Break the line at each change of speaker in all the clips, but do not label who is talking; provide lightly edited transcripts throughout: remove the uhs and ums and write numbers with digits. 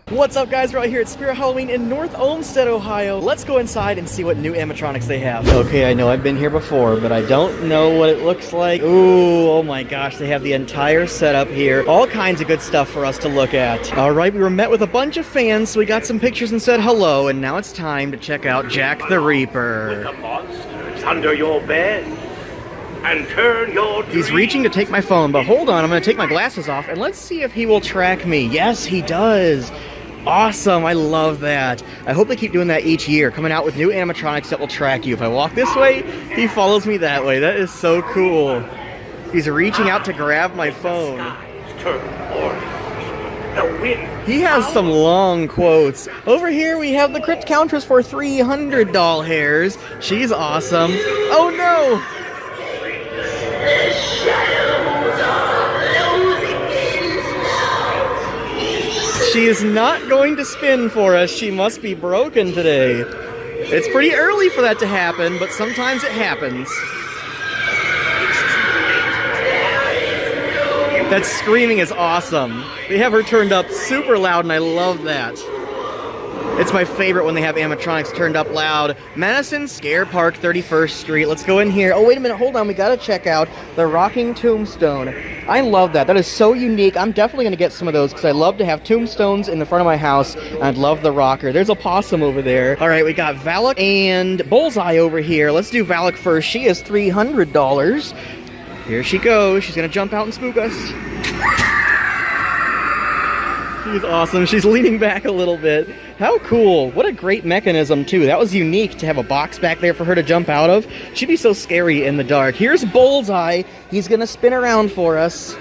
What's up, guys? We're out here at Spirit Halloween in North Olmsted, Ohio. Let's go inside and see what new animatronics they have. Okay, I know I've been here before, but I don't know what it looks like. Ooh, oh my gosh, they have the entire setup here. All kinds of good stuff for us to look at. All right, we were met with a bunch of fans, so we got some pictures and said hello, and now it's time to check out Jack the Reaper.
With the monsters under your bed. And turn your
He's reaching to take my phone, but hold on, I'm gonna take my glasses off, and let's see if he will track me. Yes, he does. Awesome, I love that. I hope they keep doing that each year, coming out with new animatronics that will track you. If I walk this way, he follows me that way. That is so cool. He's reaching out to grab my phone. He has some long quotes. Over here we have the Crypt Countress for 300 doll hairs. She's awesome. Oh no! She is not going to spin for us. She must be broken today. It's pretty early for that to happen, but sometimes it happens. That screaming is awesome. They have her turned up super loud, and I love that. It's my favorite when they have animatronics turned up loud. Madison, Scare Park, 31st Street. Let's go in here. Oh, wait a minute. Hold on. We gotta check out the rocking tombstone. I love that. That is so unique. I'm definitely gonna get some of those because I love to have tombstones in the front of my house, and I love the rocker. There's a possum over there. All right, we got Valak and Bullseye over here. Let's do Valak first. She is $300. Here she goes. She's gonna jump out and spook us. She's awesome. She's leaning back a little bit. How cool. What a great mechanism, too. That was unique to have a box back there for her to jump out of. She'd be so scary in the dark. Here's Bullseye. He's going to spin around for us.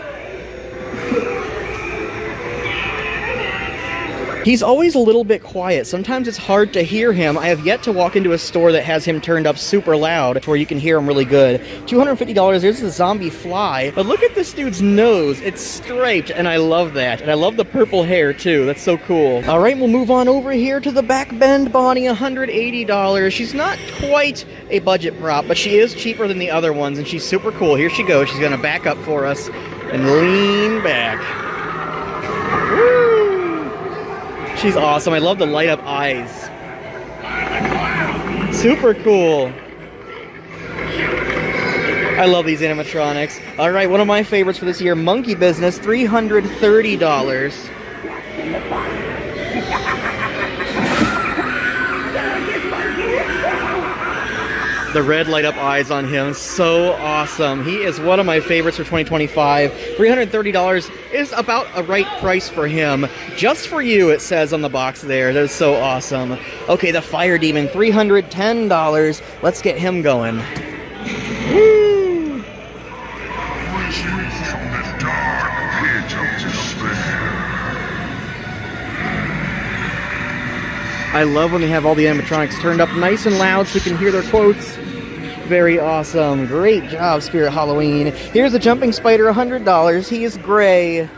He's always a little bit quiet. Sometimes it's hard to hear him. I have yet to walk into a store that has him turned up super loud to where you can hear him really good. $250, there's the zombie fly. But look at this dude's nose. It's striped, and I love that. And I love the purple hair, too. That's so cool. All right, we'll move on over here to the back bend Bonnie, $180. She's not quite a budget prop, but she is cheaper than the other ones, and she's super cool. Here she goes. She's going to back up for us and lean back. Woo! She's awesome. I love the light up eyes. Super cool. I love these animatronics. All right, one of my favorites for this year, Monkey Business, $330. The red light up eyes on him, so awesome. He is one of my favorites for 2025. $330 is about a right price for him. Just for you, it says on the box there. That is so awesome. Okay, the Fire Demon, $310. Let's get him going. Woo! I love when they have all the animatronics turned up nice and loud so you can hear their quotes. Very awesome. Great job, Spirit Halloween. Here's the Jumping Spider, $100. He is gray.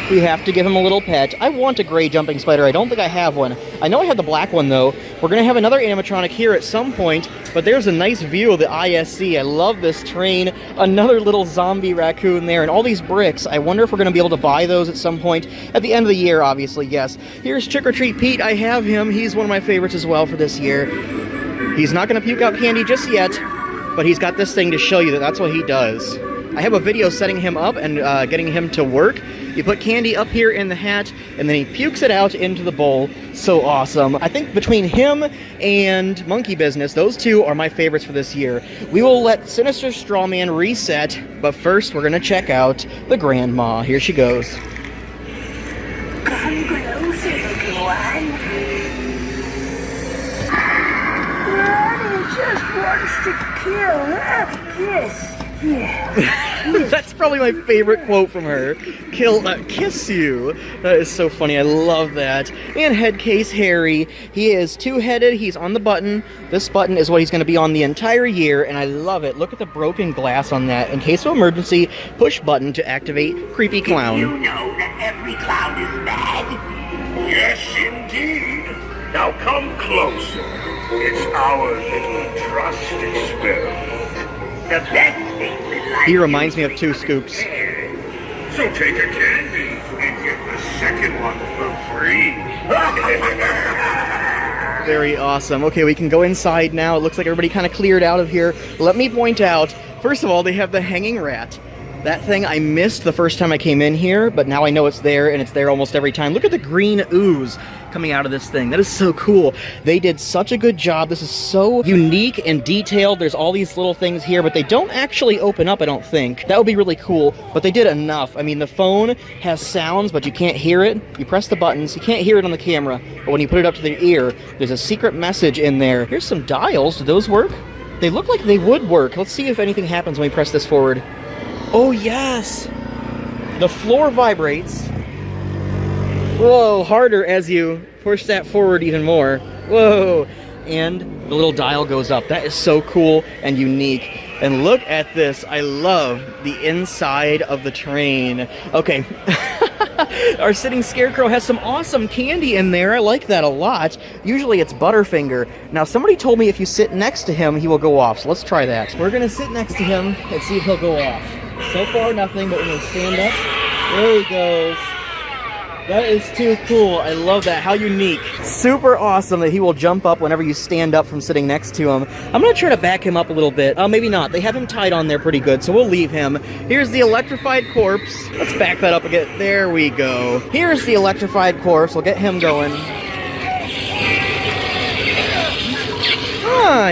We have to give him a little pet. I want a gray Jumping Spider. I don't think I have one. I know I have the black one, though. We're going to have another animatronic here at some point, but there's a nice view of the ISC. I love this train. Another little zombie raccoon there, and all these bricks. I wonder if we're going to be able to buy those at some point. At the end of the year, obviously, yes. Here's Trick or Treat Pete. I have him. He's one of my favorites as well for this year. He's not going to puke out candy just yet, but he's got this thing to show you that that's what he does. I have a video setting him up and getting him to work. You put candy up here in the hat, and then he pukes it out into the bowl. So awesome. I think between him and Monkey Business, those two are my favorites for this year. We will let Sinister Strawman reset, but first we're going to check out the Grandma. Here she goes.
Come closer, little one. Granny just wants to kill. Yes. Yeah.
That's probably my favorite quote from her. Kiss you. That is so funny. I love that. And Headcase Harry. He is two-headed. He's on the button. This button is what he's going to be on the entire year, and I love it. Look at the broken glass on that. In case of emergency, push button to activate Creepy Clown.
Did you know that every clown is bad?
Yes, indeed. Now come closer. It's our little trust experiment.
The best thing in life.
He reminds me of Two Scoops.
So take a candy and get the second one for free.
Very awesome. Okay, we can go inside now. It looks like everybody kind of cleared out of here. Let me point out, first of all, they have the hanging rat. That thing I missed the first time I came in here, but now I know it's there, and it's there almost every time. Look at the green ooze coming out of this thing. That is so cool. They did such a good job. This is so unique and detailed. There's all these little things here, but they don't actually open up, I don't think. That would be really cool, but they did enough. I mean, the phone has sounds, but you can't hear it. You press the buttons, you can't hear it on the camera, but when you put it up to the ear, there's a secret message in there. Here's some dials. Do those work? They look like they would work. Let's see if anything happens when we press this forward. Oh, yes! The floor vibrates. Whoa, harder as you push that forward even more. Whoa! And the little dial goes up. That is so cool and unique. And look at this. I love the inside of the train. Okay. Our sitting scarecrow has some awesome candy in there. I like that a lot. Usually it's Butterfinger. Now, somebody told me if you sit next to him, he will go off. So let's try that. We're going to sit next to him and see if he'll go off. So far, nothing, but when we stand up, there he goes. That is too cool. I love that. How unique. Super awesome that he will jump up whenever you stand up from sitting next to him. I'm going to try to back him up a little bit. Maybe not. They have him tied on there pretty good, so we'll leave him. Here's the electrified corpse. Let's back that up again. There we go. Here's the electrified corpse. We'll get him going.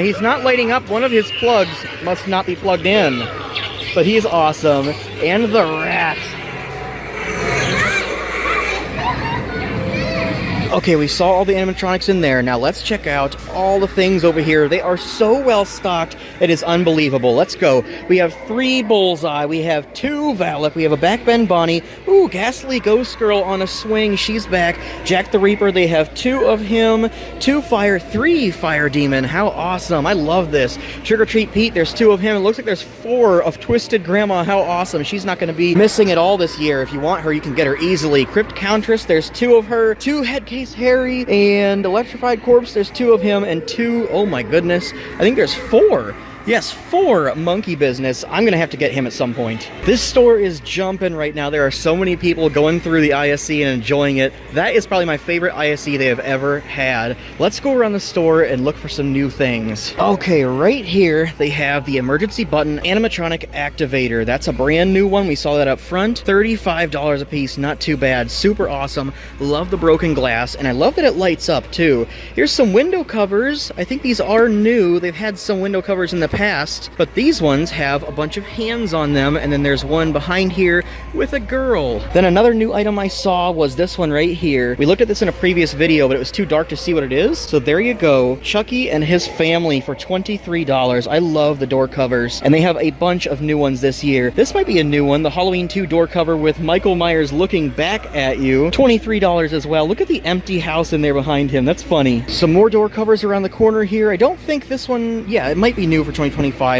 He's not lighting up. One of his plugs must not be plugged in. But he's awesome. And the rat. Okay, we saw all the animatronics in there. Now let's check out all the things over here. They are so well stocked, it is unbelievable. Let's go. We have 3 Bullseye. We have 2 Valak. We have a Backbend Bonnie. Ooh, Ghastly Ghost Girl on a swing. She's back. Jack the Reaper. They have 2 of him. 2 Fire. 3 Fire Demon. How awesome. I love this. Trick or Treat Pete. There's 2 of him. It looks like there's 4 of Twisted Grandma. How awesome. She's not going to be missing at all this year. If you want her, you can get her easily. Crypt Countress. There's 2 of her. 2 Headcase Harry, and Electrified Corpse, there's 2 of him, and 2, oh my goodness, I think there's 4. Yes, 4 Monkey Business. I'm going to have to get him at some point. This store is jumping right now. There are so many people going through the ISE and enjoying it. That is probably my favorite ISE they have ever had. Let's go around the store and look for some new things. Okay, right here, they have the emergency button animatronic activator. That's a brand new one. We saw that up front. $35 a piece. Not too bad. Super awesome. Love the broken glass, and I love that it lights up, too. Here's some window covers. I think these are new. They've had some window covers in the past, but these ones have a bunch of hands on them, and then there's one behind here with a girl. Then another new item I saw was this one right here. We looked at this in a previous video, but it was too dark to see what it is. So there you go. Chucky and his family for $23. I love the door covers, and they have a bunch of new ones this year. This might be a new one, the Halloween 2 door cover with Michael Myers looking back at you. $23 as well. Look at the empty house in there behind him. That's funny. Some more door covers around the corner here. I don't think this one, yeah, it might be new for 2025.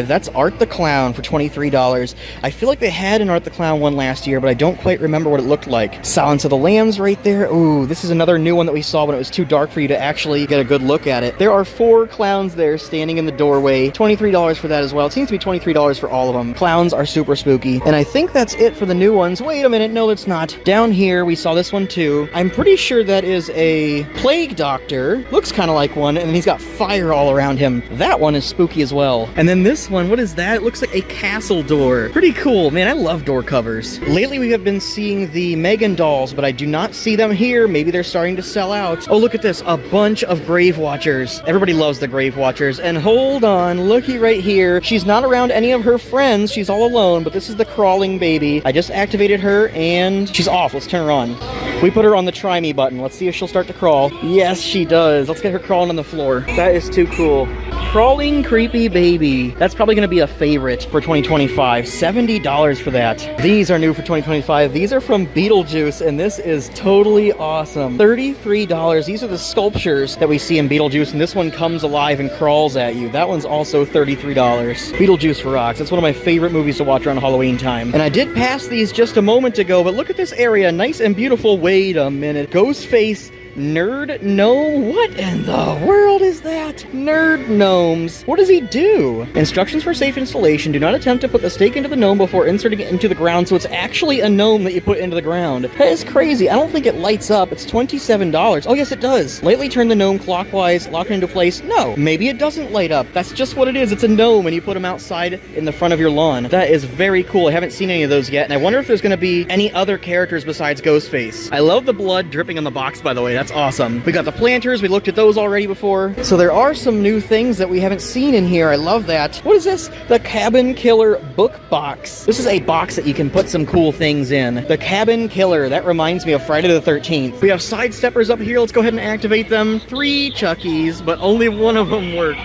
That's Art the Clown for $23. I feel like they had an Art the Clown one last year, but I don't quite remember what it looked like. Silence of the Lambs right there. Ooh, this is another new one that we saw when it was too dark for you to actually get a good look at it. There are 4 clowns there standing in the doorway. $23 for that as well. It seems to be $23 for all of them. Clowns are super spooky. And I think that's it for the new ones. Wait a minute, no, it's not. Down here, we saw this one too. I'm pretty sure that is a Plague Doctor. Looks kind of like one, and then he's got fire all around him. That one is spooky as well. And then this one, what is that? It looks like a castle door. Pretty cool. Man, I love door covers. Lately, we have been seeing the Megan dolls, but I do not see them here. Maybe they're starting to sell out. Oh, look at this. A bunch of Grave Watchers. Everybody loves the Grave Watchers. And hold on, looky right here. She's not around any of her friends. She's all alone, but this is the crawling baby. I just activated her, and she's off. Let's turn her on. We put her on the try me button. Let's see if she'll start to crawl. Yes, she does. Let's get her crawling on the floor. That is too cool. Crawling creepy baby. That's probably going to be a favorite for 2025. $70 for that. These are new for 2025. These are from Beetlejuice, and this is totally awesome. $33. These are the sculptures that we see in Beetlejuice, and this one comes alive and crawls at you. That one's also $33. Beetlejuice rocks. It's one of my favorite movies to watch around Halloween time. And I did pass these just a moment ago, but look at this area. Nice and beautiful. Wait a minute. Ghostface Nerd gnome? What in the world is that? Nerd gnomes. What does he do? Instructions for safe installation. Do not attempt to put the stake into the gnome before inserting it into the ground. So it's actually a gnome that you put into the ground. That is crazy. I don't think it lights up. It's $27. Oh, yes, it does. Lightly turn the gnome clockwise, lock it into place. No, maybe it doesn't light up. That's just what it is. It's a gnome, and you put him outside in the front of your lawn. That is very cool. I haven't seen any of those yet, and I wonder if there's going to be any other characters besides Ghostface. I love the blood dripping on the box, by the way. That's awesome. We got the planters. We looked at those already before. So there are some new things that we haven't seen in here. I love that. What is this? The Cabin Killer book box. This is a box that you can put some cool things in. The Cabin Killer. That reminds me of Friday the 13th. We have sidesteppers up here. Let's go ahead and activate them. 3 Chuckies, but only one of them worked.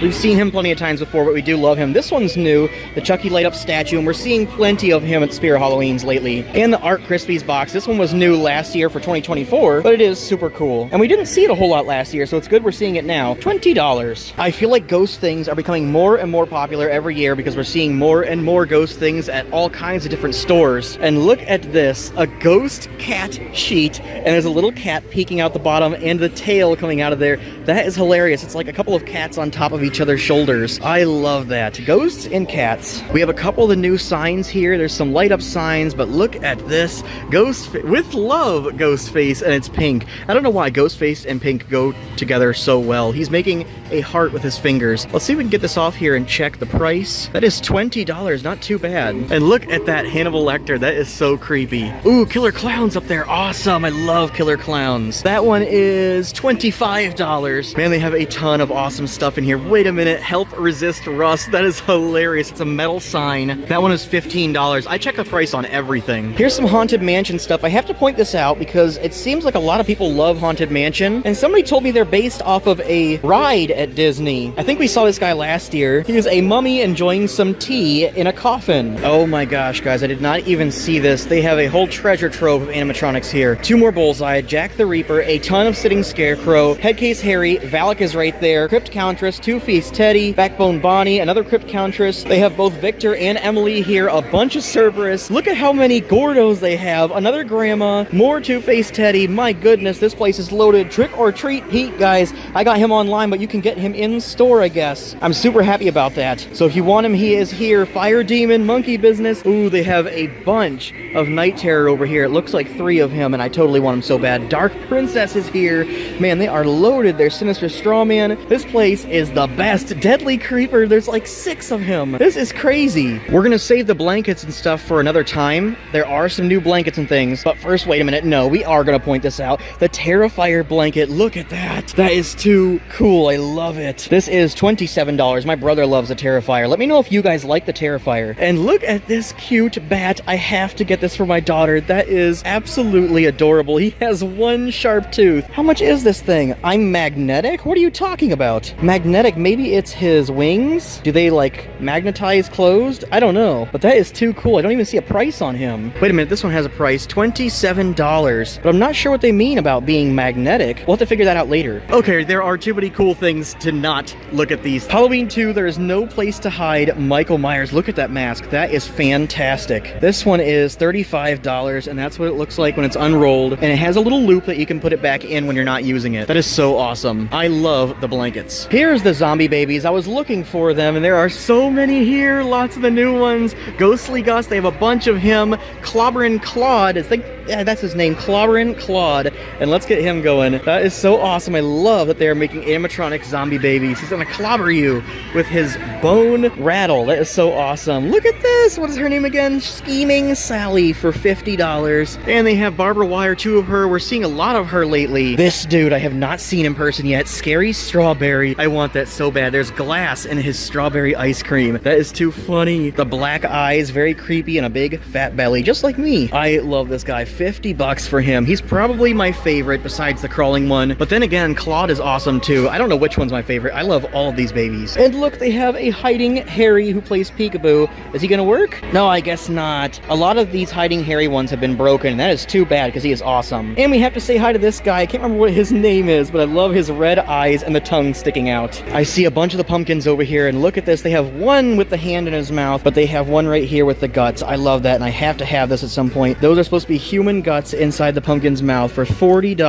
We've seen him plenty of times before, but we do love him. This one's new, the Chucky light-up statue, and we're seeing plenty of him at Spirit Halloweens lately. And the Art Krispies box. This one was new last year for 2024, but it is super cool. And we didn't see it a whole lot last year, so it's good we're seeing it now. $20. I feel like ghost things are becoming more and more popular every year because we're seeing more and more ghost things at all kinds of different stores. And look at this, a ghost cat sheet, and there's a little cat peeking out the bottom and the tail coming out of there. That is hilarious. It's like a couple of cats on top of each other's shoulders. I love that. Ghosts and cats. We have a couple of the new signs here. There's some light up signs, but look at this. Ghost with love Ghostface, and it's pink. I don't know why Ghostface and pink go together so well. He's making a heart with his fingers. Let's see if we can get this off here and check the price. That is $20, not too bad. And look at that Hannibal Lecter. That is so creepy. Ooh, Killer Clowns up there. Awesome. I love Killer Clowns. That one is $25. Man, they have a ton of awesome stuff in here. Wait a minute. Help resist rust. That is hilarious. It's a metal sign. That one is $15. I check the price on everything. Here's some Haunted Mansion stuff. I have to point this out because it seems like a lot of people love Haunted Mansion, and somebody told me they're based off of a ride at Disney. I think we saw this guy last year. He is a mummy enjoying some tea in a coffin. Oh my gosh, guys, I did not even see this. They have a whole treasure trove of animatronics here. 2 more Bullseye, Jack the Reaper, a ton of Sitting Scarecrow, Headcase Harry, Valak is right there, Crypt Countess, Two-Face Teddy, Backbone Bonnie, another Crypt Countess. They have both Victor and Emily here, a bunch of Cerberus. Look at how many Gordos they have. Another Grandma, more Two-Face Teddy. My goodness, this place is loaded. Trick or Treat Pete, guys. I got him online, but you can get him in store, I guess. I'm super happy about that. So if you want him, he is here. Fire Demon, Monkey Business. Ooh, they have a bunch of Night Terror over here. It looks like 3 of him, and I totally want him so bad. Dark Princess is here. Man, they are loaded. There's Sinister Strawman. This place is the best. Deadly Creeper. There's like 6 of him. This is crazy. We're gonna save the blankets and stuff for another time. There are some new blankets and things, but first, wait a minute. No, we are gonna point this out. The Terrifier blanket. Look at that. That is too cool. I love it. This is $27. My brother loves the Terrifier. Let me know if you guys like the Terrifier. And look at this cute bat. I have to get this for my daughter. That is absolutely adorable. He has 1 sharp tooth. How much is this thing? I'm magnetic? What are you talking about? Magnetic? Maybe it's his wings? Do they like magnetize closed? I don't know. But that is too cool. I don't even see a price on him. Wait a minute. This one has a price. $27. But I'm not sure what they mean about being magnetic. We'll have to figure that out later. Okay, there are too many cool things to not look at these. Halloween 2, there is no place to hide Michael Myers. Look at that mask. That is fantastic. This one is $35, and that's what it looks like when it's unrolled. And it has a little loop that you can put it back in when you're not using it. That is so awesome. I love the blankets. Here's the zombie babies. I was looking for them, and there are so many here. Lots of the new ones. Ghostly Gus, they have a bunch of him. Clobberin' Claude, I think, yeah, that's his name. Clobberin' Claude. And let's get him going. That is so awesome. I love that they are making animatronic zombie babies. He's gonna clobber you with his bone rattle. That is so awesome. Look at this. What is her name again? Scheming Sally for $50. And they have Barbara Wire, 2 of her. We're seeing a lot of her lately. This dude, I have not seen in person yet. Scary Strawberry. I want that so bad. There's glass in his strawberry ice cream. That is too funny. The black eyes, very creepy, and a big fat belly, just like me. I love this guy. $50 for him. He's probably my favorite besides the crawling one. But then again, Claude is awesome too. I don't know which one's my favorite. I love all of these babies. And look, they have a hiding Harry who plays peekaboo. Is he gonna work? No, I guess not. A lot of these hiding Harry ones have been broken, and that is too bad because he is awesome. And we have to say hi to this guy. I can't remember what his name is, but I love his red eyes and the tongue sticking out. I see a bunch of the pumpkins over here, and look at this. They have one with the hand in his mouth, but they have one right here with the guts. I love that, and I have to have this at some point. Those are supposed to be huge human guts inside the pumpkin's mouth for $40.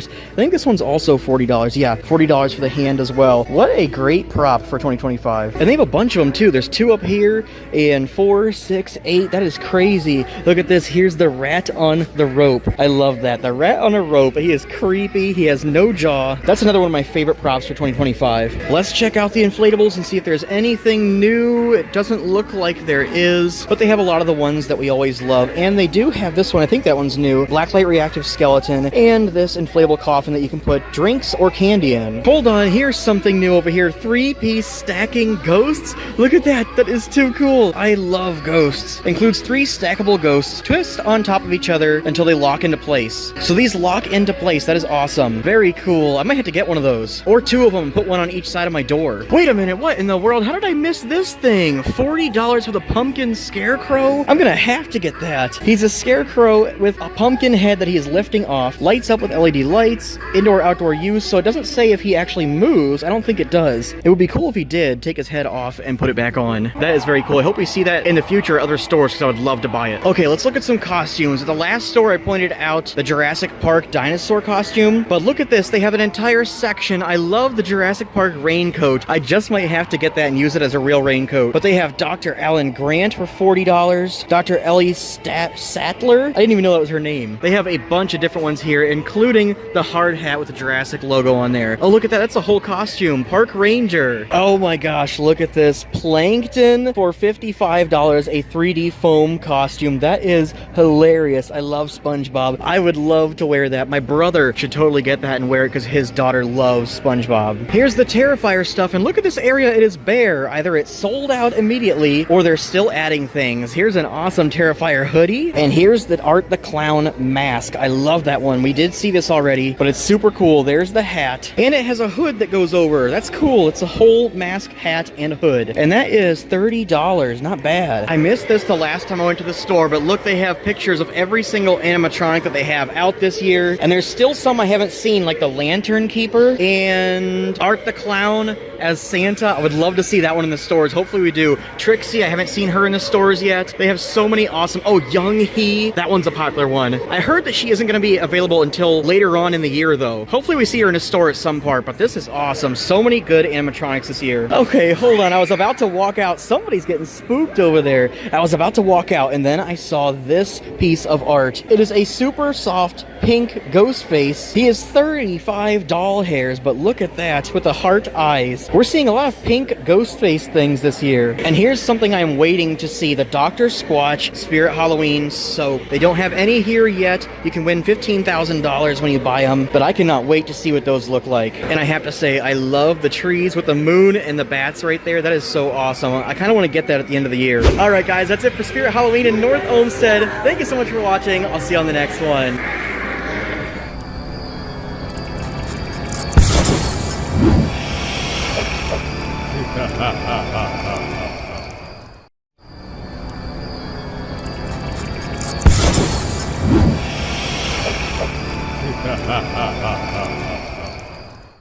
I think this one's also $40. Yeah, $40 for the hand as well. What a great prop for 2025. And they have a bunch of them too. There's 2 up here and 4, 6, 8. That is crazy. Look at this. Here's the rat on the rope. I love that. The rat on a rope. He is creepy. He has no jaw. That's another one of my favorite props for 2025. Let's check out the inflatables and see if there's anything new. It doesn't look like there is, but they have a lot of the ones that we always love. And they do have this one. I think that one's new. Blacklight reactive skeleton and this inflatable coffin that you can put drinks or candy in. Hold on. Here's something new over here. 3-piece stacking ghosts. Look at that. That is too cool. I love ghosts. Includes 3 stackable ghosts. Twist on top of each other until they lock into place. So these lock into place. That is awesome. Very cool. I might have to get one of those. Or 2 of them and put one on each side of my door. Wait a minute. What in the world? How did I miss this thing? $40 for the pumpkin scarecrow? I'm gonna have to get that. He's a scarecrow with a pumpkin head that he is lifting off. Lights up with LED lights. Indoor outdoor use. So it doesn't say if he actually moves. I don't think it does. It would be cool if he did take his head off and put it back on. That is very cool. I hope we see that in the future at other stores because I would love to buy it. Okay, let's look at some costumes. At the last store I pointed out the Jurassic Park dinosaur costume, but look at this. They have an entire section. I love the Jurassic Park raincoat. I just might have to get that and use it as a real raincoat. But they have Dr. Alan Grant for $40. Dr. Ellie Sattler? I didn't even know that was her name. They have a bunch of different ones here, including the hard hat with the Jurassic logo on there. Oh, look at that. That's a whole costume. Park Ranger. Oh my gosh, look at this. Plankton for $55, a 3D foam costume. That is hilarious. I love SpongeBob. I would love to wear that. My brother should totally get that and wear it because his daughter loves SpongeBob. Here's the Terrifier stuff, and look at this area. It is bare. Either it's sold out immediately or they're still adding things. Here's an awesome Terrifier hoodie, and here's the Art the Clown mask. I love that one. We did see this already, but it's super cool. There's the hat, and it has a hood that goes over. That's cool. It's a whole mask, hat, and hood, and that is $30. Not bad. I missed this the last time I went to the store, but look, they have pictures of every single animatronic that they have out this year, and there's still some I haven't seen, like the Lantern Keeper and Art the Clown as Santa. I would love to see that one in the stores. Hopefully we do. Trixie, I haven't seen her in the stores yet. They have so many awesome... Oh, Young Hee. That one's a popular one. I heard that she isn't going to be available until later on in the year, though. Hopefully we see her in a store at some part, but this is awesome. So many good animatronics this year. Okay, hold on. I was about to walk out. Somebody's getting spooked over there. I was about to walk out, and then I saw this piece of art. It is a super soft pink ghost face. He has 35 doll hairs, but look at that with the heart eyes. We're seeing a lot of pink ghost face things this year. And here's something I'm waiting to see, the Dr. Squatch Spirit Halloween soap. They don't have any here yet. You can win $15,000 when you buy them, but I cannot wait to see what those look like. And I have to say, I love the trees with the moon and the bats right there. That is so awesome. I kind of want to get that at the end of the year. All right, guys, that's it for Spirit Halloween in North Olmsted. Thank you so much for watching. I'll see you on the next one.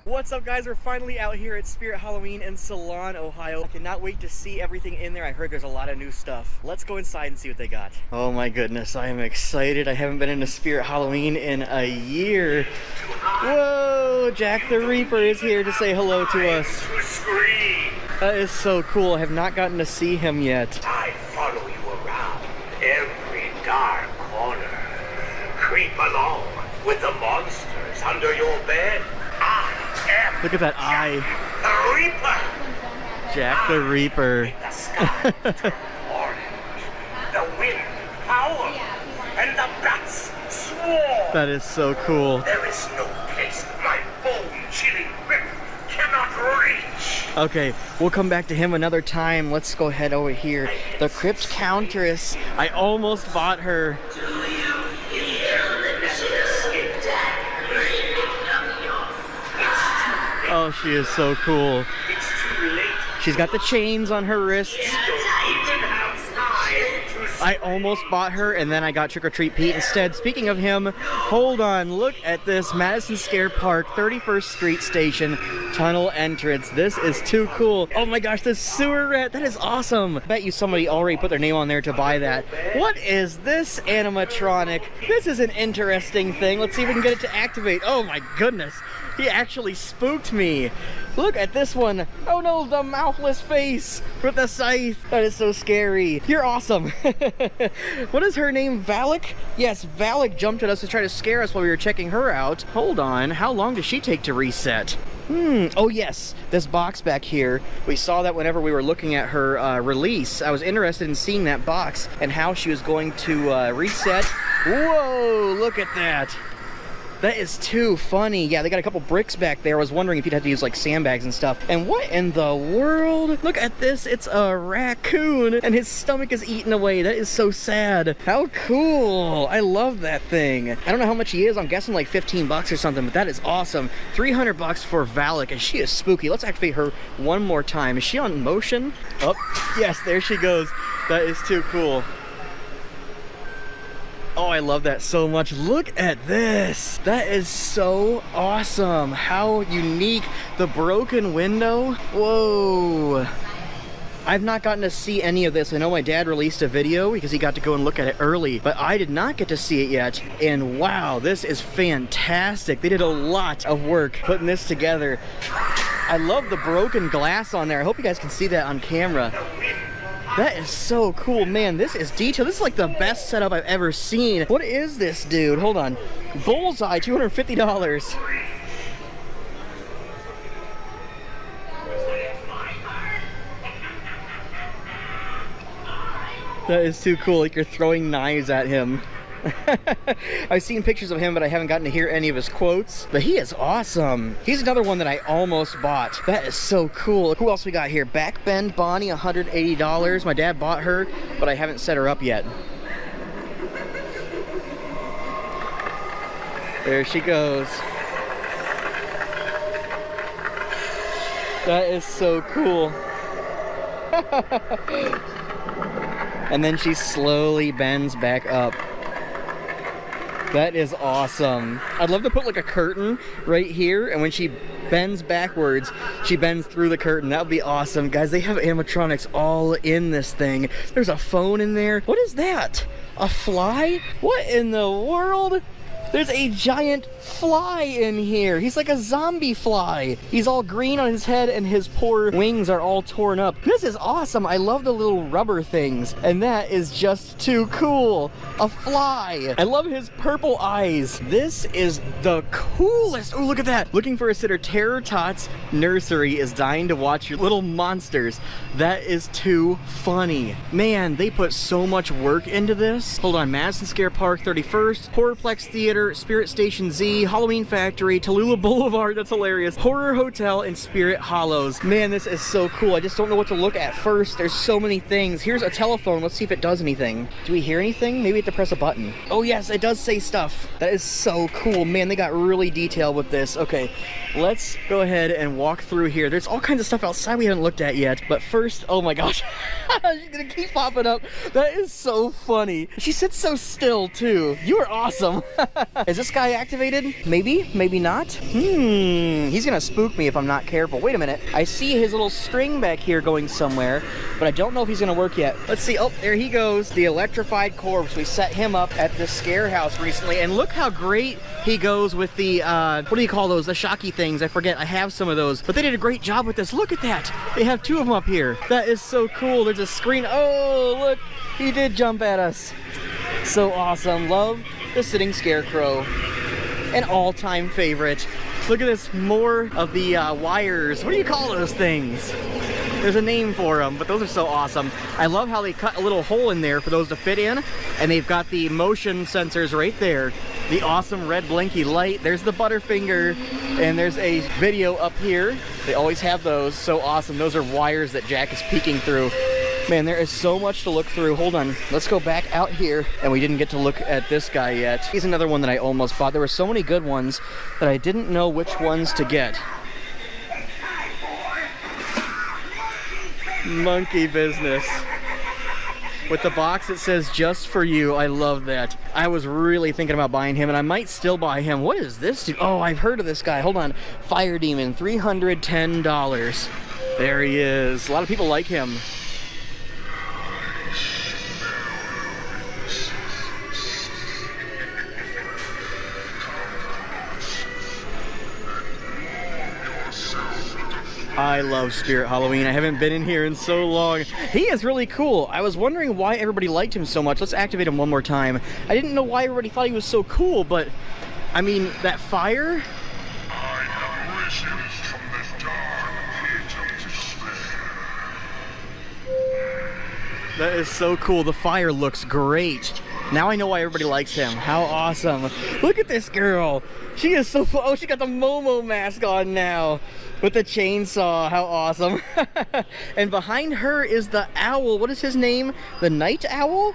What's up, guys? We're finally out here at Spirit Halloween in Salon, Ohio. I cannot wait to see everything in there. I heard there's a lot of new stuff. Let's go inside and see what they got. Oh my goodness, I am excited. I haven't been in a Spirit Halloween in a year. Whoa, Jack the Reaper is here to say hello to us. That is so cool. I have not gotten to see him yet.
I follow you around every dark corner. Creep along with the monsters under your bed.
Look at that eye.
The Reaper.
Jack the Reaper.
Make the sky turn orange. The wind howl. And the bats swarm.
That is so cool.
There is no place my bone-chilling grip cannot reach.
Okay, we'll come back to him another time. Let's go head over here. The Crypt Countess. I almost bought her. Oh, she is so cool. She's got the chains on her wrists. I almost bought her, and then I got Trick or Treat Pete instead. Speaking of him, hold on, look at this Madison Scare Park 31st Street Station tunnel entrance. This is too cool. Oh my gosh, the sewer rat, that is awesome. Bet you somebody already put their name on there to buy that. What is this animatronic? This is an interesting thing. Let's see if we can get it to activate. Oh my goodness. He actually spooked me. Look at this one. Oh no, the mouthless face with the scythe. That is so scary. You're awesome. What is her name? Valak? Yes, Valak jumped at us to try to scare us while we were checking her out. Hold on, how long does she take to reset? Oh yes, this box back here. We saw that whenever we were looking at her release. I was interested in seeing that box and how she was going to reset. Whoa, look at that. That is too funny. Yeah, they got a couple bricks back there. I was wondering if you'd have to use like sandbags and stuff. And what in the world? Look at this. It's a raccoon and his stomach is eaten away. That is so sad. How cool. I love that thing. I don't know how much he is. I'm guessing like 15 bucks or something, but that is awesome. 300 bucks for Valak, and she is spooky. Let's activate her one more time. Is she on motion? Oh, yes, there she goes. That is too cool. Oh, I love that so much. Look at this. That is so awesome. How unique. The broken window. Whoa. I've not gotten to see any of this. I know my dad released a video because he got to go and look at it early, but I did not get to see it yet. And wow, this is fantastic. They did a lot of work putting this together. I love the broken glass on there. I hope you guys can see that on camera. That is so cool, man. This is detailed. This is like the best setup I've ever seen. What is this, dude? Hold on. Bullseye, $250. That is too cool. Like you're throwing knives at him. I've seen pictures of him, but I haven't gotten to hear any of his quotes. But he is awesome. He's another one that I almost bought. That is so cool. Who else we got here? Backbend Bonnie, $180. My dad bought her, but I haven't set her up yet. There she goes. That is so cool. And then she slowly bends back up. That is awesome. I'd love to put like a curtain right here, and when she bends backwards, she bends through the curtain. That would be awesome. Guys, they have animatronics all in this thing. There's a phone in there. What is that? A fly? What in the world? There's a giant fly in here. He's like a zombie fly. He's all green on his head and his poor wings are all torn up. This is awesome. I love the little rubber things. And that is just too cool. A fly. I love his purple eyes. This is the coolest. Oh, look at that. Looking for a sitter. Terror Tots Nursery is dying to watch your little monsters. That is too funny. Man, they put so much work into this. Hold on. Madison Scare Park 31st. Horrorplex Theater. Spirit Station Z, Halloween Factory, Tallulah Boulevard, that's hilarious, Horror Hotel, and Spirit Hollows. Man, this is so cool. I just don't know what to look at first. There's so many things. Here's a telephone. Let's see if it does anything. Do we hear anything? Maybe we have to press a button. Oh yes, it does say stuff. That is so cool. Man, they got really detailed with this. Okay, let's go ahead and walk through here. There's all kinds of stuff outside we haven't looked at yet. But first, oh my gosh, she's gonna keep popping up. That is so funny. She sits so still too. You are awesome. Is this guy activated? Maybe, maybe not. He's gonna spook me if I'm not careful. Wait a minute. I see his little string back here going somewhere, but I don't know if he's gonna work yet. Let's see. Oh, there he goes. The electrified corpse. We set him up at the scare house recently, and look how great he goes with the, what do you call those? The shocky things. I forget. I have some of those, but they did a great job with this. Look at that. They have two of them up here. That is so cool. There's a screen. Oh, look. He did jump at us. So awesome. Love the sitting scarecrow. An all-time favorite. Look at this, more of the wires. What do you call those things? There's a name for them, but those are so awesome. I love how they cut a little hole in there for those to fit in, and they've got the motion sensors right there. The awesome red blinky light. There's the Butterfinger, and there's a video up here. They always have those. So awesome. Those are wires that Jack is peeking through. Man, there is so much to look through. Hold on. Let's go back out here. And we didn't get to look at this guy yet. He's another one that I almost bought. There were so many good ones that I didn't know which ones to get. Monkey business. with the box that says just for you. I love that. I was really thinking about buying him, and I might still buy him. What is this dude? Oh, I've heard of this guy. Hold on. Fire Demon, $310. There he is. A lot of people like him. I love Spirit Halloween. I haven't been in here in so long. He is really cool. I was wondering why everybody liked him so much. Let's activate him one more time. I didn't know why everybody thought he was so cool, but I mean, that fire?
I have risen from the dark pit of despair.
That is so cool. The fire looks great. Now I know why everybody likes him. How awesome. Look at this girl. She is so fun. Oh, she got the Momo mask on now with the chainsaw. How awesome. And behind her is the owl. What is his name? The Night Owl?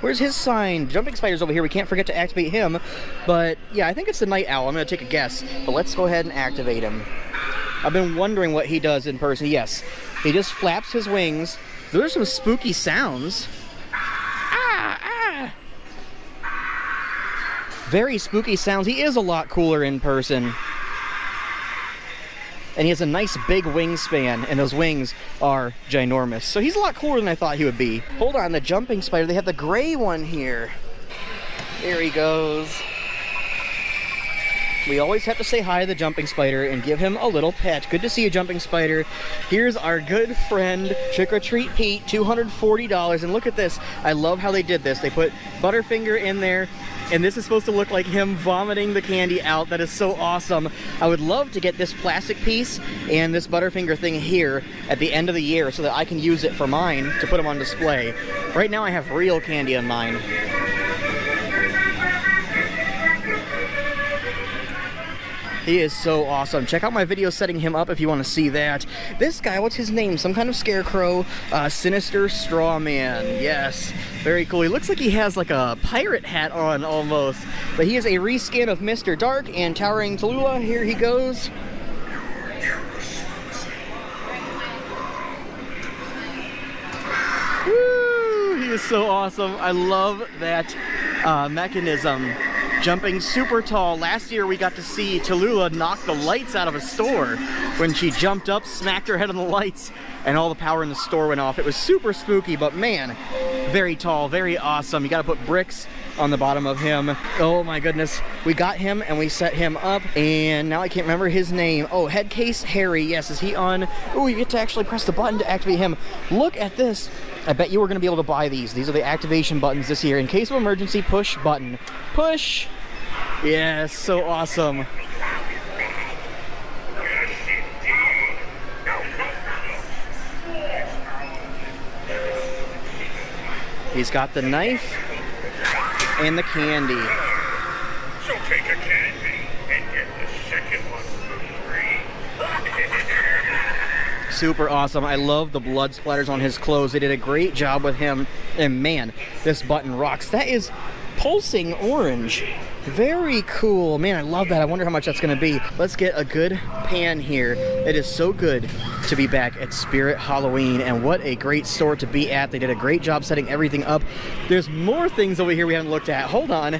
Where's his sign? Jumping Spider's over here. We can't forget to activate him. But yeah, I think it's the Night Owl. I'm going to take a guess. But let's go ahead and activate him. I've been wondering what he does in person. Yes, he just flaps his wings. Those are some spooky sounds. Very spooky sounds. He is a lot cooler in person. And he has a nice big wingspan, and those wings are ginormous. So he's a lot cooler than I thought he would be. Hold on, the Jumping Spider. They have the gray one here. There he goes. We always have to say hi to the Jumping Spider and give him a little pet. Good to see you, Jumping Spider. Here's our good friend, Trick or Treat Pete, $240. And look at this. I love how they did this. They put Butterfinger in there, and this is supposed to look like him vomiting the candy out. That is so awesome. I would love to get this plastic piece and this Butterfinger thing here at the end of the year so that I can use it for mine to put them on display. Right now I have real candy in mine. He is so awesome. Check out my video setting him up if you want to see that. This guy, what's his name? Some kind of scarecrow. Sinister Strawman. Yes. Very cool. He looks like he has like a pirate hat on almost. But he is a reskin of Mr. Dark and Towering Tallulah. Here he goes. Woo! He is so awesome. I love that mechanism. Jumping super tall. Last year we got to see Tallulah knock the lights out of a store when she jumped up, smacked her head on the lights, and all the power in the store went off. It was super spooky, but man, very tall, very awesome. You gotta put bricks on the bottom of him. Oh my goodness. We got him and we set him up, and now I can't remember his name. Oh, Headcase Harry. Yes, is he on? Oh, you get to actually press the button to activate him. Look at this. I bet you were going to be able to buy these. These are the activation buttons this year. In case of emergency, push button. Push! Yes, so awesome. He's got the knife and the candy.
So take a candy and get the second one for free.
Super awesome. I love the blood splatters on his clothes. They did a great job with him. And man, this button rocks. That is pulsing orange. Very cool. Man, I love that. I wonder how much that's going to be. Let's get a good pan here. It is so good to be back at Spirit Halloween, and what a great store to be at. They did a great job setting everything up. There's more things over here we haven't looked at. Hold on.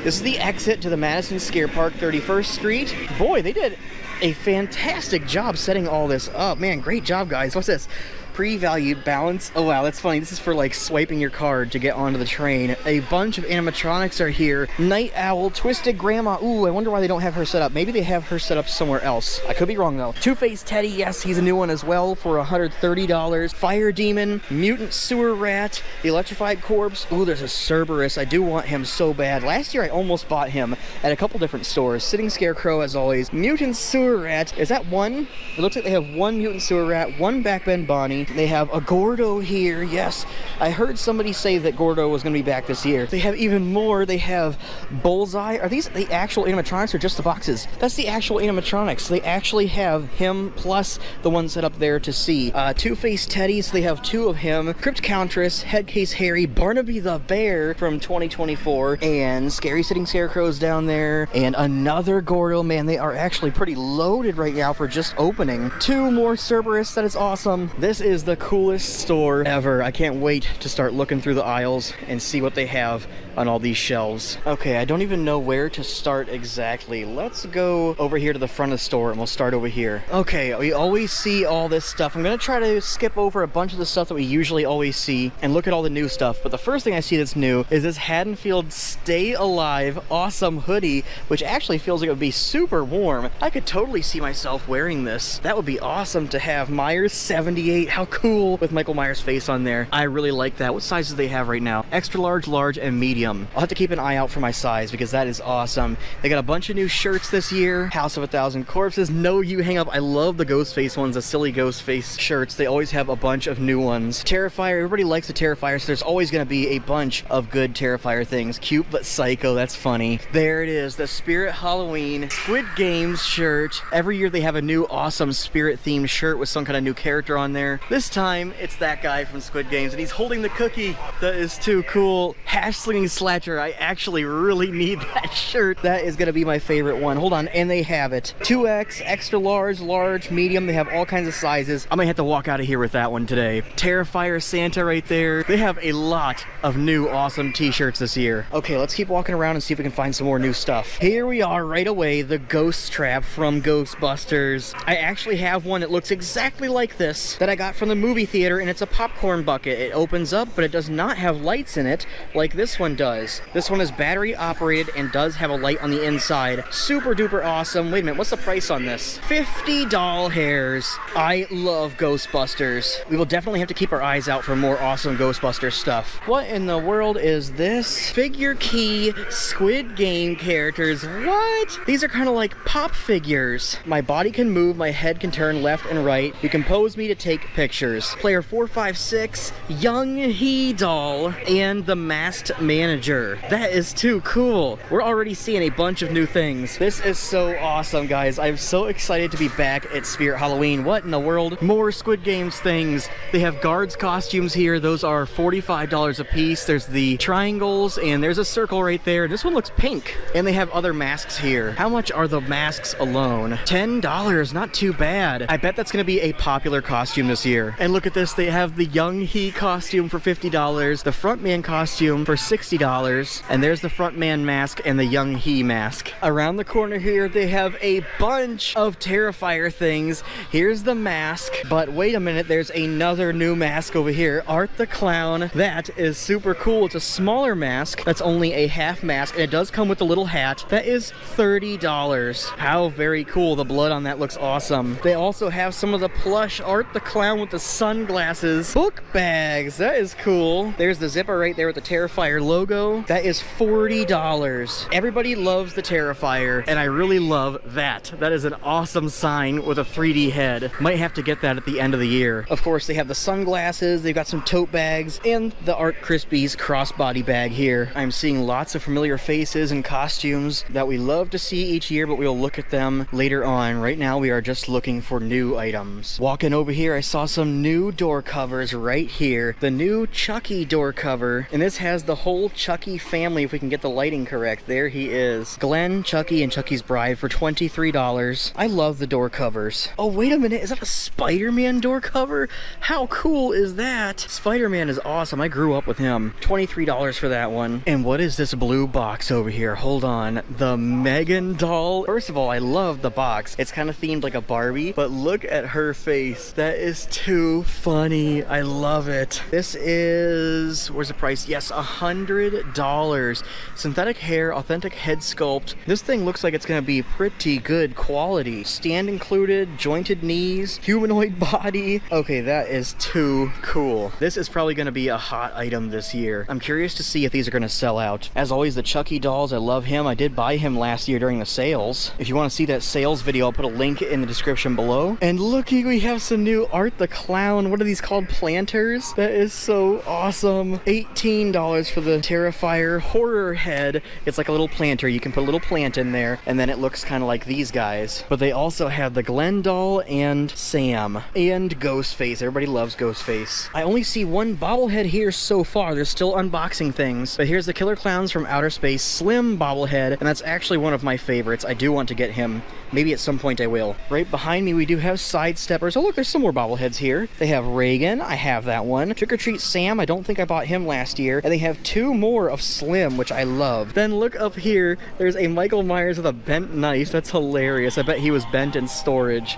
This is the exit to the Madison Scare Park, 31st Street. Boy, they did a fantastic job setting all this up. Man, great job, guys. What's this? Pre-valued balance. Oh wow, that's funny. This is for like swiping your card to get onto the train. A bunch of animatronics are here. Night Owl, Twisted Grandma. Ooh, I wonder why they don't have her set up. Maybe they have her set up somewhere else. I could be wrong though. Two-Faced Teddy, yes, he's a new one as well for $130. Fire Demon, Mutant Sewer Rat, Electrified Corpse. Ooh, there's a Cerberus. I do want him so bad. Last year I almost bought him at a couple different stores. Sitting Scarecrow as always. Mutant Sewer Rat. Is that one? It looks like they have one Mutant Sewer Rat, one Backbend Bonnie. They have a Gordo here. Yes, I heard somebody say that Gordo was going to be back this year. They have even more. They have Bullseye. Are these the actual animatronics or just the boxes? That's the actual animatronics. They actually have him plus the one set up there to see. Two-Faced Teddy, so they have two of him. Crypt Countess, Headcase Harry, Barnaby the Bear from 2024, and Scary Sitting Scarecrows down there, and another Gordo. Man, they are actually pretty loaded right now for just opening. Two more Cerberus. That is awesome. This is is the coolest store ever. I can't wait to start looking through the aisles and see what they have on all these shelves. Okay, I don't even know where to start exactly. Let's go over here to the front of the store and we'll start over here. Okay, we always see all this stuff. I'm gonna try to skip over a bunch of the stuff that we usually always see and look at all the new stuff. But the first thing I see that's new is this Haddonfield Stay Alive awesome hoodie, which actually feels like it would be super warm. I could totally see myself wearing this. That would be awesome to have. Myers 78, how cool, with Michael Myers' face on there. I really like that. What sizes do they have right now? Extra large, large, and medium. I'll have to keep an eye out for my size because that is awesome. They got a bunch of new shirts this year. House of a Thousand Corpses, No You Hang Up. I love the Ghostface ones, the silly Ghostface shirts. They always have a bunch of new ones. Terrifier, everybody likes the Terrifier, so there's always going to be a bunch of good Terrifier things. Cute but psycho, that's funny. There it is, the Spirit Halloween Squid Games shirt. Every year they have a new awesome Spirit themed shirt with some kind of new character on there. This time it's that guy from Squid Games and he's holding the cookie. That is too cool. Hash slinging slatcher, I actually really need that shirt. That is gonna be my favorite one. Hold on, and they have it. 2X, extra large, large, medium. They have all kinds of sizes. I might have to walk out of here with that one today. Terrifier Santa right there. They have a lot of new awesome t-shirts this year. Okay, let's keep walking around and see if we can find some more new stuff. Here we are right away, the Ghost Trap from Ghostbusters. I actually have one that looks exactly like this that I got from the movie theater, and it's a popcorn bucket. It opens up, but it does not have lights in it like this one does. This one is battery operated and does have a light on the inside. Super duper awesome. Wait a minute, what's the price on this? 50 doll hairs. I love Ghostbusters. We will definitely have to keep our eyes out for more awesome Ghostbusters stuff. What in the world is this? Figure key Squid Game characters. What? These are kind of like pop figures. My body can move, my head can turn left and right. You can pose me to take pictures. Player 456, Young Hee doll, and the Masked Manager. That is too cool. We're already seeing a bunch of new things. This is so awesome, guys. I'm so excited to be back at Spirit Halloween. What in the world? More Squid Games things. They have guards costumes here. Those are $45 a piece. There's the triangles and there's a circle right there. This one looks pink. And they have other masks here. How much are the masks alone? $10, not too bad. I bet that's gonna be a popular costume this year. And look at this, they have the Young Hee costume for $50, the Frontman costume for $60, and there's the Frontman mask and the Young Hee mask. Around the corner here, they have a bunch of Terrifier things. Here's the mask, but wait a minute, there's another new mask over here, Art the Clown. That is super cool. It's a smaller mask that's only a half mask, and it does come with a little hat. That is $30. How very cool. The blood on that looks awesome. They also have some of the plush Art the Clown with the sunglasses. Book bags. That is cool. There's the zipper right there with the Terrifier logo. That is $40. Everybody loves the Terrifier, and I really love that. That is an awesome sign with a 3D head. Might have to get that at the end of the year. Of course, they have the sunglasses, they've got some tote bags, and the Art Krispies crossbody bag here. I'm seeing lots of familiar faces and costumes that we love to see each year, but we'll look at them later on. Right now, we are just looking for new items. Walking over here, I saw some new door covers right here. The new Chucky door cover, and this has the whole Chucky family, if we can get the lighting correct. There he is. Glenn, Chucky, and Chucky's bride for $23. I love the door covers. Oh, wait a minute, is that a Spider-Man door cover? How cool is that? Spider-Man is awesome. I grew up with him. $23 for that one. And what is this blue box over here? Hold on. The Megan doll. First of all, I love the box. It's kind of themed like a Barbie, but look at her face. That is too funny. I love it. This is, where's the price? Yes, $100. Synthetic hair, authentic head sculpt. This thing looks like it's gonna be pretty good quality. Stand included, jointed knees, humanoid body. Okay, that is too cool. This is probably gonna be a hot item this year. I'm curious to see if these are gonna sell out. As always, the Chucky dolls, I love him. I did buy him last year during the sales. If you want to see that sales video, I'll put a link in the description below. And looky, we have some new Art the Clown. What are these called? Planters? That is so awesome. $18 for the Terrifier horror head. It's like a little planter. You can put a little plant in there, and then it looks kind of like these guys. But they also have the Glenn doll and Sam and Ghostface. Everybody loves Ghostface. I only see one bobblehead here so far. They're still unboxing things. But here's the Killer Clowns from Outer Space Slim bobblehead, and that's actually one of my favorites. I do want to get him. Maybe at some point I will. Right behind me, we do have Sidesteppers. Oh, look, there's some more bobbleheads here. They have Reagan, I have that one. Trick or Treat Sam, I don't think I bought him last year. And they have 2 more of Slim, which I love. Then look up here, there's a Michael Myers with a bent knife. That's hilarious. I bet he was bent in storage.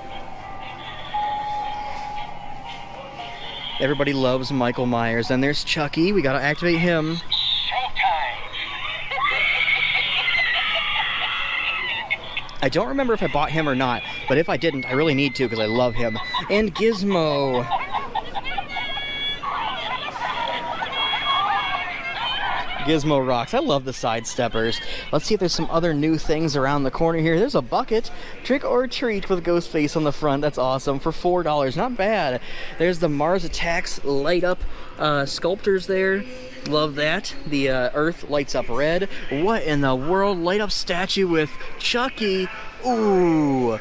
Everybody loves Michael Myers. Then there's Chucky, we gotta activate him. I don't remember if I bought him or not, but if I didn't, I really need to because I love him. And Gizmo. Gizmo rocks. I love the sidesteppers. Let's see if there's some other new things around the corner here. There's a bucket. Trick or Treat with Ghostface on the front. That's awesome. For $4. Not bad. There's the Mars Attacks light up sculptors there. Love that. The earth lights up red. What in the world? Light up statue with Chucky. Ooh,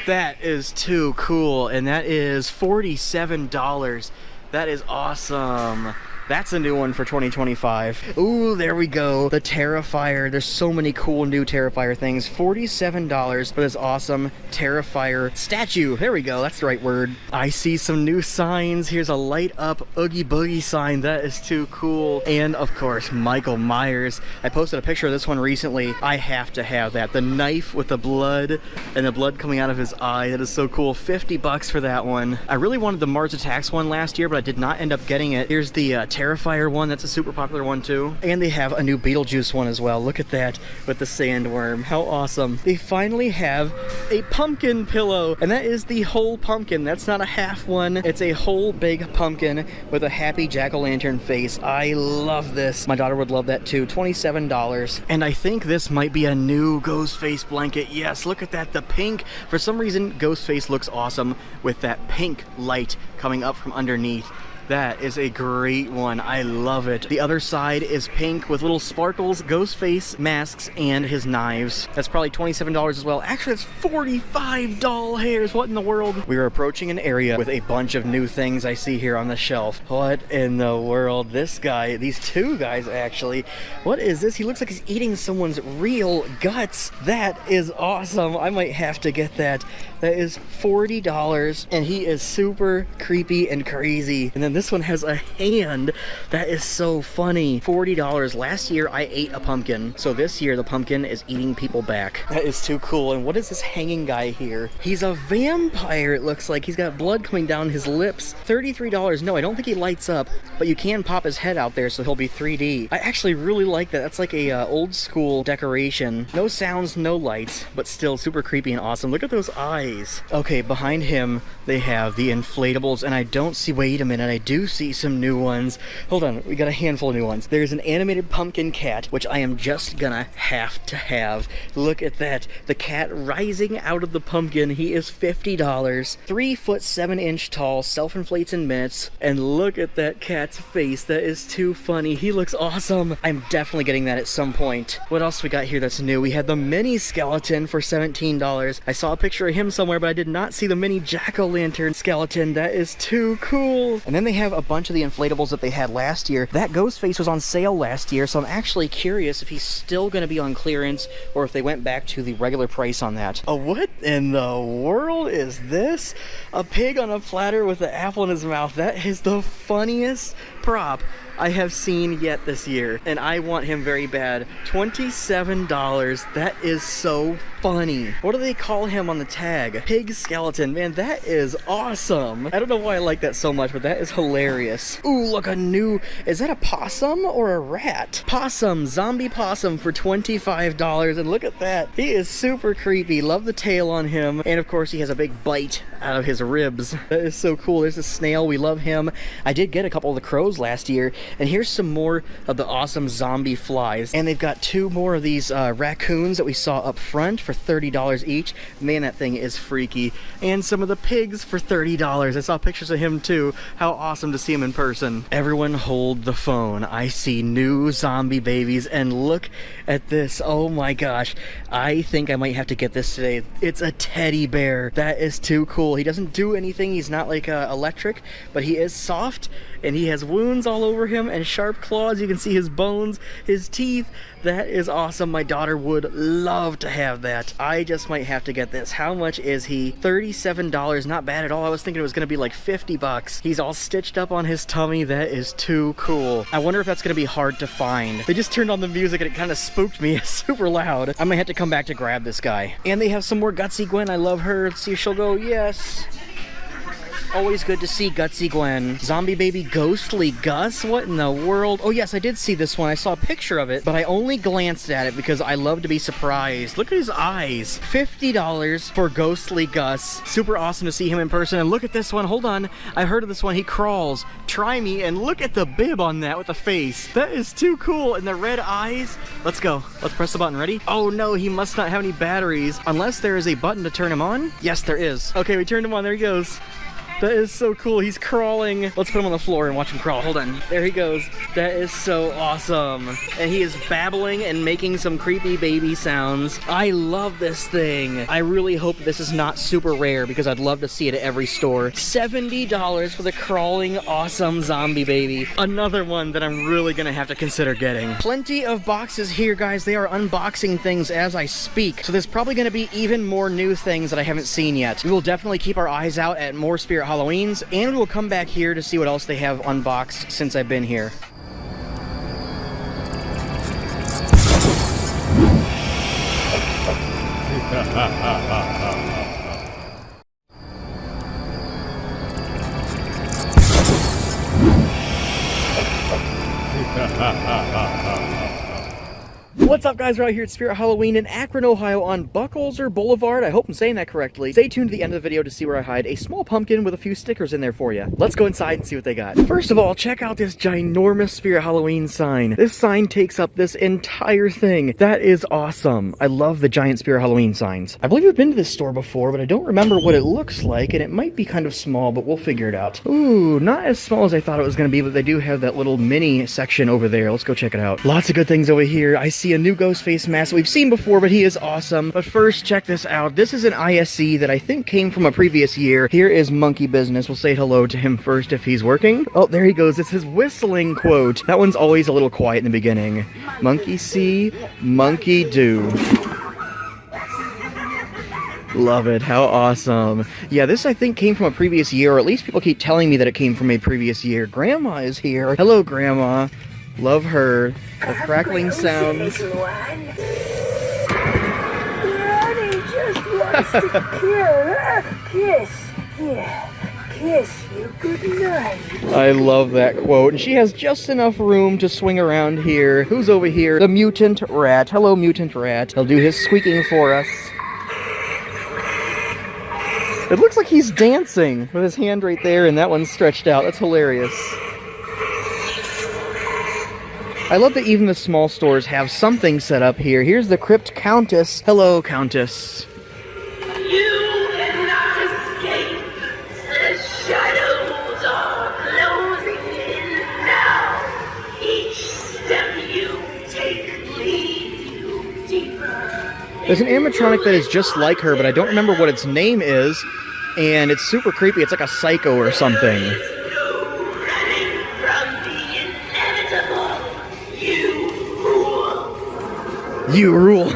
that is too cool. And that is $47. That is awesome. That's a new one for 2025. Ooh, there we go. The Terrifier. There's so many cool new Terrifier things. $47 for this awesome Terrifier statue. There we go. That's the right word. I see some new signs. Here's a light up Oogie Boogie sign. That is too cool. And of course, Michael Myers. I posted a picture of this one recently. I have to have that. The knife with the blood and the blood coming out of his eye. That is so cool. $50 for that one. I really wanted the Mars Attacks one last year, but I did not end up getting it. Here's the Terrifier one. That's a super popular one too. And they have a new Beetlejuice one as well. Look at that with the sandworm. How awesome. They finally have a pumpkin pillow, and that is the whole pumpkin. That's not a half one. It's a whole big pumpkin with a happy jack-o'-lantern face. I love this. My daughter would love that too. $27. And I think this might be a new Ghostface blanket. Yes, look at that. The pink. For some reason, Ghostface looks awesome with that pink light coming up from underneath. That is a great one. I love it. The other side is pink with little sparkles, Ghostface masks, and his knives. That's probably $27 as well. Actually, it's 45 doll hairs. What in the world? We are approaching an area with a bunch of new things I see here on the shelf. What in the world? This guy, these two guys actually. What is this? He looks like he's eating someone's real guts. That is awesome. I might have to get that. That is $40, and he is super creepy and crazy. And then this one has a hand. That is so funny. $40. Last year I ate a pumpkin, so this year the pumpkin is eating people back. That is too cool. And what is this hanging guy here? He's a vampire, it looks like. He's got blood coming down his lips. $33. No, I don't think he lights up, but you can pop his head out there so he'll be 3D. I actually really like that. That's like a old school decoration. No sounds, no lights, but still super creepy and awesome. Look at those eyes. Okay, behind him they have the inflatables, and I don't see, wait a minute, I do see some new ones. Hold on, we got a handful of new ones. There's an animated pumpkin cat, which I am just gonna have to have. Look at that. The cat rising out of the pumpkin. He is $50. 3 foot 7 inch tall, self-inflates in minutes. And look at that cat's face. That is too funny. He looks awesome. I'm definitely getting that at some point. What else we got here that's new? We had the mini skeleton for $17. I saw a picture of him somewhere, but I did not see the mini jack-o'-lantern skeleton. That is too cool. And then they have a bunch of the inflatables that they had last year. That Ghostface was on sale last year, so I'm actually curious if he's still going to be on clearance or if they went back to the regular price on that. Oh, what in the world is this? A pig on a platter with an apple in his mouth. That is the funniest prop I have seen yet this year, and I want him very bad. $27. That is so funny. What do they call him on the tag? Pig skeleton. Man, that is awesome. I don't know why I like that so much, but that is hilarious. Ooh, look, a new, is that a possum or a rat? Possum, zombie possum for $25, and look at that. He is super creepy. Love the tail on him, and of course he has a big bite out of his ribs. That is so cool. There's a snail. We love him. I did get a couple of the crows last year, and here's some more of the awesome zombie flies. And they've got 2 more of these raccoons that we saw up front for $30 each. Man, that thing is freaky. And some of the pigs for $30. I saw pictures of him too. How awesome. awesome to see him in person. Everyone hold the phone. I see new zombie babies, and look at this. Oh my gosh. I think I might have to get this today. It's a teddy bear. That is too cool. He doesn't do anything. He's not like electric, but he is soft, and he has wounds all over him and sharp claws. You can see his bones, his teeth. That is awesome. My daughter would love to have that. I just might have to get this. How much is he? $37. Not bad at all. I was thinking it was gonna be like 50 bucks. He's all stitched up on his tummy. That is too cool. I wonder if that's gonna be hard to find. They just turned on the music and it kind of spooked me. It's super loud. I might have to come back to grab this guy. And they have some more Gutsy Gwen. I love her. Let's see if she'll go yes. Always good to see Gutsy Gwen. Zombie baby Ghostly Gus? What in the world? Oh yes, I did see this one. I saw a picture of it, but I only glanced at it because I love to be surprised. Look at his eyes. $50 for Ghostly Gus. Super awesome to see him in person. And look at this one. Hold on. I heard of this one. He crawls. Try me, and look at the bib on that with the face. That is too cool. And the red eyes. Let's go. Let's press the button. Ready? Oh no, he must not have any batteries. Unless there is a button to turn him on. Yes, there is. Okay, we turned him on. There he goes. That is so cool. He's crawling. Let's put him on the floor and watch him crawl. Hold on. There he goes. That is so awesome. And he is babbling and making some creepy baby sounds. I love this thing. I really hope this is not super rare because I'd love to see it at every store. $70 for the crawling awesome zombie baby. Another one that I'm really gonna have to consider getting. Plenty of boxes here, guys. They are unboxing things as I speak. So there's probably gonna be even more new things that I haven't seen yet. We will definitely keep our eyes out at more Spirit Halloweens, and we'll come back here to see what else they have unboxed since I've been here. What's up, guys? We're out here at Spirit Halloween in Akron, Ohio on Buckholzer Boulevard. I hope I'm saying that correctly. Stay tuned to the end of the video to see where I hide a small pumpkin with a few stickers in there for you. Let's go inside and see what they got. First of all, check out this ginormous Spirit Halloween sign. This sign takes up this entire thing. That is awesome. I love the giant Spirit Halloween signs. I believe I've been to this store before, but I don't remember what it looks like, and it might be kind of small, but we'll figure it out. Ooh, not as small as I thought it was going to be, but they do have that little mini section over there. Let's go check it out. Lots of good things over here. I see a new ghost face mask that we've seen before, but he is awesome. But first, check this out. This is an ISC that I think came from a previous year. Here is Monkey Business. We'll say hello to him first if he's working. Oh, there he goes. It's his whistling quote. That one's always a little quiet in the beginning. Monkey see, monkey do. Love it. How awesome. Yeah, this I think came from a previous year, or at least people keep telling me that it came from a previous year. Grandma is here. Hello, Grandma. Love her. The crackling sounds.
Granny just wants to kill. Kiss. Yeah. Kiss you good night.
I love that quote. And she has just enough room to swing around here. Who's over here? The mutant rat. Hello, mutant rat. He'll do his squeaking for us. It looks like he's dancing with his hand right there, and that one's stretched out. That's hilarious. I love that even the small stores have something set up here. Here's the Crypt Countess. Hello, Countess.
You cannot escape. The shadows are closing in now. Each step you take leads you deeper.
There's an animatronic that is just like her, but I don't remember what its name is, and it's super creepy. It's like a psycho or something. You rule.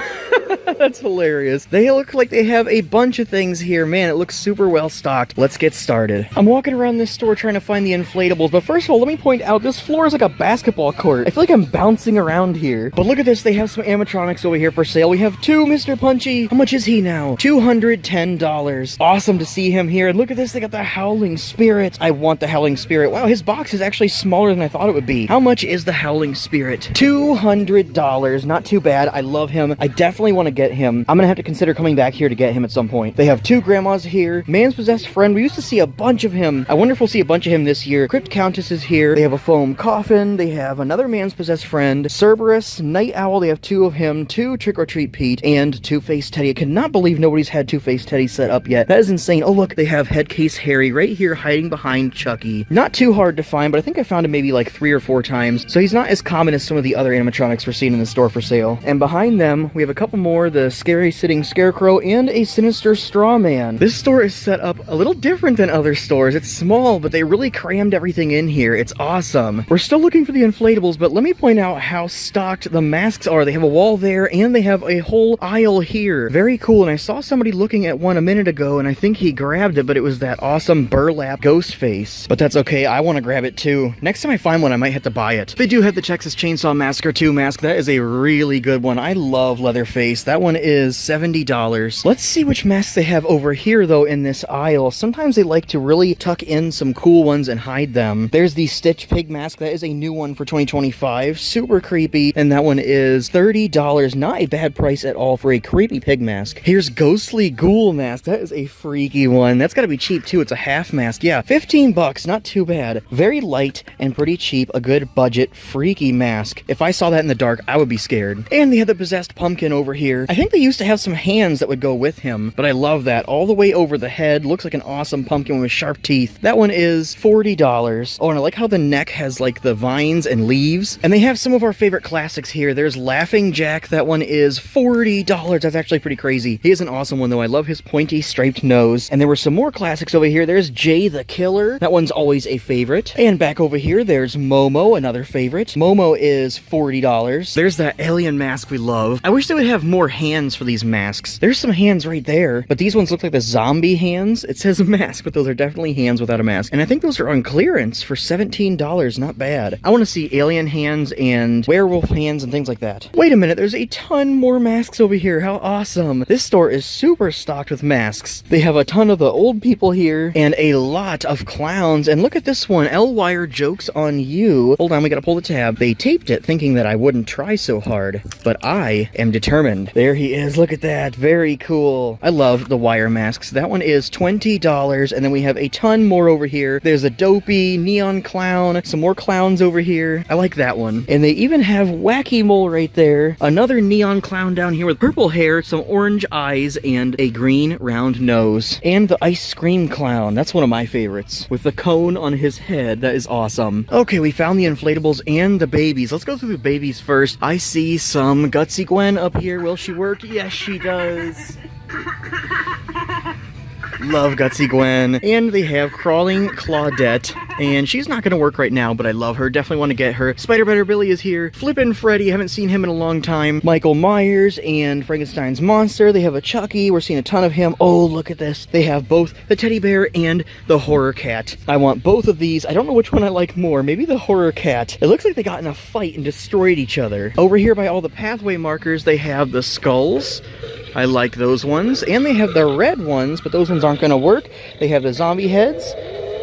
That's hilarious. They look like they have a bunch of things here. Man, it looks super well stocked. Let's get started. I'm walking around this store trying to find the inflatables, but first of all, let me point out this floor is like a basketball court. I feel like I'm bouncing around here. But look at this. They have some animatronics over here for sale. We have two Mr. Punchy. How much is he now? $210. Awesome to see him here. And look at this. They got the Howling Spirit. I want the Howling Spirit. Wow, his box is actually smaller than I thought it would be. How much is the Howling Spirit? $200. Not too bad. I love him. I definitely want to get him. I'm gonna have to consider coming back here to get him at some point. They have 2 grandmas here. Man's possessed friend. We used to see a bunch of him. I wonder if we'll see a bunch of him this year. Crypt Countess is here. They have a foam coffin. They have another man's possessed friend. Cerberus, Night Owl. They have 2 of him. 2 Trick or Treat Pete, and Two-Faced Teddy. I cannot believe nobody's had Two-Faced Teddy set up yet. That is insane. Oh look, they have Headcase Harry right here hiding behind Chucky. Not too hard to find, but I think I found him maybe like 3 or 4 times, so he's not as common as some of the other animatronics we're seeing in the store for sale. And behind them, we have a couple more, the Scary Sitting Scarecrow and a Sinister Straw Man. This store is set up a little different than other stores. It's small, but they really crammed everything in here. It's awesome. We're still looking for the inflatables, but let me point out how stocked the masks are. They have a wall there, and they have a whole aisle here. Very cool, and I saw somebody looking at one a minute ago, and I think he grabbed it, but it was that awesome burlap ghost face. But that's okay, I want to grab it too. Next time I find one, I might have to buy it. They do have the Texas Chainsaw Massacre 2 mask. That is a really good one. I love Leatherface. That one is $70. Let's see which masks they have over here, though, in this aisle. Sometimes they like to really tuck in some cool ones and hide them. There's the Stitch Pig mask. That is a new one for 2025. Super creepy, and that one is $30. Not a bad price at all for a creepy pig mask. Here's Ghostly Ghoul mask. That is a freaky one. That's gotta be cheap too. It's a half mask. Yeah, 15 bucks. Not too bad. Very light and pretty cheap. A good budget freaky mask. If I saw that in the dark, I would be scared. And they have the Possessed Pumpkin over here. I think they used to have some hands that would go with him, but I love that. All the way over the head. Looks like an awesome pumpkin with sharp teeth. That one is $40. Oh, and I like how the neck has like the vines and leaves. And they have some of our favorite classics here. There's Laughing Jack. That one is $40. That's actually pretty crazy. He is an awesome one though. I love his pointy striped nose. And there were some more classics over here. There's Jay the Killer. That one's always a favorite. And back over here, there's Momo, another favorite. Momo is $40. There's that alien mask we love. I wish they would have more hands for these masks. There's some hands right there, but these ones look like the zombie hands. It says a mask, but those are definitely hands without a mask. And I think those are on clearance for $17. Not bad. I want to see alien hands and werewolf hands and things like that. Wait a minute, there's a ton more masks over here. How awesome. This store is super stocked with masks. They have a ton of the old people here and a lot of clowns. And look at this one, L-Wire Jokes on You. Hold on, we gotta pull the tab. They taped it thinking that I wouldn't try so hard, but I am determined. There he is. Look at that. Very cool. I love the wire masks. That one is $20. And then we have a ton more over here. There's a Dopey, Neon Clown, some more clowns over here. I like that one. And they even have Wacky Mole right there. Another neon clown down here with purple hair, some orange eyes, and a green round nose. And the Ice Cream Clown. That's one of my favorites. With the cone on his head. That is awesome. Okay, we found the inflatables and the babies. Let's go through the babies first. I see some Gutsy Gwen up here. Will she work? Yes, she does. Love Gutsy Gwen. And they have Crawling Claudette. And she's not going to work right now, but I love her. Definitely want to get her. Spider Better Billy is here. Flippin' Freddy. Haven't seen him in a long time. Michael Myers and Frankenstein's Monster. They have a Chucky. We're seeing a ton of him. Oh, look at this. They have both the teddy bear and the horror cat. I want both of these. I don't know which one I like more. Maybe the horror cat. It looks like they got in a fight and destroyed each other. Over here by all the pathway markers, they have the skulls. I like those ones. And they have the red ones, but those ones aren't going to work. They have the zombie heads.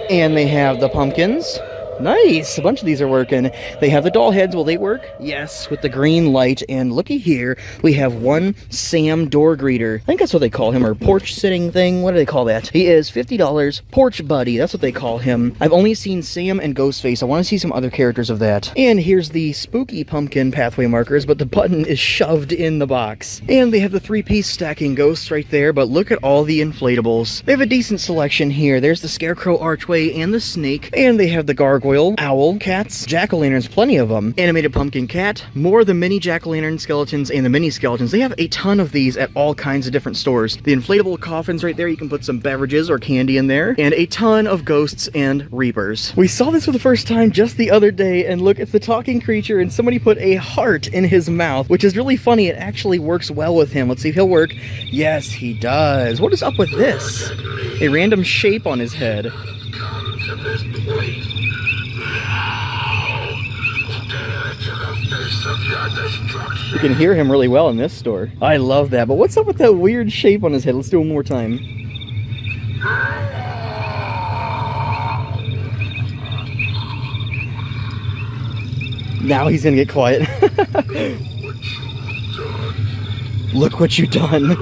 And they have the pumpkins. Nice! A bunch of these are working. They have the doll heads. Will they work? Yes, with the green light. And looky here, we have one Sam door greeter. I think that's what they call him, or porch sitting thing. What do they call that? He is $50. Porch buddy. That's what they call him. I've only seen Sam and Ghostface. I want to see some other characters of that. And here's the spooky pumpkin pathway markers, but the button is shoved in the box. And they have the 3-piece stacking ghosts right there, but look at all the inflatables. They have a decent selection here. There's the scarecrow archway and the snake, and they have the gargoyle, owl, cats, jack-o'-lanterns, plenty of them. Animated pumpkin cat, more of the mini jack-o'-lantern skeletons and the mini skeletons. They have a ton of these at all kinds of different stores. The inflatable coffins right there, you can put some beverages or candy in there, and a ton of ghosts and reapers. We saw this for the first time just the other day, and look, it's the talking creature, and somebody put a heart in his mouth, which is really funny. It actually works well with him. Let's see if he'll work. Yes, he does. What is up with this? A random shape on his head. You can hear him really well in this store. I love that, but what's up with that weird shape on his head? Let's do it one more time. Now he's gonna get quiet. Look what you done.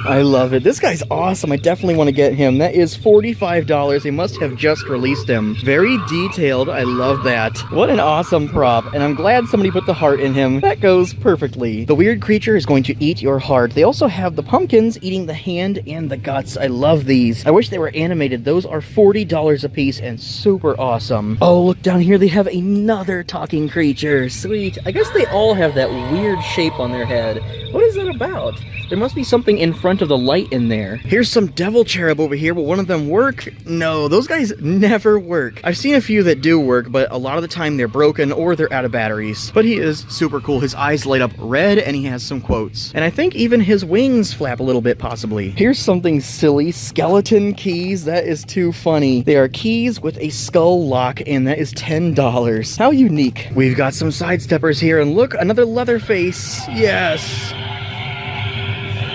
I love it. This guy's awesome. I definitely want to get him. That is $45. They must have just released him. Very detailed. I love that. What an awesome prop. And I'm glad somebody put the heart in him. That goes perfectly. The weird creature is going to eat your heart. They also have the pumpkins eating the hand and the guts. I love these. I wish they were animated. Those are $40 a piece and super awesome. Oh, look down here. They have another talking creature. Sweet. I guess they all have that weird shape on their head. What is that about? There must be something in front of the light in there. Here's some devil cherub over here. Will one of them work? No, those guys never work. I've seen a few that do work, but a lot of the time they're broken or they're out of batteries. But he is super cool. His eyes light up red and he has some quotes. And I think even his wings flap a little bit, possibly. Here's something silly. Skeleton keys. That is too funny. They are keys with a skull lock and that is $10. How unique. We've got some sidesteppers here and look, another Leatherface. Yes.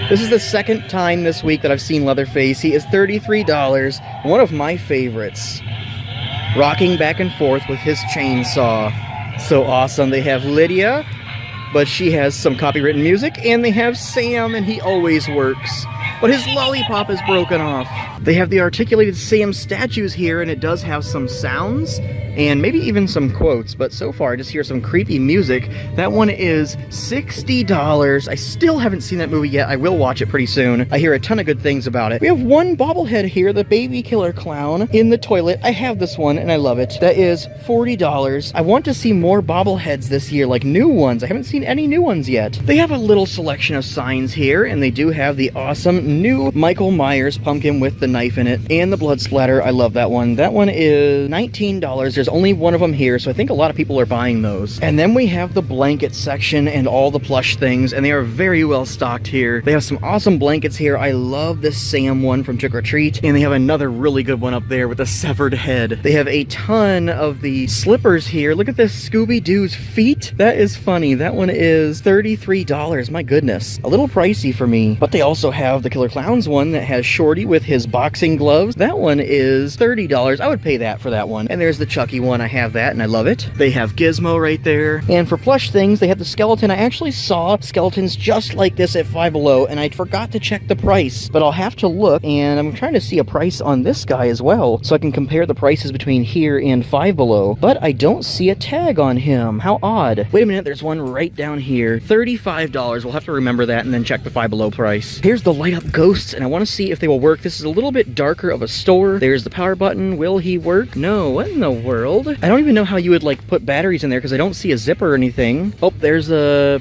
This is the second time this week that I've seen Leatherface. He is $33. One of my favorites. Rocking back and forth with his chainsaw. So awesome. They have Lydia, but she has some copywritten music. And they have Sam, and he always works. But his lollipop is broken off. They have the articulated Sam statues here, and it does have some sounds and maybe even some quotes, but so far I just hear some creepy music. That one is $60. I still haven't seen that movie yet. I will watch it pretty soon. I hear a ton of good things about it. We have one bobblehead here, the baby killer clown in the toilet. I have this one and I love it. That is $40. I want to see more bobbleheads this year, like new ones. I haven't seen any new ones yet. They have a little selection of signs here, and they do have the awesome new Michael Myers pumpkin with the knife in it and the blood splatter. I love that one. That one is $19. There's only one of them here, so I think a lot of people are buying those. And then we have the blanket section and all the plush things, and they are very well stocked here. They have some awesome blankets here. I love this Sam one from Trick or Treat, and they have another really good one up there with a severed head. They have a ton of the slippers here. Look at this Scooby-Doo's feet. That is funny. That one is $33. My goodness. A little pricey for me. But they also have the Killer Clowns one that has Shorty with his boxing gloves. That one is $30. I would pay that for that one. And there's the Chucky one. I have that and I love it. They have Gizmo right there. And for plush things, they have the skeleton. I actually saw skeletons just like this at Five Below, and I forgot to check the price, but I'll have to look, and I'm trying to see a price on this guy as well, so I can compare the prices between here and Five Below, but I don't see a tag on him. How odd. Wait a minute, there's one right down here. $35. We'll have to remember that and then check the Five Below price. Here's the light up ghosts, and I want to see if they will work. This is a little bit darker of a store. There's the power button. Will he work? No. What in the world? I don't even know how you would like put batteries in there because I don't see a zipper or anything. Oh, there's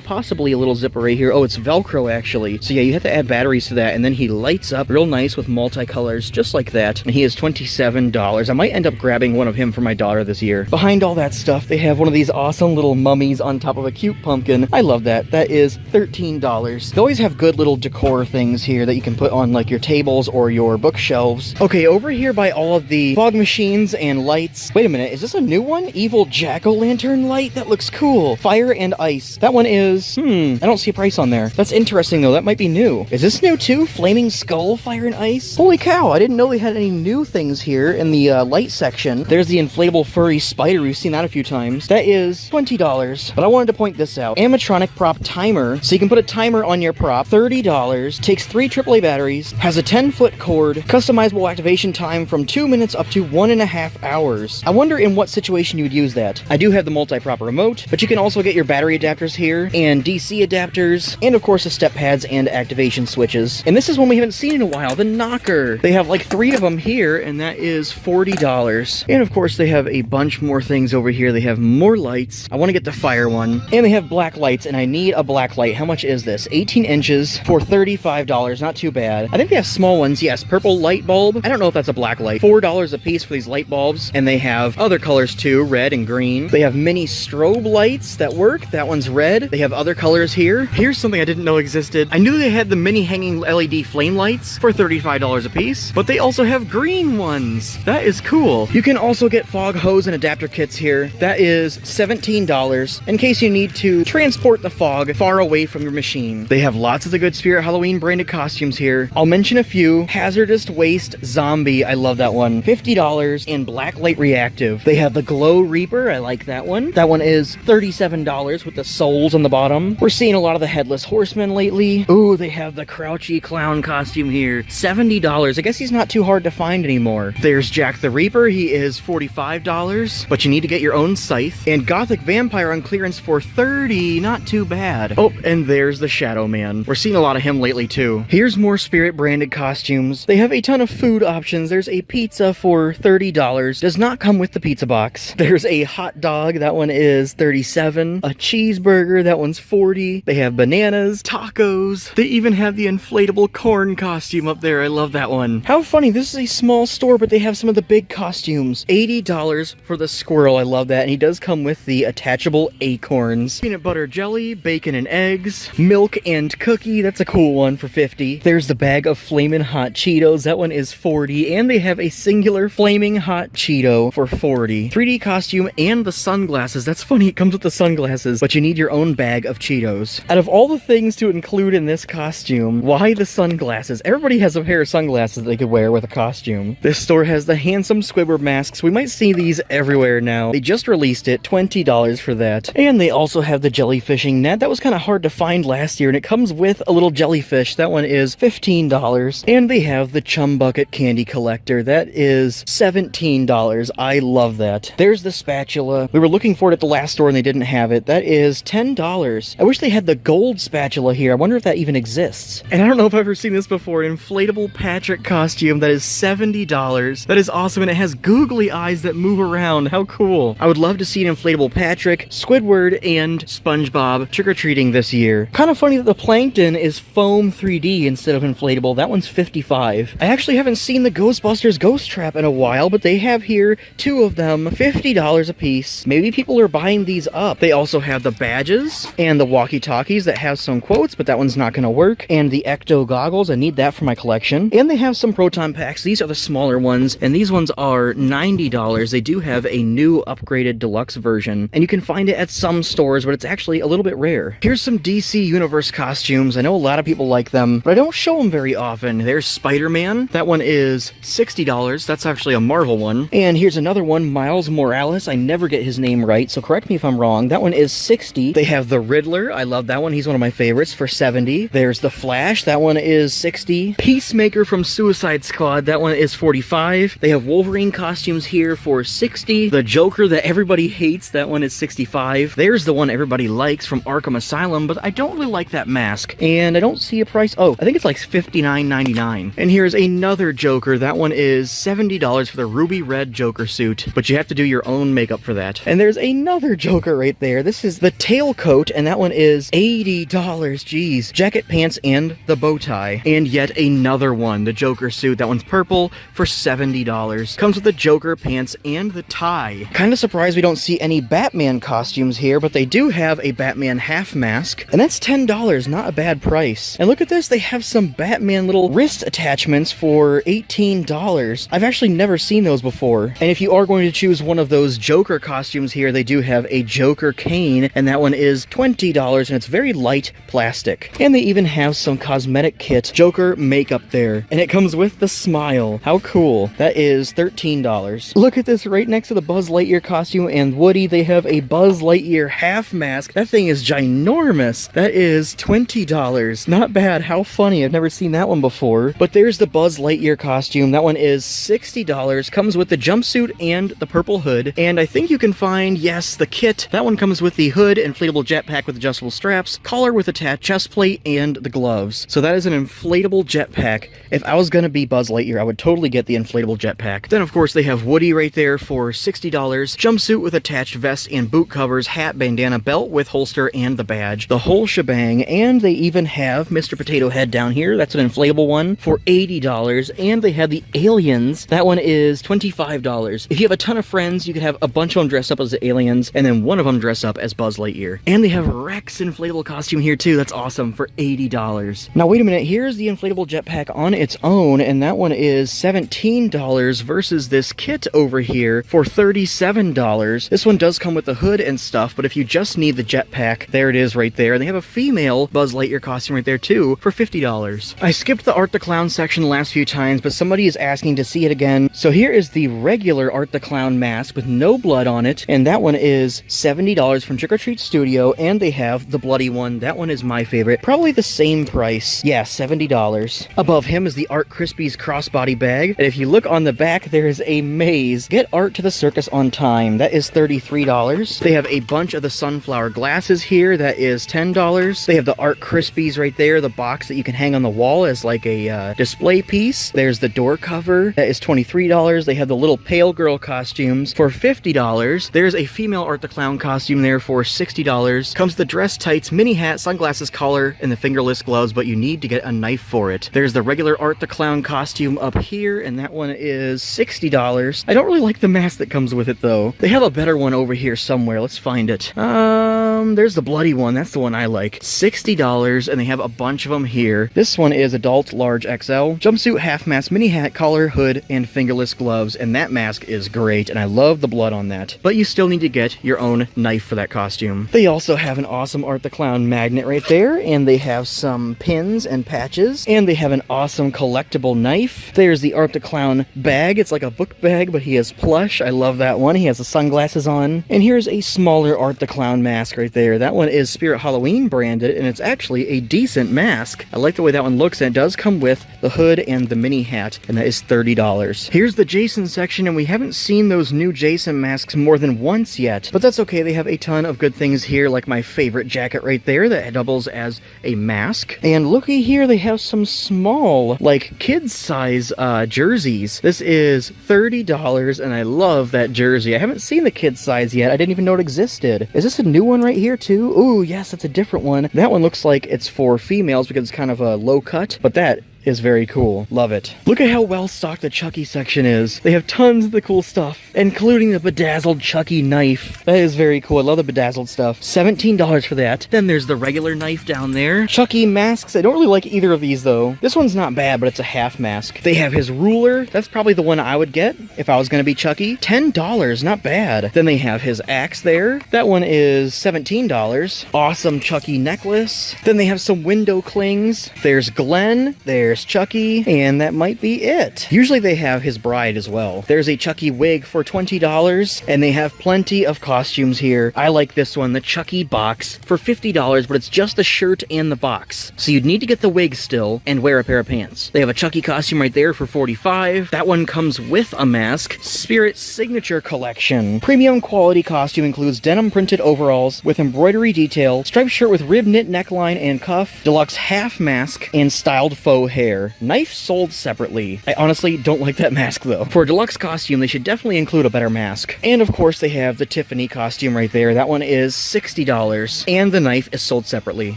possibly a little zipper right here. Oh, it's Velcro actually. So yeah, you have to add batteries to that, and then he lights up real nice with multicolors just like that. And he is $27. I might end up grabbing one of him for my daughter this year. Behind all that stuff, they have one of these awesome little mummies on top of a cute pumpkin. I love that. That is $13. They always have good little decor things here that you can put on like your tables or your bookshelves. Okay, over here by all of the fog machines and lights. Wait a minute, is this a new one? Evil jack-o'-lantern light? That looks cool. Fire and ice. That one is, I don't see a price on there. That's interesting though. That might be new. Is this new too? Flaming skull, fire and ice? Holy cow, I didn't know they had any new things here in the light section. There's the inflatable furry spider. We've seen that a few times. That is $20. But I wanted to point this out. Animatronic prop timer. So you can put a timer on your prop. $30. Takes 3 AAA batteries. Has a 10-foot cord. Customizable activation time from 2 minutes up to 1.5 hours. I wonder in what situation you would use that. I do have the multi-prop remote, but you can also get your battery adapters here, and DC adapters, and of course the step pads and activation switches. And this is one we haven't seen in a while, the knocker. They have like 3 of them here, and that is $40. And of course they have a bunch more things over here. They have more lights. I want to get the fire one. And they have black lights, and I need a black light. How much is this? 18 inches for $35. Not too bad. I think they have small ones. Yes, purple light bulb. I don't know if that's a black light. $4 a piece for these light bulbs, and they have other colors too, red and green. They have mini strobe lights that work. That one's red. They have other colors here. Here's something I didn't know existed. I knew they had the mini hanging LED flame lights for $35 a piece, but they also have green ones. That is cool. You can also get fog hose and adapter kits here. That is $17 in case you need to transport the fog far away from your machine. They have lots of the Good Spirit Halloween branded costumes here. I'll mention a few. Hazardous Fast Waste Zombie. I love that one. $50 in Blacklight Reactive. They have the Glow Reaper. I like that one. That one is $37 with the souls on the bottom. We're seeing a lot of the Headless Horsemen lately. Ooh, they have the Crouchy Clown costume here. $70. I guess he's not too hard to find anymore. There's Jack the Reaper. He is $45, but you need to get your own scythe. And Gothic Vampire on clearance for $30. Not too bad. Oh, and there's the Shadow Man. We're seeing a lot of him lately too. Here's more Spirit branded costumes. They have a ton of food options. There's a pizza for $30. Does not come with the pizza box. There's a hot dog. That one is $37. A cheeseburger. That one's $40. They have bananas, tacos. They even have the inflatable corn costume up there. I love that one. How funny. This is a small store, but they have some of the big costumes. $80 for the squirrel. I love that. And he does come with the attachable acorns. Peanut butter jelly, bacon and eggs, milk and cookie. That's a cool one for $50. There's the bag of Flamin' Hot Cheetos. That one is $40. And they have a singular Flaming Hot Cheeto for $40. 3D costume and the sunglasses. That's funny. It comes with the sunglasses, but you need your own bag of Cheetos. Out of all the things to include in this costume, why the sunglasses? Everybody has a pair of sunglasses they could wear with a costume. This store has the handsome Squidward masks. We might see these everywhere now. They just released it. $20 for that. And they also have the jellyfishing net. That was kind of hard to find last year, and it comes with a little jellyfish. That one is $15. And they have the Chum Bucket Candy Collector. That is $17. I love that. There's the spatula. We were looking for it at the last store and they didn't have it. That is $10. I wish they had the gold spatula here. I wonder if that even exists. And I don't know if I've ever seen this before. Inflatable Patrick costume. That is $70. That is awesome, and it has googly eyes that move around. How cool. I would love to see an inflatable Patrick, Squidward, and SpongeBob trick-or-treating this year. Kind of funny that the Plankton is foam 3D instead of inflatable. That one's $55. I actually haven't seen the Ghostbusters Ghost Trap in a while, but they have here two of them, $50 a piece. Maybe people are buying these up. They also have the badges and the walkie-talkies that have some quotes, but that one's not gonna work. And the Ecto goggles, I need that for my collection. And they have some proton packs. These are the smaller ones, and these ones are $90. They do have a new upgraded deluxe version, and you can find it at some stores, but it's actually a little bit rare. Here's some DC Universe costumes. I know a lot of people like them, but I don't show them very often. There's Spider-Man. That one is $60. That's actually a Marvel one. And here's another one, Miles Morales. I never get his name right, so correct me if I'm wrong. That one is $60. They have the Riddler. I love that one. He's one of my favorites for $70. There's the Flash. That one is $60. Peacemaker from Suicide Squad. That one is $45. They have Wolverine costumes here for $60. The Joker that everybody hates. That one is $65. There's the one everybody likes from Arkham Asylum, but I don't really like that mask. And I don't see a price. Oh, I think it's like $59.99. And here's another Joker. That one is $70 for the ruby red Joker suit, but you have to do your own makeup for that. And there's another Joker right there. This is the tailcoat, and that one is $80. Jeez. Jacket, pants, and the bow tie. And yet another one, the Joker suit. That one's purple for $70. Comes with the Joker pants and the tie. Kind of surprised we don't see any Batman costumes here, but they do have a Batman half mask, and that's $10. Not a bad price. And look at this. They have some Batman little wrist attachments for $18. I've actually never seen those before. And if you are going to choose one of those Joker costumes here, they do have a Joker cane, and that one is $20, and it's very light plastic. And they even have some cosmetic kit Joker makeup there, and it comes with the smile. How cool. That is $13. Look at this right next to the Buzz Lightyear costume and Woody. They have a Buzz Lightyear half mask. That thing is ginormous. That is $20. Not bad. How funny. I've never seen that one before. But there's the Buzz Lightyear costume. That one is $60. Comes with the jumpsuit and the purple hood. And I think you can find, yes, the kit. That one comes with the hood, inflatable jetpack with adjustable straps, collar with attached chest plate, and the gloves. So that is an inflatable jetpack. If I was gonna be Buzz Lightyear, I would totally get the inflatable jetpack. Then, of course, they have Woody right there for $60. Jumpsuit with attached vest and boot covers, hat, bandana, belt with holster, and the badge. The whole shebang. And they even have Mr. Potato Head down here. That's an inflatable one for $80. And they have the aliens. That one is $25. If you have a ton of friends, you could have a bunch of them dressed up as the aliens, and then one of them dress up as Buzz Lightyear. And they have Rex inflatable costume here too. That's awesome for $80. Now wait a minute, here's the inflatable jetpack on its own, and that one is $17 versus this kit over here for $37. This one does come with the hood and stuff, but if you just need the jetpack, there it is right there. And they have a female Buzz Lightyear costume right there too for $50. I skipped the Art the Clown section last few times, but somebody is asking to see it again. So here is the regular Art the Clown mask with no blood on it, and that one is $70 from Trick or Treat Studio, and they have the bloody one. That one is my favorite. Probably the same price. Yeah, $70. Above him is the Art Krispies crossbody bag, and if you look on the back, there is a maze. Get Art to the circus on time. That is $33. They have a bunch of the sunflower glasses here. That is $10. They have the Art Krispies right there, the box that you can hang on the wall as like a display piece. There's the door cover. That is $23. They have the little pale girl costumes for $50. There's a female Art the Clown costume there for $60. Comes the dress tights, mini hat, sunglasses, collar, and the fingerless gloves, but you need to get a knife for it. There's the regular Art the Clown costume up here, and that one is $60. I don't really like the mask that comes with it though. They have a better one over here somewhere. Let's find it. There's the bloody one. That's the one I like. $60, and they have a bunch of them here. This one is adult large XL. Jumpsuit, half mask, mini hat, collar, hood, and fingerless gloves, and that mask is great, and I love the blood on that. But you still need to get your own knife for that costume. They also have an awesome Art the Clown magnet right there, and they have some pins and patches, and they have an awesome collectible knife. There's the Art the Clown bag. It's like a book bag, but he has plush. I love that one. He has the sunglasses on. And here's a smaller Art the Clown mask right there. That one is Spirit Halloween branded, and it's actually a decent mask. I like the way that one looks, and it does come with the hood and the mini hat, and that is $30. Here's the Jason section, and we haven't seen those new Jason masks more than once yet, but that's okay. They have a ton of good things here, like my favorite jacket right there that doubles as a mask. And looky here, they have some small, like kids size jerseys. This is $30, and I love that jersey. I haven't seen the kids size yet. I didn't even know it existed. Is this a new one right here too? Ooh, yes, that's a different one. That one looks like it's for females because it's kind of a low cut, but that is very cool. Love it. Look at how well stocked the Chucky section is. They have tons of the cool stuff, including the bedazzled Chucky knife. That is very cool. I love the bedazzled stuff. $17 for that. Then there's the regular knife down there. Chucky masks. I don't really like either of these though. This one's not bad, but it's a half mask. They have his ruler. That's probably the one I would get if I was going to be Chucky. $10. Not bad. Then they have his axe there. That one is $17. Awesome Chucky necklace. Then they have some window clings. There's Glenn. There's Chucky, and that might be it. Usually they have his bride as well. There's a Chucky wig for $20, and they have plenty of costumes here. I like this one, the Chucky box, for $50, but it's just the shirt and the box. So you'd need to get the wig still and wear a pair of pants. They have a Chucky costume right there for $45. That one comes with a mask. Spirit Signature Collection. Premium quality costume includes denim printed overalls with embroidery detail, striped shirt with rib knit neckline and cuff, deluxe half mask, and styled faux hair. Knife sold separately. I honestly don't like that mask though. For a deluxe costume, they should definitely include a better mask. And of course they have the Tiffany costume right there. That one is $60, and the knife is sold separately.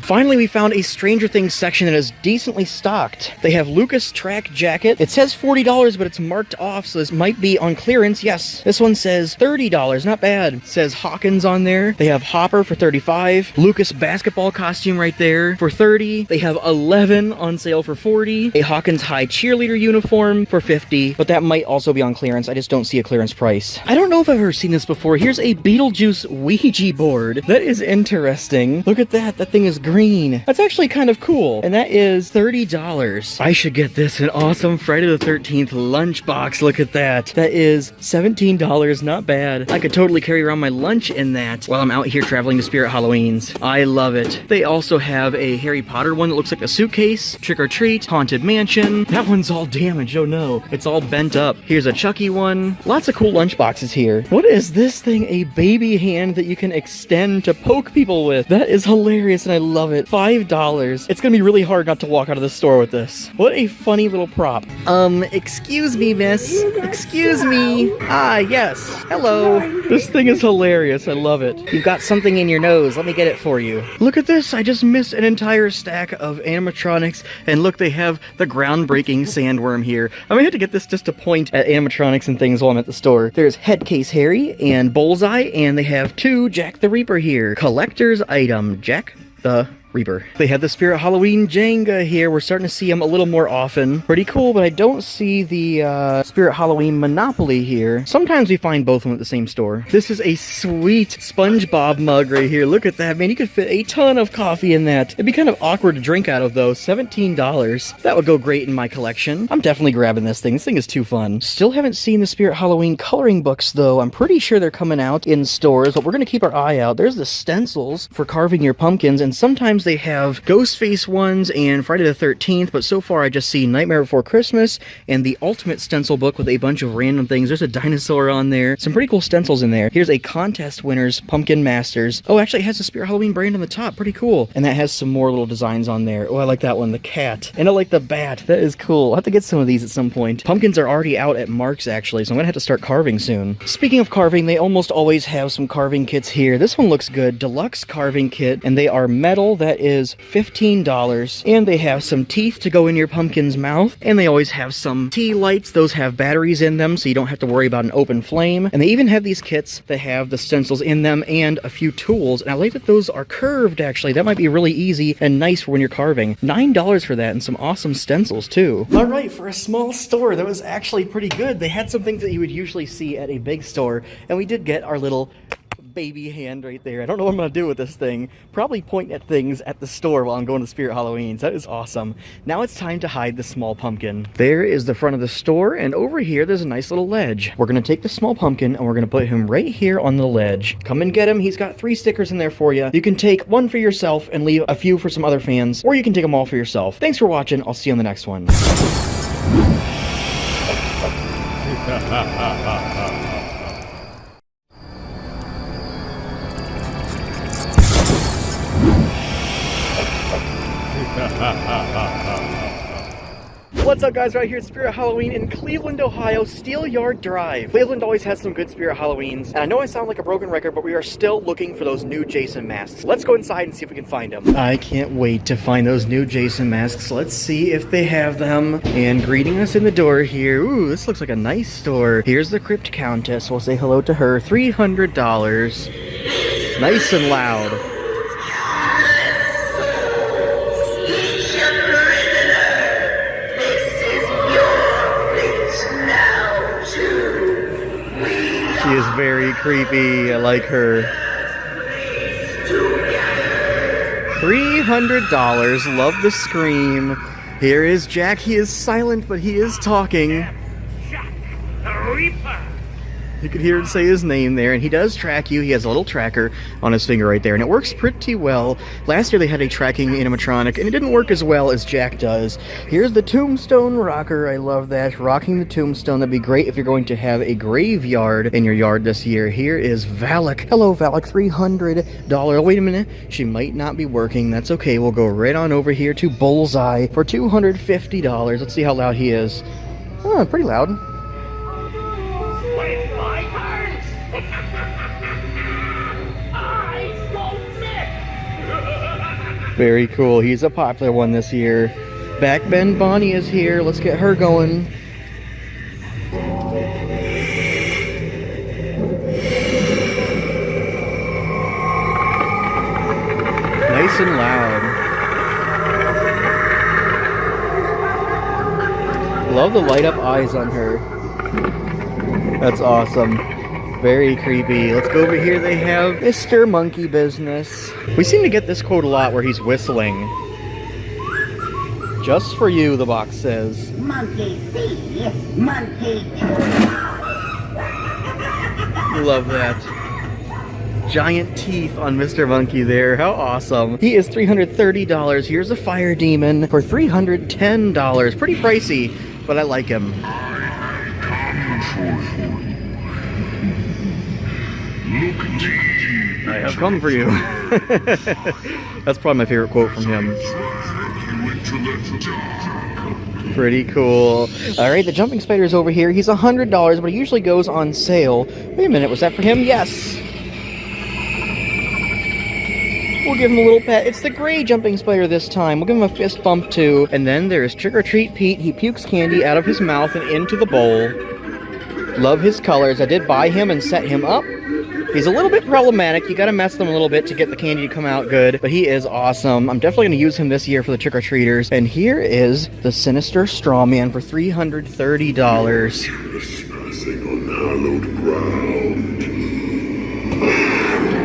Finally, we found a Stranger Things section that is decently stocked. They have Lucas track jacket. It says $40, but it's marked off, so this might be on clearance. Yes, this one says $30. Not bad. It says Hawkins on there. They have Hopper for $35. Lucas basketball costume right there for $30. They have 11 on sale for $40. A Hawkins High cheerleader uniform for $50, but that might also be on clearance. I just don't see a clearance price. I don't know if I've ever seen this before. Here's a Beetlejuice Ouija board. That is interesting. Look at that. That thing is green. That's actually kind of cool. And that is $30. I should get this. An awesome Friday the 13th lunchbox. Look at that. That is $17. Not bad. I could totally carry around my lunch in that while I'm out here traveling to Spirit Halloweens. I love it. They also have a Harry Potter one that looks like a suitcase. Trick or Treat. Haunted Mansion. That one's all damaged. Oh no. It's all bent up. Here's a Chucky one. Lots of cool lunchboxes here. What is this thing? A baby hand that you can extend to poke people with. That is hilarious and I love it. $5. It's gonna be really hard not to walk out of the store with this. What a funny little prop. Excuse me, miss. Excuse me. Ah, yes. Hello. This thing is hilarious. I love it. You've got something in your nose. Let me get it for you. Look at this. I just missed an entire stack of animatronics, and look, they have the groundbreaking sandworm here. I might have to get this just to point at animatronics and things while I'm at the store. There's Headcase Harry and Bullseye, and they have two Jack the Reaper here. Collector's item, Jack the Reaper. They have the Spirit Halloween Jenga here. We're starting to see them a little more often. Pretty cool, but I don't see the Spirit Halloween Monopoly here. Sometimes we find both of them at the same store. This is a sweet SpongeBob mug right here. Look at that, man. You could fit a ton of coffee in that. It'd be kind of awkward to drink out of, though. $17. That would go great in my collection. I'm definitely grabbing this thing. This thing is too fun. Still haven't seen the Spirit Halloween coloring books, though. I'm pretty sure they're coming out in stores, but we're going to keep our eye out. There's the stencils for carving your pumpkins, and sometimes they have Ghostface ones and Friday the 13th, but so far I just see Nightmare Before Christmas and the Ultimate Stencil book with a bunch of random things. There's a dinosaur on there. Some pretty cool stencils in there. Here's a Contest Winners Pumpkin Masters. Oh, actually it has the Spirit Halloween brand on the top. Pretty cool. And that has some more little designs on there. Oh, I like that one. The cat. And I like the bat. That is cool. I'll have to get some of these at some point. Pumpkins are already out at Mark's, actually, so I'm gonna have to start carving soon. Speaking of carving, they almost always have some carving kits here. This one looks good. Deluxe carving kit, and they are metal. That is $15. And they have some teeth to go in your pumpkin's mouth. And they always have some tea lights. Those have batteries in them, so you don't have to worry about an open flame. And they even have these kits that have the stencils in them and a few tools. And I like that those are curved, actually. That might be really easy and nice for when you're carving. $9 for that, and some awesome stencils, too. All right, for a small store, that was actually pretty good. They had some things that you would usually see at a big store, and we did get our little baby hand right there. I don't know what I'm going to do with this thing. Probably point at things at the store while I'm going to Spirit Halloweens. That is awesome. Now it's time to hide the small pumpkin. There is the front of the store, and over here there's a nice little ledge. We're going to take the small pumpkin and we're going to put him right here on the ledge. Come and get him. He's got 3 stickers in there for you. You can take one for yourself and leave a few for some other fans, or you can take them all for yourself. Thanks for watching. I'll see you on the next one. What's up, guys? Right here at Spirit Halloween in Cleveland, Ohio, Steelyard Drive. Cleveland always has some good Spirit Halloweens, and I know I sound like a broken record, but we are still looking for those new Jason masks. Let's go inside and see if we can find them. I can't wait to find those new Jason masks. Let's see if they have them. And greeting us in the door here, ooh, this looks like a nice store. Here's the Crypt Countess. We'll say hello to her. $300. Nice and loud. She is very creepy. I like her. $300. Love the scream. Here is Jack. He is silent, but he is talking.
Jack the Reaper.
You can hear him say his name there, and he does track you. He has a little tracker on his finger right there, and it works pretty well. Last year they had a tracking animatronic, and it didn't work as well as Jack does. Here's the Tombstone Rocker. I love that. Rocking the tombstone. That'd be great if you're going to have a graveyard in your yard this year. Here is Valak. Hello, Valak. $300. Oh, wait a minute. She might not be working. That's okay. We'll go right on over here to Bullseye for $250. Let's see how loud he is. Oh, pretty loud. Very cool. He's a popular one this year. Backbend Bonnie is here. Let's get her going. Nice and loud. Love the light up eyes on her. That's awesome. Very creepy. Let's go over here. They have Mr. Monkey Business. We seem to get this quote a lot where he's whistling. Just for you, the box says.
Monkey see, monkey.
Love that. Giant teeth on Mr. Monkey there. How awesome. He is $330. Here's a fire demon for $310. Pretty pricey, but I like him. I have come for you. That's probably my favorite quote from him. Pretty cool. Alright, the jumping spider's over here. He's $100, but he usually goes on sale. Wait a minute, was that for him? Yes! We'll give him a little pet. It's the gray jumping spider this time. We'll give him a fist bump too. And then there's Trick or Treat Pete. He pukes candy out of his mouth and into the bowl. Love his colors. I did buy him and set him up. He's a little bit problematic. You gotta mess them a little bit to get the candy to come out good, but he is awesome. I'm definitely gonna use him this year for the trick-or-treaters. And here is the Sinister Straw Man for $330.
Trespassing on hallowed ground.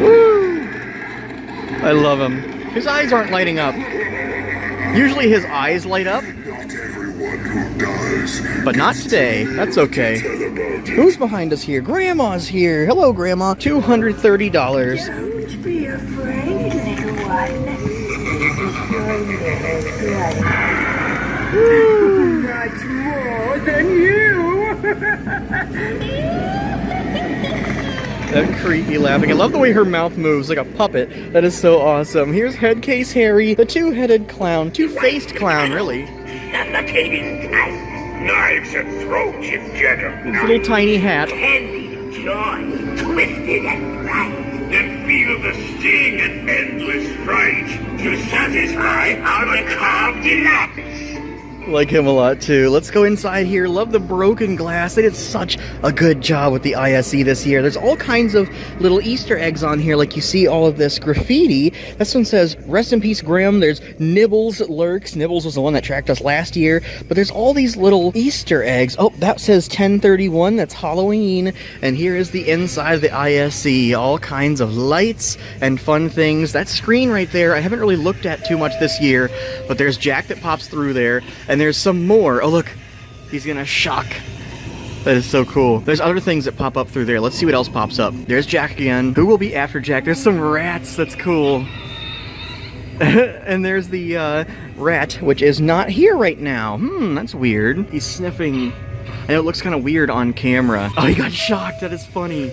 Woo! I love him. His eyes aren't lighting up. Usually his eyes light up,
Not everyone who dies.
but not today. That's okay.
Tell about it.
Who's behind us here? Grandma's here. Hello, Grandma. $230.
Don't be afraid, little one. Much more than you.
That creepy laughing. I love the way her mouth moves like a puppet. That is so awesome. Here's Headcase Harry, the two-headed clown. Two-faced clown, really.
Knives and throats in general.
His little tiny hat.
Candy of joy, twisted and bright.
Then feel the sting and endless fright to satisfy our macabre delights.
Like him a lot too. Let's go inside here. Love the broken glass. They did such a good job with the ISE this year. There's all kinds of little Easter eggs on here, like you see all of this graffiti. This one says, "Rest in peace, Grim." There's Nibbles lurks. Nibbles was the one that tracked us last year. But there's all these little Easter eggs. Oh, that says 10/31. That's Halloween. And here is the inside of the ISE. All kinds of lights and fun things. That screen right there, I haven't really looked at too much this year, but there's Jack that pops through there. And there's some more. Oh, look. He's gonna shock. That is so cool. There's other things that pop up through there. Let's see what else pops up. There's Jack again. Who will be after Jack? There's some rats. That's cool. And there's the rat, which is not here right now. That's weird. He's sniffing. I know it looks kind of weird on camera. Oh, he got shocked. That is funny.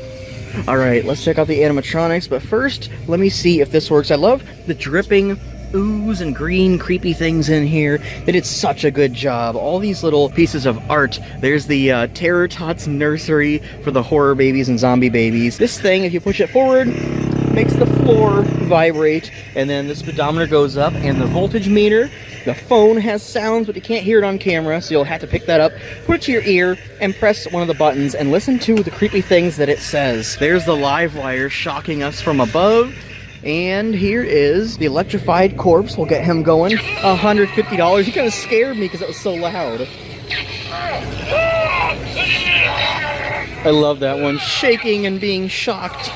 All right, let's check out the animatronics. But first, let me see if this works. I love the dripping ooze and green creepy things in here. They did such a good job. All these little pieces of art. There's the Terror Tots nursery for the horror babies and zombie babies. This thing, if you push it forward, makes the floor vibrate, and then the speedometer goes up, and the voltage meter. The phone has sounds, but you can't hear it on camera, so you'll have to pick that up, put it to your ear, and press one of the buttons, and listen to the creepy things that it says. There's the live wire shocking us from above. And here is the electrified corpse. We'll get him going. $150. He kind of scared me because it was so loud. I love that one. Shaking and being shocked.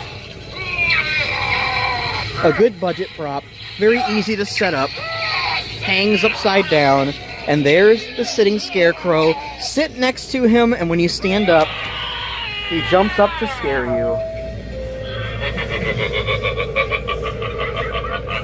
A good budget prop. Very easy to set up. Hangs upside down. And there's the sitting scarecrow. Sit next to him, and when you stand up, he jumps up to scare you.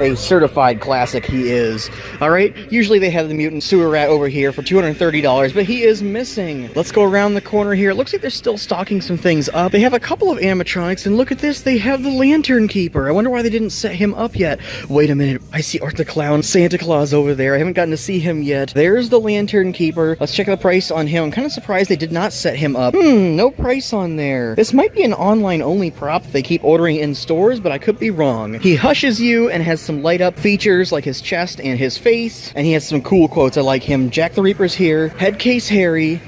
A certified classic he is. Alright, usually they have the mutant sewer rat over here for $230, but he is missing. Let's go around the corner here. It looks like they're still stocking some things up. They have a couple of animatronics, and look at this, they have the Lantern Keeper. I wonder why they didn't set him up yet. Wait a minute, I see Art the Clown, Santa Claus over there. I haven't gotten to see him yet. There's the Lantern Keeper. Let's check the price on him. I'm kind of surprised they did not set him up. No price on there. This might be an online-only prop they keep ordering in stores, but I could be wrong. He hushes you and has some light up features like his chest and his face, and he has some cool quotes. I like him. Jack the Reaper's here. Headcase Harry.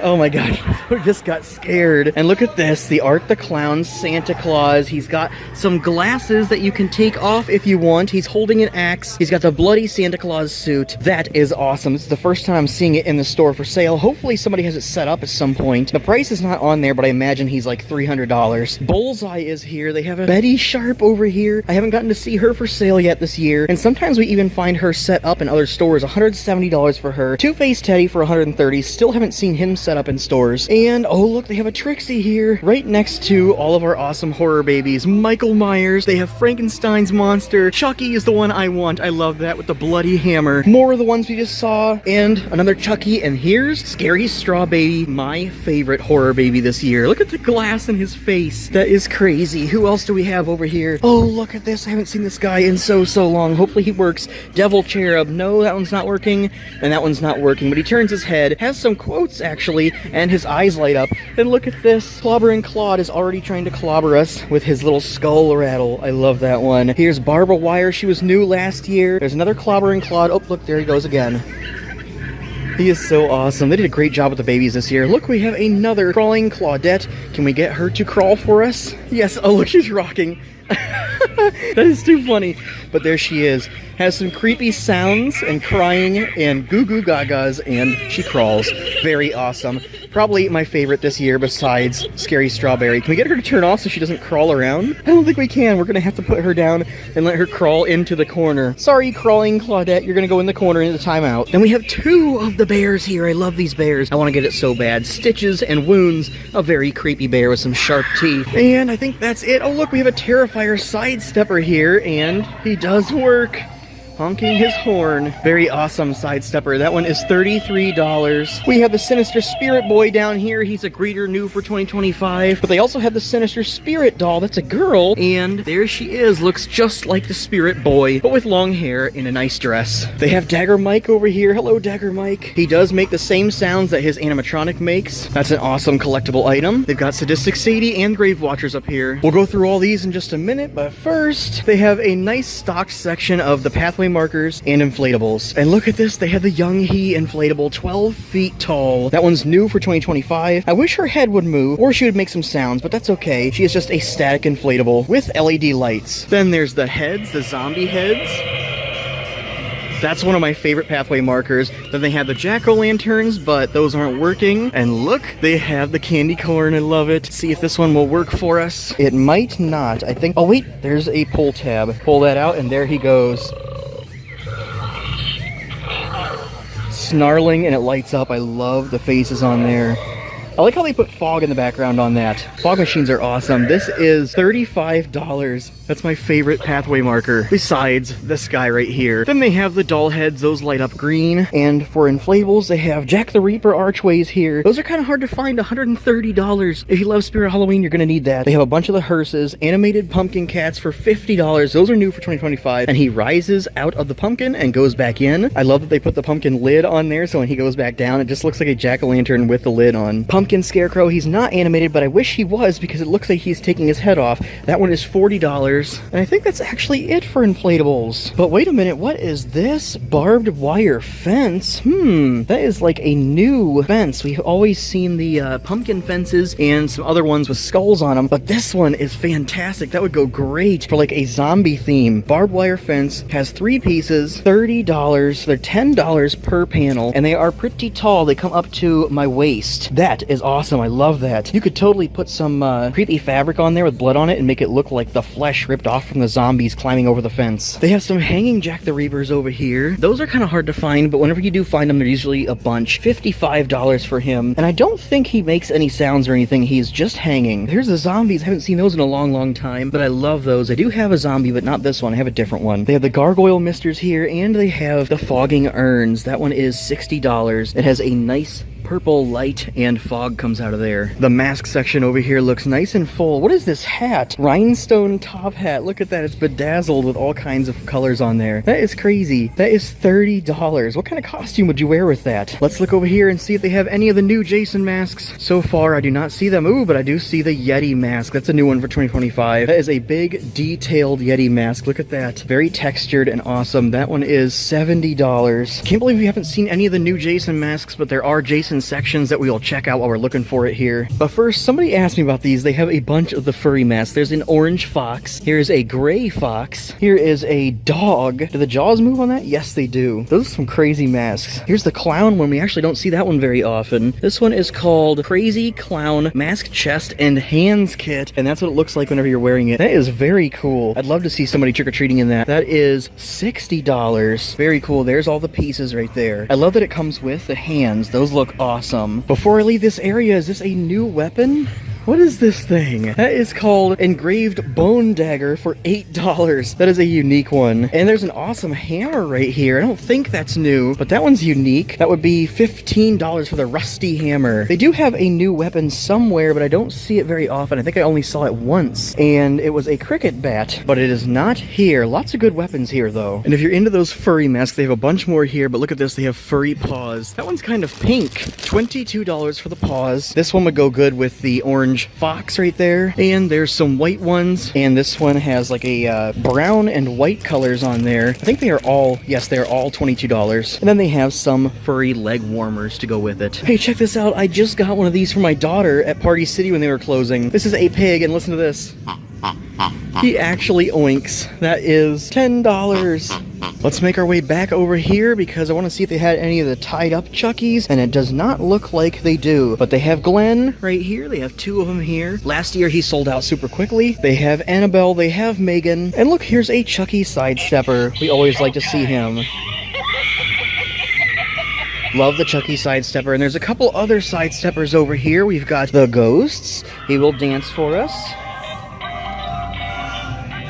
Oh my god, we just got scared. And look at this, the Art the Clown Santa Claus. He's got some glasses that you can take off if you want. He's holding an axe. He's got the bloody Santa Claus suit. That is awesome. This is the first time I'm seeing it in the store for sale. Hopefully somebody has it set up at some point. The price is not on there, but I imagine he's like $300. Bullseye is here. They have a Betty Sharp over here. I haven't gotten to see her for sale yet this year. And sometimes we even find her set up in other stores. $170 for her. Two-Faced Teddy for $130. Still haven't seen him set up in stores. And oh look, they have a Trixie here right next to all of our awesome horror babies. Michael Myers. They have Frankenstein's monster. Chucky is the one I want. I love that with the bloody hammer. More of the ones we just saw, and another Chucky. And here's Scary Straw Baby, my favorite horror baby this year. Look at the glass in his face. That is crazy. Who else do we have over here? Oh, look at this. I haven't seen this guy in so long. Hopefully he works. Devil Cherub. No, that one's not working, and that one's not working, but he turns his head, has some quotes actually, and his eyes light up. And look at this. Clobbering Claude is already trying to clobber us with his little skull rattle. I love that one. Here's Barbara Wire. She was new last year. There's another Clobbering Claude. Oh, look, there he goes again. He is so awesome. They did a great job with the babies this year. Look, we have another crawling Claudette. Can we get her to crawl for us? Yes. Oh, look, she's rocking. That is too funny. But there she is. Has some creepy sounds and crying and goo goo gagas, and she crawls. Very awesome. Probably my favorite this year besides Scary Strawberry. Can we get her to turn off so she doesn't crawl around? I don't think we can. We're going to have to put her down and let her crawl into the corner. Sorry, crawling Claudette. You're going to go in the corner into the timeout. Then we have two of the bears here. I love these bears. I want to get it so bad. Stitches and Wounds. A very creepy bear with some sharp teeth. And I think that's it. Oh, look, we have a Terrifier sidestepper here, and he does work. Honking his horn. Very awesome sidestepper. That one is $33. We have the Sinister Spirit Boy down here. He's a greeter new for 2025. But they also have the Sinister Spirit Doll. That's a girl. And there she is. Looks just like the Spirit Boy, but with long hair in a nice dress. They have Dagger Mike over here. Hello, Dagger Mike. He does make the same sounds that his animatronic makes. That's an awesome collectible item. They've got Sadistic Sadie and Grave Watchers up here. We'll go through all these in just a minute, but first, they have a nice stocked section of the Pathway markers and inflatables. And look at this, they have the Young He inflatable, 12 feet tall. That one's new for 2025. I wish her head would move, or she would make some sounds, but that's okay. She is just a static inflatable with LED lights. Then there's the heads, the zombie heads. That's one of my favorite Pathway markers. Then they have the jack-o'-lanterns, but those aren't working. And look, they have the candy corn. I love it. See if this one will work for us. It might not. I think... Oh, wait. There's a pull tab. Pull that out, and there he goes. Snarling, and it lights up. I love the faces on there. I like how they put fog in the background on that. Fog machines are awesome. This is $35. That's my favorite Pathway marker, besides this guy right here. Then they have the doll heads. Those light up green. And for inflatables, they have Jack the Reaper archways here. Those are kind of hard to find, $130. If you love Spirit Halloween, you're going to need that. They have a bunch of the hearses, animated pumpkin cats for $50. Those are new for 2025. And he rises out of the pumpkin and goes back in. I love that they put the pumpkin lid on there, so when he goes back down, it just looks like a jack-o'-lantern with the lid on. Pumpkin Scarecrow, he's not animated, but I wish he was because it looks like he's taking his head off. That one is $40. And I think that's actually it for inflatables. But wait a minute, what is this? Barbed wire fence? That is like a new fence. We've always seen the pumpkin fences and some other ones with skulls on them, but this one is fantastic. That would go great for like a zombie theme. Barbed wire fence has 3 pieces, $30. They're $10 per panel, and they are pretty tall. They come up to my waist. That is awesome. I love that. You could totally put some creepy fabric on there with blood on it and make it look like the flesh ripped off from the zombies climbing over the fence. They have some hanging Jack the Reapers over here. Those are kind of hard to find, but whenever you do find them, they're usually a bunch. $55 for him. And I don't think he makes any sounds or anything. He's just hanging. Here's the zombies. I haven't seen those in a long time, but I love those. I do have a zombie, but not this one. I have a different one. They have the Gargoyle Misters here, and they have the Fogging Urns. That one is $60. It has a nice purple light and fog comes out of there. The mask section over here looks nice and full. What is this hat? Rhinestone top hat. Look at that. It's bedazzled with all kinds of colors on there. That is crazy. That is $30. What kind of costume would you wear with that? Let's look over here and see if they have any of the new Jason masks. So far, I do not see them. Ooh, but I do see the Yeti mask. That's a new one for 2025. That is a big, detailed Yeti mask. Look at that. Very textured and awesome. That one is $70. Can't believe we haven't seen any of the new Jason masks, but there are Jason sections that we will check out while we're looking for it here. But first, somebody asked me about these. They have a bunch of the furry masks. There's an orange fox. Here's a gray fox. Here is a dog. Do the jaws move on that? Yes, they do. Those are some crazy masks. Here's the clown one. We actually don't see that one very often. This one is called Crazy Clown Mask Chest and Hands Kit, and that's what it looks like whenever you're wearing it. That is very cool. I'd love to see somebody trick-or-treating in that. That is $60. Very cool. There's all the pieces right there. I love that it comes with the hands. Those look awesome. Before I leave this area, is this a new weapon? What is this thing? That is called Engraved Bone Dagger for $8. That is a unique one. And there's an awesome hammer right here. I don't think that's new, but that one's unique. That would be $15 for the Rusty Hammer. They do have a new weapon somewhere, but I don't see it very often. I think I only saw it once, and it was a cricket bat, but it is not here. Lots of good weapons here, though. And if you're into those furry masks, they have a bunch more here, but look at this. They have furry paws. That one's kind of pink. $22 for the paws. This one would go good with the orange orange fox right there. And there's some white ones. And this one has like a brown and white colors on there. I think they are all, yes, they are all $22. And then they have some furry leg warmers to go with it. Hey, check this out. I just got one of these for my daughter at Party City when they were closing. This is a pig, and listen to this. He actually oinks. That is $10. Let's make our way back over here because I want to see if they had any of the tied up Chuckies, and it does not look like they do. But they have Glenn right here. They have 2 of them here. Last year he sold out super quickly. They have Annabelle. They have Megan. And look, here's a Chucky sidestepper. We always like to see him. Love the Chucky sidestepper. And there's a couple other sidesteppers over here. We've got the Ghosts. He will dance for us.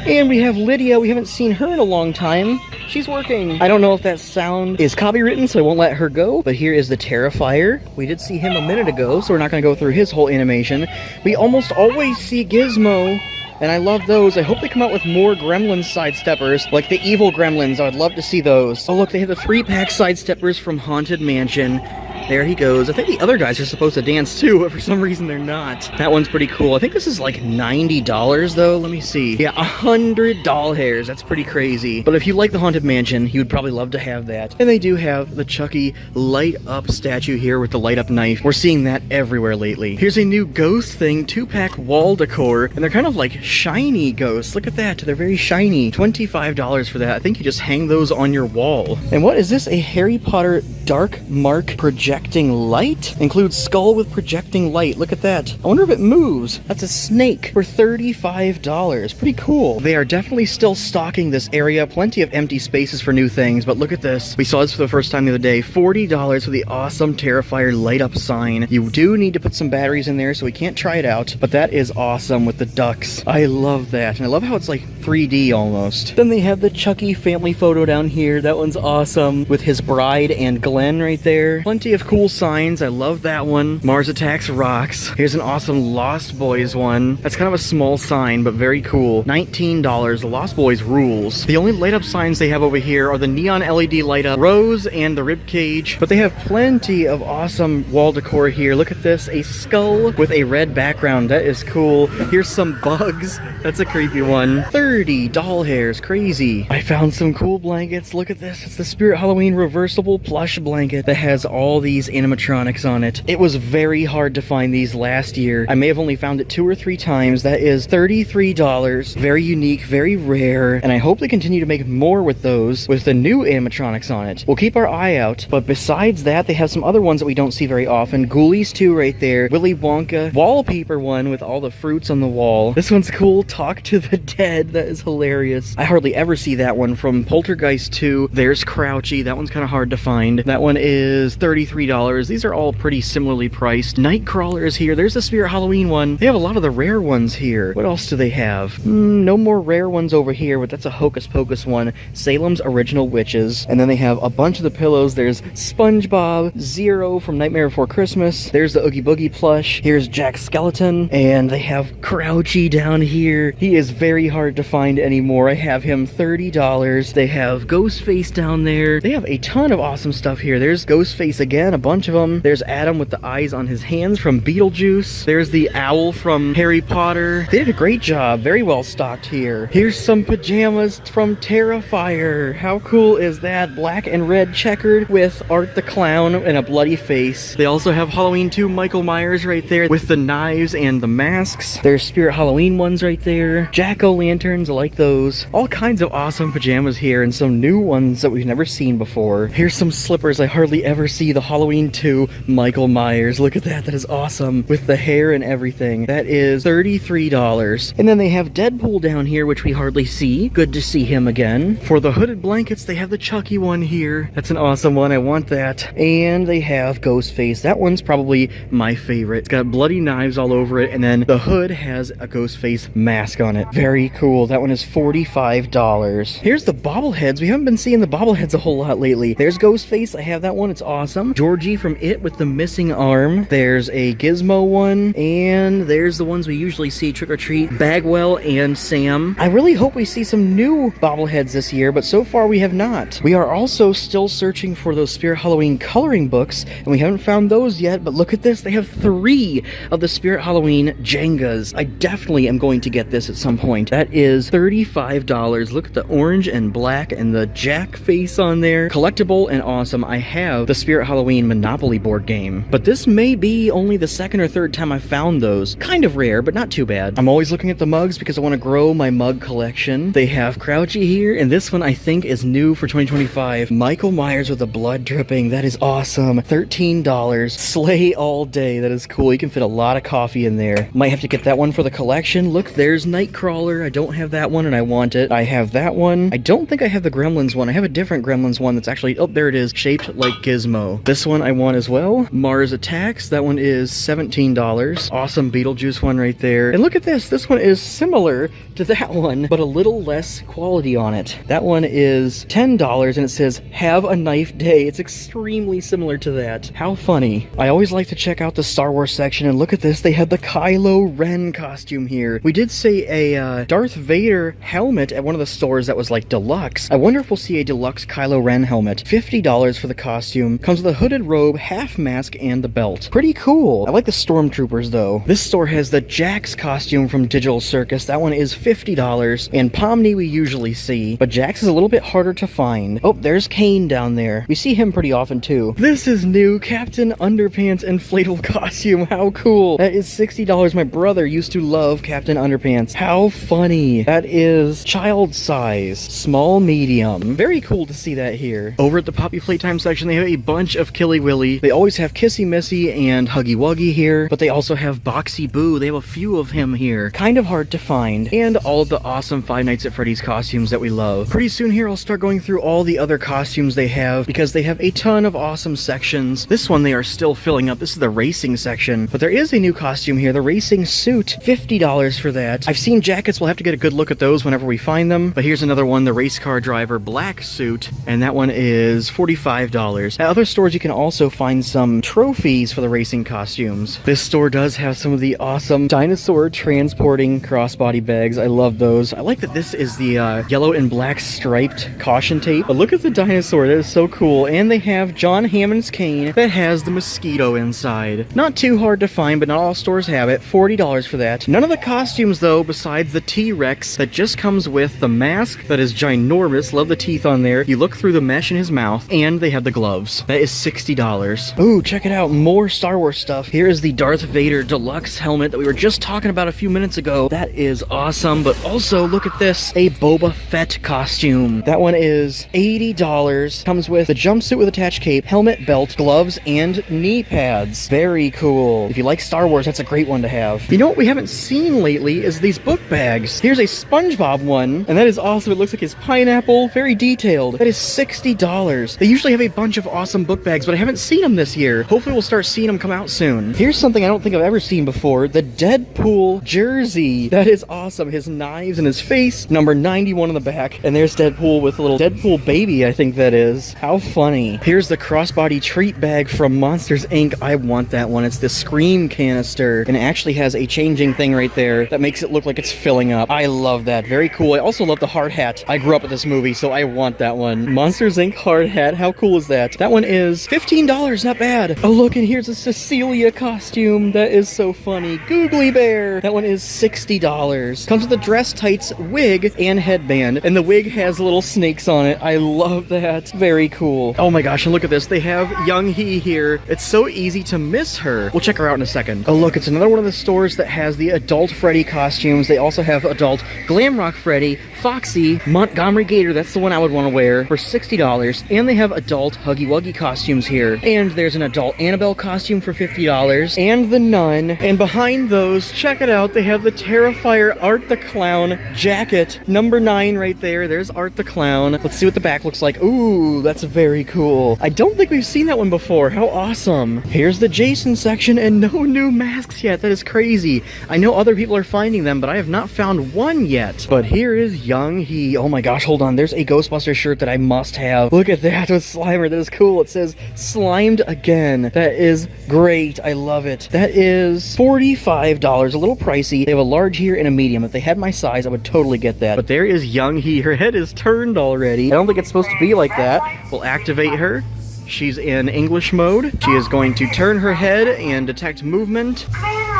And we have Lydia. We haven't seen her in a long time. She's working. I don't know if that sound is copywritten, so I won't let her go. But here is the Terrifier. We did see him a minute ago, so we're not going to go through his whole animation. We almost always see Gizmo, and I love those. I hope they come out with more Gremlins sidesteppers, like the evil Gremlins. I would love to see those. Oh, look, they have the 3-pack sidesteppers from Haunted Mansion. There he goes. I think the other guys are supposed to dance too, but for some reason they're not. That one's pretty cool. I think this is like $90 though. Let me see. Yeah, 100 doll hairs. That's pretty crazy. But if you like the Haunted Mansion, you would probably love to have that. And they do have the Chucky light up statue here with the light up knife. We're seeing that everywhere lately. Here's a new ghost thing, 2-pack wall decor, and they're kind of like shiny ghosts. Look at that. They're very shiny. $25 for that. I think you just hang those on your wall. And what is this? A Harry Potter dark mark projecting light? Includes skull with projecting light. Look at that. I wonder if it moves. That's a snake for $35. Pretty cool. They are definitely still stocking this area. Plenty of empty spaces for new things, but look at this. We saw this for the first time the other day. $40 for the awesome Terrifier light up sign. You do need to put some batteries in there, so we can't try it out, but that is awesome with the ducks. I love that, and I love how it's like 3D almost. Then they have the Chucky family photo down here. That one's awesome with his bride and Glenn right there. Plenty of cool signs. I love that one. Mars Attacks rocks. Here's an awesome Lost Boys one. That's kind of a small sign, but very cool. $19. The Lost Boys rules. The only light up signs they have over here are the neon LED light up, Rose, and the rib cage. But they have plenty of awesome wall decor here. Look at this. A skull with a red background. That is cool. Here's some bugs. That's a creepy one. 30 doll hairs. Crazy. I found some cool blankets. Look at this. It's the Spirit Halloween reversible plush blanket that has all these animatronics on it. It was very hard to find these last year. I may have only found it 2 or 3 times. That is $33. Very unique, very rare, and I hope they continue to make more with those with the new animatronics on it. We'll keep our eye out, but besides that, they have some other ones that we don't see very often. Ghoulies 2 right there. Willy Wonka. Wallpaper one with all the fruits on the wall. This one's cool. Talk to the Dead. That is hilarious. I hardly ever see that one. From Poltergeist 2. There's Crouchy. That one's kind of hard to find. That one is $33. These are all pretty similarly priced. Nightcrawler is here. There's the Spirit Halloween one. They have a lot of the rare ones here. What else do they have? No more rare ones over here, but that's a Hocus Pocus one. Salem's Original Witches. And then they have a bunch of the pillows. There's SpongeBob, Zero from Nightmare Before Christmas. There's the Oogie Boogie plush. Here's Jack Skeleton. And they have Crouchy down here. He is very hard to find anymore. I have him $30. They have Ghostface down there. They have a ton of awesome stuff here. There's Ghostface again, a bunch of them. There's Adam with the eyes on his hands from Beetlejuice. There's the owl from Harry Potter. They did a great job. Very well stocked here. Here's some pajamas from Terrifier. How cool is that? Black and red checkered with Art the Clown and a bloody face. They also have Halloween 2 Michael Myers right there with the knives and the masks. There's Spirit Halloween ones right there. Jack-o'-lanterns, I like those. All kinds of awesome pajamas here and some new ones that we've never seen before. Here's some slippers. I hardly ever see the Halloween 2 Michael Myers. Look at that. That is awesome. With the hair and everything. That is $33. And then they have Deadpool down here, which we hardly see. Good to see him again. For the hooded blankets, they have the Chucky one here. That's an awesome one. I want that. And they have Ghostface. That one's probably my favorite. It's got bloody knives all over it. And then the hood has a Ghostface mask on it. Very cool. That one is $45. Here's the bobbleheads. We haven't been seeing the bobbleheads a whole lot lately. There's Ghostface. I have that one. It's awesome. George Georgie from It with the missing arm. There's a Gizmo one, and there's the ones we usually see, Trick or Treat, Bagwell, and Sam. I really hope we see some new bobbleheads this year, but so far we have not. We are also still searching for those Spirit Halloween coloring books, and we haven't found those yet, but look at this. They have 3 of the Spirit Halloween Jengas. I definitely am going to get this at some point. That is $35. Look at the orange and black and the Jack face on there. Collectible and awesome. I have the Spirit Halloween Monopoly board game, but this may be only the 2nd or 3rd time I've found those. Kind of rare, but not too bad. I'm always looking at the mugs because I want to grow my mug collection. They have Crouchy here, and this one I think is new for 2025. Michael Myers with the blood dripping. That is awesome. $13. Slay all day. That is cool. You can fit a lot of coffee in there. Might have to get that one for the collection. Look, there's Nightcrawler. I don't have that one and I want it. I have that one. I don't think I have the Gremlins one. I have a different Gremlins one that's actually, oh, there it is, shaped like Gizmo. This one I want as well. Mars Attacks. That one is $17. Awesome Beetlejuice one right there. And look at this. This one is similar to that one, but a little less quality on it. That one is $10 and it says, have a knife day. It's extremely similar to that. How funny. I always like to check out the Star Wars section, and look at this. They had the Kylo Ren costume here. We did see a Darth Vader helmet at one of the stores that was like deluxe. I wonder if we'll see a deluxe Kylo Ren helmet. $50 for the costume. Comes with a hooded robe, half mask, and the belt. Pretty cool. I like the Stormtroopers though. This store has the Jax costume from Digital Circus. That one is $50. And Pomni we usually see, but Jax is a little bit harder to find. Oh, there's Kane down there. We see him pretty often too. This is new. Captain Underpants inflatable costume. How cool. That is $60. My brother used to love Captain Underpants. How funny. That is child size. Small, medium. Very cool to see that here. Over at the Poppy Playtime section, they have a bunch of Killy Willy. They always have Kissy Missy and Huggy Wuggy here, but they also have Boxy Boo. They have a few of him here. Kind of hard to find. And all of the awesome Five Nights at Freddy's costumes that we love. Pretty soon here, I'll start going through all the other costumes they have because they have a ton of awesome sections. This one they are still filling up. This is the racing section, but there is a new costume here, the racing suit. $50 for that. I've seen jackets. We'll have to get a good look at those whenever we find them, but here's another one, the race car driver black suit, and that one is $45. At other stores, you can also find some trophies for the racing costumes. This store does have some of the awesome dinosaur transporting crossbody bags. I love those. I like that this is the yellow and black striped caution tape, but look at the dinosaur. That is so cool. And they have John Hammond's cane that has the mosquito inside. Not too hard to find, but not all stores have it. $40 for that. None of the costumes though, besides the T-Rex that just comes with the mask that is ginormous. Love the teeth on there. You look through the mesh in his mouth, and they have the gloves. That is $60. Ooh, check it out. More Star Wars stuff. Here is the Darth Vader deluxe helmet that we were just talking about a few minutes ago. That is awesome, but also look at this, a Boba Fett costume. That one is $80. Comes with the jumpsuit with attached cape, helmet, belt, gloves, and knee pads. Very cool. If you like Star Wars, that's a great one to have. You know what we haven't seen lately is these book bags. Here's a SpongeBob one, and that is awesome. It looks like his pineapple. Very detailed. That is $60. They usually have a bunch of awesome book bags, but I haven't seen them this year. Hopefully we'll start seeing them come out soon. Here's something I don't think I've ever seen before. The Deadpool jersey. That is awesome. His knives and his face. Number 91 on the back. And there's Deadpool with a little Deadpool baby, I think that is. How funny. Here's the crossbody treat bag from Monsters, Inc. I want that one. It's the Scream canister. And it actually has a changing thing right there that makes it look like it's filling up. I love that. Very cool. I also love the hard hat. I grew up with this movie, so I want that one. Monsters, Inc. hard hat. How cool is that? That one is $15. Not bad. Oh, look, and here's a Cecilia costume. That is so funny. Googly Bear. That one is $60. Comes with a dress tights, wig, and headband. And the wig has little snakes on it. I love that. Very cool. Oh my gosh, and look at this. They have Young Hee here. It's so easy to miss her. We'll check her out in a second. Oh, look, it's another one of the stores that has the adult Freddy costumes. They also have adult Glamrock Freddy, Foxy, Montgomery Gator. That's the one I would want to wear for $60. And they have adult Huggy Wuggy costumes here. And there's an adult Annabelle costume for $50. And the Nun. And behind those, check it out. They have the Terrifier Art the Clown jacket. Number 9 right there. There's Art the Clown. Let's see what the back looks like. Ooh, that's very cool. I don't think we've seen that one before. How awesome. Here's the Jason section and no new masks yet. That is crazy. I know other people are finding them, but I have not found one yet. But here is Young Hee. Oh my gosh, hold on. There's a Ghostbusters shirt that I must have. Look at that with Slimer. That is cool. It says slimed again. That is great. I love it. That is $45, a little pricey. They have a large here and a medium. If they had my size, I would totally get that. But there is Young Hee. Her head is turned already. I don't think it's supposed to be like that. We'll activate her. She's in English mode. She is going to turn her head and detect movement.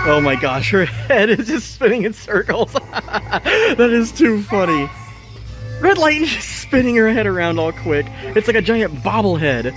Oh my gosh, her head is just spinning in circles. That is too funny. Red light is just spinning her head around all quick. It's like a giant bobblehead.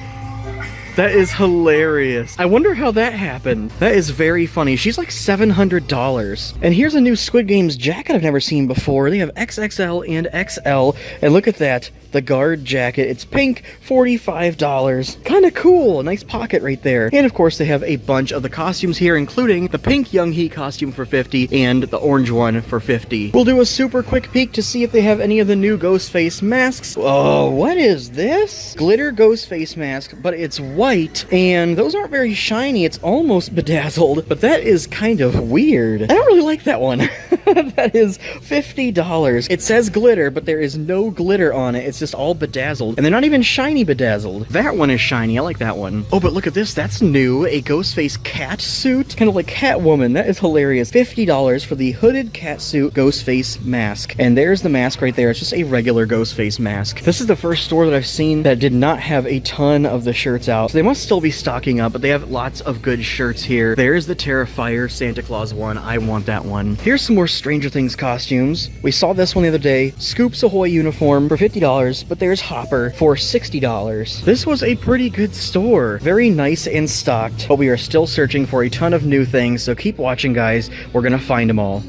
That is hilarious. I wonder how that happened. That is very funny. She's like $700. And here's a new Squid Games jacket I've never seen before. They have XXL and XL. And look at that. The guard jacket. It's pink, $45. Kind of cool. A nice pocket right there. And of course, they have a bunch of the costumes here, including the pink Young Hee costume for $50 and the orange one for $50. We'll do a super quick peek to see if they have any of the new ghost face masks. Oh, what is this? Glitter ghost face mask, but it's white, and those aren't very shiny. It's almost bedazzled, but that is kind of weird. I don't really like that one. That is $50. It says glitter, but there is no glitter on it. It's just all bedazzled, and they're not even shiny bedazzled. That one is shiny. I like that one. Oh, but look at this. That's new. A Ghostface cat suit, kind of like Catwoman. That is hilarious. $50 for the hooded cat suit Ghostface mask. And there's the mask right there. It's just a regular Ghostface mask. This is the first store that I've seen that did not have a ton of the shirts out. So they must still be stocking up, but they have lots of good shirts here. There's the Terrifier Santa Claus one. I want that one. Here's some more Stranger Things costumes. We saw this one the other day. Scoops Ahoy uniform for $50, but there's Hopper for $60. This was a pretty good store. Very nice and stocked, but we are still searching for a ton of new things, so keep watching, guys. We're gonna find them all.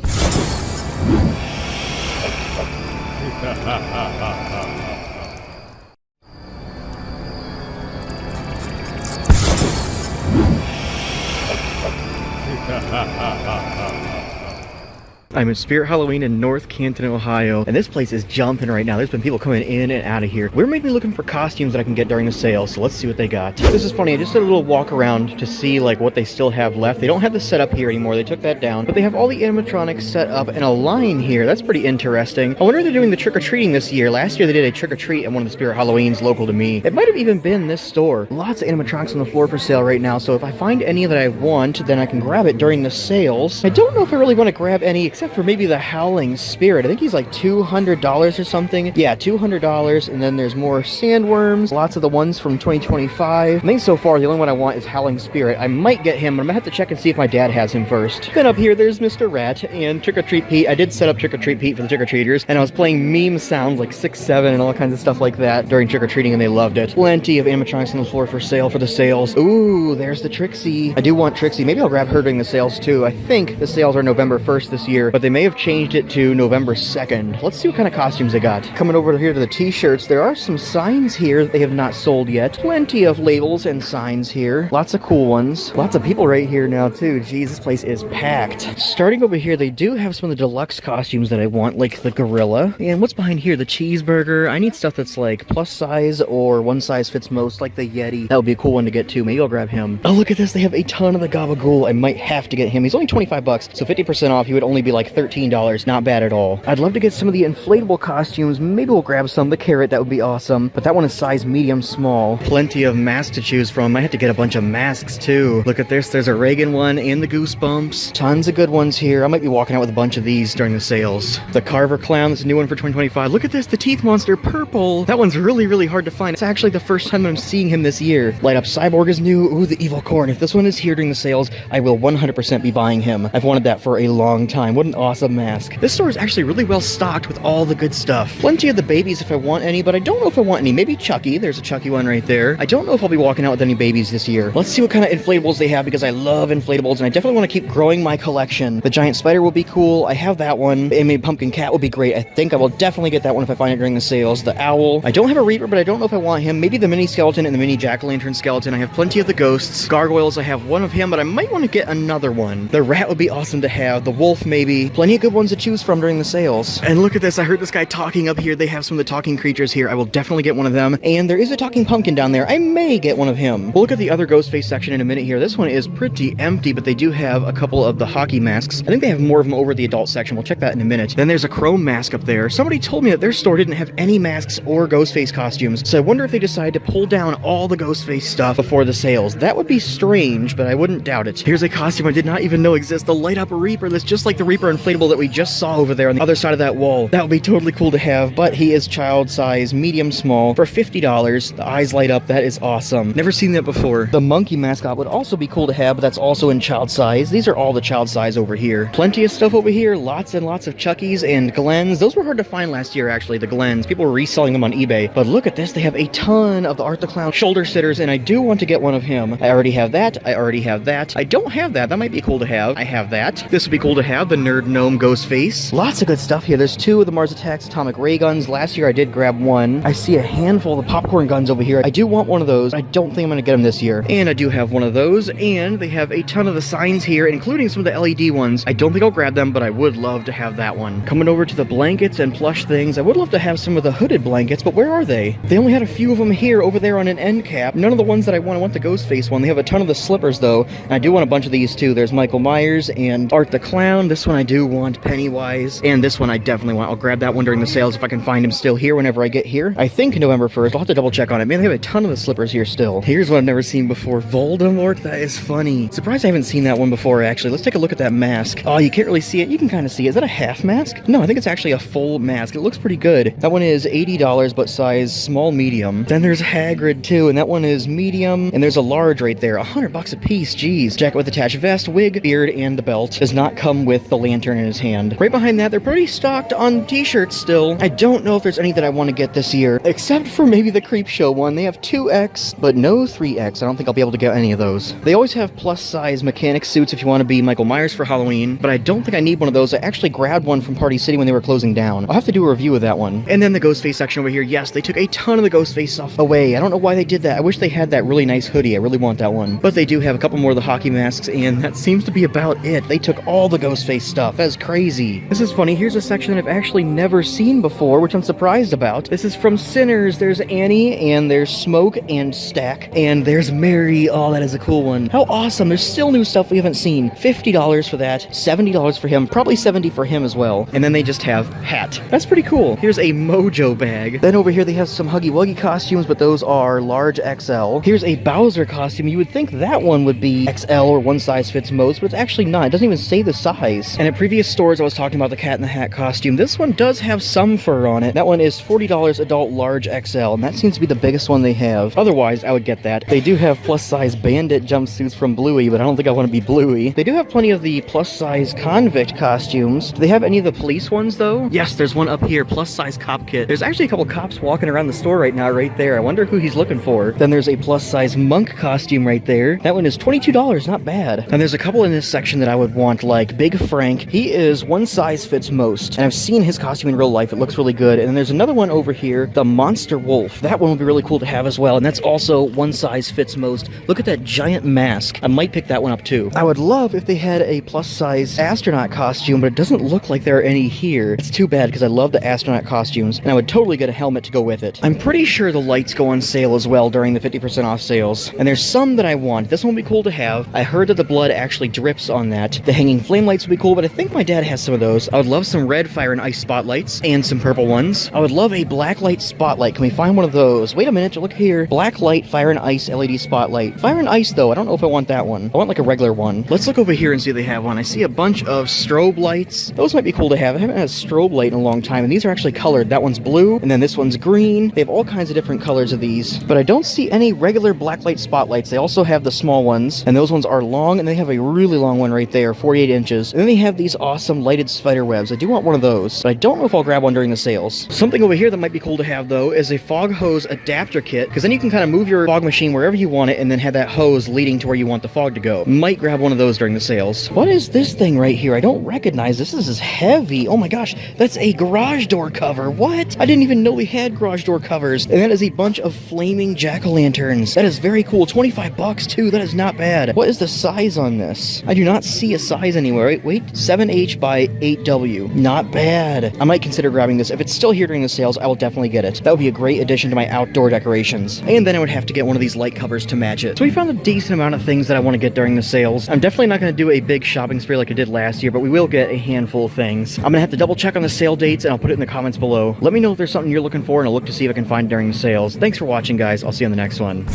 I'm at Spirit Halloween in North Canton, Ohio, and this place is jumping right now. There's been people coming in and out of here. We're maybe looking for costumes that I can get during the sale, so let's see what they got. This is funny. I just did a little walk around to see like what they still have left. They don't have the setup here anymore. They took that down, but they have all the animatronics set up in a line here. That's pretty interesting. I wonder if they're doing the trick-or-treating this year. Last year they did a trick-or-treat at one of the Spirit Halloweens local to me. It might have even been this store. Lots of animatronics on the floor for sale right now, so if I find any that I want, then I can grab it during the sales. I don't know if I really want to grab any, except for maybe the Howling Spirit. I think he's like $200 or something. Yeah, $200. And then there's more sandworms. Lots of the ones from 2025. I think so far the only one I want is Howling Spirit. I might get him, but I'm gonna have to check and see if my dad has him first. Then up here there's Mr. Rat and Trick or Treat Pete. I did set up Trick or Treat Pete for the trick-or-treaters, and I was playing meme sounds like 6, 7 and all kinds of stuff like that during trick-or-treating, and they loved it. Plenty of animatronics on the floor for sale for the sales. Ooh, there's the Trixie. I do want Trixie. Maybe I'll grab her during the sales too. I think the sales are November 1st this year, but they may have changed it to November 2nd. Let's see what kind of costumes they got. Coming over here to the t-shirts, there are some signs here that they have not sold yet. Plenty of labels and signs here. Lots of cool ones. Lots of people right here now too. Jeez, this place is packed. Starting over here, they do have some of the deluxe costumes that I want, like the gorilla. And what's behind here? The cheeseburger. I need stuff that's like plus size or one size fits most, like the Yeti. That would be a cool one to get too. Maybe I'll grab him. Oh, look at this. They have a ton of the Gabagool. I might have to get him. He's only 25 bucks, so 50% off. He would only be like $13. Not bad at all. I'd love to get some of the inflatable costumes. Maybe we'll grab some. The carrot, that would be awesome. But that one is size medium small. Plenty of masks to choose from. I have to get a bunch of masks too. Look at this. There's a Reagan one and the Goosebumps. Tons of good ones here. I might be walking out with a bunch of these during the sales. The Carver Clown. That's a new one for 2025. Look at this. The Teeth Monster purple. That one's really, really hard to find. It's actually the first time I'm seeing him this year. Light Up Cyborg is new. Ooh, the Evil Corn. If this one is here during the sales, I will 100% be buying him. I've wanted that for a long time. What an awesome mask. This store is actually really well stocked with all the good stuff. Plenty of the babies if I want any, but I don't know if I want any. Maybe Chucky. There's a Chucky one right there. I don't know if I'll be walking out with any babies this year. Let's see what kind of inflatables they have, because I love inflatables and I definitely want to keep growing my collection. The giant spider will be cool. I have that one. And maybe pumpkin cat will be great. I think I will definitely get that one if I find it during the sales. The owl. I don't have a Reaper, but I don't know if I want him. Maybe the mini skeleton and the mini jack-o'-lantern skeleton. I have plenty of the ghosts. Gargoyles, I have one of him, but I might want to get another one. The rat would be awesome to have. The wolf maybe. be plenty of good ones to choose from during the sales. And look at this, I heard this guy talking up here. They have some of the talking creatures here. I will definitely get one of them. And there is a talking pumpkin down there. I may get one of him. We'll look at the other Ghostface section in a minute here. This one is pretty empty, but they do have a couple of the hockey masks. I think they have more of them over at the adult section. We'll check that in a minute. Then there's a chrome mask up there. Somebody told me that their store didn't have any masks or Ghostface costumes, so I wonder if they decided to pull down all the Ghostface stuff before the sales. That would be strange, but I wouldn't doubt it. Here's a costume I did not even know exists. The light up Reaper that's just like the Reaper inflatable that we just saw over there on the other side of that wall. That would be totally cool to have, but he is child size, medium small, for $50. The eyes light up. That is awesome. Never seen that before. The monkey mascot would also be cool to have, but that's also in child size. These are all the child size over here. Plenty of stuff over here. Lots and lots of Chuckies and Glens. Those were hard to find last year, actually, the Glens. People were reselling them on eBay. But look at this. They have a ton of the Art the Clown shoulder sitters, and I do want to get one of him. I already have that. I already have that. I don't have that. That might be cool to have. I have that. This would be cool to have. The Nerd Gnome Ghostface. Lots of good stuff here. There's two of the Mars Attacks atomic ray guns. Last year I did grab one. I see a handful of the popcorn guns over here. I do want one of those. I don't think I'm going to get them this year. And I do have one of those. And they have a ton of the signs here, including some of the LED ones. I don't think I'll grab them, but I would love to have that one. Coming over to the blankets and plush things. I would love to have some of the hooded blankets, but where are they? They only had a few of them here over there on an end cap. None of the ones that I want. I want the Ghostface one. They have a ton of the slippers though. And I do want a bunch of these too. There's Michael Myers and Art the Clown. This one I do want. Pennywise. And this one I definitely want. I'll grab that one during the sales if I can find him still here whenever I get here. I think November 1st. I'll have to double check on it. Man, they have a ton of the slippers here still. Here's what I've never seen before. Voldemort. That is funny. Surprised I haven't seen that one before actually. Let's take a look at that mask. Oh, you can't really see it. You can kind of see it. Is that a half mask? No, I think it's actually a full mask. It looks pretty good. That one is $80 but size small medium. Then there's Hagrid too, and that one is medium, and there's a large right there. $100 a piece. Jeez. Jacket with attached vest, wig, beard, and the belt. Does not come with the lantern in his hand. Right behind that, they're pretty stocked on t-shirts still. I don't know if there's any that I want to get this year, except for maybe the Creepshow one. They have 2X, but no 3X. I don't think I'll be able to get any of those. They always have plus size mechanic suits if you want to be Michael Myers for Halloween, but I don't think I need one of those. I actually grabbed one from Party City when they were closing down. I'll have to do a review of that one. And then the Ghostface section over here. Yes, they took a ton of the Ghostface stuff away. I don't know why they did that. I wish they had that really nice hoodie. I really want that one. But they do have a couple more of the hockey masks, and that seems to be about it. They took all the Ghostface stuff. That's crazy. This is funny. Here's a section that I've actually never seen before, which I'm surprised about. This is from Sinners. There's Annie, and there's Smoke and Stack, and there's Mary. Oh, that is a cool one. How awesome. There's still new stuff we haven't seen. $50 for that. $70 for him. Probably $70 for him as well. And then they just have hat. That's pretty cool. Here's a Mojo bag. Then over here they have some Huggy Wuggy costumes, but those are large XL. Here's a Bowser costume. You would think that one would be XL or one size fits most, but it's actually not. It doesn't even say the size. And at previous stores I was talking about the Cat in the Hat costume. This one does have some fur on it. That one is $40 adult large XL, and that seems to be the biggest one they have. Otherwise, I would get that. They do have plus size bandit jumpsuits from Bluey, but I don't think I want to be Bluey. They do have plenty of the plus size convict costumes. Do they have any of the police ones though? Yes, there's one up here, plus size cop kit. There's actually a couple cops walking around the store right now, right there. I wonder who he's looking for. Then there's a plus size monk costume right there. That one is $22, not bad. And there's a couple in this section that I would want, like Big Frank. He is one size fits most, and I've seen his costume in real life. It looks really good. And then there's another one over here, the Monster Wolf. That one would be really cool to have as well, and that's also one size fits most. Look at that giant mask. I might pick that one up too. I would love if they had a plus size astronaut costume, but it doesn't look like there are any here. It's too bad because I love the astronaut costumes, and I would totally get a helmet to go with it. I'm pretty sure the lights go on sale as well during the 50% off sales, and there's some that I want. This one would be cool to have. I heard that the blood actually drips on that. The hanging flame lights would be cool, but I think my dad has some of those. I would love some red fire and ice spotlights and some purple ones. I would love a black light spotlight. Can we find one of those? Wait a minute, look here. Black light, fire and ice LED spotlight. Fire and ice though, I don't know if I want that one. I want like a regular one. Let's look over here and see if they have one. I see a bunch of strobe lights. Those might be cool to have. I haven't had a strobe light in a long time, and these are actually colored. That one's blue, and then this one's green. They have all kinds of different colors of these, but I don't see any regular black light spotlights. They also have the small ones, and those ones are long, and they have a really long one right there, 48 inches. And then they have these awesome lighted spider webs. I do want one of those, but I don't know if I'll grab one during the sales. Something over here that might be cool to have though is a fog hose adapter kit, because then you can kind of move your fog machine wherever you want it and then have that hose leading to where you want the fog to go. Might grab one of those during the sales. What is this thing right here? I don't recognize this. This is heavy. Oh my gosh, that's a garage door cover. What? I didn't even know we had garage door covers. And that is a bunch of flaming jack-o'-lanterns. That is very cool. 25 bucks too. That is not bad. What is the size on this? I do not see a size anywhere. Wait, 7H by 8W. Not bad. I might consider grabbing this. If it's still here during the sales, I will definitely get it. That would be a great addition to my outdoor decorations. And then I would have to get one of these light covers to match it. So we found a decent amount of things that I want to get during the sales. I'm definitely not going to do a big shopping spree like I did last year, but we will get a handful of things. I'm going to have to double check on the sale dates, and I'll put it in the comments below. Let me know if there's something you're looking for, and I'll look to see if I can find it during the sales. Thanks for watching, guys. I'll see you on the next one.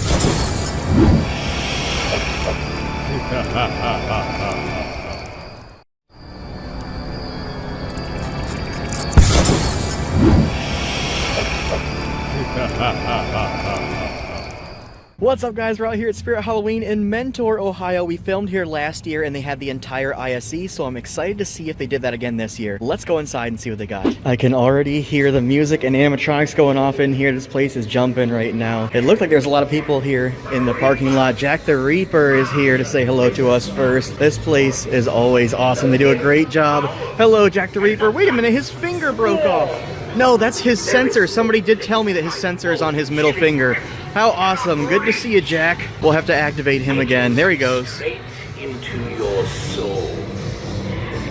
What's up, guys? We're out here at Spirit Halloween in Mentor, Ohio. We filmed here last year and they had the entire ISE, so I'm excited to see if they did that again this year. Let's go inside and see what they got. I can already hear the music and animatronics going off in here. This place is jumping right now. It looked like there's a lot of people here in the parking lot. Jack the Reaper is here to say hello to us first. This place is always awesome. They do a great job. Hello, Jack the Reaper. Wait a minute, his finger broke off. No, that's his sensor. Somebody did tell me that his sensor is on his middle finger. How awesome. Good to see you, Jack. We'll have to activate him again. There he goes.
Straight into your soul.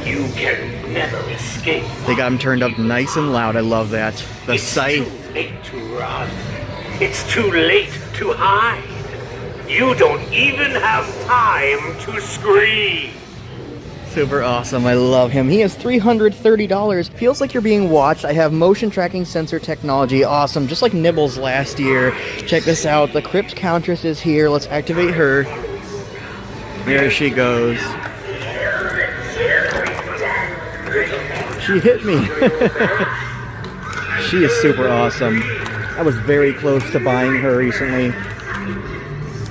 You can never escape.
They got him turned up nice and loud. I love that. The scythe.
It's too late to run. It's too late to hide. You don't even have time to scream.
Super awesome. I love him. He has $330. Feels like you're being watched. I have motion tracking sensor technology. Awesome. Just like Nibbles last year. Check this out. The Crypt Countress is here. Let's activate her. There she goes. She hit me. She is super awesome. I was very close to buying her recently.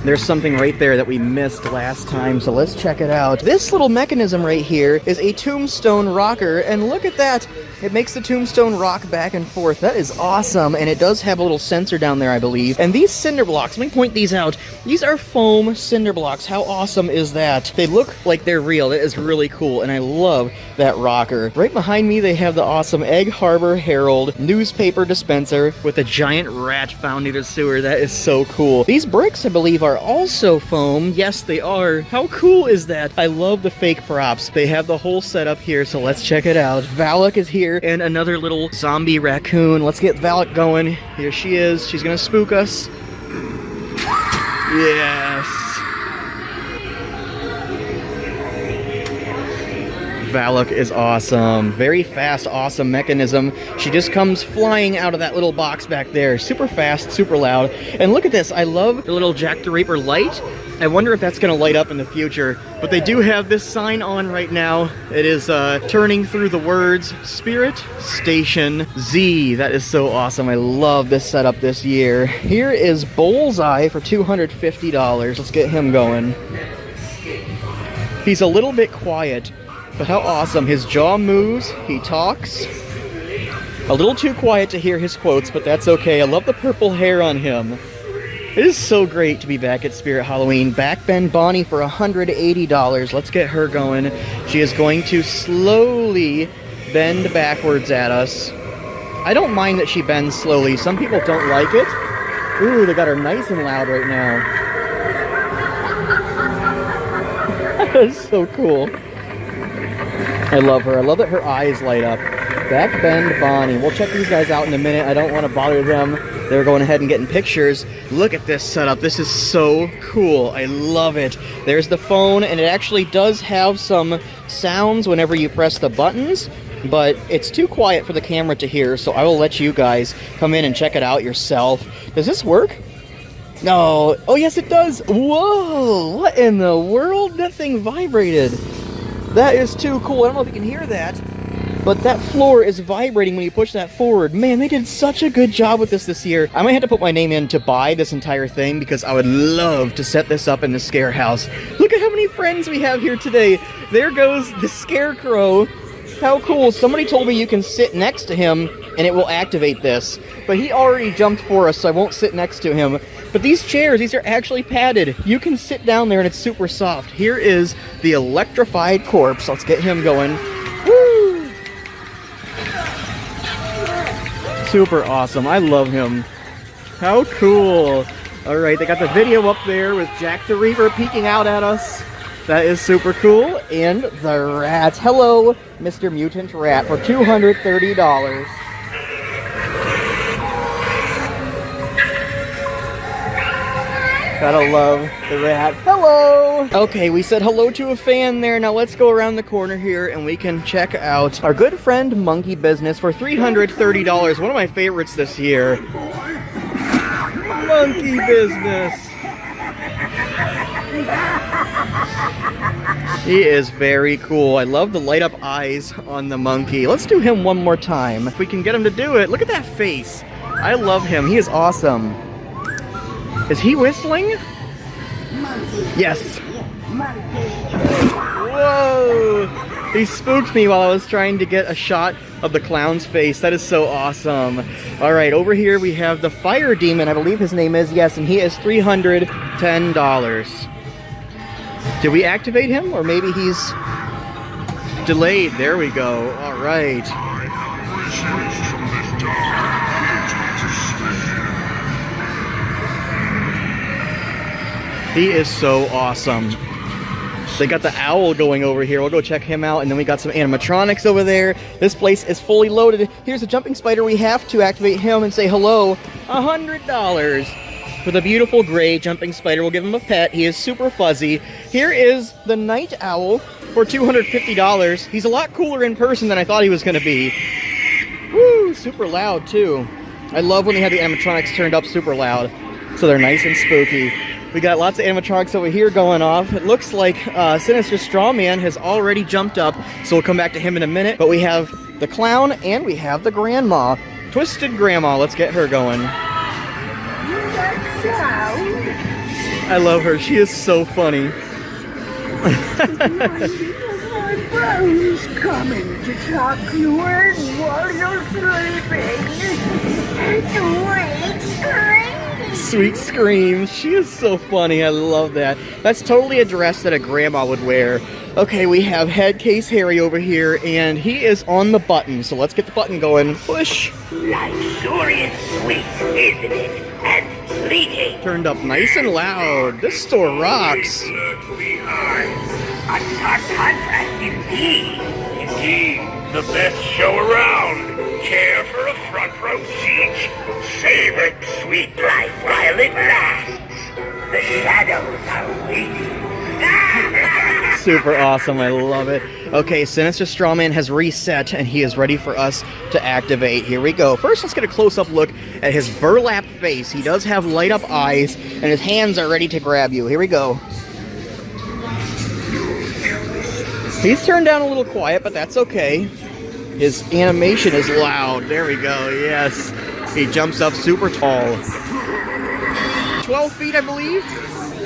There's something right there that we missed last time, so let's check it out. This little mechanism right here is a tombstone rocker, and look at that. It makes the tombstone rock back and forth. That is awesome, and it does have a little sensor down there, I believe. And these cinder blocks, let me point these out. These are foam cinder blocks. How awesome is that? They look like they're real. That is really cool, and I love that rocker. Right behind me, they have the awesome Egg Harbor Herald newspaper dispenser with a giant rat found near the sewer. That is so cool. These bricks, I believe, are also foam. Yes, they are. How cool is that? I love the fake props. They have the whole setup here, so let's check it out. Valak is here, and another little zombie raccoon. Let's get Valak going. Here she is. She's gonna spook us. Yes. Valak is awesome. Very fast, awesome mechanism. She just comes flying out of that little box back there. Super fast, super loud. And look at this. I love the little Jack the Reaper light. I wonder if that's going to light up in the future. But they do have this sign on right now. It is turning through the words Spirit Station Z. That is so awesome. I love this setup this year. Here is Bullseye for $250. Let's get him going. He's a little bit quiet, but how awesome. His jaw moves, he talks. A little too quiet to hear his quotes, but that's okay. I love the purple hair on him. It is so great to be back at Spirit Halloween. Backbend Bonnie for $180. Let's get her going. She is going to slowly bend backwards at us. I don't mind that she bends slowly. Some people don't like it. Ooh, they got her nice and loud right now. That's so cool. I love her. I love that her eyes light up. Backbend Bonnie. We'll check these guys out in a minute. I don't want to bother them. They're going ahead and getting pictures. Look at this setup. This is so cool. I love it. There's the phone, and it actually does have some sounds whenever you press the buttons, but it's too quiet for the camera to hear, so I will let you guys come in and check it out yourself. Does this work? No. Oh, yes, it does. Whoa. What in the world? That thing vibrated. That is too cool. I don't know if you can hear that, but that floor is vibrating when you push that forward. Man, they did such a good job with this year. I might have to put my name in to buy this entire thing because I would love to set this up in the scare house. Look at how many friends we have here today. There goes the Scarecrow. How cool. Somebody told me you can sit next to him and it will activate this, but he already jumped for us, so I won't sit next to him. But these chairs, these are actually padded. You can sit down there and it's super soft. Here is the electrified corpse. Let's get him going. Woo! Super awesome. I love him. How cool. All right, they got the video up there with Jack the Reaper peeking out at us. That is super cool. And the rat. Hello, Mr. Mutant Rat, for $230. Gotta love the rat. Hello! Okay, we said hello to a fan there. Now let's go around the corner here and we can check out our good friend Monkey Business for $330. One of my favorites this year. Monkey Business. He is very cool. I love the light up eyes on the monkey. Let's do him one more time. If we can get him to do it. Look at that face. I love him. He is awesome. Is he whistling? Yes. Whoa! He spooked me while I was trying to get a shot of the clown's face. That is so awesome. All right, over here we have the fire demon. I believe his name is, yes, and he is $310. Did we activate him? Or maybe he's delayed. There we go. All right. He is so awesome. They got the owl going over here. We'll go check him out. And then we got some animatronics over there. This place is fully loaded. Here's a jumping spider. We have to activate him and say hello. $100 for the beautiful gray jumping spider. We'll give him a pet. He is super fuzzy. Here is the night owl for $250. He's a lot cooler in person than I thought he was going to be. Woo, super loud too. I love when they have the animatronics turned up super loud, so they're nice and spooky. We got lots of animatronics over here going off. It looks like Sinister Strawman has already jumped up, so we'll come back to him in a minute. But we have the clown and we have the grandma. Twisted Grandma. Let's get her going. I love her. She is so funny.
My bones coming to talk you in while you're sleeping.
Sweet screams. She is so funny. I love that. That's totally a dress that a grandma would wear. Okay, we have Head Case Harry over here, and he is on the button. So let's get the button going. Push.
Luxurious sweet, isn't it? And fleeting.
Turned up nice and loud. This store rocks.
A stark contrast indeed.
Indeed, the best show around. Care for a front row seat?
Savor sweet life while it lasts. The shadows are waiting.
Super awesome. I love it. Okay, Sinister Strawman has reset, and he is ready for us to activate. Here we go. First, let's get a close-up look at his burlap face. He does have light-up eyes, and his hands are ready to grab you. Here we go. He's turned down a little quiet, but that's okay. His animation is loud. There we go. Yes. He jumps up super tall. 12 feet, I believe?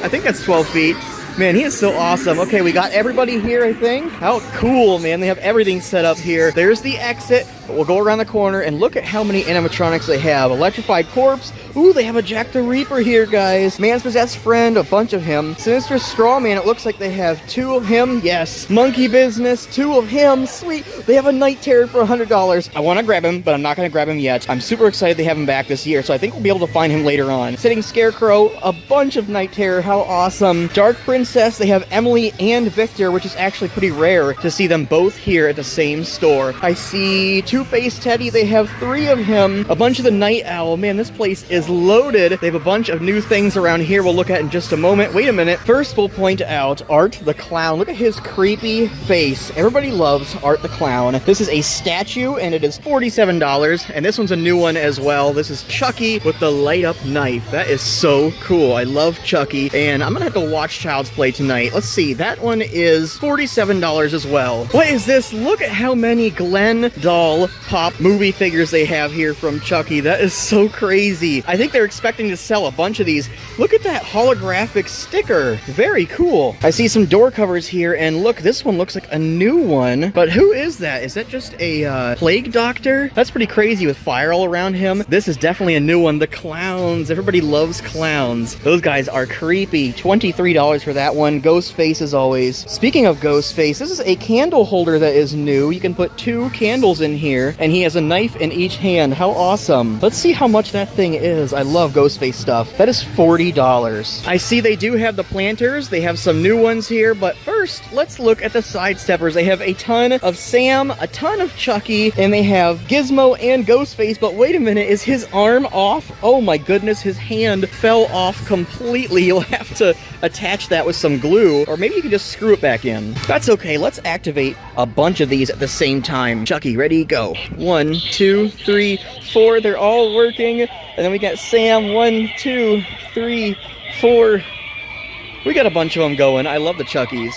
I think that's 12 feet. Man, he is so awesome. Okay, we got everybody here, I think. How cool, man. They have everything set up here. There's the exit. But we'll go around the corner and look at how many animatronics they have. Electrified Corpse. Ooh, they have a Jack the Reaper here, guys. Man's Possessed Friend, a bunch of him. Sinister Strawman, it looks like they have 2 of him. Yes. Monkey Business, 2 of him. Sweet. They have a Night Terror for $100. I want to grab him, but I'm not going to grab him yet. I'm super excited they have him back this year, so I think we'll be able to find him later on. Sitting Scarecrow, a bunch of Night Terror. How awesome. Dark Princess, they have Emily and Victor, which is actually pretty rare to see them both here at the same store. I see Two-Faced Teddy. They have 3 of him. A bunch of the Night Owl. Man, this place is loaded. They have a bunch of new things around here we'll look at in just a moment. Wait a minute. First, we'll point out Art the Clown. Look at his creepy face. Everybody loves Art the Clown. This is a statue, and it is $47. And this one's a new one as well. This is Chucky with the light-up knife. That is so cool. I love Chucky, and I'm gonna have to watch Child's Play tonight. Let's see. That one is $47 as well. What is this? Look at how many Glenn doll pop movie figures they have here from Chucky. That is so crazy. I think they're expecting to sell a bunch of these. Look at that holographic sticker. Very cool. I see some door covers here, and look, this one looks like a new one. But who is that? Is that just a plague doctor? That's pretty crazy with fire all around him. This is definitely a new one. The clowns. Everybody loves clowns. Those guys are creepy. $23 for that one. Ghostface as always. Speaking of Ghostface, this is a candle holder that is new. You can put 2 candles in here. here, and he has a knife in each hand. How awesome. Let's see how much that thing is. I love Ghostface stuff. That is $40. I see they do have the planters. They have some new ones here, but first, let's look at the sidesteppers. They have a ton of Sam, a ton of Chucky, and they have Gizmo and Ghostface, but wait a minute, is his arm off? Oh my goodness, his hand fell off completely. You'll have to attach that with some glue, or maybe you can just screw it back in. That's okay. Let's activate a bunch of these at the same time. Chucky, ready, go. 1, 2, 3, 4. They're all working. And then we got Sam. 1, 2, 3, 4. We got a bunch of them going. I love the Chuckies.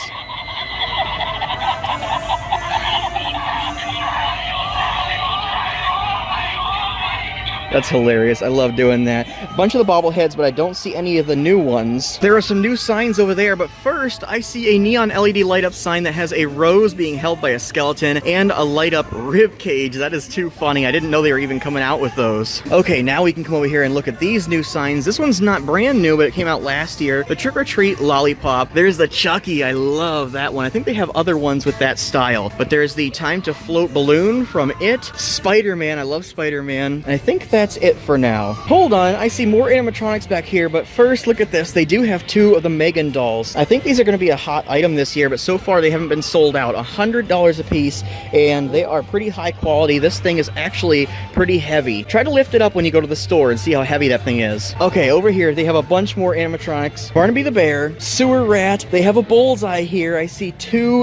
That's hilarious. I love doing that. A bunch of the bobbleheads, but I don't see any of the new ones. There are some new signs over there, but first I see a neon LED light up sign that has a rose being held by a skeleton and a light up rib cage. That is too funny. I didn't know they were even coming out with those. Okay, now we can come over here and look at these new signs. This one's not brand new, but it came out last year. The Trick or Treat Lollipop. There's the Chucky. I love that one. I think they have other ones with that style, but there's the Time to Float balloon from It. Spider-Man. I love Spider-Man. And I think that's it for now. Hold on, I see more animatronics back here, but first look at this. They do have 2 of the Megan dolls. I think these are going to be a hot item this year, but so far they haven't been sold out. $100 a piece, and they are pretty high quality. This thing is actually pretty heavy. Try to lift it up when you go to the store and see how heavy that thing is. Okay, over here they have a bunch more animatronics. Barnaby the Bear, Sewer Rat. They have a bullseye here. I see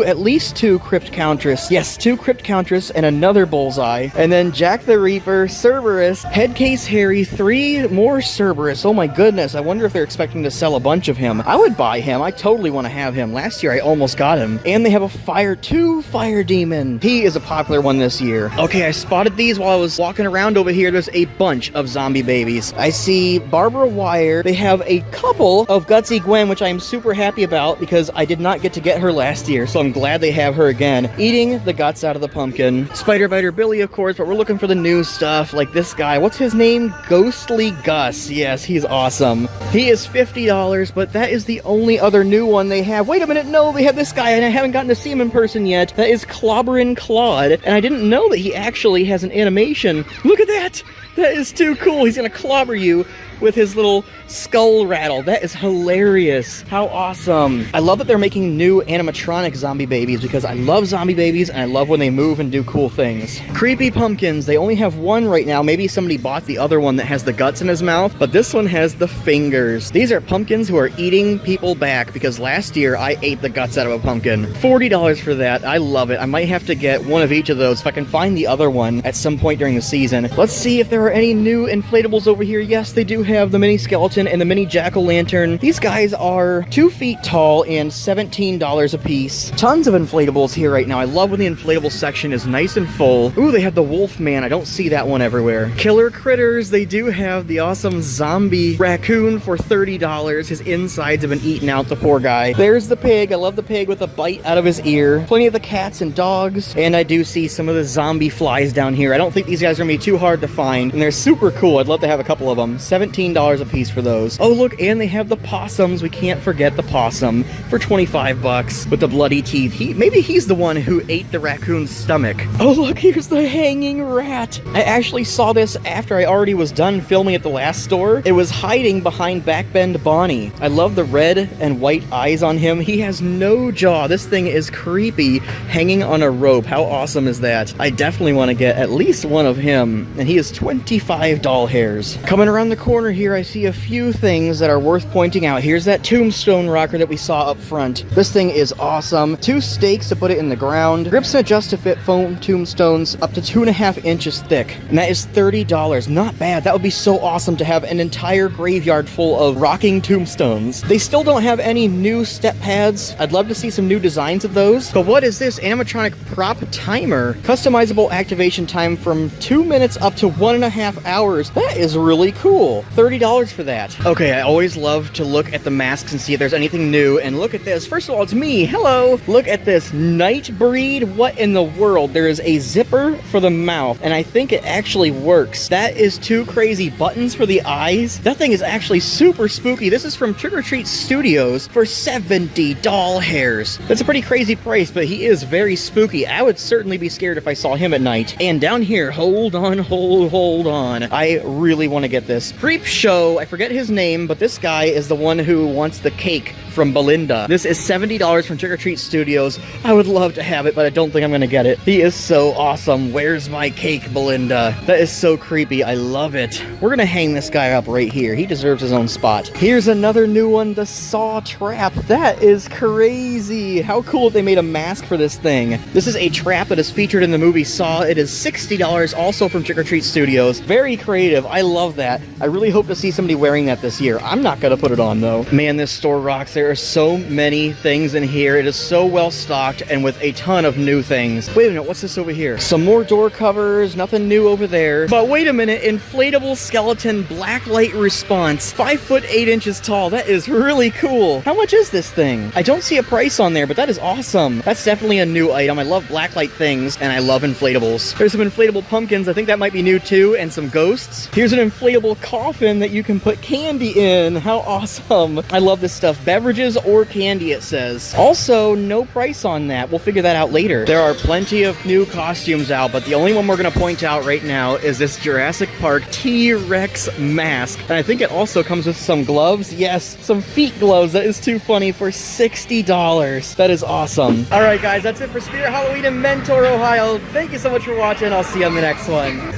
at least 2 Crypt Countess. Yes, 2 Crypt Countess and another bullseye. And then Jack the Reaper, Cerberus, Headcase Harry, 3 more Cerberus. Oh my goodness, I wonder if they're expecting to sell a bunch of him. I would buy him. I totally want to have him. Last year I almost got him. And they have a 2 Fire Demon. He is a popular one this year. Okay, I spotted these while I was walking around over here. There's a bunch of zombie babies. I see Barbara Wire. They have a couple of Gutsy Gwen, which I am super happy about because I did not get to get her last year, so I'm glad they have her again. Eating the guts out of the pumpkin. Spider Biter Billy, of course, but we're looking for the new stuff, like this guy. What's his name? Ghostly Gus. Yes, he's awesome. He is $50, but that is the only other new one they have. Wait a minute, no, they have this guy, and I haven't gotten to see him in person yet. That is Clobberin' Claude, and I didn't know that he actually has an animation. Look at that! That is too cool. He's gonna clobber you with his little skull rattle. That is hilarious. How awesome. I love that they're making new animatronic zombie babies because I love zombie babies and I love when they move and do cool things. Creepy Pumpkins. They only have one right now. Maybe somebody bought the other one that has the guts in his mouth, but this one has the fingers. These are pumpkins who are eating people back because last year I ate the guts out of a pumpkin. $40 for that. I love it. I might have to get one of each of those if I can find the other one at some point during the season. Let's see if there are any new inflatables over here. Yes, they do have the mini skeleton and the mini jack-o'-lantern. These guys are 2 feet tall and $17 a piece. Tons of inflatables here right now. I love when the inflatable section is nice and full. Ooh, they have the Wolf Man. I don't see that one everywhere. Killer Critters. They do have the awesome zombie raccoon for $30. His insides have been eaten out, the poor guy. There's the pig. I love the pig with a bite out of his ear. Plenty of the cats and dogs. And I do see some of the zombie flies down here. I don't think these guys are going to be too hard to find. And they're super cool. I'd love to have a couple of them. $17 a piece for those. Oh, look, and they have the possums. We can't forget the possum for $25 with the bloody teeth. Maybe he's the one who ate the raccoon's stomach. Oh, look, here's the hanging rat. I actually saw this after I already was done filming at the last store. It was hiding behind Backbend Bonnie. I love the red and white eyes on him. He has no jaw. This thing is creepy, hanging on a rope. How awesome is that? I definitely want to get at least one of him, and he is 25 doll hairs. Coming around the corner here, I see a few things that are worth pointing out. Here's that tombstone rocker that we saw up front. This thing is awesome. 2 stakes to put it in the ground. Grips and adjust to fit foam tombstones up to 2.5 inches thick. And that is $30. Not bad. That would be so awesome to have an entire graveyard full of rocking tombstones. They still don't have any new step pads. I'd love to see some new designs of those. But what is this? Animatronic prop timer. Customizable activation time from 2 minutes up to 1.5 hours. That is really cool. $30 for that. Okay, I always love to look at the masks and see if there's anything new, and look at this. First of all, it's me. Hello. Look at this. Nightbreed. What in the world? There is a zipper for the mouth, and I think it actually works. That is too crazy. Buttons for the eyes. That thing is actually super spooky. This is from Trick or Treat Studios for 70 doll hairs. That's a pretty crazy price, but he is very spooky. I would certainly be scared if I saw him at night. And down here, hold on. I really want to get this. Creep Show, I forget his name, but this guy is the one who wants the cake from Belinda. This is $70 from Trick or Treat Studios. I would love to have it, but I don't think I'm gonna get it. He is so awesome. Where's my cake, Belinda? That is so creepy. I love it. We're gonna hang this guy up right here. He deserves his own spot. Here's another new one, the Saw Trap. That is crazy. How cool if they made a mask for this thing. This is a trap that is featured in the movie Saw. It is $60, also from Trick or Treat Studios. Very creative. I love that. I really hope to see somebody wearing that this year. I'm not gonna put it on though. Man, this store rocks. There are so many things in here. It is so well stocked and with a ton of new things. Wait a minute, what's this over here? Some more door covers, nothing new over there. But wait a minute, inflatable skeleton black light response. 5 foot 8 inches tall. That is really cool. How much is this thing? I don't see a price on there, but that is awesome. That's definitely a new item. I love black light things and I love inflatables. There's some inflatable pumpkins. I think that might be new too, and some ghosts. Here's an inflatable coffin that you can put candy in. How awesome. I love this stuff. Beverages or candy, it says. Also, no price on that. We'll figure that out later. There are plenty of new costumes out, but the only one we're going to point out right now is this Jurassic Park T-Rex mask. And I think it also comes with some gloves. Yes, some feet gloves. That is too funny for $60. That is awesome. All right, guys, that's it for Spirit Halloween in Mentor, Ohio. Thank you so much for watching. I'll see you on the next one.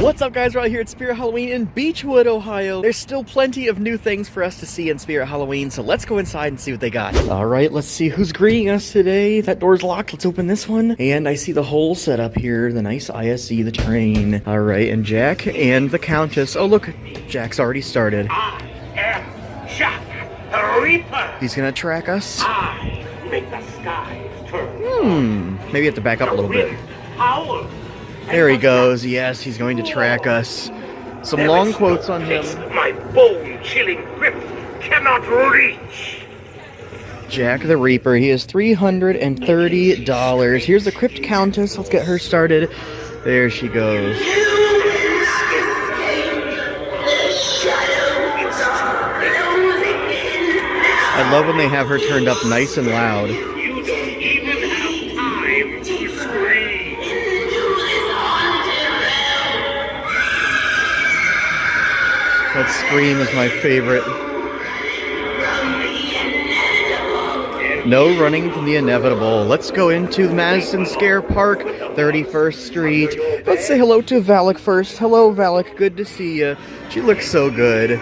What's up, guys? We're out here at Spirit Halloween in Beechwood, Ohio. There's still plenty of new things for us to see in Spirit Halloween, so let's go inside and see what they got. All right, let's see who's greeting us today. That door's locked. Let's open this one. And I see the whole setup here, the nice ISE, the train. All right, and Jack and the Countess. Oh, look, Jack's already started.
I am Jack the Reaper.
He's gonna track us.
I make the skies turn.
Maybe have to back up a little bit.
Howl.
There he goes. Yes, he's going to track us. Some long quotes on him.
My bone-chilling grip cannot reach.
Jack the Reaper. He is $330. Here's the Crypt Countess. Let's get her started. There she goes. I love when they have her turned up nice and loud.
You don't even have time to scream.
That scream is my favorite. No running from the inevitable. Let's go into Madison Scare Park, 31st Street. Let's say hello to Valak first. Hello, Valak. Good to see you. She looks so good.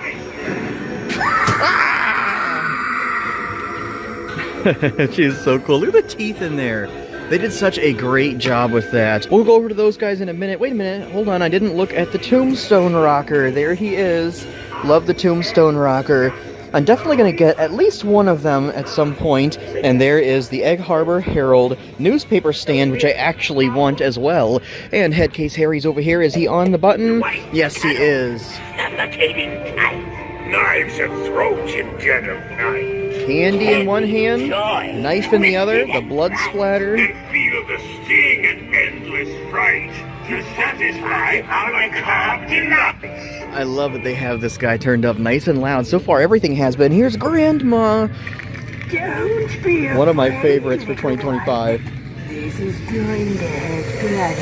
She is so cool. Look at the teeth in there. They did such a great job with that. We'll go over to those guys in a minute. Wait a minute. Hold on. I didn't look at the Tombstone Rocker. There he is. Love the Tombstone Rocker. I'm definitely going to get at least one of them at some point. And there is the Egg Harbor Herald newspaper stand, which I actually want as well. And Headcase Harry's over here. Is he on the button? Yes, he is.
Suffocating knife. Knives and throats in dead of night.
Candy in one hand, knife in the other, the blood splatter.
And feel the sting and endless fright to satisfy our carved delights.
I love that they have this guy turned up nice and loud. So far, everything has been. Here's Grandma.
Don't be afraid.
One of my favorites for 2025.
This is going to hurt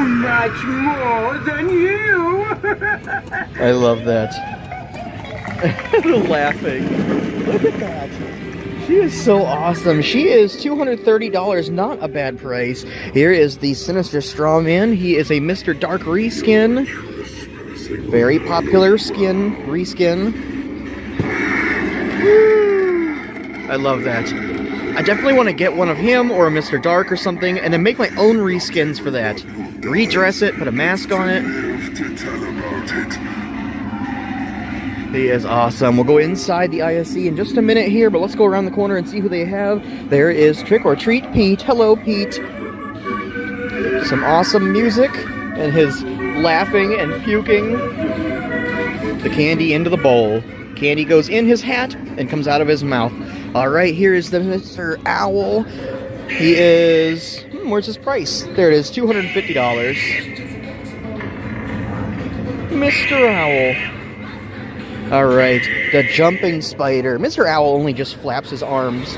much more than you.
I love that. Laughing. Look at that. She is so awesome. She is $230, not a bad price. Here is the Sinister Straw Man. He is a Mr. Dark reskin. Very popular reskin. Woo! I love that. I definitely want to get one of him or a Mr. Dark or something, and then make my own reskins for that. Redress it, put a mask on it. He is awesome. We'll go inside the ISC in just a minute here, but let's go around the corner and see who they have. There is Trick or Treat Pete. Hello, Pete. Some awesome music, and his laughing and puking the candy into the bowl. Candy goes in his hat and comes out of his mouth. All right, here is the Mr. Owl. He is... where's his price? There it is, $250. Mr. Owl. All right, the jumping spider. Mr. Owl only just flaps his arms.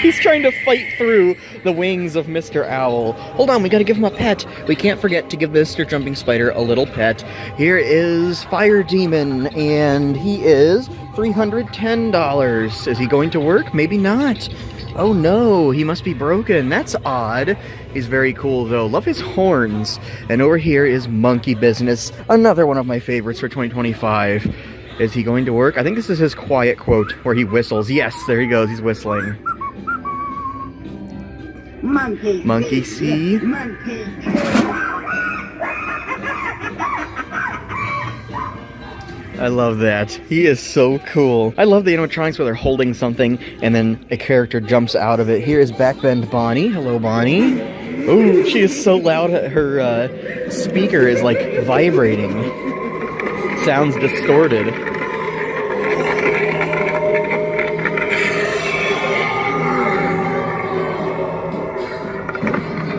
He's trying to fight through the wings of Mr. Owl. Hold on, we gotta give him a pet. We can't forget to give Mr. Jumping Spider a little pet. Here is Fire Demon, and he is $310. Is he going to work? Maybe not. Oh no, he must be broken. That's odd. He's very cool though. Love his horns. And over here is Monkey Business, another one of my favorites for 2025. Is he going to work? I think this is his quiet quote where he whistles. Yes, there he goes. He's whistling. Monkey see.
Monkey.
I love that. He is so cool. I love the animatronics where they're holding something and then a character jumps out of it. Here is Backbend Bonnie. Hello, Bonnie. Ooh, she is so loud. Her speaker is like vibrating. Sounds distorted.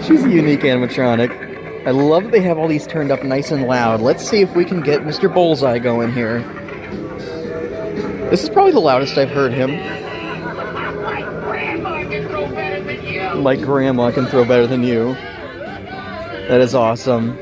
She's a unique animatronic. I love that they have all these turned up nice and loud. Let's see if we can get Mr. Bullseye going here. This is probably the loudest I've heard him. My grandma can throw better than you. That is awesome.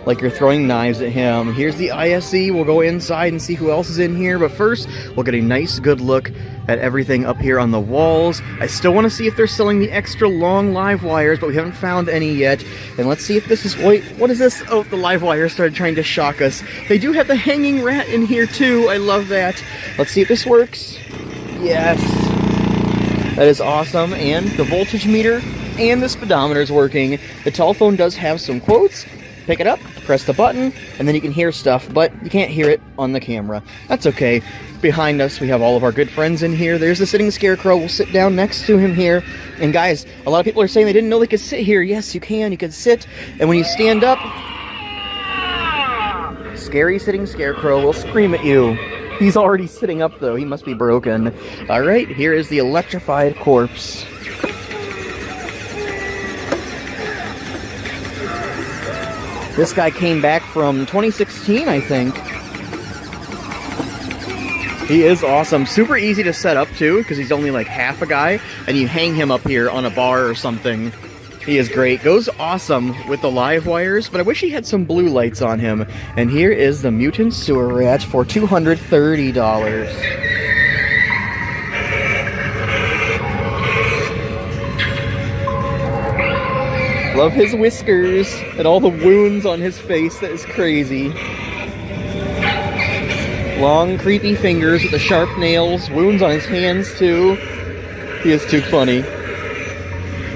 Like you're throwing knives at him. Here's the ISC. We'll go inside and see who else is in here. But first, we'll get a nice good look at everything up here on the walls. I still want to see if they're selling the extra long live wires, but we haven't found any yet. And let's see if this is... wait, what is this? Oh, the live wire started trying to shock us. They do have the hanging rat in here too. I love that. Let's see if this works. Yes. That is awesome. And the voltage meter and the speedometer is working. The telephone does have some quotes. Pick it up, press the button, and then you can hear stuff, but you can't hear it on the camera. That's okay. Behind us, we have all of our good friends in here. There's the sitting scarecrow. We'll sit down next to him here. And guys, a lot of people are saying they didn't know they could sit here. Yes, you can. You can sit. And when you stand up, scary sitting scarecrow will scream at you. He's already sitting up, though. He must be broken. All right, here is the electrified corpse. This guy came back from 2016, I think. He is awesome. Super easy to set up, too, because he's only like half a guy, and you hang him up here on a bar or something. He is great. Goes awesome with the live wires, but I wish he had some blue lights on him. And here is the Mutant Sewer Rat for $230. Love his whiskers and all the wounds on his face. That is crazy. Long, creepy fingers with the sharp nails. Wounds on his hands, too. He is too funny.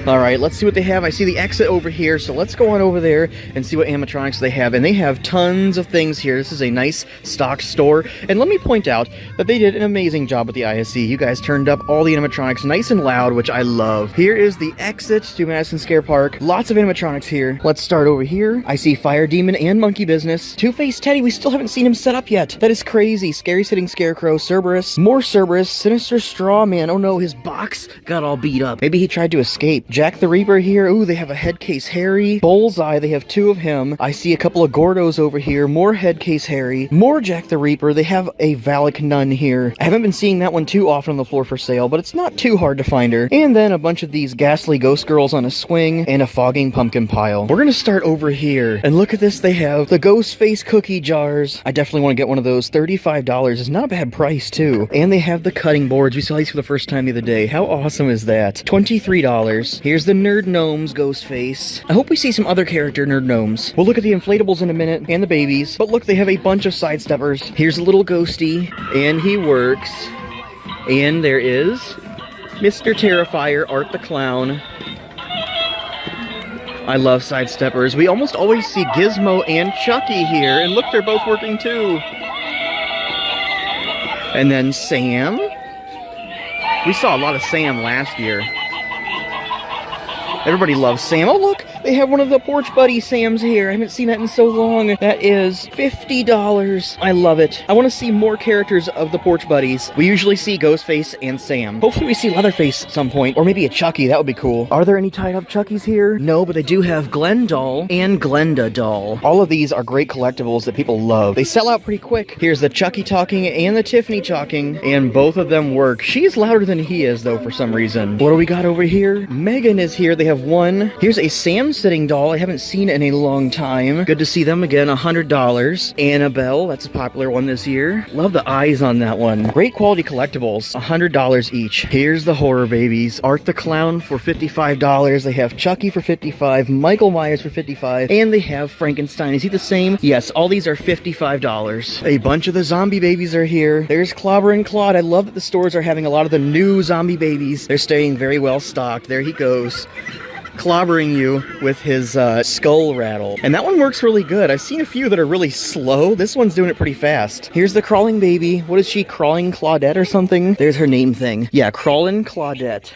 Alright, let's see what they have. I see the exit over here, so let's go on over there and see what animatronics they have. And they have tons of things here. This is a nice stock store. And let me point out that they did an amazing job with the ISC. You guys turned up all the animatronics nice and loud, which I love. Here is the exit to Madison Scare Park. Lots of animatronics here. Let's start over here. I see Fire Demon and Monkey Business. Two-Faced Teddy, we still haven't seen him set up yet. That is crazy. Scary Sitting Scarecrow, Cerberus, more Cerberus, Sinister Straw Man. Oh no, his box got all beat up. Maybe he tried to escape. Jack the Reaper here. Ooh, they have a Headcase Harry. Bullseye, they have two of him. I see a couple of Gordos over here. More Headcase Harry. More Jack the Reaper. They have a Valak Nun here. I haven't been seeing that one too often on the floor for sale, but it's not too hard to find her. And then a bunch of these ghastly ghost girls on a swing and a fogging pumpkin pile. We're gonna start over here. And look at this. They have the ghost face cookie jars. I definitely want to get one of those. $35 is not a bad price too. And they have the cutting boards. We saw these for the first time the other day. How awesome is that? $23. Here's the Nerd Gnomes ghost face. I hope we see some other character Nerd Gnomes. We'll look at the inflatables in a minute and the babies. But look, they have a bunch of sidesteppers. Here's a little ghosty, and he works. And there is Mr. Terrifier, Art the Clown. I love sidesteppers. We almost always see Gizmo and Chucky here. And look, they're both working too. And then Sam. We saw a lot of Sam last year. Everybody loves Sam. Oh, look, they have one of the Porch Buddy Sams here. I haven't seen that in so long. That is $50. I love it. I want to see more characters of the Porch Buddies. We usually see Ghostface and Sam. Hopefully we see Leatherface at some point, or maybe a Chucky. That would be cool. Are there any tied up Chuckies here? No, but they do have Glenn doll and Glenda doll. All of these are great collectibles that people love. They sell out pretty quick. Here's the Chucky talking and the Tiffany talking, and both of them work. She's louder than he is, though, for some reason. What do we got over here? Megan is here. They have one. Here's a Sam sitting doll I haven't seen in a long time. Good to see them again. $100. Annabelle, that's a popular one this year. Love the eyes on that one. Great quality collectibles. $100 each. Here's the horror babies. Art the Clown for $55. They have Chucky for $55. Michael Myers for $55. And they have Frankenstein. Is he the same? Yes, all these are $55. A bunch of the zombie babies are here. There's Clobber and Claude. I love that the stores are having a lot of the new zombie babies. They're staying very well stocked. There he goes, clobbering you with his skull rattle. And that one works really good. I've seen a few that are really slow. This one's doing it pretty fast. Here's the crawling baby. What is she, Crawling Claudette or something? There's her name thing. Yeah, Crawling Claudette.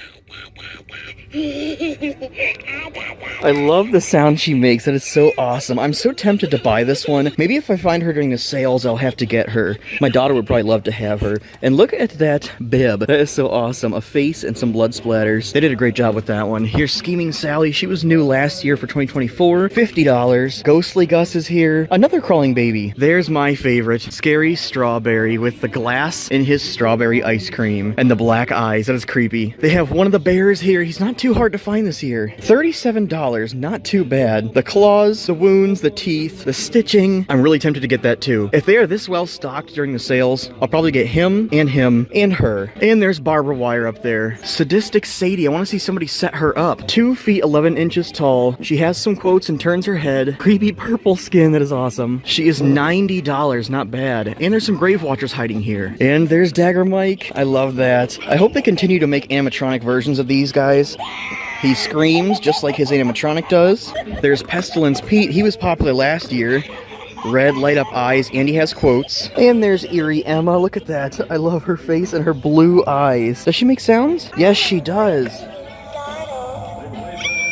I love the sound she makes. That is so awesome. I'm so tempted to buy this one. Maybe if I find her during the sales, I'll have to get her. My daughter would probably love to have her. And look at that bib. That is so awesome. A face and some blood splatters. They did a great job with that one. Here's Scheming Sally. She was new last year for 2024. $50. Ghostly Gus is here. Another crawling baby. There's my favorite. Scary Strawberry with the glass in his strawberry ice cream and the black eyes. That is creepy. They have one of the bears here. He's not too hard to find this year. $37, not too bad. The claws, the wounds, the teeth, the stitching. I'm really tempted to get that too. If they are this well stocked during the sales, I'll probably get him and her. And there's Barbara Wire up there. Sadistic Sadie. I want to see somebody set her up. 2 feet 11 inches tall. She has some quotes and turns her head. Creepy purple skin. That is awesome. She is $90. Not bad. And there's some Grave Watchers hiding here. And there's Dagger Mike. I love that. I hope they continue to make animatronic versions of these guys. He screams just like his animatronic does. There's Pestilence Pete. He was popular last year. Red light up eyes, and he has quotes. And there's Eerie Emma. Look at that. I love her face and her blue eyes. Does she make sounds? Yes, she does.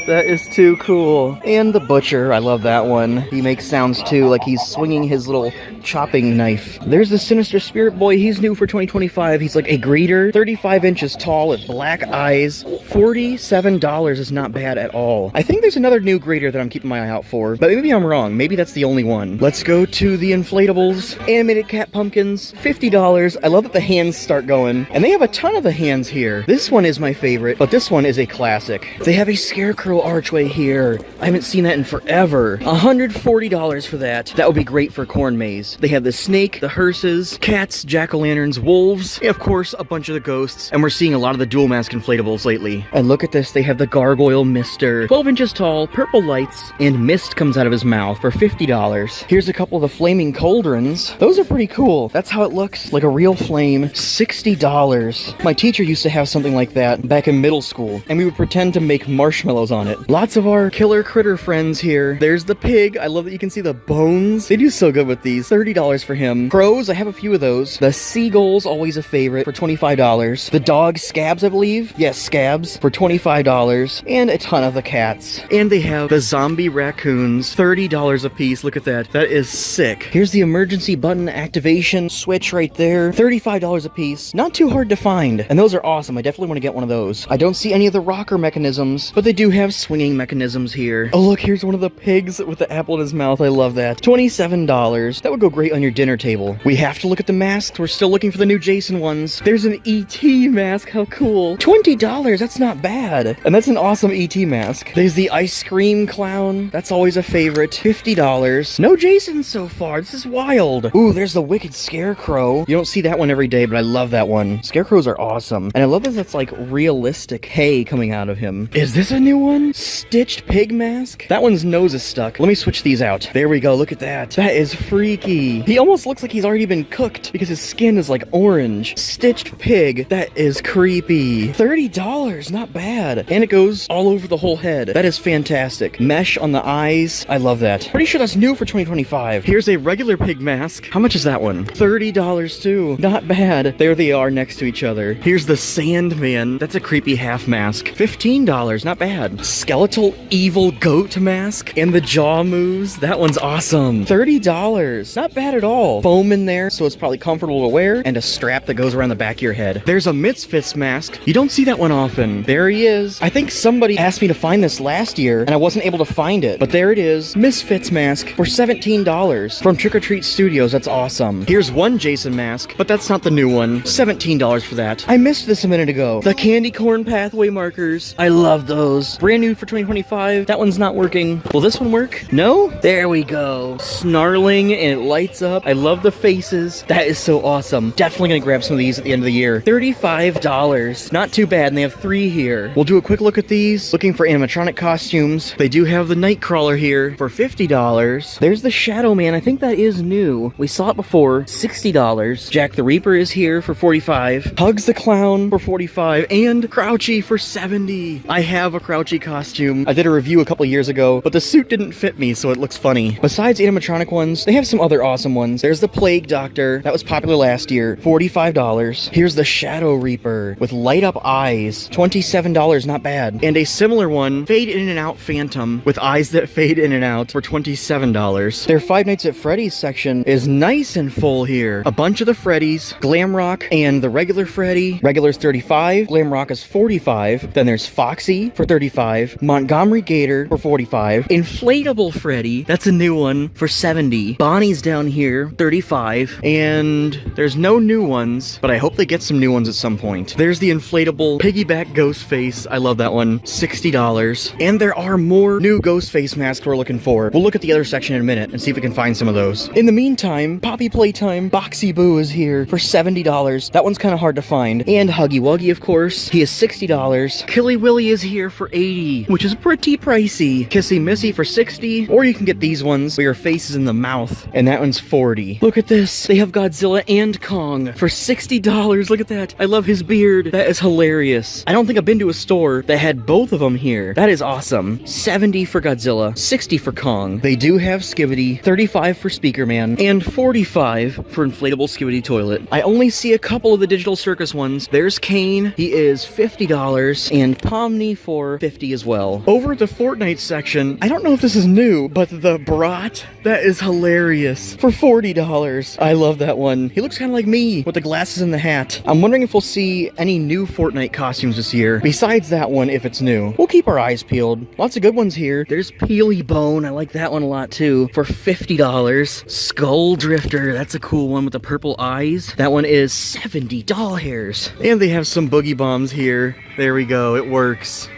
That is too cool. And the Butcher, I love that one. He makes sounds too, like he's swinging his little chopping knife. There's the Sinister Spirit Boy. He's new for 2025. He's like a greeter, 35 inches tall with black eyes. $47 is not bad at all. I think there's another new greeter that I'm keeping my eye out for, but maybe I'm wrong. Maybe that's the only one. Let's go to the inflatables. Animated cat pumpkins, $50. I love that the hands start going, and they have a ton of the hands here. This one is my favorite, but this one is a classic. They have a scarecrow archway here. I haven't seen that in forever. $140 for that. That would be great for corn maze. They have the snake, the hearses, cats, jack-o'-lanterns, wolves, and of course a bunch of the ghosts, and we're seeing a lot of the dual mask inflatables lately. And look at this, they have the gargoyle mister. 12 inches tall, purple lights, and mist comes out of his mouth for $50. Here's a couple of the flaming cauldrons. Those are pretty cool. That's how it looks, like a real flame. $60. My teacher used to have something like that back in middle school, and we would pretend to make marshmallows on it. Lots of our killer critter friends here. There's the pig. I love that you can see the bones. They do so good with these. $30 for him. Crows, I have a few of those. The seagulls, always a favorite, for $25. The dog Scabs, I believe. Yes, Scabs, for $25. And a ton of the cats. And they have the zombie raccoons, $30 a piece. Look at that. That is sick. Here's the emergency button activation switch right there. $35 a piece. Not too hard to find. And those are awesome. I definitely want to get one of those. I don't see any of the rocker mechanisms, but they do have swinging mechanisms here. Oh, look, here's one of the pigs with the apple in his mouth. I love that. $27. That would go great on your dinner table. We have to look at the masks. We're still looking for the new Jason ones. There's an E.T. mask. How cool. $20. That's not bad. And that's an awesome E.T. mask. There's the ice cream clown. That's always a favorite. $50. No Jason so far. This is wild. Ooh, there's the wicked scarecrow. You don't see that one every day, but I love that one. Scarecrows are awesome. And I love that that's like realistic hay coming out of him. Is this a new one? Stitched pig mask? That one's nose is stuck. Let me switch these out. There we go. Look at that. That is freaky. creepy. He almost looks like he's already been cooked because his skin is like orange. Stitched pig. That is creepy. $30, not bad. And it goes all over the whole head. That is fantastic. Mesh on the eyes. I love that. Pretty sure that's new for 2025. Here's a regular pig mask. How much is that one? $30 too. Not bad. There they are next to each other. Here's the Sandman. That's a creepy half mask. $15, not bad. Skeletal evil goat mask and the jaw moves. That one's awesome. $30. Not bad at all. Foam in there, so it's probably comfortable to wear, and a strap that goes around the back of your head. There's a Misfits mask. You don't see that one often. There he is. I think somebody asked me to find this last year, and I wasn't able to find it, but there it is. Misfits mask for $17 from Trick or Treat Studios. That's awesome. Here's one Jason mask, but that's not the new one. $17 for that. I missed this a minute ago. The candy corn pathway markers. I love those. Brand new for 2025. That one's not working. Will this one work? No? There we go. Snarling and it lights up. I love the faces. That is so awesome. Definitely gonna grab some of these at the end of the year. $35. Not too bad, and they have 3 here. We'll do a quick look at these. Looking for animatronic costumes. They do have the Nightcrawler here for $50. There's the Shadow Man. I think that is new. We saw it before. $60. Jack the Reaper is here for $45. Hugs the Clown for $45. And Crouchy for $70. I have a Crouchy costume. I did a review a couple years ago, but the suit didn't fit me, so it looks funny. Besides animatronic ones, they have some other awesome ones. There's the Plague Doctor. That was popular last year. $45. Here's the Shadow Reaper with light up eyes. $27. Not bad. And a similar one, Fade In and Out Phantom with eyes that fade in and out for $27. Their Five Nights at Freddy's section is nice and full here. A bunch of the Freddys, Glam Rock, and the regular Freddy. Regular's $35. Glam Rock is $45. Then there's Foxy for $35. Montgomery Gator for $45. Inflatable Freddy, that's a new one, for $70. Bonnie's down here, $35. And there's no new ones, but I hope they get some new ones at some point. There's the inflatable piggyback Ghostface. I love that one. $60. And there are more new Ghostface masks we're looking for. We'll look at the other section in a minute and see if we can find some of those. In the meantime, Poppy Playtime Boxy Boo is here for $70. That one's kind of hard to find. And Huggy Wuggy, of course. He is $60. Killy Willy is here for $80, which is pretty pricey. Kissy Missy for $60. Or you can get these ones where your face is in the mouth, and that one's $40. Look at this. They have Godzilla and Kong for $60. Look at that. I love his beard. That is hilarious. I don't think I've been to a store that had both of them here. That is awesome. $70 for Godzilla, $60 for Kong. They do have Skibidi, $35 for Speaker Man, and $45 for inflatable Skibidi toilet. I only see a couple of the Digital Circus ones. There's Kane. He is $50, and Pomni for $50 as well. Over at the Fortnite section, I don't know if this is new, but the Brat, that is hilarious, for $40. I love that one. He looks kind of like me with the glasses and the hat. I'm wondering if we'll see any new Fortnite costumes this year, besides that one if it's new. We'll keep our eyes peeled. Lots of good ones here. There's Peely Bone. I like that one a lot too, for $50. Skull Drifter. That's a cool one with the purple eyes. That one is $70. And they have some Boogie Bombs here. There we go. It works.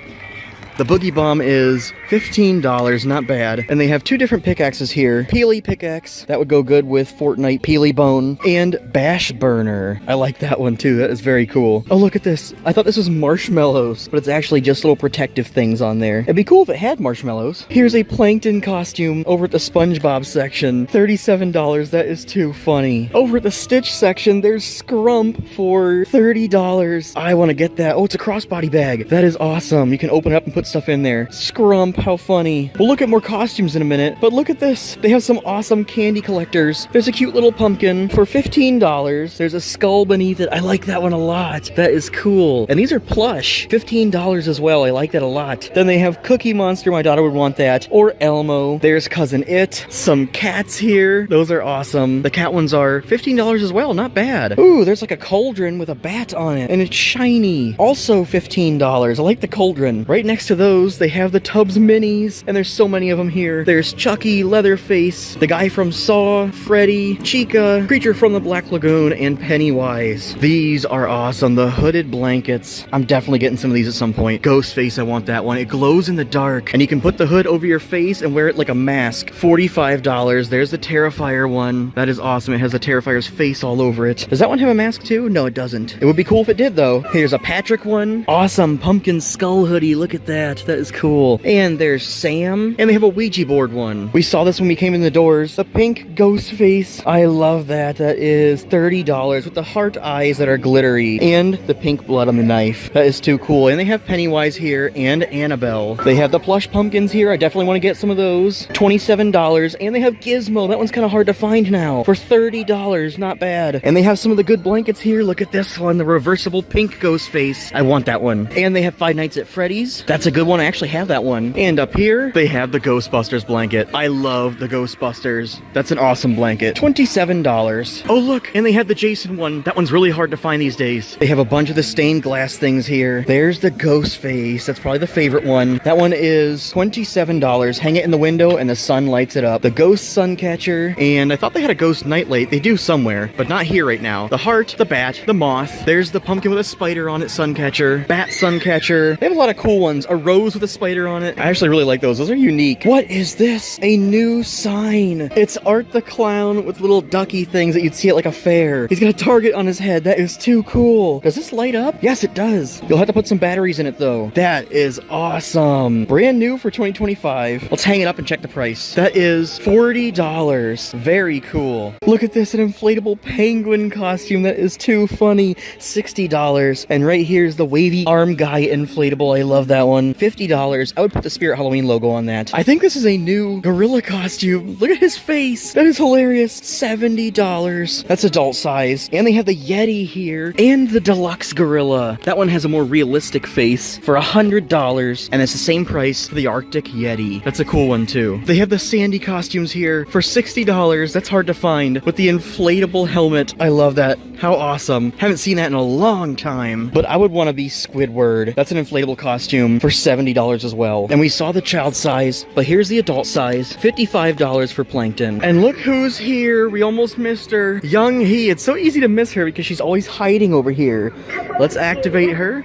The Boogie Bomb is $15, not bad. And they have 2 different pickaxes here. Peely Pickaxe, that would go good with Fortnite. Peely Bone, and Bash Burner. I like that one too, that is very cool. Oh, look at this. I thought this was marshmallows, but it's actually just little protective things on there. It'd be cool if it had marshmallows. Here's a Plankton costume over at the SpongeBob section. $37, that is too funny. Over at the Stitch section, there's Scrump for $30. I want to get that. Oh, it's a crossbody bag. That is awesome. You can open it up and put stuff in there. Scrump, how funny. We'll look at more costumes in a minute, but look at this. They have some awesome candy collectors. There's a cute little pumpkin for $15. There's a skull beneath it. I like that one a lot. That is cool. And these are plush. $15 as well. I like that a lot. Then they have Cookie Monster. My daughter would want that. Or Elmo. There's Cousin It. Some cats here. Those are awesome. The cat ones are $15 as well. Not bad. Ooh, there's like a cauldron with a bat on it, and it's shiny. Also $15. I like the cauldron. Right next to those, they have the Tubbs Minis, and there's so many of them here. There's Chucky, Leatherface, the guy from Saw, Freddy, Chica, Creature from the Black Lagoon, and Pennywise. These are awesome. The hooded blankets. I'm definitely getting some of these at some point. Ghostface, I want that one. It glows in the dark, and you can put the hood over your face and wear it like a mask. $45. There's the Terrifier one. That is awesome. It has the Terrifier's face all over it. Does that one have a mask too? No, it doesn't. It would be cool if it did, though. Here's a Patrick one. Awesome pumpkin skull hoodie. Look at that. that. That is cool. And there's Sam. And they have a Ouija board one. We saw this when we came in the doors. The pink ghost face. I love that. That is $30 with the heart eyes that are glittery. And the pink blood on the knife. That is too cool. And they have Pennywise here and Annabelle. They have the plush pumpkins here. I definitely want to get some of those. $27. And they have Gizmo. That one's kind of hard to find now. For $30. Not bad. And they have some of the good blankets here. Look at this one. The reversible pink ghost face. I want that one. And they have Five Nights at Freddy's. That's a good one. I actually have that one. And up here, they have the Ghostbusters blanket. I love the Ghostbusters. That's an awesome blanket. $27. Oh, look. And they have the Jason one. That one's really hard to find these days. They have a bunch of the stained glass things here. There's the ghost face. That's probably the favorite one. That one is $27. Hang it in the window and the sun lights it up. The ghost sun catcher. And I thought they had a ghost nightlight. They do somewhere, but not here right now. The heart, the bat, the moth. There's the pumpkin with a spider on it, sun catcher. Bat sun catcher. They have a lot of cool ones. A rose with a spider on it. I actually really like those. Those are unique. What is this? A new sign. It's Art the Clown with little ducky things that you'd see at like a fair. He's got a target on his head. That is too cool. Does this light up? Yes, it does. You'll have to put some batteries in it though. That is awesome. Brand new for 2025. Let's hang it up and check the price. That is $40. Very cool. Look at this, an inflatable penguin costume. That is too funny. $60. And right here's the wavy arm guy inflatable. I love that one. $50. I would put the Spirit Halloween logo on that. I think this is a new gorilla costume. Look at his face. That is hilarious. $70. That's adult size. And they have the Yeti here and the deluxe gorilla. That one has a more realistic face for $100. And it's the same price for the Arctic Yeti. That's a cool one too. They have the Sandy costumes here for $60. That's hard to find. With the inflatable helmet. I love that. How awesome. Haven't seen that in a long time. But I would want to be Squidward. That's an inflatable costume for $70 as well. And we saw the child size, but here's the adult size. $55 for Plankton. And look who's here. We almost missed her. Young Hee. It's so easy to miss her because she's always hiding over here. Let's activate her.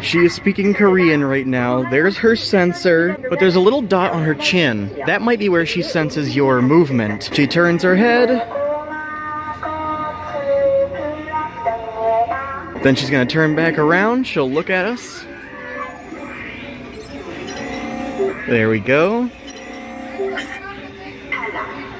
She is speaking Korean right now. There's her sensor, but there's a little dot on her chin. That might be where she senses your movement. She turns her head. Then she's gonna turn back around. She'll look at us. There we go.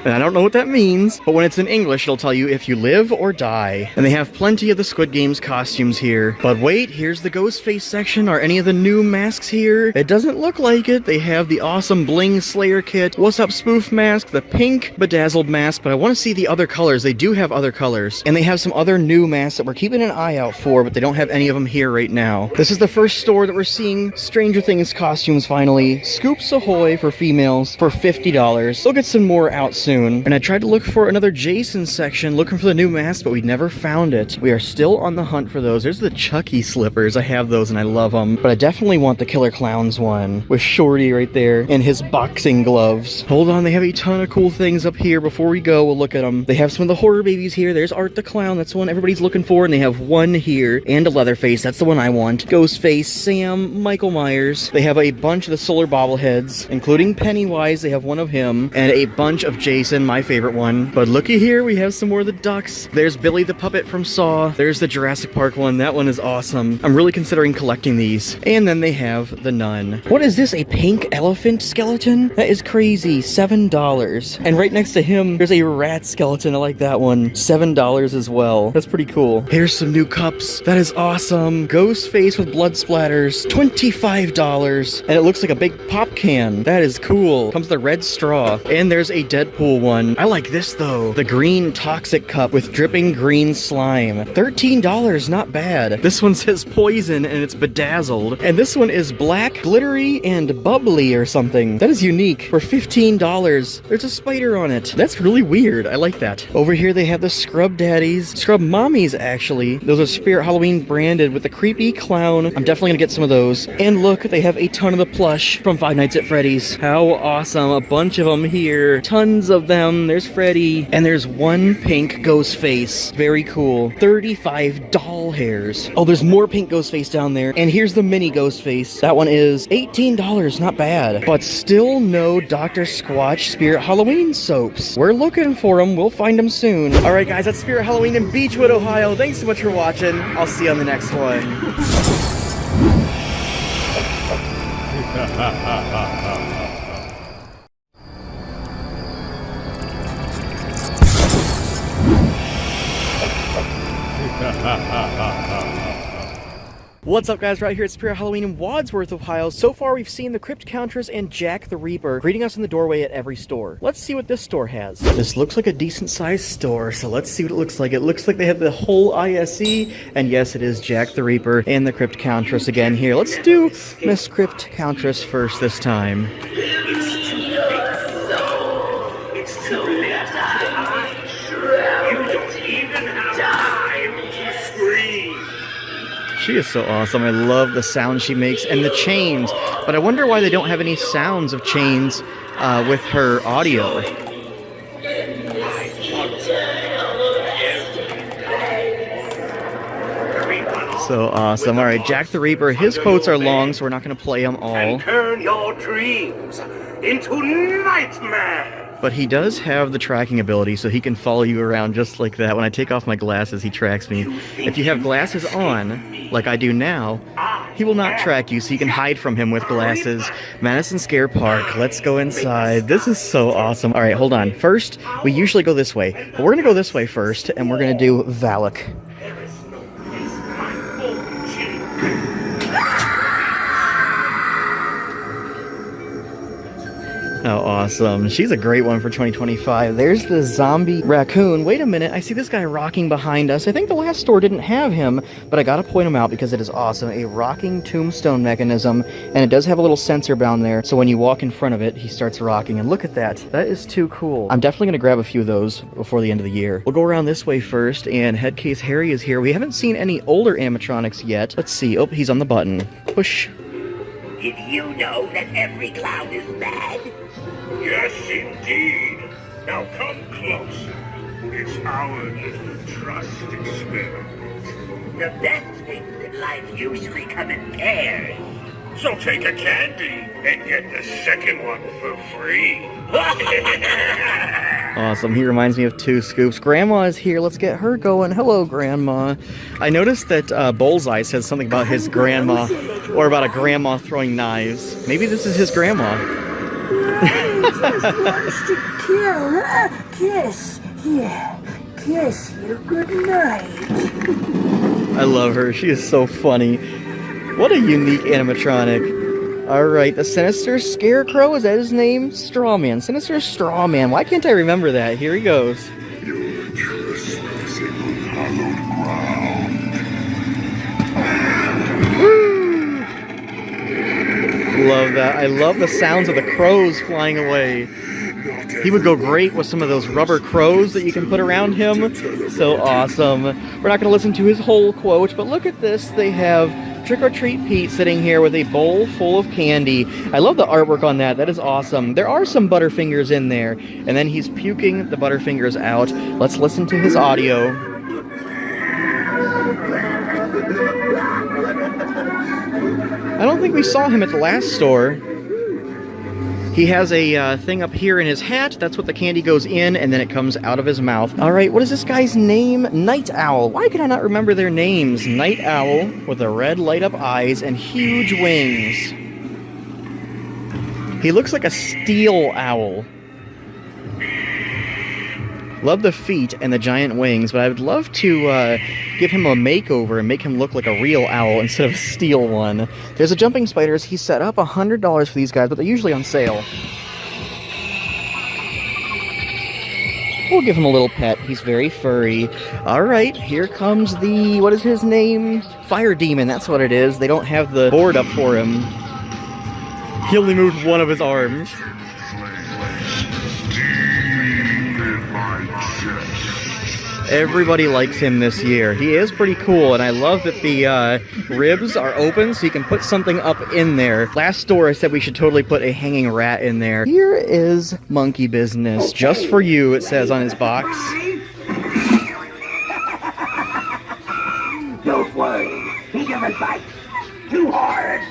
And I don't know what that means, but when it's in English, it'll tell you if you live or die. And they have plenty of the Squid Games costumes here. But wait, here's the ghost face section. Are any of the new masks here? It doesn't look like it. They have the awesome Bling Slayer kit, What's Up spoof mask, the pink bedazzled mask, but I want to see the other colors. They do have other colors. And they have some other new masks that we're keeping an eye out for, but they don't have any of them here right now. This is the first store that we're seeing Stranger Things costumes finally. Scoops Ahoy for females for $50. They'll get some more out soon. And I tried to look for another Jason section, looking for the new mask, but we never found it. We are still on the hunt for those. There's the Chucky slippers. I have those and I love them. But I definitely want the Killer Clowns one with Shorty right there and his boxing gloves. Hold on, they have a ton of cool things up here. Before we go, we'll look at them. They have some of the horror babies here. There's Art the Clown. That's the one everybody's looking for. And they have one here and a Leatherface. That's the one I want. Ghostface, Sam, Michael Myers. They have a bunch of the solar bobbleheads, including Pennywise. They have one of him and a bunch of Jason. My favorite one. But looky here, we have some more of the ducks. There's Billy the Puppet from Saw. There's the Jurassic Park one. That one is awesome. I'm really considering collecting these. And then they have the Nun. What is this? A pink elephant skeleton? That is crazy. $7. And right next to him, there's a rat skeleton. I like that one. $7 as well. That's pretty cool. Here's some new cups. That is awesome. Ghost face with blood splatters. $25. And it looks like a big pop can. That is cool. Comes with a red straw. And there's a Deadpool one. I like this though. The green toxic cup with dripping green slime. $13, not bad. This one says poison and it's bedazzled. And this one is black, glittery, and bubbly or something. That is unique. For $15. There's a spider on it. That's really weird. I like that. Over here they have the Scrub Daddies. Scrub Mommies actually. Those are Spirit Halloween branded with the creepy clown. I'm definitely gonna get some of those. And look, they have a ton of the plush from Five Nights at Freddy's. How awesome. A bunch of them here. Tons of them. There's Freddy. And there's one pink ghost face. Very cool. 35 doll hairs. Oh, there's more pink ghost face down there. And here's the mini ghost face. That one is $18. Not bad. But still no Dr. Squatch Spirit Halloween soaps. We're looking for them. We'll find them soon. Alright guys, that's Spirit Halloween in Beechwood, Ohio. Thanks so much for watching. I'll see you on the next one. What's up, guys? Right here at Spirit Halloween in Wadsworth, Ohio. So far, we've seen the Crypt Countess and Jack the Reaper greeting us in the doorway at every store. Let's see what this store has. This looks like a decent-sized store, so let's see what it looks like. It looks like they have the whole ISE, and yes, it is Jack the Reaper and the Crypt Countess again here. Let's do Miss Crypt Countess first this time.
It's too late to hide. You don't even have time to scream.
She is so awesome. I love the sound she makes and the chains, but I wonder why they don't have any sounds of chains with her audio. So awesome. All right, Jack the Reaper, his quotes are long, so we're not going to play them all.
And turn your dreams into nightmares.
But he does have the tracking ability, so he can follow you around just like that. When I take off my glasses, he tracks me. If you have glasses on, like I do now, he will not track you, so you can hide from him with glasses. Madison Scare Park. Let's go inside. This is so awesome. All right, hold on. First, we usually go this way, but we're going to go this way first, and we're going to do Valak. How awesome. She's a great one for 2025. There's the zombie raccoon. Wait a minute, I see this guy rocking behind us. I think the last store didn't have him, but I gotta point him out because it is awesome. A rocking tombstone mechanism, and it does have a little sensor down there, so when you walk in front of it, he starts rocking. And look at that. That is too cool. I'm definitely gonna grab a few of those before the end of the year. We'll go around this way first, and Headcase Harry is here. We haven't seen any older animatronics yet. Let's see. Oh, he's on the button. Push.
Did you know that every clown is bad?
Yes, indeed. Now come closer. It's our little trust experiment.
The best things in life usually come in pairs.
So take a candy and get the second one for free.
Awesome. He reminds me of Two Scoops. Grandma is here. Let's get her going. Hello, Grandma. I noticed that Bullseye says something about his grandma, or about a grandma throwing knives. Maybe this is his grandma.
Wants to kill. Kiss. Yeah. Kiss you goodnight.
I love her. She is so funny. What a unique animatronic. Alright, the Sinister Scarecrow, is that his name? Strawman. Sinister Strawman. Why can't I remember that? Here he goes.
You're trespassing on hallowed ground.
Love that. I love the sounds of the crows flying away. He would go great with some of those rubber crows that you can put around him. So awesome. We're not going to listen to his whole quote, but look at this. They have Trick or Treat Pete sitting here with a bowl full of candy. I love the artwork on that. That is awesome. There are some Butterfingers in there, and then he's puking the Butterfingers out. Let's listen to his audio. I don't think we saw him at the last store. He has a thing up here in his hat. That's what the candy goes in, and then it comes out of his mouth. All right, what is this guy's name? Night Owl. Why can I not remember their names? Night Owl with the red light-up eyes and huge wings. He looks like a steel owl. Love the feet and the giant wings, but I would love to give him a makeover and make him look like a real owl instead of a steel one. There's a jumping spiders. He set up $100 for these guys, but they're usually on sale. We'll give him a little pet. He's very furry. All right, here comes the, what is his name? Fire Demon, that's what it is. They don't have the board up for him. He only moved one of his arms. Everybody likes him this year. He is pretty cool, and I love that the ribs are open so you can put something up in there. Last store I said we should totally put a hanging rat in there. Here is Monkey Business. Just for you, it says on his box.
Don't worry. He doesn't bite too hard.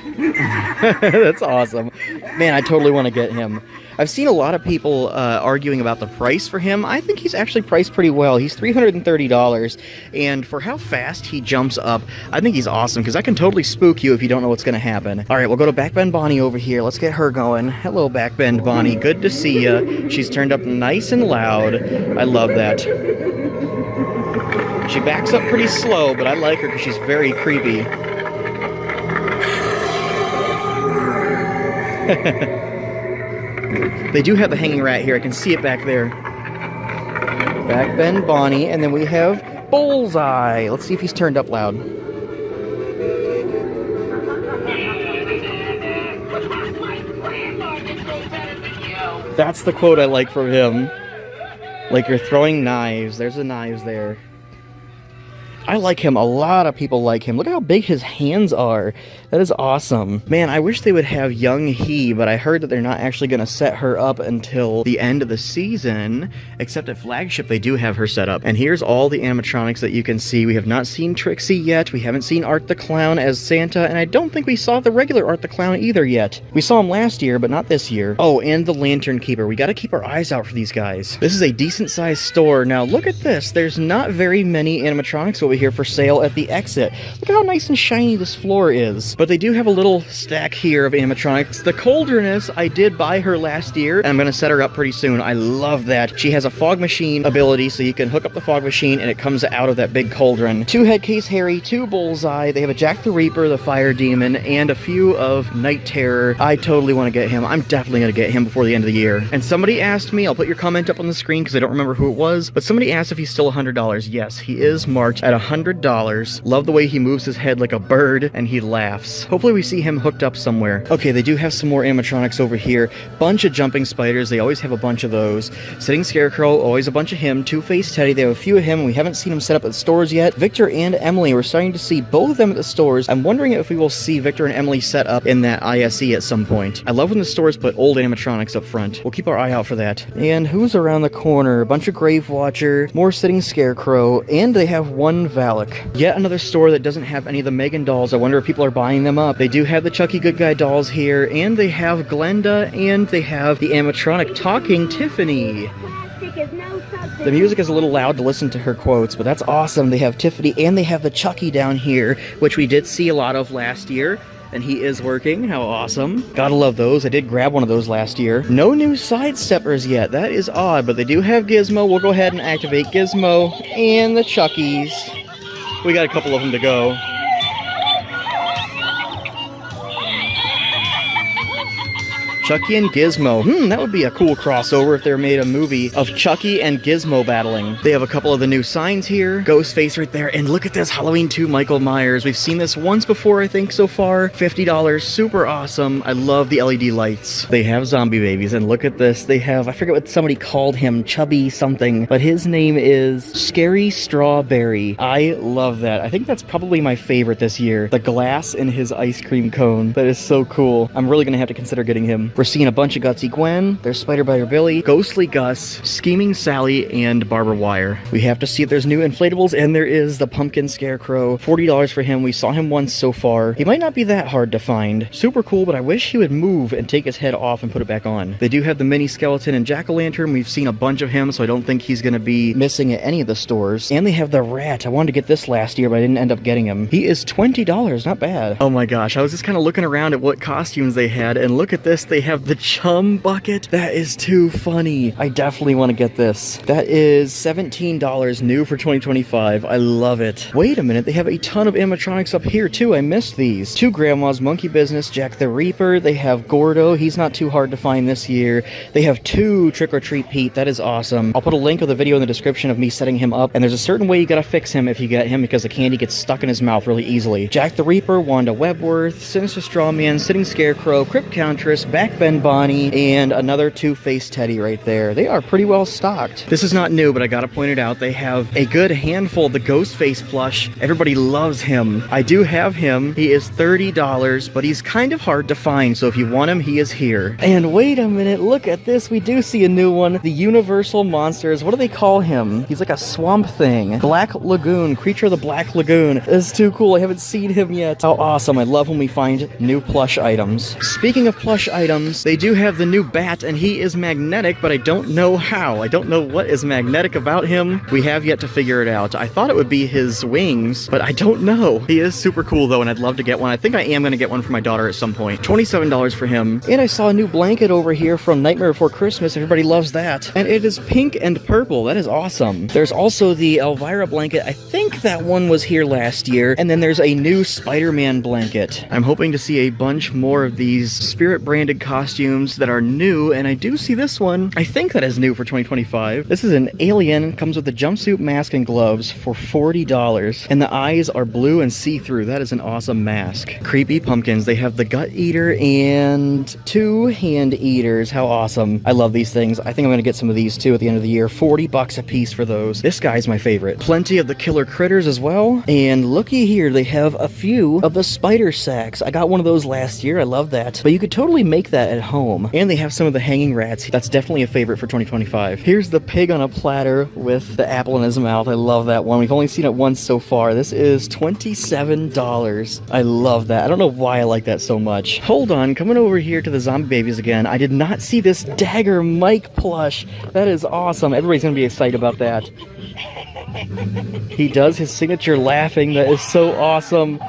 That's awesome. Man, I totally want to get him. I've seen a lot of people arguing about the price for him. I think he's actually priced pretty well. He's $330, and for how fast he jumps up, I think he's awesome, because that can totally spook you if you don't know what's going to happen. All right, we'll go to Backbend Bonnie over here. Let's get her going. Hello, Backbend Bonnie. Good to see you. She's turned up nice and loud. I love that. She backs up pretty slow, but I like her because she's very creepy. They do have the hanging rat here. I can see it back there. Backbend Bonnie, and then we have Bullseye. Let's see if he's turned up loud. That's the quote I like from him. Like you're throwing knives. There's the knives there. I like him. A lot of people like him. Look how big his hands are. That is awesome. Man, I wish they would have young He, but I heard that they're not actually going to set her up until the end of the season, except at Flagship they do have her set up. And here's all the animatronics that you can see. We have not seen Trixie yet. We haven't seen Art the Clown as Santa, and I don't think we saw the regular Art the Clown either yet. We saw him last year, but not this year. Oh, and the Lantern Keeper. We got to keep our eyes out for these guys. This is a decent-sized store. Now, look at this. There's not very many animatronics over here for sale at the exit. Look at how nice and shiny this floor is. But they do have a little stack here of animatronics. The Colderness, I did buy her last year, and I'm going to set her up pretty soon. I love that. She has a fog machine ability, so you can hook up the fog machine, and it comes out of that big cauldron. 2 Headcase Harry, 2 Bullseye. They have a Jack the Reaper, the Fire Demon, and a few of Night Terror. I totally want to get him. I'm definitely going to get him before the end of the year. And somebody asked me, I'll put your comment up on the screen because I don't remember who it was, but somebody asked if he's still $100. Yes, he is marked at $100. Love the way he moves his head like a bird and he laughs. Hopefully we see him hooked up somewhere. Okay, they do have some more animatronics over here. Bunch of jumping spiders. They always have a bunch of those. Sitting Scarecrow, always a bunch of him. Two-Faced Teddy, they have a few of him, and we haven't seen him set up at the stores yet. Victor and Emily, we're starting to see both of them at the stores. I'm wondering if we will see Victor and Emily set up in that ISE at some point. I love when the stores put old animatronics up front. We'll keep our eye out for that. And who's around the corner? A bunch of Grave Watcher, more Sitting Scarecrow, and they have one Valak. Yet another store that doesn't have any of the Megan dolls. I wonder if people are buying them up. They do have the Chucky Good Guy dolls here, and they have Glenda, and they have the animatronic talking Tiffany. The music is a little loud to listen to her quotes, but that's awesome. They have Tiffany, and they have the Chucky down here, which we did see a lot of last year. And he is working. How awesome. Gotta love those. I did grab one of those last year. No new sidesteppers yet. That is odd, but they do have Gizmo. We'll go ahead and activate Gizmo and the Chuckies. We got a couple of them to go. Chucky and Gizmo. That would be a cool crossover if they made a movie of Chucky and Gizmo battling. They have a couple of the new signs here. Ghostface right there. And look at this, Halloween 2 Michael Myers. We've seen this once before, I think, so far. $50. Super awesome. I love the LED lights. They have zombie babies. And look at this. They have, I forget what somebody called him, Chubby something, but his name is Scary Strawberry. I love that. I think that's probably my favorite this year. The glass in his ice cream cone. That is so cool. I'm really going to have to consider getting him. We're seeing a bunch of Gutsy Gwen, there's Spider-Biter Billy, Ghostly Gus, Scheming Sally, and Barbara Wire. We have to see if there's new inflatables, and there is the Pumpkin Scarecrow. $40 for him. We saw him once so far. He might not be that hard to find. Super cool, but I wish he would move and take his head off and put it back on. They do have the Mini Skeleton and Jack-O-Lantern. We've seen a bunch of him, so I don't think he's going to be missing at any of the stores. And they have the Rat. I wanted to get this last year, but I didn't end up getting him. He is $20. Not bad. Oh my gosh, I was just kind of looking around at what costumes they had, and look at this. They have the Chum Bucket. That is too funny. I definitely want to get this. That is $17 new for 2025. I love it. Wait a minute. They have a ton of animatronics up here too. I missed these. 2 Grandmas, Monkey Business, Jack the Reaper. They have Gordo. He's not too hard to find this year. They have 2 Trick or Treat Pete. That is awesome. I'll put a link of the video in the description of me setting him up, and there's a certain way you gotta fix him if you get him because the candy gets stuck in his mouth really easily. Jack the Reaper, Wanda Webworth, Sinister Strawman, Sitting Scarecrow, Crypt Countress, Backbend Bonnie, and another Two-Faced Teddy right there. They are pretty well stocked. This is not new, but I gotta point it out. They have a good handful of the Ghostface plush. Everybody loves him. I do have him. He is $30, but he's kind of hard to find, so if you want him, he is here. And wait a minute, look at this. We do see a new one. The Universal Monsters. What do they call him? He's like a swamp thing. Black Lagoon. Creature of the Black Lagoon. This is too cool. I haven't seen him yet. How awesome. I love when we find new plush items. Speaking of plush items, items. They do have the new bat, and he is magnetic, but I don't know how. I don't know what is magnetic about him. We have yet to figure it out. I thought it would be his wings, but I don't know. He is super cool, though, and I'd love to get one. I think I am going to get one for my daughter at some point. $27 for him. And I saw a new blanket over here from Nightmare Before Christmas. Everybody loves that. And it is pink and purple. That is awesome. There's also the Elvira blanket. I think that one was here last year. And then there's a new Spider-Man blanket. I'm hoping to see a bunch more of these Spirit-branded costumes that are new, and I do see this one. I think that is new for 2025. This is an alien. Comes with a jumpsuit, mask, and gloves for $40. And the eyes are blue and see-through. That is an awesome mask. Creepy pumpkins. They have the gut eater and 2 hand eaters. How awesome. I love these things. I think I'm going to get some of these too at the end of the year. $40 a piece for those. This guy's my favorite. Plenty of the killer critters as well. And looky here, they have a few of the spider sacks. I got one of those last year. I love that. But you could totally make that at home. And they have some of the hanging rats. That's definitely a favorite for 2025. Here's the pig on a platter with the apple in his mouth. I love that one. We've only seen it once so far. This is $27. I love that. I don't know why I like that so much. Hold on, coming over here to the zombie babies again. I did not see this Dagger Mike plush. That is awesome. Everybody's gonna be excited about that. He does his signature laughing. That is so awesome.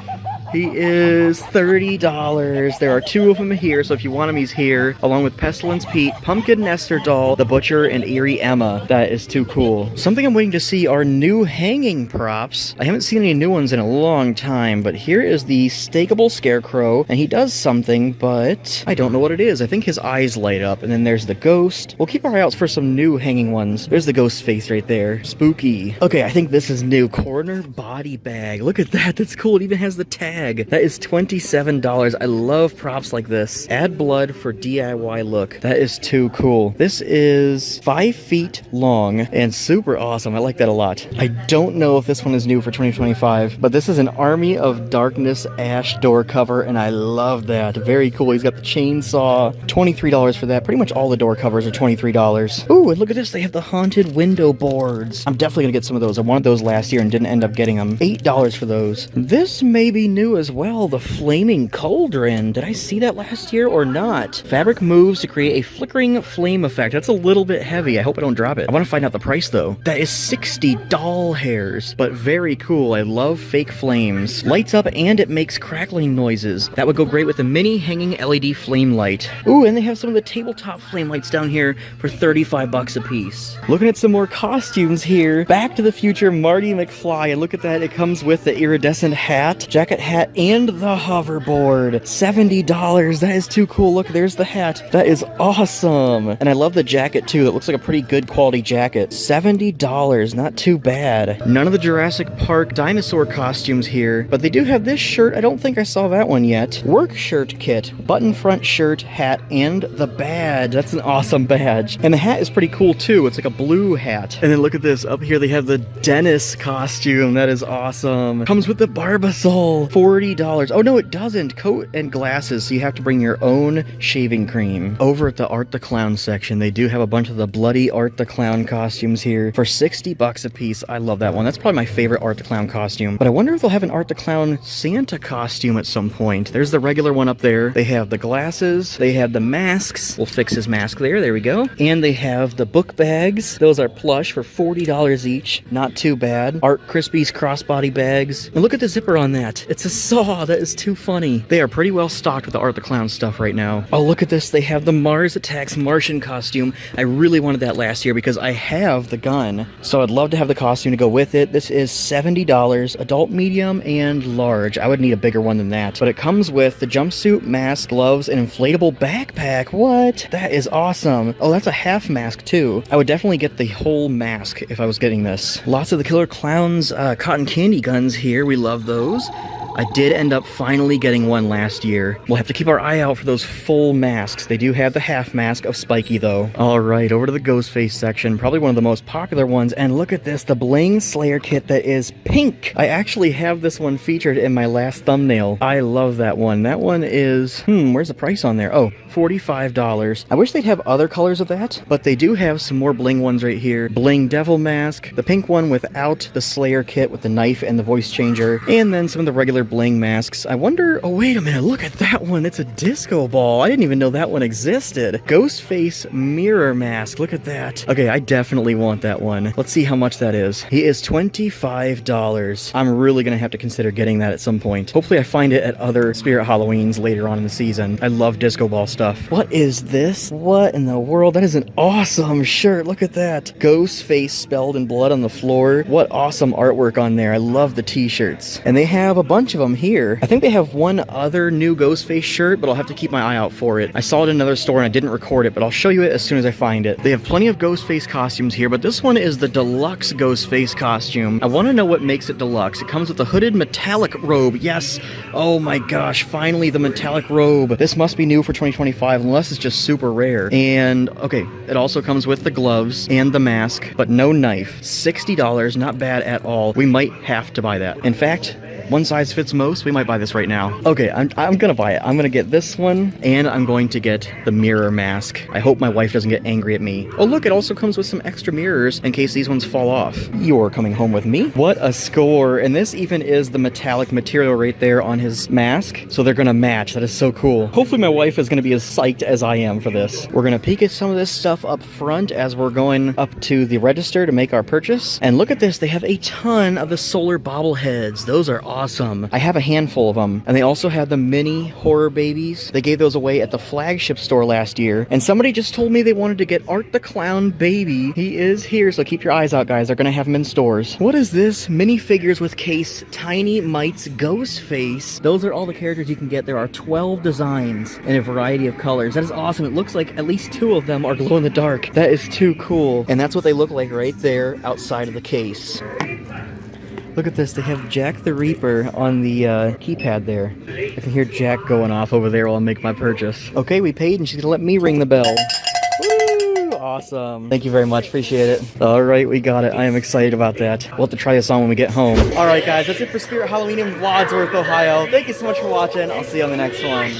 He is $30. There are 2 of them here, so if you want him, he's here, along with Pestilence Pete, Pumpkin Nestor Doll, The Butcher, and Eerie Emma. That is too cool. Something I'm waiting to see are new hanging props. I haven't seen any new ones in a long time, but here is the stakeable Scarecrow, and he does something, but I don't know what it is. I think his eyes light up, and then there's the ghost. We'll keep our eye out for some new hanging ones. There's the ghost face right there. Spooky. Okay, I think this is new. Corner body bag. Look at that. That's cool. It even has the tag. That is $27. I love props like this. Add blood for DIY look. That is too cool. This is 5 feet long and super awesome. I like that a lot. I don't know if this one is new for 2025, but this is an Army of Darkness ash door cover, and I love that. Very cool. He's got the chainsaw. $23 for that. Pretty much all the door covers are $23. Ooh, and look at this. They have the haunted window boards. I'm definitely gonna get some of those. I wanted those last year and didn't end up getting them. $8 for those. This may be new as well, the Flaming Cauldron. Did I see that last year or not? Fabric moves to create a flickering flame effect. That's a little bit heavy. I hope I don't drop it. I want to find out the price though. That is 60 doll hairs, but very cool. I love fake flames. Lights up and it makes crackling noises. That would go great with a mini hanging LED flame light. Ooh, and they have some of the tabletop flame lights down here for $35 a piece. Looking at some more costumes here. Back to the Future Marty McFly, and look at that. It comes with the iridescent hat, jacket hat, and the hoverboard. $70. That is too cool. Look, there's the hat. That is awesome. And I love the jacket too. It looks like a pretty good quality jacket. $70. Not too bad. None of the Jurassic Park dinosaur costumes here, but they do have this shirt. I don't think I saw that one yet. Work shirt kit. Button front shirt, hat, and the badge. That's an awesome badge. And the hat is pretty cool too. It's like a blue hat. And then look at this. Up here they have the Dennis costume. That is awesome. Comes with the Barbasol. $40. Oh no, it doesn't. Coat and glasses, so you have to bring your own shaving cream. Over at the Art the Clown section, they do have a bunch of the bloody Art the Clown costumes here for $60 a piece. I love that one. That's probably my favorite Art the Clown costume. But I wonder if they'll have an Art the Clown Santa costume at some point. There's the regular one up there. They have the glasses. They have the masks. We'll fix his mask there. There we go. And they have the book bags. Those are plush for $40 each. Not too bad. Art Crispy's crossbody bags. And look at the zipper on that. It's a saw. That is too funny. They are pretty well stocked with the Art the Clown stuff right now. Oh, look at this. They have the Mars Attacks Martian costume. I really wanted that last year because I have the gun. So I'd love to have the costume to go with it. This is $70, adult, medium, and large. I would need a bigger one than that. But it comes with the jumpsuit, mask, gloves, and inflatable backpack. What? That is awesome. Oh, that's a half mask too. I would definitely get the whole mask if I was getting this. Lots of the Killer Clowns cotton candy guns here. We love those. I did end up finally getting one last year. We'll have to keep our eye out for those full masks. They do have the half mask of Spiky though. Alright, over to the Ghostface section. Probably one of the most popular ones. And look at this, the Bling Slayer kit that is pink. I actually have this one featured in my last thumbnail. I love that one. That one is, where's the price on there? Oh, $45. I wish they'd have other colors of that, but they do have some more bling ones right here. Bling Devil Mask, the pink one without the Slayer kit with the knife and the voice changer, and then some of the regular other bling masks. I wonder, oh wait a minute, look at that one. It's a disco ball. I didn't even know that one existed. Ghost face mirror mask. Look at that. Okay, I definitely want that one. Let's see how much that is. He is $25. I'm really gonna have to consider getting that at some point. Hopefully I find it at other Spirit Halloweens later on in the season. I love disco ball stuff. What is this? What in the world? That is an awesome shirt. Look at that. Ghost face spelled in blood on the floor. What awesome artwork on there. I love the t-shirts. And they have a bunch of them here. I think they have one other new Ghostface shirt, but I'll have to keep my eye out for it. I saw it in another store and I didn't record it, but I'll show you it as soon as I find it. They have plenty of Ghostface costumes here, but this one is the deluxe Ghostface costume. I want to know what makes it deluxe. It comes with a hooded metallic robe. Yes. Oh my gosh, finally the metallic robe. This must be new for 2025 unless it's just super rare. And okay, it also comes with the gloves and the mask, but no knife. $60, not bad at all. We might have to buy that. In fact, one size fits most. We might buy this right now. Okay, I'm gonna buy it. I'm gonna get this one, and I'm going to get the mirror mask. I hope my wife doesn't get angry at me. Oh look, it also comes with some extra mirrors in case these ones fall off. You're coming home with me? What a score. And this even is the metallic material right there on his mask, so they're gonna match. That is so cool. Hopefully my wife is gonna be as psyched as I am for this. We're gonna peek at some of this stuff up front as we're going up to the register to make our purchase. And look at this, they have a ton of the solar bobbleheads. Those are awesome. I have a handful of them. And they also have the mini horror babies. They gave those away at the flagship store last year. And somebody just told me they wanted to get Art the Clown baby. He is here, so keep your eyes out, guys. They're gonna have him in stores. What is this? Minifigures with case Tiny Mites Ghostface. Those are all the characters you can get. There are 12 designs in a variety of colors. That is awesome. It looks like at least 2 of them are glow in the dark. That is too cool. And that's what they look like right there outside of the case. Look at this, they have Jack the Reaper on the keypad there. I can hear Jack going off over there while I make my purchase. Okay, we paid and she's gonna let me ring the bell. Woo! Awesome. Thank you very much, appreciate it. Alright, we got it. I am excited about that. We'll have to try this on when we get home. Alright guys, that's it for Spirit Halloween in Wadsworth, Ohio. Thank you so much for watching. I'll see you on the next one.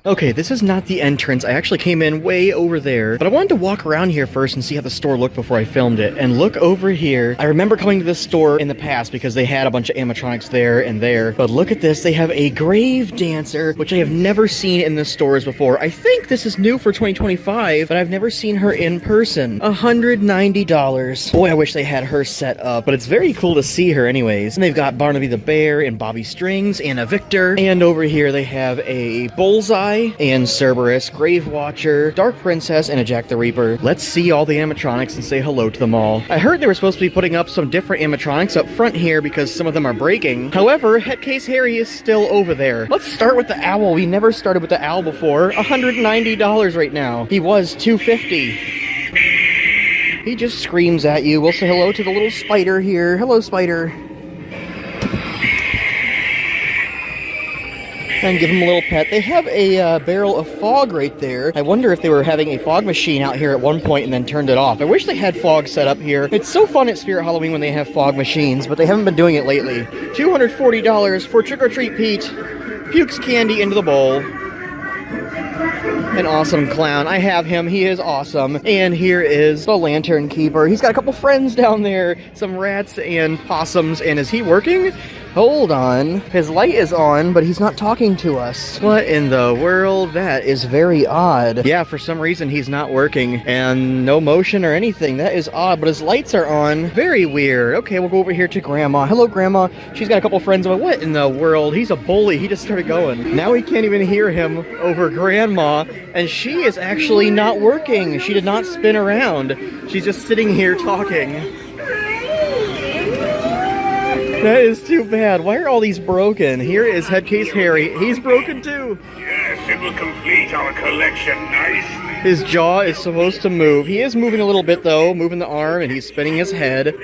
Okay, this is not the entrance. I actually came in way over there, but I wanted to walk around here first and see how the store looked before I filmed it. And look over here. I remember coming to this store in the past because they had a bunch of animatronics there and there. But look at this. They have a grave dancer, which I have never seen in the stores before. I think this is new for 2025, but I've never seen her in person. $190. Boy, I wish they had her set up, but it's very cool to see her anyways. And they've got Barnaby the Bear and Bobby Strings and a Victor. And over here they have a Bullseye and Cerberus, Grave Watcher, Dark Princess, and a Jack the Reaper. Let's see all the animatronics and say hello to them all. I heard they were supposed to be putting up some different animatronics up front here because some of them are breaking. However, Headcase Harry is still over there. Let's start with the owl. We never started with the owl before. $190 right now. He was $250. He just screams at you. We'll say hello to the little spider here. Hello, spider. And give him a little pet. They have a barrel of fog right there. I wonder if they were having a fog machine out here at one point and then turned it off. I wish they had fog set up here. It's so fun at Spirit Halloween when they have fog machines, but they haven't been doing it lately. $240 for Trick or Treat Pete. Pukes candy into the bowl. An awesome clown. I have him. He is awesome. And here is the Lantern Keeper. He's got a couple friends down there. Some rats and possums. And is he working? Hold on. His light is on, but he's not talking to us. What in the world? That is very odd. Yeah, for some reason he's not working. And no motion or anything. That is odd, but his lights are on. Very weird. Okay, we'll go over here to Grandma. Hello, Grandma. She's got a couple friends. But what in the world? He's a bully. He just started going. Now we can't even hear him over Grandma. And she is actually not working. She did not spin around. She's just sitting here talking. That is too bad. Why are all these broken? Here is Headcase Harry. He's broken too.
Yes, it will complete our collection nicely.
His jaw is supposed to move. He is moving a little bit though, moving the arm, and he's spinning his head.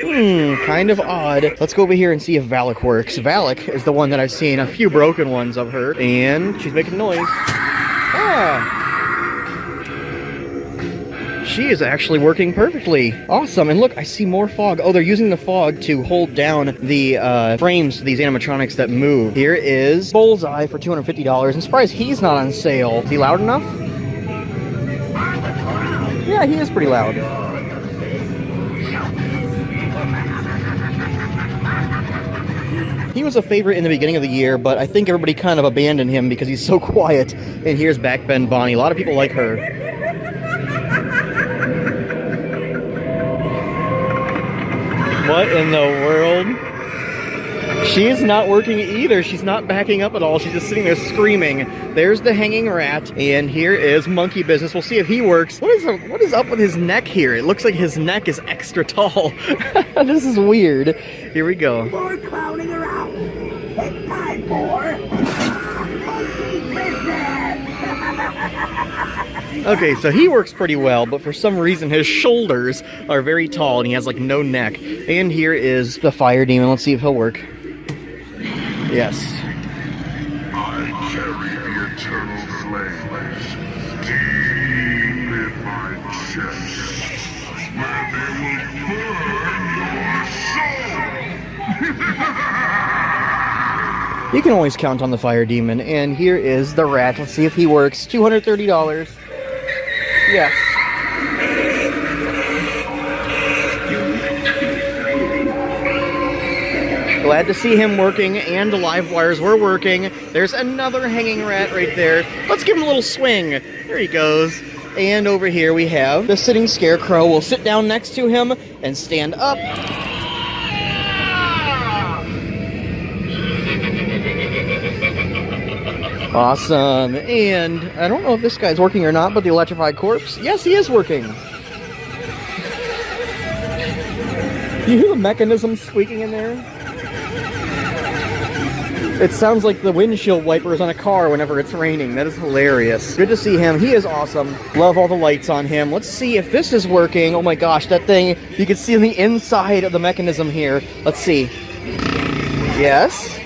Kind of odd. Let's go over here and see if Valak works. Valak is the one that I've seen a few broken ones of her, and she's making noise. she is actually working perfectly. Awesome. And look, I see more fog. Oh, they're using the fog to hold down the frames to these animatronics that move. Here is Bullseye for $250. I'm surprised he's not on sale. Is he loud enough? Yeah, he is pretty loud. He was a favorite in the beginning of the year, but I think everybody kind of abandoned him because he's so quiet. And here's Backbend Bonnie. A lot of people like her. What in the world? She's not working either. She's not backing up at all. She's just sitting there screaming. There's the hanging rat, and here is Monkey Business. We'll see if he works. What is up with his neck here? It looks like his neck is extra tall. This is weird. Here we go.
More clowning around. It's time for Monkey Business.
Okay, so he works pretty well, but for some reason his shoulders are very tall and he has like no neck. And here is the Fire Demon. Let's see if he'll work. Yes.
I carry the eternal flames deep in my chest, where they will burn your soul.
You can always count on the Fire Demon. And here is the rat. Let's see if he works. $230. Yes. Glad to see him working, and the live wires were working. There's another hanging rat right there. Let's give him a little swing. There he goes. And over here we have the sitting scarecrow. We'll sit down next to him and stand up. Awesome. And I don't know if this guy's working or not, but the electrified corpse, yes, he is working. You hear the mechanism squeaking in there? It sounds like the windshield wipers on a car whenever it's raining. That is hilarious. Good to see him. He is awesome. Love all the lights on him. Let's see if this is working. Oh my gosh, that thing, you can see on the inside of the mechanism here. Let's see. Yes.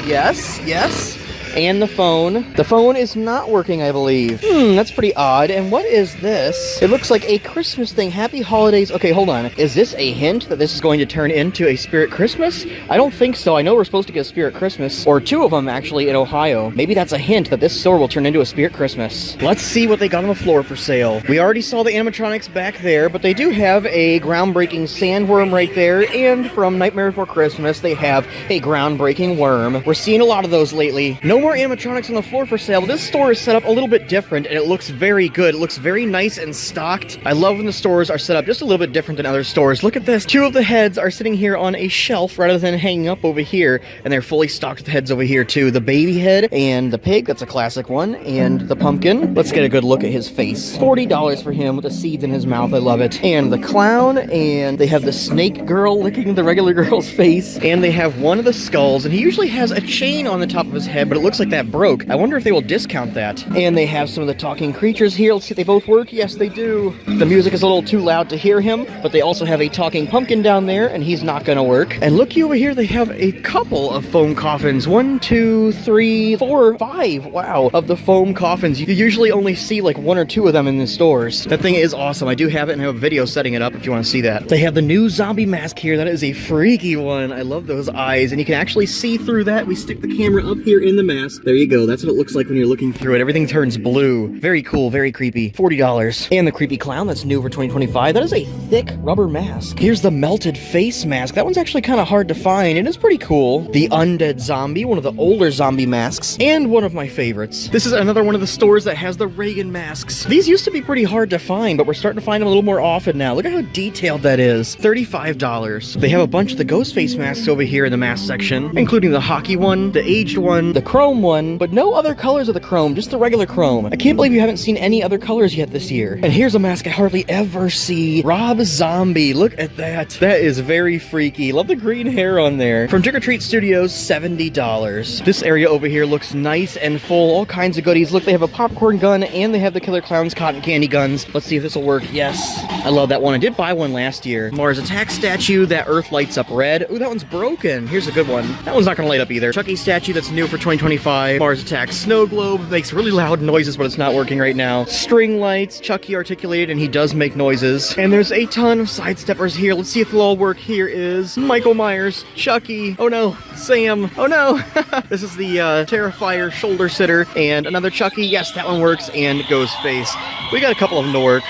Yes. Yes. And the phone. The phone is not working, I believe. That's pretty odd. And what is this? It looks like a Christmas thing. Happy holidays. Okay, hold on. Is this a hint that this is going to turn into a Spirit Christmas? I don't think so. I know we're supposed to get a Spirit Christmas, or two of them actually in Ohio. Maybe that's a hint that this store will turn into a Spirit Christmas. Let's see what they got on the floor for sale. We already saw the animatronics back there, but they do have a groundbreaking sandworm right there. And from Nightmare Before Christmas, they have a groundbreaking worm. We're seeing a lot of those lately. No more animatronics on the floor for sale. This store is set up a little bit different, and it looks very good. It looks very nice and stocked. I love when the stores are set up just a little bit different than other stores. Look at this. Two of the heads are sitting here on a shelf rather than hanging up over here, and they're fully stocked with heads over here too. The baby head and the pig, that's a classic one, and the pumpkin. Let's get a good look at his face. $40 for him with the seeds in his mouth. I love it. And the clown, and they have the snake girl licking the regular girl's face, and they have one of the skulls, and he usually has a chain on the top of his head, but it looks like that broke. I wonder if they will discount that. And they have some of the talking creatures here. Let's see if they both work. Yes, they do. The music is a little too loud to hear him, but they also have a talking pumpkin down there, and he's not gonna work. And looky over here, they have a couple of foam coffins. 1, 2, 3, 4, 5, wow, of the foam coffins. You usually only see like 1 or 2 of them in the stores. That thing is awesome. I do have it and I have a video setting it up if you want to see that. They have the new zombie mask here. That is a freaky one. I love those eyes, and you can actually see through that. We stick the camera up here in the mask. There you go. That's what it looks like when you're looking through it. Everything turns blue. Very cool, very creepy. $40. And the creepy clown that's new for 2025. That is a thick rubber mask. Here's the melted face mask. That one's actually kind of hard to find, and it's pretty cool. The undead zombie, one of the older zombie masks, and one of my favorites. This is another one of the stores that has the Reagan masks. These used to be pretty hard to find, but we're starting to find them a little more often now. Look at how detailed that is. $35. They have a bunch of the ghost face masks over here in the mask section, including the hockey one, the aged one, the chrome one, but no other colors of the chrome, just the regular chrome. I can't believe you haven't seen any other colors yet this year. And here's a mask I hardly ever see. Rob Zombie. Look at that. That is very freaky. Love the green hair on there. From Trick or Treat Studios, $70. This area over here looks nice and full. All kinds of goodies. Look, they have a popcorn gun, and they have the Killer Clown's cotton candy guns. Let's see if this will work. Yes. I love that one. I did buy one last year. Mars Attack statue, that Earth lights up red. Ooh, that one's broken. Here's a good one. That one's not gonna light up either. Chucky statue that's new for 2025. Mars Attack snow globe, makes really loud noises, but it's not working right now. String lights, Chucky articulated, and he does make noises. And there's a ton of sidesteppers here. Let's see if they'll all work. Here is Michael Myers, Chucky, oh no, Sam, oh no. This is the Terrifier shoulder sitter, and another Chucky. Yes, that one works, and Ghostface. We got a couple of them to work.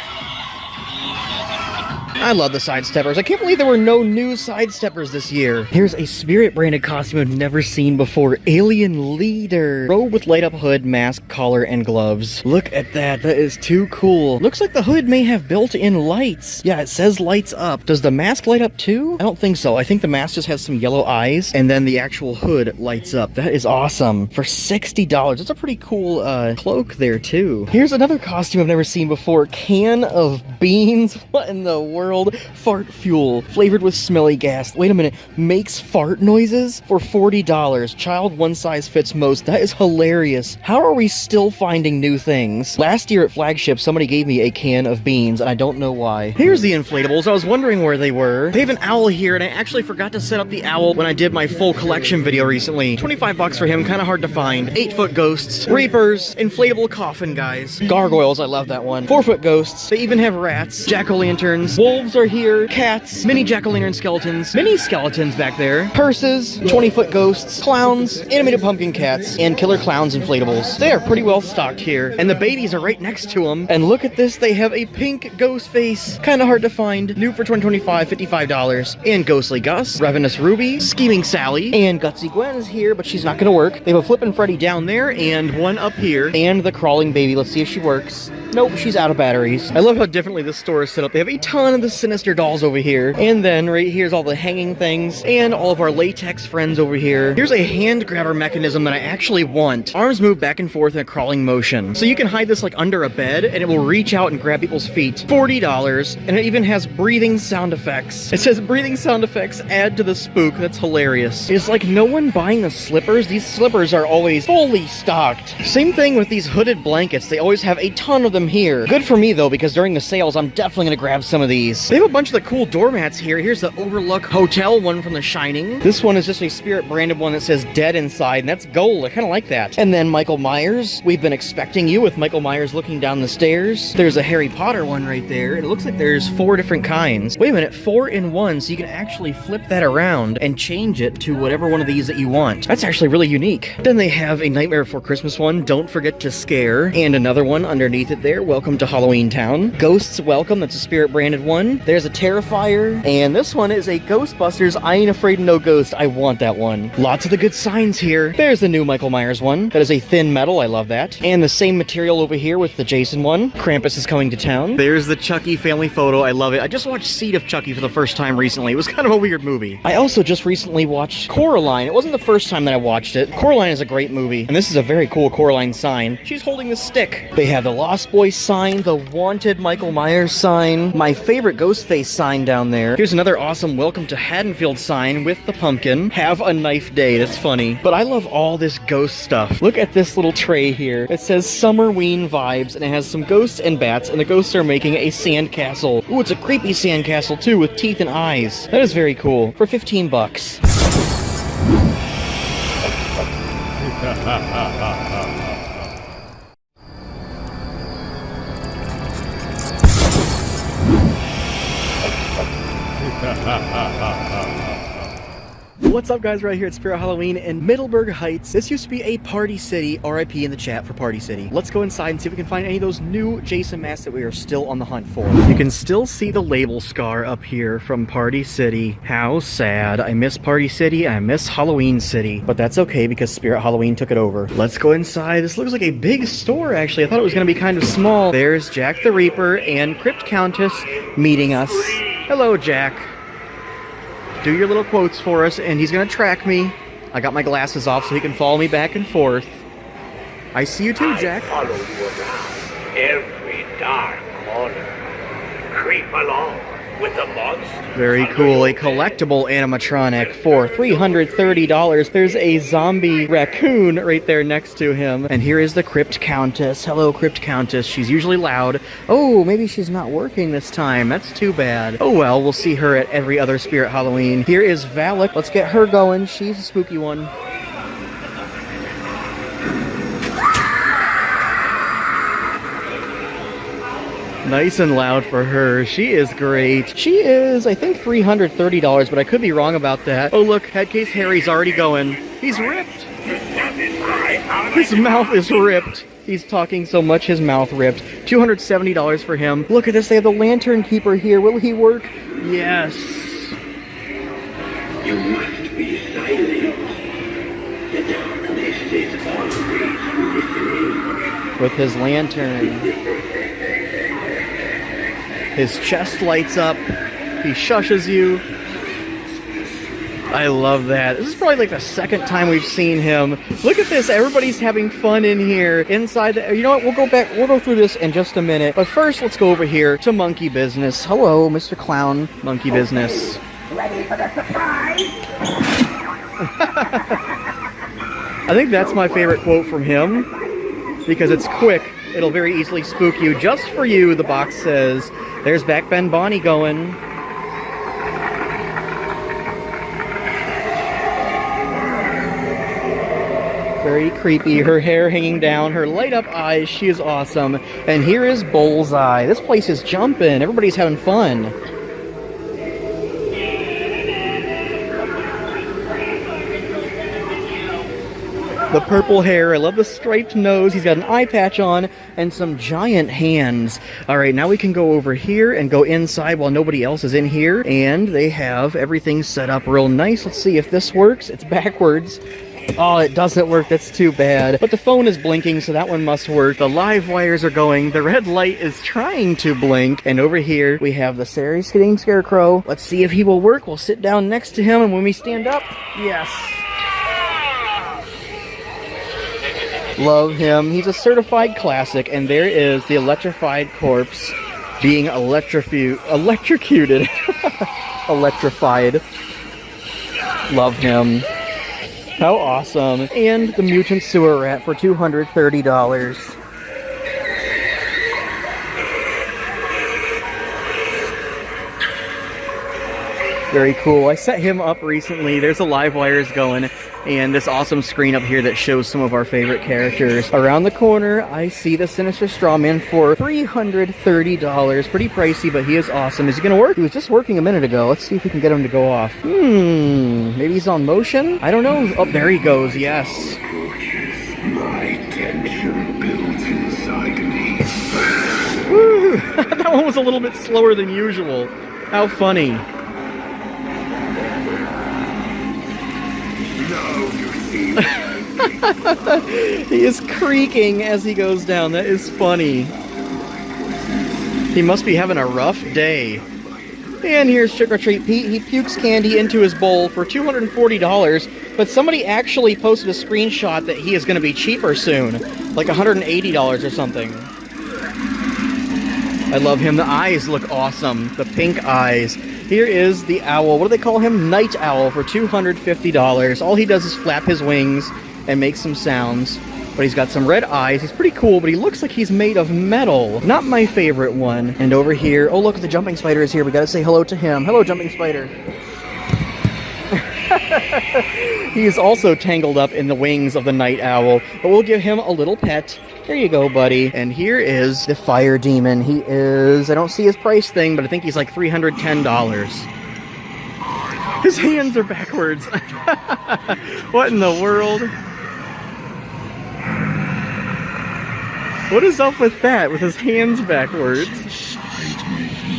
I love the sidesteppers. I can't believe there were no new sidesteppers this year. Here's a Spirit branded costume I've never seen before. Alien Leader. Robe with light up hood, mask, collar, and gloves. Look at that. That is too cool. Looks like the hood may have built-in lights. Yeah, it says lights up. Does the mask light up too? I don't think so. I think the mask just has some yellow eyes, and then the actual hood lights up. That is awesome. For $60. That's a pretty cool cloak there too. Here's another costume I've never seen before. Can of beans. What in the world? Fart fuel, flavored with smelly gas. Wait a minute, makes fart noises for $40. Child one size fits most. That is hilarious. How are we still finding new things? Last year at Flagship, somebody gave me a can of beans, and I don't know why. Here's the inflatables. I was wondering where they were. They have an owl here, and I actually forgot to set up the owl when I did my full collection video recently. 25 bucks for him, kind of hard to find. 8-foot ghosts, reapers, inflatable coffin guys, gargoyles. I love that one. 4-foot ghosts. They even have rats, jack-o'-lanterns, wolves are here, cats, mini jack-o'-lantern skeletons, mini skeletons back there, purses, 20-foot ghosts, clowns, animated pumpkin cats, and killer clowns inflatables. They are pretty well stocked here, and the babies are right next to them. And look at this, they have a pink ghost face, kind of hard to find, new for 2025, $55. And Ghostly Gus, Ravenous Ruby, Scheming Sally, and Gutsy Gwen is here, but she's not gonna work. They have a Flippin' Freddy down there, and one up here, and the Crawling Baby. Let's see if she works. Nope, she's out of batteries. I love how differently this store is set up. They have a ton of the Sinister dolls over here. And then right here's all the hanging things and all of our latex friends over here. Here's a hand grabber mechanism that I actually want. Arms move back and forth in a crawling motion. So you can hide this like under a bed and it will reach out and grab people's feet. $40. And it even has breathing sound effects. It says breathing sound effects add to the spook. That's hilarious. It's like no one buying the slippers. These slippers are always fully stocked. Same thing with these hooded blankets. They always have a ton of them here. Good for me though, because during the sales, I'm definitely gonna grab some of these. They have a bunch of the cool doormats here. Here's the Overlook Hotel one from The Shining. This one is just a Spirit branded one that says dead inside, and that's gold. I kind of like that. And then Michael Myers. We've been expecting you with Michael Myers looking down the stairs. There's a Harry Potter one right there. It looks like there's 4 different kinds. Wait a minute, 4 in 1, so you can actually flip that around and change it to whatever one of these that you want. That's actually really unique. Then they have a Nightmare Before Christmas one, Don't Forget to Scare, and another one underneath it there, Welcome to Halloween Town. Ghosts Welcome, that's a Spirit branded one. There's a Terrifier, and this one is a Ghostbusters I Ain't Afraid of No Ghost. I want that one. Lots of the good signs here. There's the new Michael Myers one. That is a thin metal, I love that. And the same material over here with the Jason one. Krampus is coming to town. There's the Chucky family photo, I love it. I just watched Seed of Chucky for the first time recently. It was kind of a weird movie. I also just recently watched Coraline. It wasn't the first time that I watched it. Coraline is a great movie, and this is a very cool Coraline sign. She's holding the stick. They have the Lost Boys sign, the Wanted Michael Myers sign, my favorite Ghostface sign down there. Here's another awesome Welcome to Haddonfield sign with the pumpkin. Have a knife day. That's funny. But I love all this ghost stuff. Look at this little tray here. It says Summerween Vibes, and it has some ghosts and bats, and the ghosts are making a sandcastle. Ooh, it's a creepy sandcastle too with teeth and eyes. That is very cool. For 15 bucks. What's up guys, right here at Spirit Halloween in Middleburg Heights. This used to be a Party City, RIP in the chat for Party City. Let's go inside and see if we can find any of those new Jason masks that we are still on the hunt for. You can still see the label scar up here from Party City. How sad. I miss Party City, I miss Halloween City, but that's okay because Spirit Halloween took it over. Let's go inside. This looks like a big store actually. I thought it was gonna be kind of small. There's Jack the Reaper and Crypt Countess meeting us. Hello Jack. Do your little quotes for us, and he's gonna track me. I got my glasses off so he can follow me back and forth. I see you too, Jack.
I follow you around every dark corner. Creep along with the monsters.
Very cool. A collectible animatronic for $330. There's a zombie raccoon right there next to him. And here is the Crypt Countess. Hello, Crypt Countess. She's usually loud. Oh, maybe she's not working this time. That's too bad. Oh well, we'll see her at every other Spirit Halloween. Here is Valak. Let's get her going. She's a spooky one. Nice and loud for her. She is great. She is, I think, $330, but I could be wrong about that. Oh, look, Headcase Harry's already going. He's ripped. His mouth is ripped. He's talking so much, his mouth ripped. $270 for him. Look at this, they have the Lantern Keeper here. Will he work? Yes.
You must be silent. The darkness is always listening.
With his lantern. His chest lights up. He shushes you. I love that. This is probably like the second time we've seen him. Look at this. Everybody's having fun in here. Inside the... You know what? We'll go back. We'll go through this in just a minute. But first, let's go over here to Monkey Business. Hello, Mr. Clown. Monkey Business.
Ready for the surprise?
I think that's my favorite quote from him. Because it's quick. It'll very easily spook you. Just for you, the box says. There's Back Ben Bonnie going. Very creepy. Her hair hanging down, her light up eyes. She is awesome. And here is Bullseye. This place is jumping. Everybody's having fun. The purple hair, I love the striped nose, he's got an eye patch on, and some giant hands. Alright, now we can go over here and go inside while nobody else is in here, and they have everything set up real nice. Let's see if this works. It's backwards. Oh, it doesn't work, that's too bad. But the phone is blinking, so that one must work. The live wires are going, the red light is trying to blink, and over here we have the sitting scarecrow. Let's see if he will work. We'll sit down next to him, and when we stand up, yes. Love him. He's a certified classic, and there is the electrified corpse being electrocuted. Electrified. Love him. How awesome. And the mutant sewer rat for $230. Very cool. I set him up recently. There's the live wires going. And this awesome screen up here that shows some of our favorite characters. Around the corner, I see the Sinister Strawman for $330. Pretty pricey, but he is awesome. Is he gonna work? He was just working a minute ago. Let's see if we can get him to go off. Maybe he's on motion? I don't know. Oh, there he goes, yes.
My tension builds inside me.
Woo! That one was a little bit slower than usual. How funny. He is creaking as he goes down. That is funny. He must be having a rough day. And here's Trick or Treat Pete. He pukes candy into his bowl for $240, but somebody actually posted a screenshot that he is going to be cheaper soon, like $180 or something. I love him. The eyes look awesome. The pink eyes. Here is the owl. What do they call him? Night Owl for $250. All he does is flap his wings and make some sounds. But he's got some red eyes. He's pretty cool, but he looks like he's made of metal. Not my favorite one. And over here, oh look, the jumping spider is here. We gotta say hello to him. Hello, jumping spider. He is also tangled up in the wings of the night owl, but we'll give him a little pet. There you go, buddy. And here is the fire demon. He is, I don't see his price thing, but I think he's like $310. His hands are backwards. What in the world? What is up with that, with his hands backwards?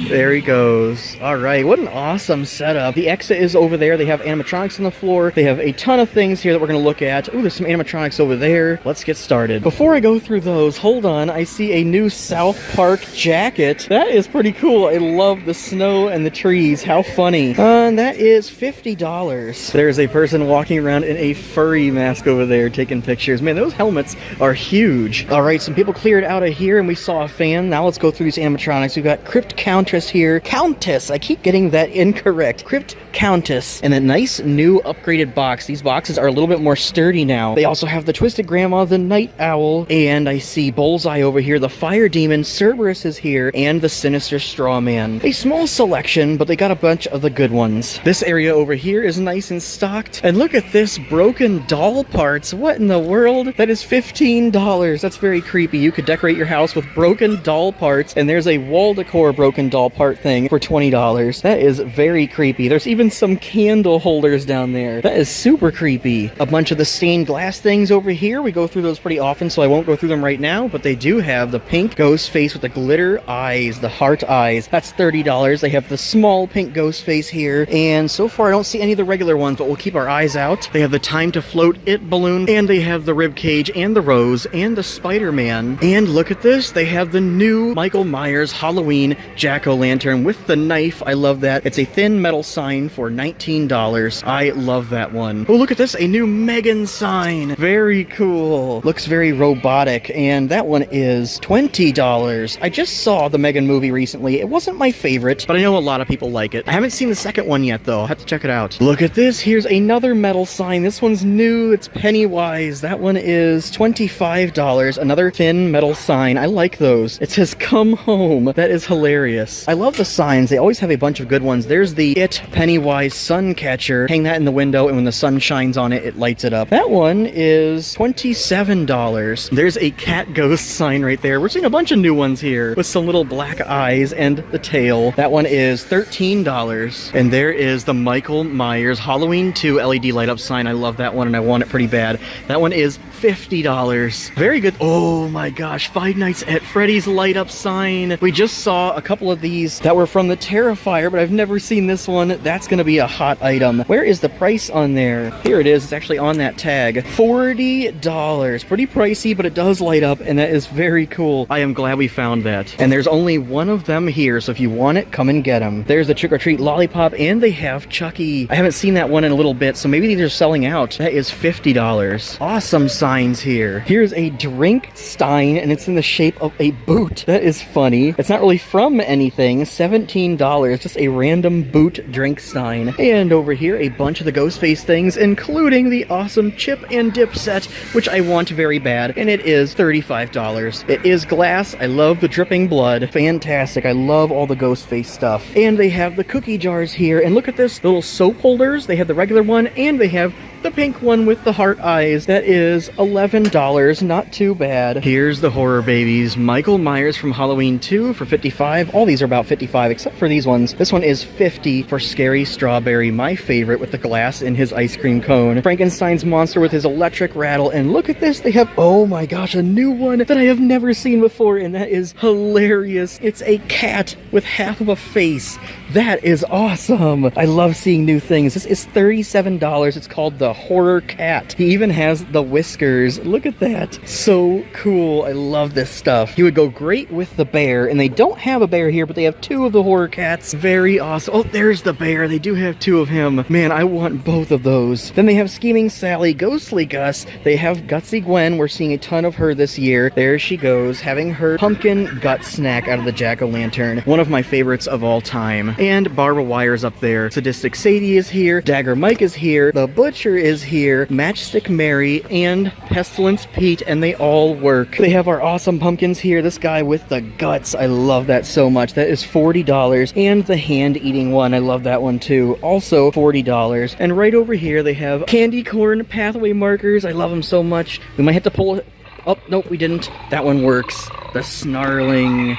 There he goes. Alright, what an awesome setup. The exit is over there. They have animatronics on the floor. They have a ton of things here that we're going to look at. Ooh, there's some animatronics over there. Let's get started. Before I go through those, hold on. I see a new South Park jacket. That is pretty cool. I love the snow and the trees. How funny. And that is $50. There's a person walking around in a furry mask over there taking pictures. Man, those helmets are huge. Alright, some people cleared out of here and we saw a fan. Now let's go through these animatronics. We've got Crypt Countess actress here. Countess. I keep getting that incorrect. Crypt Countess. And a nice new upgraded box. These boxes are a little bit more sturdy now. They also have the Twisted Grandma, the Night Owl, and I see Bullseye over here, the Fire Demon, Cerberus is here, and the Sinister Straw Man. A small selection, but they got a bunch of the good ones. This area over here is nice and stocked. And look at this, broken doll parts. What in the world? That is $15. That's very creepy. You could decorate your house with broken doll parts, and there's a wall decor broken doll part thing for $20. That is very creepy. There's even some candle holders down there. That is super creepy. A bunch of the stained glass things over here. We go through those pretty often, so I won't go through them right now, but they do have the pink ghost face with the glitter eyes, the heart eyes. That's $30. They have the small pink ghost face here, and so far I don't see any of the regular ones, but we'll keep our eyes out. They have the Time to Float It balloon, and they have the rib cage and the rose and the Spider-Man. And look at this, they have the new Michael Myers Halloween jack-o'-lantern with the knife. I love that. It's a thin metal sign for $19. I love that one. Oh, look at this, a new Megan sign. Very cool. Looks very robotic, and that one is $20. I just saw the Megan movie recently. It wasn't my favorite, but I know a lot of people like it. I haven't seen the second one yet, though. I'll have to check it out. Look at this. Here's another metal sign. This one's new. It's Pennywise. That one is $25. Another thin metal sign. I like those. It says, "Come home." That is hilarious. I love the signs. They always have a bunch of good ones. There's the It Pennywise sun catcher. Hang that in the window, and when the sun shines on it, it lights it up. That one is $27. There's a cat ghost sign right there. We're seeing a bunch of new ones here with some little black eyes and the tail. That one is $13. And there is the Michael Myers Halloween 2 LED light up sign. I love that one, and I want it pretty bad. That one is $50. Very good. Oh my gosh, Five Nights at Freddy's light up sign. We just saw a couple of these that were from the Terrifier, but I've never seen this one. That's gonna be a hot item. Where is the price on there? Here it is. It's actually on that tag. $40. Pretty pricey, but it does light up, and that is very cool. I am glad we found that. And there's only one of them here, so if you want it, come and get them. There's the Trick or Treat lollipop, and they have Chucky. I haven't seen that one in a little bit, so maybe these are selling out. That is $50. Awesome signs here. Here's a drink stein, and it's in the shape of a boot. That is funny. It's not really from anything. $17. Just a random boot drink stein. And over here, a bunch of the Ghostface things, including the awesome chip and dip set, which I want very bad, and it is $35. It is glass. I love the dripping blood. Fantastic. I love all the Ghostface stuff. And they have the cookie jars here, and look at this, little soap holders. They have the regular one, and they have the pink one with the heart eyes. That is $11. Not too bad. Here's the horror babies. Michael Myers from Halloween 2 for $55. All these are about $55 except for these ones. This one is $50 for Scary Strawberry, my favorite, with the glass in his ice cream cone. Frankenstein's monster with his electric rattle. And look at this. They have, oh my gosh, a new one that I have never seen before, and that is hilarious. It's a cat with half of a face. That is awesome. I love seeing new things. This is $37. It's called the Horror Cat. He even has the whiskers. Look at that. So cool. I love this stuff. He would go great with the bear, and they don't have a bear here, but they have two of the Horror Cats. Very awesome. Oh, there's the bear. They do have two of him. Man, I want both of those. Then they have Scheming Sally, Ghostly Gus. They have Gutsy Gwen. We're seeing a ton of her this year. There she goes, having her pumpkin gut snack out of the jack-o'-lantern. One of my favorites of all time. And Barbara Wire's up there. Sadistic Sadie is here. Dagger Mike is here. The Butcher is here. Matchstick Mary and Pestilence Pete, and they all work. They have our awesome pumpkins here. This guy with the guts. I love that so much. That is $40. And the hand-eating one. I love that one too. Also $40. And right over here they have candy corn pathway markers. I love them so much. We might have to pull it. Oh, nope, we didn't. That one works. The snarling.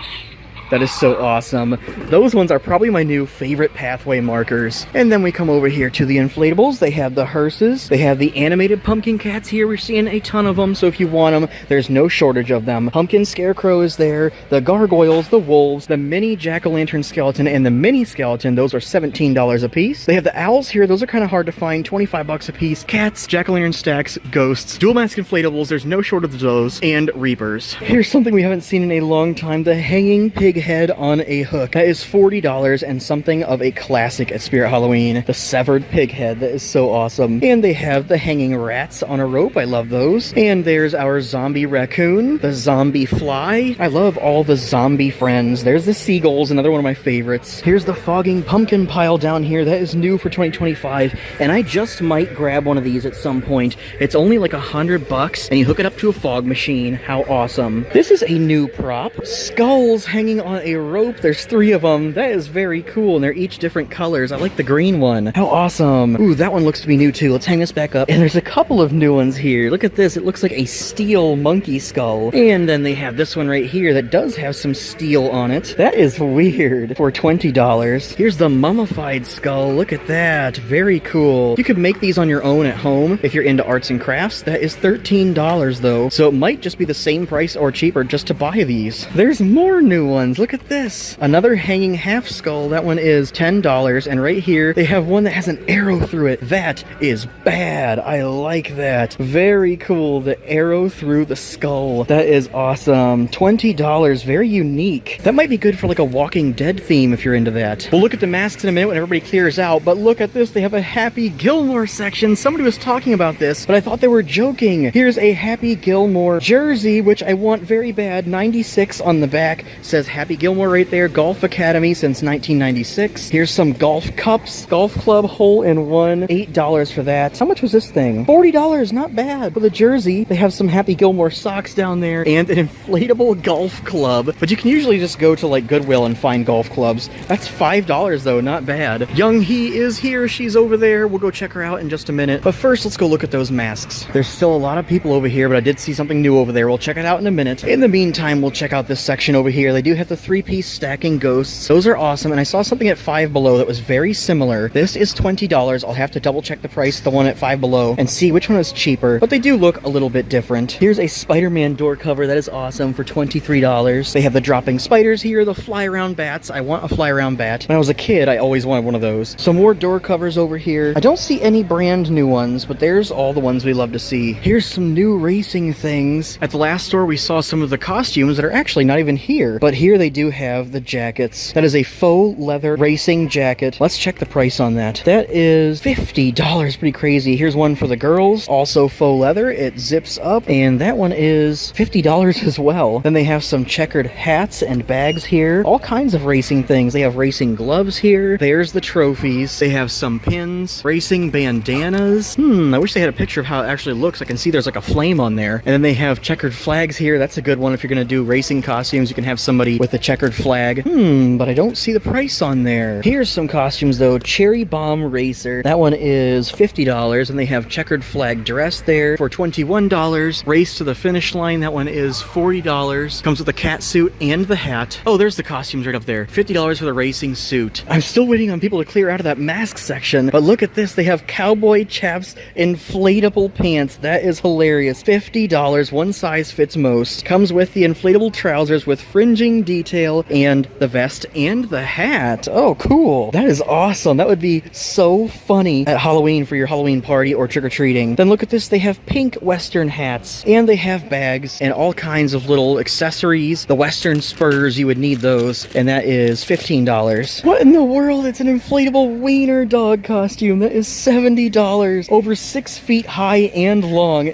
That is so awesome. Those ones are probably my new favorite pathway markers. And then we come over here to the inflatables. They have the hearses. They have the animated pumpkin cats here. We're seeing a ton of them, so if you want them, there's no shortage of them. Pumpkin Scarecrow is there. The gargoyles, the wolves, the mini jack-o'-lantern skeleton, and the mini skeleton. Those are $17 a piece. They have the owls here. Those are kind of hard to find. $25 a piece. Cats, jack-o'-lantern stacks, ghosts, dual mask inflatables. There's no shortage of those. And reapers. Here's something we haven't seen in a long time. The hanging pig pig head on a hook. That is $40 and something of a classic at Spirit Halloween. The severed pig head. That is so awesome. And they have the hanging rats on a rope. I love those. And there's our zombie raccoon, the zombie fly. I love all the zombie friends. There's the seagulls, another one of my favorites. Here's the fogging pumpkin pile down here. That is new for 2025. And I just might grab one of these at some point. It's only like $100 and you hook it up to a fog machine. How awesome. This is a new prop. Skulls hanging on a rope. There's 3 of them. That is very cool and they're each different colors. I like the green one. How awesome. Ooh, that one looks to be new too. Let's hang this back up. And there's a couple of new ones here. Look at this. It looks like a steel monkey skull. And then they have this one right here that does have some steel on it. That is weird for $20. Here's the mummified skull. Look at that. Very cool. You could make these on your own at home if you're into arts and crafts. That is $13 though. So it might just be the same price or cheaper just to buy these. There's more new ones. Look at this. Another hanging half skull. That one is $10. And right here, they have one that has an arrow through it. That is bad. I like that. Very cool. The arrow through the skull. That is awesome. $20. Very unique. That might be good for like a Walking Dead theme if you're into that. We'll look at the masks in a minute when everybody clears out, but look at this. They have a Happy Gilmore section. Somebody was talking about this, but I thought they were joking. Here's a Happy Gilmore jersey, which I want very bad. 96 on the back. Says Happy Gilmore right there. Golf Academy since 1996. Here's some golf cups. Golf club hole-in-one. $8 for that. How much was this thing? $40. Not bad. For the jersey, they have some Happy Gilmore socks down there and an inflatable golf club. But you can usually just go to like Goodwill and find golf clubs. That's $5 though. Not bad. Young Hee is here. She's over there. We'll go check her out in just a minute. But first, let's go look at those masks. There's still a lot of people over here, but I did see something new over there. We'll check it out in a minute. In the meantime, we'll check out this section over here. They do have the 3-piece stacking ghosts. Those are awesome. And I saw something at Five Below that was very similar. This is $20. I'll have to double check the price of the one at Five Below and see which one is cheaper, but they do look a little bit different. Here's a Spider-Man door cover. That is awesome for $23. They have the dropping spiders here, the fly around bats. I want a fly around bat. When I was a kid, I always wanted one of those. Some more door covers over here. I don't see any brand new ones, but there's all the ones we love to see. Here's some new racing things. At the last store, we saw some of the costumes that are actually not even here, but here they do have the jackets. That is a faux leather racing jacket. Let's check the price on that. That is $50. Pretty crazy. Here's one for the girls, also faux leather. It zips up, and that one is $50 as well. Then they have some checkered hats and bags here. All kinds of racing things. They have racing gloves here. There's the trophies. They have some pins, racing bandanas. I wish they had a picture of how it actually looks. I can see there's like a flame on there. And then they have checkered flags here. That's a good one if you're gonna do racing costumes. You can have somebody with a checkered flag. But I don't see the price on there. Here's some costumes though. Cherry Bomb Racer. That one is $50, and they have checkered flag dress there for $21. Race to the Finish Line. That one is $40. Comes with a cat suit and the hat. Oh, there's the costumes right up there. $50 for the racing suit. I'm still waiting on people to clear out of that mask section, but look at this. They have Cowboy Chaps inflatable pants. That is hilarious. $50. One size fits most. Comes with the inflatable trousers with fringing detail and the vest and the hat. Oh, cool. That is awesome. That would be so funny at Halloween for your Halloween party or trick-or-treating. Then look at this. They have pink Western hats, and they have bags and all kinds of little accessories. The Western spurs, you would need those, and that is $15. What in the world? It's an inflatable wiener dog costume. That is $70. Over 6 feet high and long.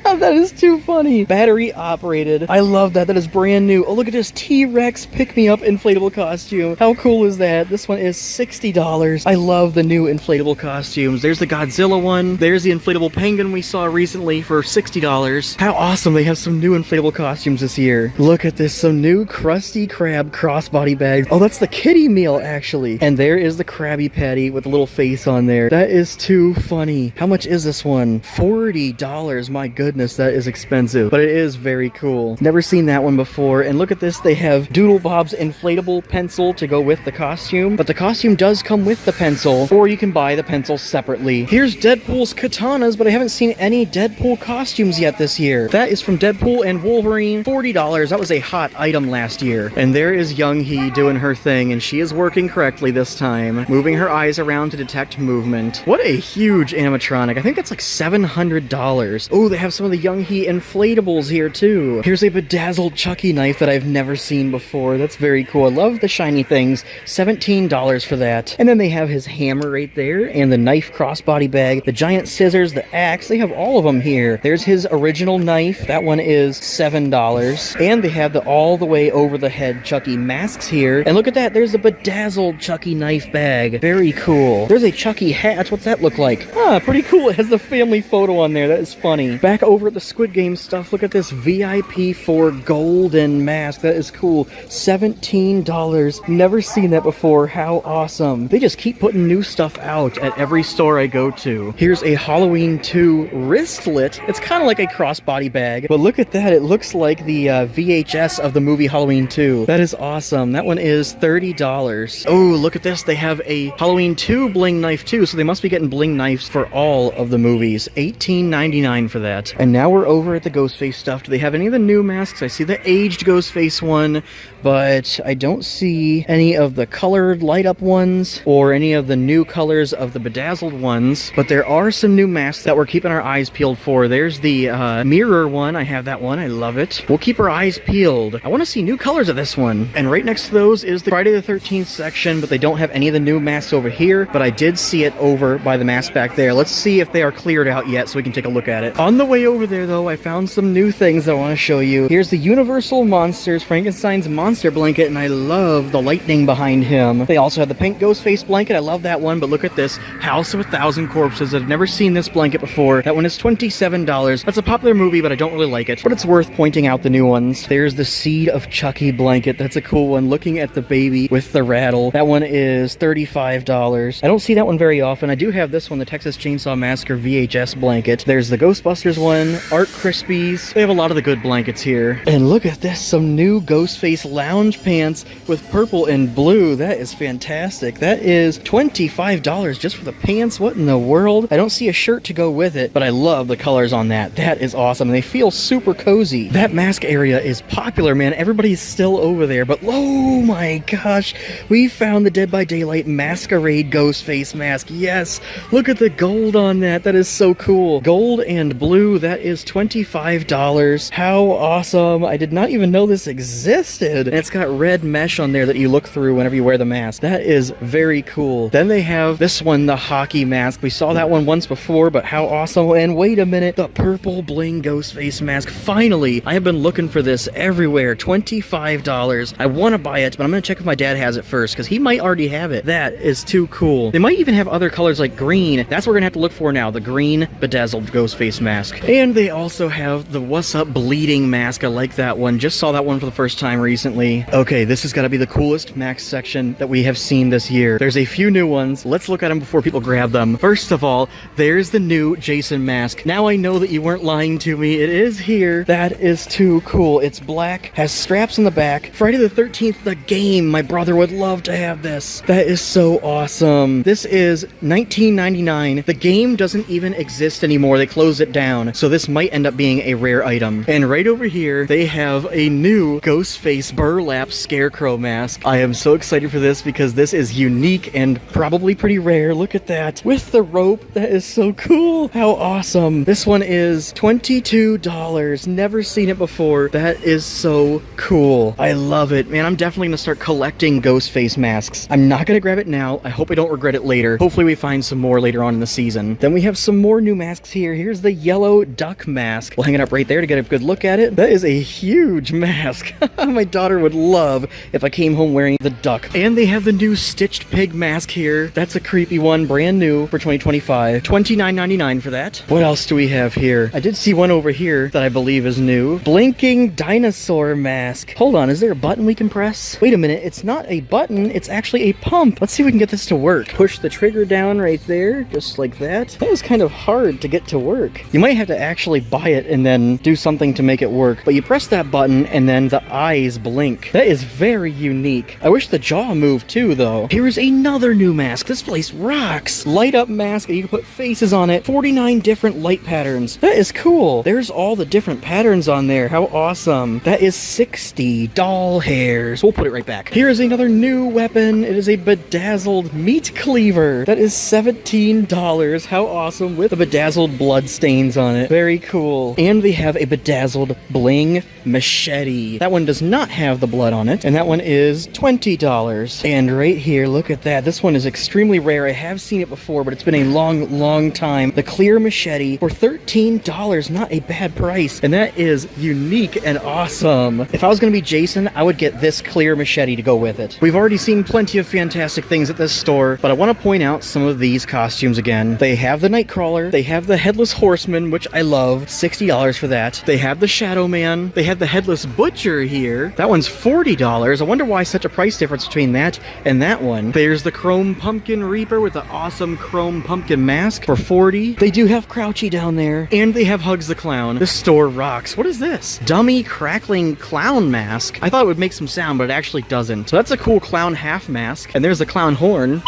That is too funny. Battery operated. I love that. That is brand new. Oh, look at this T-Rex pick-me-up inflatable costume. How cool is that? This one is $60. I love the new inflatable costumes. There's the Godzilla one. There's the inflatable penguin we saw recently for $60. How awesome. They have some new inflatable costumes this year. Look at this. Some new Krusty Krab crossbody bags. Oh, that's the kitty meal, actually. And there is the Krabby Patty with a little face on there. That is too funny. How much is this one? $40. My goodness, that is expensive, but it is very cool. Never seen that one before. And look at this. They have Doodle Bob's inflatable pencil to go with the costume, but the costume does come with the pencil, or you can buy the pencil separately. Here's Deadpool's katanas, but I haven't seen any Deadpool costumes yet this year. That is from Deadpool and Wolverine. $40. That was a hot item last year. And there is Young Hee doing her thing, and she is working correctly this time, moving her eyes around to detect movement. What a huge animatronic. I think that's like $700. Oh, they have some of the Young He inflatables here too. Here's a bedazzled Chucky knife that I've never seen before. That's very cool. I love the shiny things. $17 for that. And then they have his hammer right there, and the knife crossbody bag, the giant scissors, the axe. They have all of them here. There's his original knife. That one is $7. And they have the all the way over the head Chucky masks here. And look at that. There's a bedazzled Chucky knife bag. Very cool. There's a Chucky hat. What's that look like? Ah, pretty cool. It has the family photo on there. That is funny. Back over at the Squid Game stuff, look at this VIP for golden mask. That is cool. $17. Never seen that before. How awesome. They just keep putting new stuff out at every store I go to. Here's a Halloween 2 wristlet. It's kind of like a crossbody bag, but look at that. It looks like the VHS of the movie Halloween 2. That is awesome. That one is $30. Oh, look at this. They have a Halloween 2 bling knife too, so they must be getting bling knives for all of the movies. $18.99 for that. And now we're over at the Ghostface stuff. Do they have any of the new masks? I see the aged Ghostface one, but I don't see any of the colored light up ones or any of the new colors of the bedazzled ones, but there are some new masks that we're keeping our eyes peeled for. There's the mirror one. I have that one. I love it. We'll keep our eyes peeled. I want to see new colors of this one. And right next to those is the Friday the 13th section, but they don't have any of the new masks over here, but I did see it over by the mask back there. Let's see if they are cleared out yet so we can take a look at it. On the way over there though, I found some new things I want to show you. Here's the Universal Monsters Frankenstein's monster blanket, and I love the lightning behind him. They also have the pink Ghostface blanket. I love that one, but look at this House of 1,000 Corpses. I've never seen this blanket before. That one is $27. That's a popular movie, but I don't really like it, but it's worth pointing out the new ones. There's the Seed of Chucky blanket. That's a cool one. Looking at the baby with the rattle. That one is $35. I don't see that one very often. I do have this one, the Texas Chainsaw Massacre VHS blanket. There's the Ghostbusters one, Art Krispies. They have a lot of the good blankets here. And look at this, some new Ghostface lounge pants with purple and blue. That is fantastic. That is $25 just for the pants. What in the world? I don't see a shirt to go with it, but I love the colors on that. That is awesome. They feel super cozy. That mask area is popular, man. Everybody's still over there, but oh my gosh, we found the Dead by Daylight Masquerade Ghostface mask. Yes, look at the gold on that. That is so cool. Gold and blue. That is $25. How awesome. I did not even know this existed. And it's got red mesh on there that you look through whenever you wear the mask. That is very cool. Then they have this one, the hockey mask. We saw that one once before, but how awesome. And wait a minute, the purple bling Ghostface mask. Finally, I have been looking for this everywhere. $25. I want to buy it, but I'm going to check if my dad has it first, because he might already have it. That is too cool. They might even have other colors like green. That's what we're going to have to look for now, the green bedazzled Ghostface mask. And they also have the What's Up Bleeding mask. I like that one. Just saw that one for the first time recently. Okay, this has got to be the coolest mask section that we have seen this year. There's a few new ones. Let's look at them before people grab them. First of all, there's the new Jason mask. Now I know that you weren't lying to me. It is here. That is too cool. It's black, has straps in the back. Friday the 13th, the game. My brother would love to have this. That is so awesome. This is $19.99. The game doesn't even exist anymore. They closed it down. So this might end up being a rare item. And right over here, they have a new Ghostface burlap scarecrow mask. I am so excited for this because this is unique and probably pretty rare. Look at that. With the rope. That is so cool. How awesome. This one is $22. Never seen it before. That is so cool. I love it. Man, I'm definitely gonna start collecting Ghostface masks. I'm not gonna grab it now. I hope I don't regret it later. Hopefully we find some more later on in the season. Then we have some more new masks here. Here's the yellow duck mask. We'll hang it up right there to get a good look at it. That is a huge mask. My daughter would love if I came home wearing the duck. And they have the new stitched pig mask here. That's a creepy one, brand new for 2025. $29.99 for that. What else do we have here? I did see one over here that I believe is new. Blinking dinosaur mask. Hold on, is there a button we can press? Wait a minute, it's not a button, it's actually a pump. Let's see if we can get this to work. Push the trigger down right there, just like that. That was kind of hard to get to work. You might have to actually buy it and then do something to make it work. But you press that button and then the eyes blink. That is very unique. I wish the jaw moved too, though. Here is another new mask. This place rocks. Light up mask, and you can put faces on it. 49 different light patterns. That is cool. There's all the different patterns on there. How awesome. That is 60 doll hairs. We'll put it right back. Here is another new weapon. It is a bedazzled meat cleaver. That is $17. How awesome, with the bedazzled blood stains on it. Very cool. And they have a bedazzled bling machete. That one does not have the blood on it, and that one is $20. And right here, look at that. This one is extremely rare. I have seen it before, but it's been a long time. The clear machete for $13. Not a bad price. And that is unique and awesome. If I was going to be Jason, I would get this clear machete to go with it. We've already seen plenty of fantastic things at this store, but I want to point out some of these costumes again. They have the Nightcrawler. They have the Headless Horseman, which I love. $60 for that. They have the Shadow Man. They have the Headless Butcher here. That one's $40. I wonder why such a price difference between that and that one. There's the Chrome Pumpkin Reaper with the awesome Chrome Pumpkin mask for $40. They do have Crouchy down there, and they have Hugs the Clown. This store rocks. What is this? Dummy crackling clown mask. I thought it would make some sound, but it actually doesn't. So that's a cool clown half mask. And there's the clown horn.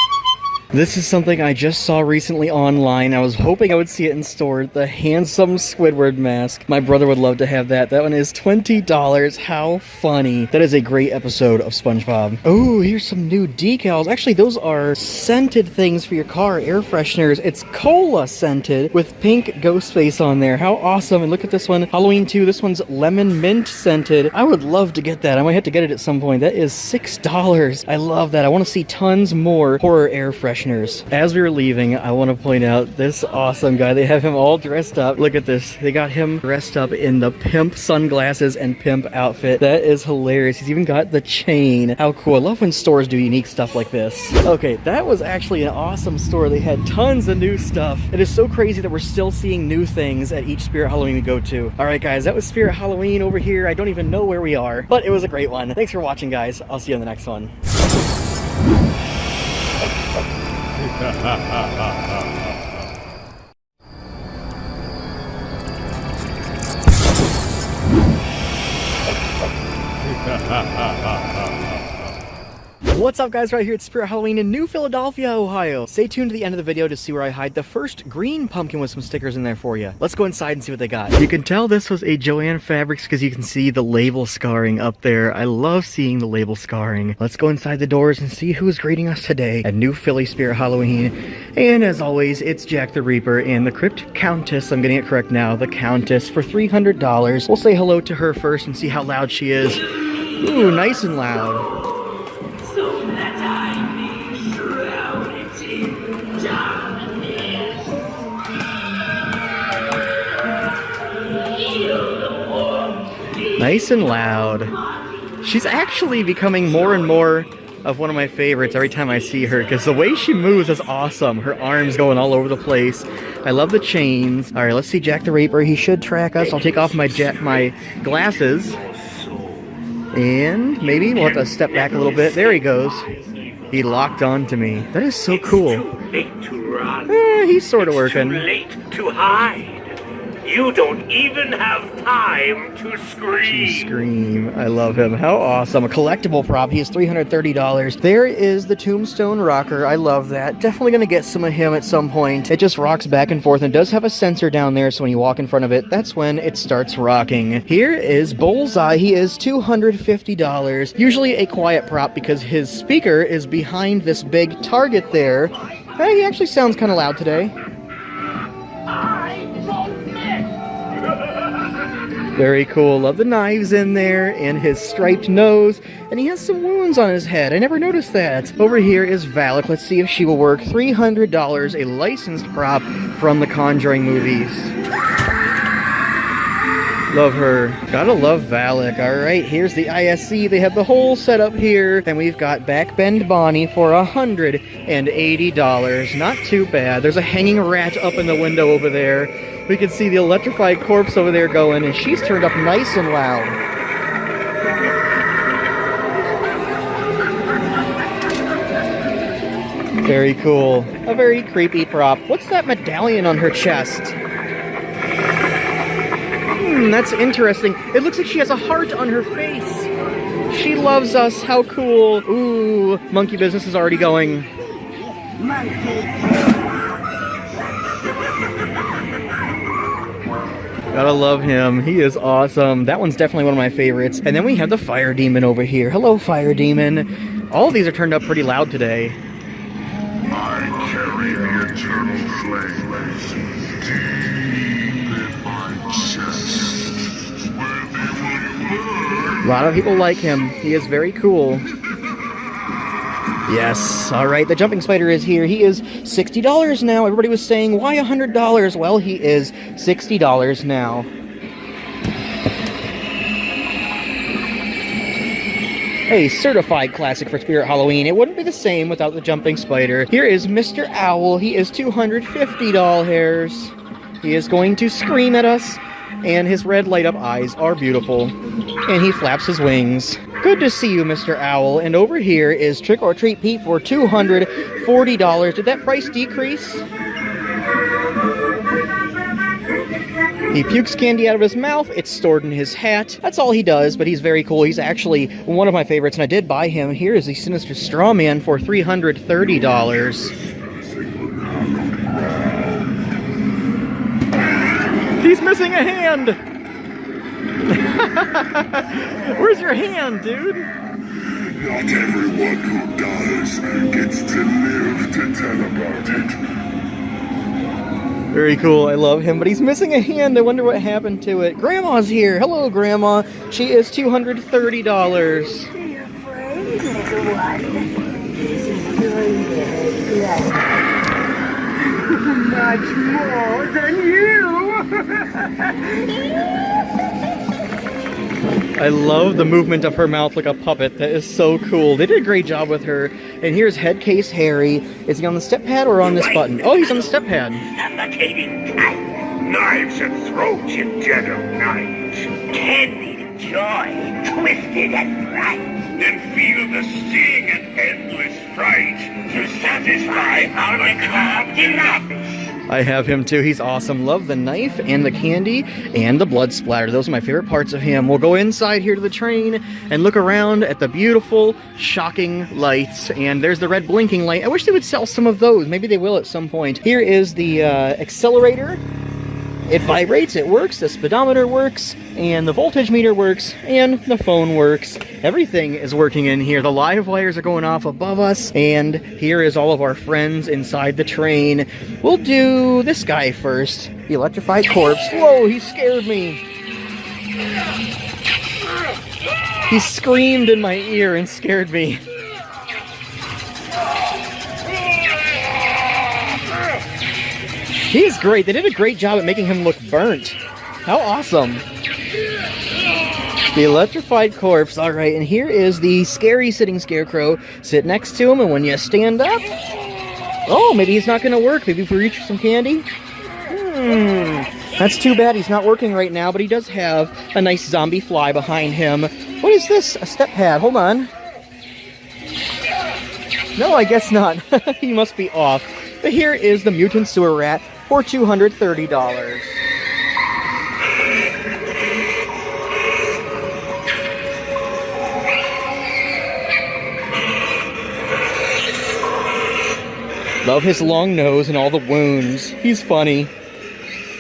This is something I just saw recently online. I was hoping I would see it in store. The handsome Squidward mask. My brother would love to have that. That one is $20. How funny. That is a great episode of SpongeBob. Oh, here's some new decals. Actually, those are scented things for your car, air fresheners. It's cola scented with pink ghost face on there. How awesome. And look at this one. Halloween 2. This one's lemon mint scented. I would love to get that. I might have to get it at some point. That is $6. I love that. I want to see tons more horror air fresheners. As we were leaving, I want to point out this awesome guy. They have him all dressed up. Look at this. They got him dressed up in the pimp sunglasses and pimp outfit. That is hilarious. He's even got the chain. How cool. I love when stores do unique stuff like this. Okay, that was actually an awesome store. They had tons of new stuff. It is so crazy that we're still seeing new things at each Spirit Halloween we go to. All right, guys, that was Spirit Halloween over here. I don't even know where we are, but it was a great one. Thanks for watching, guys. I'll see you on the next one.
Ha ha ha ha ha.
What's up, guys? Right here at Spirit Halloween in New Philadelphia, Ohio. Stay tuned to the end of the video to see where I hide the first green pumpkin with some stickers in there for you. Let's go inside and see what they got. You can tell this was a Joann Fabrics because you can see the label scarring up there. I love seeing the label scarring. Let's go inside the doors and see who's greeting us today at New Philly Spirit Halloween. And as always, it's Jack the Reaper and the Crypt Countess. I'm getting it correct now. The Countess for $300. We'll say hello to her first and see how loud she is. Ooh, nice and loud. Nice and loud. She's actually becoming more and more of one of my favorites every time I see her because the way she moves is awesome. Her arms going all over the place. I love the chains. All right, let's see Jack the Reaper. He should track us. I'll take off my glasses. And maybe we'll have to step back a little bit. There he goes. He locked on to me. That is so cool.
Too late to run.
He's sort of working.
Too late to hide. You don't even have time to scream.
I love him. How awesome. A collectible prop. He is $330. There is the Tombstone Rocker. I love that. Definitely going to get some of him at some point. It just rocks back and forth and does have a sensor down there, so when you walk in front of it, that's when it starts rocking. Here is Bullseye. He is $250. Usually a quiet prop because his speaker is behind this big target there. Hey, he actually sounds kind of loud today. Very cool. Love the knives in there and his striped nose. And he has some wounds on his head. I never noticed that. Over here is Valak. Let's see if she will work. $300, a licensed prop from the Conjuring movies. Love her. Gotta love Valak. Alright, here's the ISC. They have the whole setup here. And we've got Backbend Bonnie for $180. Not too bad. There's a hanging rat up in the window over there. We can see the electrified corpse over there going, and she's turned up nice and loud. Very cool. A very creepy prop. What's that medallion on her chest? That's interesting. It looks like she has a heart on her face. She loves us. How cool. Ooh, monkey business is already going. Gotta love him. He is awesome. That one's definitely one of my favorites. And then we have the Fire Demon over here. Hello, Fire Demon. All of these are turned up pretty loud today.
I carry the eternal flames deep in my
lot of people like him. He is very cool. Yes, all right, the jumping spider is here. He is $60 now. Everybody was saying, why $100? Well, he is $60 now. A certified classic for Spirit Halloween. It wouldn't be the same without the jumping spider. Here is Mr. Owl. He is $250. He is going to scream at us, and his red light-up eyes are beautiful. And he flaps his wings. Good to see you, Mr. Owl. And over here is Trick or Treat Pete for $240. Did that price decrease? He pukes candy out of his mouth. It's stored in his hat. That's all he does, but he's very cool. He's actually one of my favorites, and I did buy him. Here is the Sinister Straw Man for $330. He's missing a hand! Where's your hand, dude?
Not everyone who does gets to live to tell about it.
Very cool. I love him, but he's missing a hand. I wonder what happened to it. Grandma's here. Hello, Grandma. She is $230.
Be afraid, little one. This is your much more than you.
I love the movement of her mouth like a puppet. That is so cool. They did a great job with her. And here's Headcase Harry. Is he on the step pad or on this button? Oh, he's on the step pad.
Suffocating tight. Knives and throats in dead of night. Candied joy, twisted and bright. And feel the sting and endless fright to satisfy our macabre delights.
I have him too. He's awesome. Love the knife and the candy and the blood splatter. Those are my favorite parts of him. We'll go inside here to the train and look around at the beautiful, shocking lights. And there's the red blinking light. I wish they would sell some of those. Maybe they will at some point. Here is the accelerator. It vibrates, it works, the speedometer works, and the voltage meter works, and the phone works. Everything is working in here. The live wires are going off above us, and here is all of our friends inside the train. We'll do this guy first. The electrified corpse. Whoa, he scared me. He screamed in my ear and scared me. He's great. They did a great job at making him look burnt. How awesome. The electrified corpse. All right, and here is the scary sitting scarecrow. Sit next to him, and when you stand up... Oh, maybe he's not going to work. Maybe if we reach for some candy? That's too bad he's not working right now, but he does have a nice zombie fly behind him. What is this? A step pad. Hold on. No, I guess not. He must be off. But here is the mutant sewer rat for $230. Love his long nose and all the wounds. He's funny.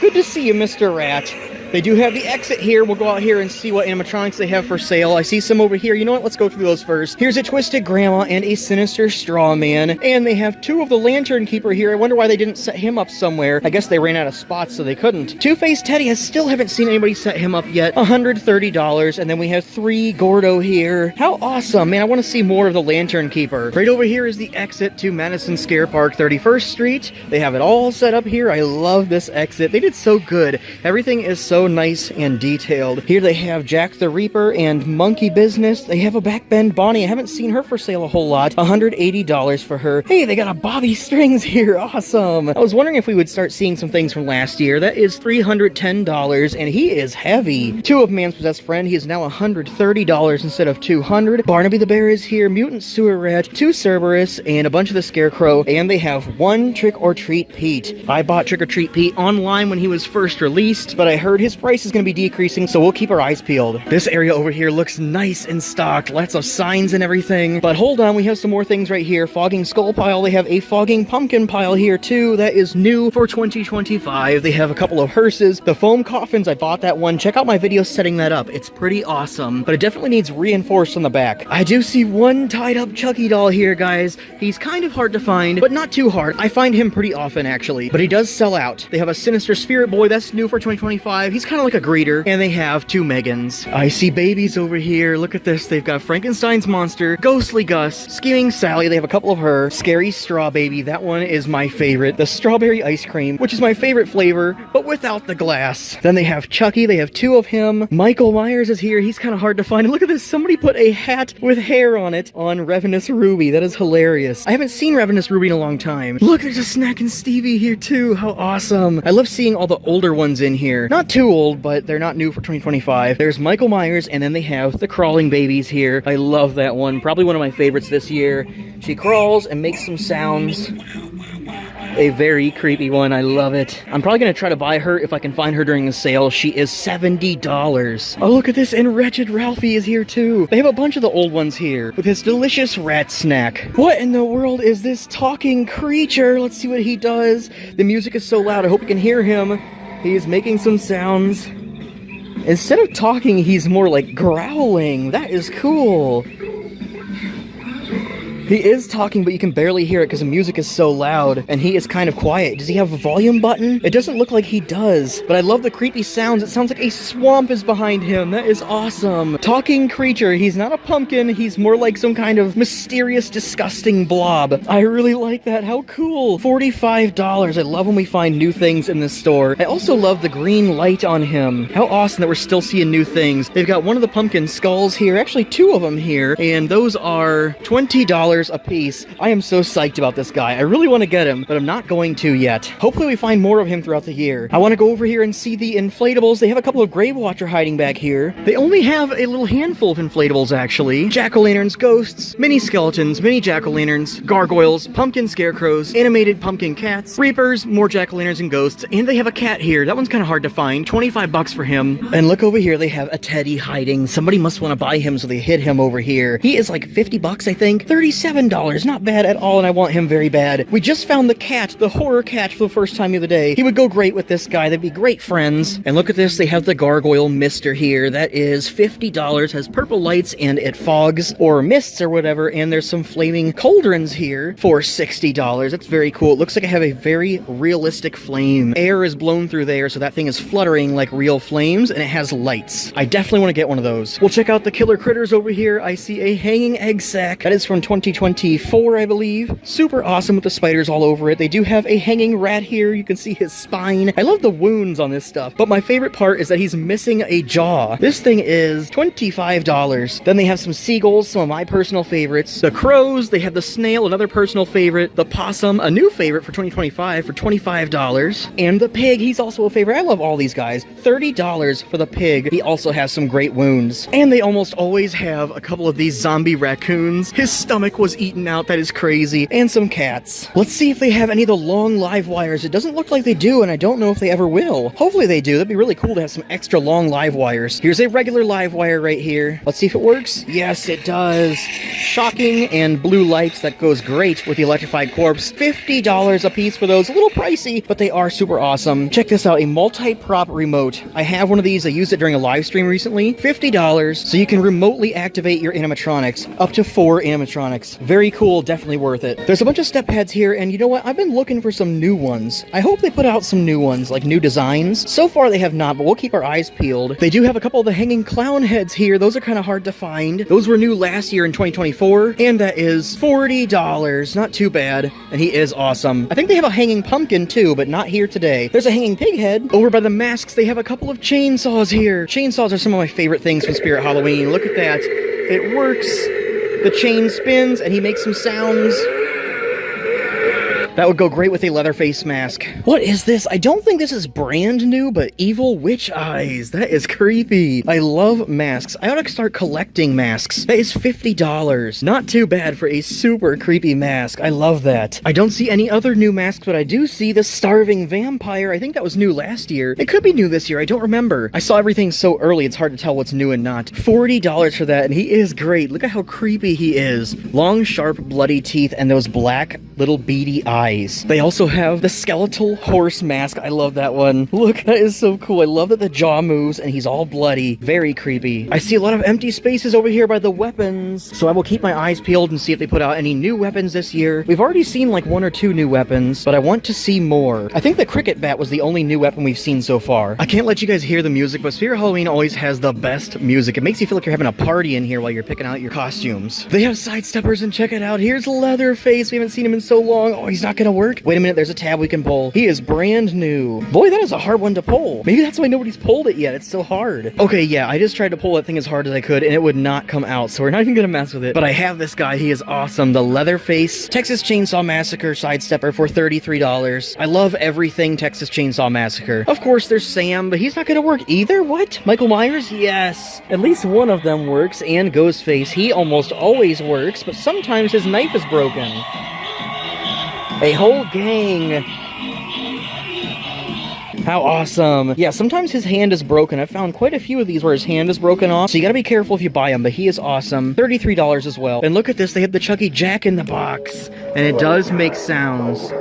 Good to see you, Mr. Rat. They do have the exit here. We'll go out here and see what animatronics they have for sale. I see some over here. You know what? Let's go through those first. Here's a Twisted Grandma and a Sinister Straw Man. And they have two of the Lantern Keeper here. I wonder why they didn't set him up somewhere. I guess they ran out of spots, so they couldn't. Two-Faced Teddy, I still haven't seen anybody set him up yet. $130. And then we have 3 Gordo here. How awesome. Man, I want to see more of the Lantern Keeper. Right over here is the exit to Madison Scare Park, 31st Street. They have it all set up here. I love this exit. They did so good. Everything is so nice and detailed. Here they have Jack the Reaper and Monkey Business. They have a Backbend Bonnie. I haven't seen her for sale a whole lot. $180 for her. Hey, they got a Bobby Strings here. Awesome. I was wondering if we would start seeing some things from last year. That is $310, and he is heavy. 2 of Man's Possessed Friend. He is now $130 instead of $200. Barnaby the Bear is here. Mutant Sewer Rat, 2 Cerberus, and a bunch of the Scarecrow. And they have 1 Trick or Treat Pete. I bought Trick or Treat Pete online when he was first released, but I heard his price is going to be decreasing, so we'll keep our eyes peeled. This area over here looks nice and stocked. Lots of signs and everything. But hold on, we have some more things right here. Fogging Skull Pile. They have a Fogging Pumpkin Pile here too. That is new for 2025. They have a couple of hearses. The Foam Coffins, I bought that one. Check out my video setting that up. It's pretty awesome, but it definitely needs reinforced on the back. I do see 1 tied up Chucky doll here, guys. He's kind of hard to find, but not too hard. I find him pretty often, actually, but he does sell out. They have a Sinister Spirit Boy. That's new for 2025. He's He's kind of like a greeter. And they have 2 Megans. I see babies over here. Look at this. They've got Frankenstein's monster, Ghostly Gus, Scheming Sally. They have a couple of her. Scary Straw Baby. That one is my favorite. The strawberry ice cream, which is my favorite flavor, but without the glass. Then they have Chucky. They have 2 of him. Michael Myers is here. He's kind of hard to find. And look at this. Somebody put a hat with hair on it on Ravenous Ruby. That is hilarious. I haven't seen Ravenous Ruby in a long time. Look, there's a Snack and Stevie here too. How awesome. I love seeing all the older ones in here. Not too old, but they're not new for 2025. There's Michael Myers, and then they have the crawling babies here. I love that one. Probably one of my favorites this year. She crawls and makes some sounds. A very creepy one. I love it. I'm probably going to try to buy her if I can find her during the sale. She is $70. Oh, look at this. And Wretched Ralphie is here too. They have a bunch of the old ones here with his delicious rat snack. What in the world is this talking creature? Let's see what he does. The music is so loud. I hope you can hear him. He is making some sounds. Instead of talking, he's more like growling. That is cool. He is talking, but you can barely hear it because the music is so loud, and he is kind of quiet. Does he have a volume button? It doesn't look like he does, but I love the creepy sounds. It sounds like a swamp is behind him. That is awesome. Talking creature. He's not a pumpkin. He's more like some kind of mysterious, disgusting blob. I really like that. How cool. $45. I love when we find new things in this store. I also love the green light on him. How awesome that we're still seeing new things. They've got one of the pumpkin skulls here, actually 2 of them here, and those are $20 a piece. I am so psyched about this guy. I really want to get him, but I'm not going to yet. Hopefully we find more of him throughout the year. I want to go over here and see the inflatables. They have a couple of Grave Watcher hiding back here. They only have a little handful of inflatables, actually. Jack-o'-lanterns, ghosts, mini skeletons, mini jack-o'-lanterns, gargoyles, pumpkin scarecrows, animated pumpkin cats, reapers, more jack-o'-lanterns and ghosts, and they have a cat here. That one's kind of hard to find. 25 bucks for him. And look over here. They have a teddy hiding. Somebody must want to buy him, so they hid him over here. He is like 50 bucks, I think. $37. Not bad at all, and I want him very bad. We just found the cat, the horror cat, for the first time the other day. He would go great with this guy. They'd be great friends. And look at this. They have the gargoyle mister here. That is $50. Has purple lights, and it fogs or mists or whatever. And there's some flaming cauldrons here for $60. That's very cool. It looks like I have a very realistic flame. Air is blown through there, so that thing is fluttering like real flames, and it has lights. I definitely want to get one of those. We'll check out the killer critters over here. I see a hanging egg sack. That is from 2024, I believe. Super awesome with the spiders all over it. They do have a hanging rat here. You can see his spine. I love the wounds on this stuff, but my favorite part is that he's missing a jaw. This thing is $25. Then they have some seagulls, some of my personal favorites. The crows, they have the snail, another personal favorite. The possum, a new favorite for 2025 for $25. And the pig, he's also a favorite. I love all these guys. $30 for the pig. He also has some great wounds. And they almost always have a couple of these zombie raccoons. His stomach was eaten out. That is crazy. And some cats. Let's see if they have any of the long live wires. It doesn't look like they do, and I don't know if they ever will. Hopefully they do. That'd be really cool to have some extra long live wires. Here's a regular live wire right here. Let's see if it works. Yes, it does. Shocking and blue lights. That goes great with the electrified corpse. $50 a piece for those. A little pricey, but they are super awesome. Check this out. A multi-prop remote. I have one of these. I used it during a live stream recently. $50, so you can remotely activate your animatronics. Up to 4 animatronics. Very cool. Definitely worth it. There's a bunch of step heads here, and you know what? I've been looking for some new ones. I hope they put out some new ones, like new designs. So far they have not, but we'll keep our eyes peeled. They do have a couple of the hanging clown heads here. Those are kind of hard to find. Those were new last year in 2024, and that is $40. Not too bad, and he is awesome. I think they have a hanging pumpkin too, but not here today. There's a hanging pig head. Over by the masks, they have a couple of chainsaws here. Chainsaws are some of my favorite things from Spirit Halloween. Look at that. It works. The chain spins, and he makes some sounds. That would go great with a Leatherface mask. What is this? I don't think this is brand new, but evil witch eyes. That is creepy. I love masks. I ought to start collecting masks. That is $50. Not too bad for a super creepy mask. I love that. I don't see any other new masks, but I do see the starving vampire. I think that was new last year. It could be new this year. I don't remember. I saw everything so early, it's hard to tell what's new and not. $40 for that, and he is great. Look at how creepy he is. Long, sharp, bloody teeth, and those black little beady eyes. eyes. They also have the skeletal horse mask. I love that one. Look, that is so cool. I love that the jaw moves and he's all bloody. Very creepy. I see a lot of empty spaces over here by the weapons, so I will keep my eyes peeled and see if they put out any new weapons this year. We've already seen like 1 or 2 new weapons, but I want to see more. I think the cricket bat was the only new weapon we've seen so far. I can't let you guys hear the music, but Spirit Halloween always has the best music. It makes you feel like you're having a party in here while you're picking out your costumes. They have sidesteppers, and check it out. Here's Leatherface. We haven't seen him in so long. Oh, he's not gonna work. Wait a minute, there's a tab we can pull. He is brand new. Boy, that is a hard one to pull. Maybe that's why nobody's pulled it yet. It's so hard. Okay, yeah, I just tried to pull that thing as hard as I could, and it would not come out, so we're not even gonna mess with it. But I have this guy. He is awesome. The Leatherface Texas Chainsaw Massacre sidestepper for $33. I love everything Texas Chainsaw Massacre. Of course, there's Sam, but he's not gonna work either. What? Michael Myers? Yes. At least one of them works, and Ghostface. He almost always works, but sometimes his knife is broken. A whole gang. How awesome. Yeah, sometimes his hand is broken. I've found quite a few of these where his hand is broken off, so you gotta be careful if you buy him, but he is awesome. $33 as well. And look at this, they have the Chucky Jack in the box, and it does make sounds.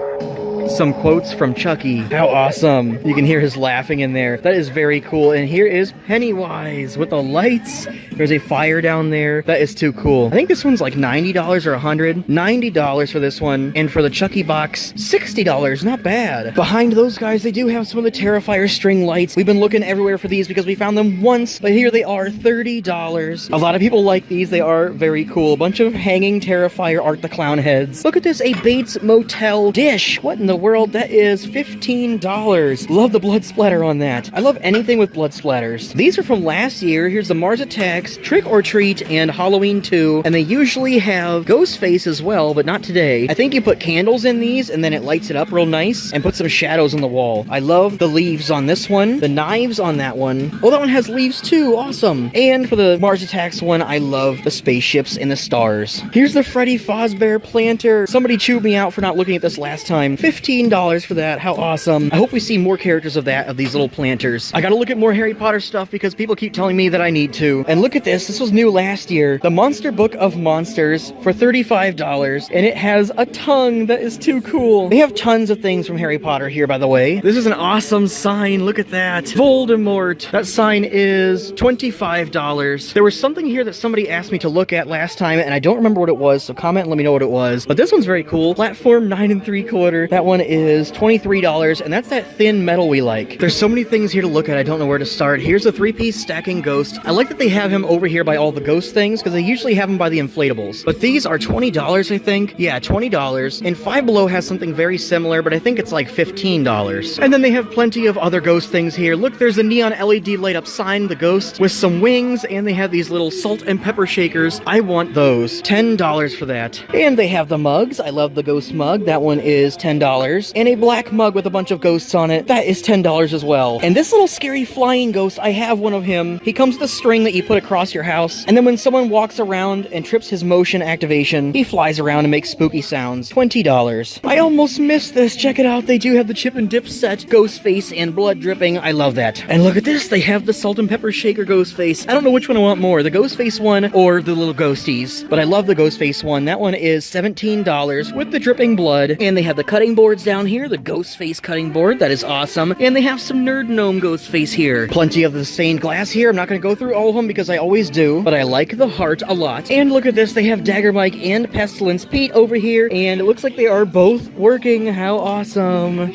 Some quotes from Chucky. How awesome. You can hear his laughing in there. That is very cool. And here is Pennywise with the lights. There's a fire down there. That is too cool. I think this one's like $90 or $100. $90 for this one. And for the Chucky box, $60. Not bad. Behind those guys, they do have some of the Terrifier string lights. We've been looking everywhere for these because we found them once, but here they are, $30. A lot of people like these. They are very cool. A bunch of hanging Terrifier Art the Clown heads. Look at this, a Bates Motel dish. What in the world? That is $15. Love the blood splatter on that. I love anything with blood splatters. These are from last year. Here's the Mars Attacks, Trick or Treat, and Halloween 2. And they usually have Ghostface as well, but not today. I think you put candles in these and then it lights it up real nice and put some shadows on the wall. I love the leaves on this one, the knives on that one. Oh, that one has leaves too. Awesome. And for the Mars Attacks one, I love the spaceships and the stars. Here's the Freddy Fazbear planter. Somebody chewed me out for not looking at this last time. $15 for that. How awesome. I hope we see more characters of that, of these little planters. I gotta look at more Harry Potter stuff because people keep telling me that I need to. And look at this. This was new last year. The Monster Book of Monsters for $35. And it has a tongue. That is too cool. They have tons of things from Harry Potter here, by the way. This is an awesome sign. Look at that. Voldemort. That sign is $25. There was something here that somebody asked me to look at last time, and I don't remember what it was, so comment and let me know what it was. But this one's very cool. Platform 9 3/4. That one is $23, and that's that thin metal we like. There's so many things here to look at, I don't know where to start. Here's a 3-piece stacking ghost. I like that they have him over here by all the ghost things, because they usually have him by the inflatables. But these are $20, I think. Yeah, $20. And Five Below has something very similar, but I think it's like $15. And then they have plenty of other ghost things here. Look, there's a neon LED light up sign, the ghost, with some wings, and they have these little salt and pepper shakers. I want those. $10 for that. And they have the mugs. I love the ghost mug. That one is $10. And a black mug with a bunch of ghosts on it. That is $10 as well. And this little scary flying ghost, I have one of him. He comes with a string that you put across your house, and then when someone walks around and trips his motion activation, he flies around and makes spooky sounds. $20. I almost missed this. Check it out. They do have the chip and dip set, ghost face and blood dripping. I love that. And look at this. They have the salt and pepper shaker ghost face. I don't know which one I want more, the ghost face one or the little ghosties, but I love the ghost face one. That one is $17 with the dripping blood. And they have the cutting boards down here, the ghost face cutting board. That is awesome. And they have some nerd gnome ghost face here. Plenty of the stained glass here. I'm not going to go through all of them because I always do, but I like the heart a lot. And look at this. They have Dagger Mike and Pestilence Pete over here, and it looks like they are both working. How awesome.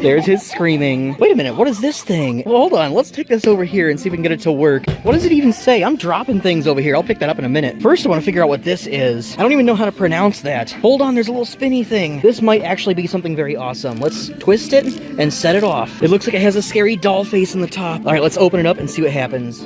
There's his screaming. Wait a minute, what is this thing? Well, hold on, let's take this over here and see if we can get it to work. What does it even say? I'm dropping things over here. I'll pick that up in a minute. First, I want to figure out what this is. I don't even know how to pronounce that. Hold on, there's a little spinny thing. This might actually be something very awesome. Let's twist it and set it off. It looks like it has a scary doll face in the top. All right, let's open it up and see what happens.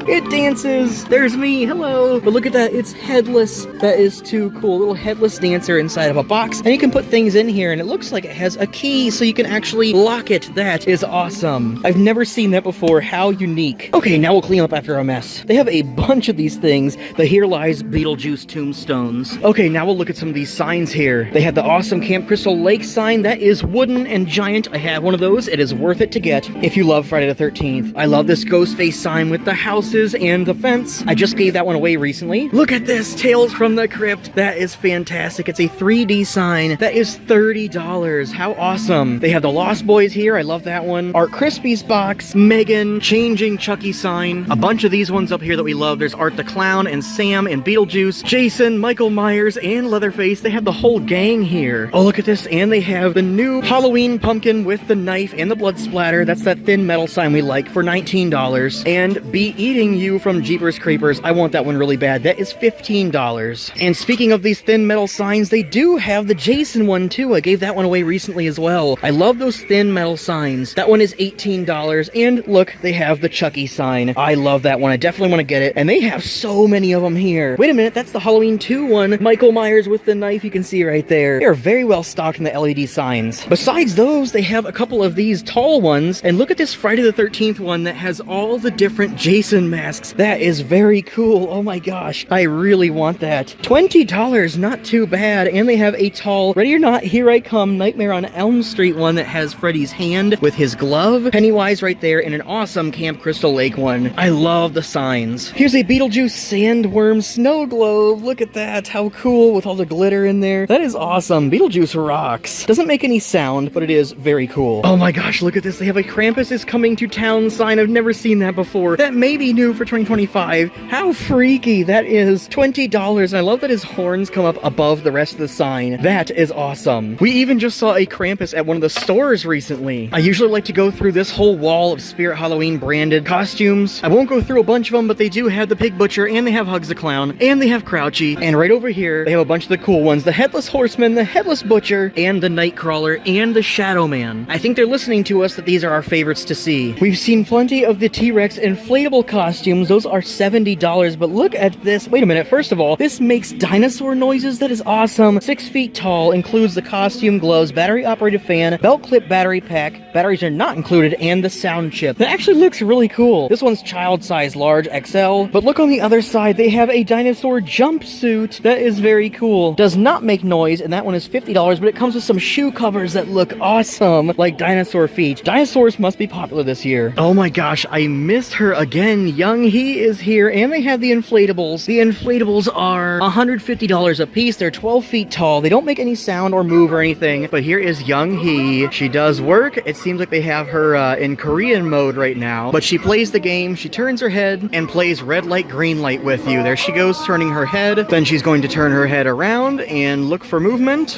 It dances! There's me! Hello! But look at that, it's headless. That is too cool. A little headless dancer inside of a box. And you can put things in here, and it looks like it has a key, so you can actually lock it. That is awesome. I've never seen that before. How unique. Okay, now we'll clean up after our mess. They have a bunch of these things. The Here Lies Beetlejuice tombstones. Okay, now we'll look at some of these signs here. They have the awesome Camp Crystal Lake sign. That is wooden and giant. I have one of those. It is worth it to get if you love Friday the 13th. I love this ghost face sign with the house houses and the fence. I just gave that one away recently. Look at this, Tales from the Crypt. That is fantastic. It's a 3D sign. That is $30. How awesome. They have the Lost Boys here. I love that one. Art Crispy's box, Megan, Changing Chucky sign. A bunch of these ones up here that we love. There's Art the Clown and Sam and Beetlejuice, Jason, Michael Myers, and Leatherface. They have the whole gang here. Oh, look at this. And they have the new Halloween pumpkin with the knife and the blood splatter. That's that thin metal sign we like for $19. And Be Eating You from Jeepers Creepers. I want that one really bad. That is $15. And speaking of these thin metal signs, they do have the Jason one too. I gave that one away recently as well. I love those thin metal signs. That one is $18. And look, they have the Chucky sign. I love that one. I definitely want to get it. And they have so many of them here. Wait a minute, that's the Halloween 2 one. Michael Myers with the knife, you can see right there. They are very well stocked in the LED signs. Besides those, they have a couple of these tall ones. And look at this Friday the 13th one that has all the different Jason masks. That is very cool. Oh my gosh, I really want that. $20, not too bad. And they have a tall, Ready or Not, Here I Come, Nightmare on Elm Street one that has Freddy's hand with his glove, Pennywise right there, and an awesome Camp Crystal Lake one. I love the signs. Here's a Beetlejuice sandworm snow globe. Look at that, how cool with all the glitter in there. That is awesome. Beetlejuice rocks. Doesn't make any sound, but it is very cool. Oh my gosh, look at this. They have a Krampus is coming to town sign. I've never seen that before. That may be new for 2025. How freaky. That is $20. And I love that his horns come up above the rest of the sign. That is awesome. We even just saw a Krampus at one of the stores recently. I usually like to go through this whole wall of Spirit Halloween branded costumes. I won't go through a bunch of them, but they do have the Pig Butcher, and they have Hugs the Clown, and they have Crouchy. And right over here, they have a bunch of the cool ones. The Headless Horseman, the Headless Butcher, and the Nightcrawler, and the Shadow Man. I think they're listening to us that these are our favorites to see. We've seen plenty of the T-Rex inflatable costumes. Those are $70, but look at this. Wait a minute. First of all, this makes dinosaur noises. That is awesome. 6 feet tall, includes the costume, gloves, battery-operated fan, belt clip battery pack. Batteries are not included, and the sound chip. That actually looks really cool. This one's child size, large, XL. But look on the other side. They have a dinosaur jumpsuit. That is very cool. Does not make noise, and that one is $50, but it comes with some shoe covers that look awesome, like dinosaur feet. Dinosaurs must be popular this year. Oh my gosh, I missed her again. Young He is here, and they have the inflatables. The inflatables are $150 a piece. They're 12 feet tall. They don't make any sound or move or anything, but here is Young He. She does work. It seems like they have her in Korean mode right now, but she plays the game. She turns her head and plays red light, green light with you. There she goes, turning her head. Then she's going to turn her head around and look for movement.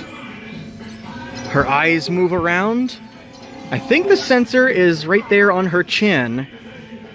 Her eyes move around. I think the sensor is right there on her chin.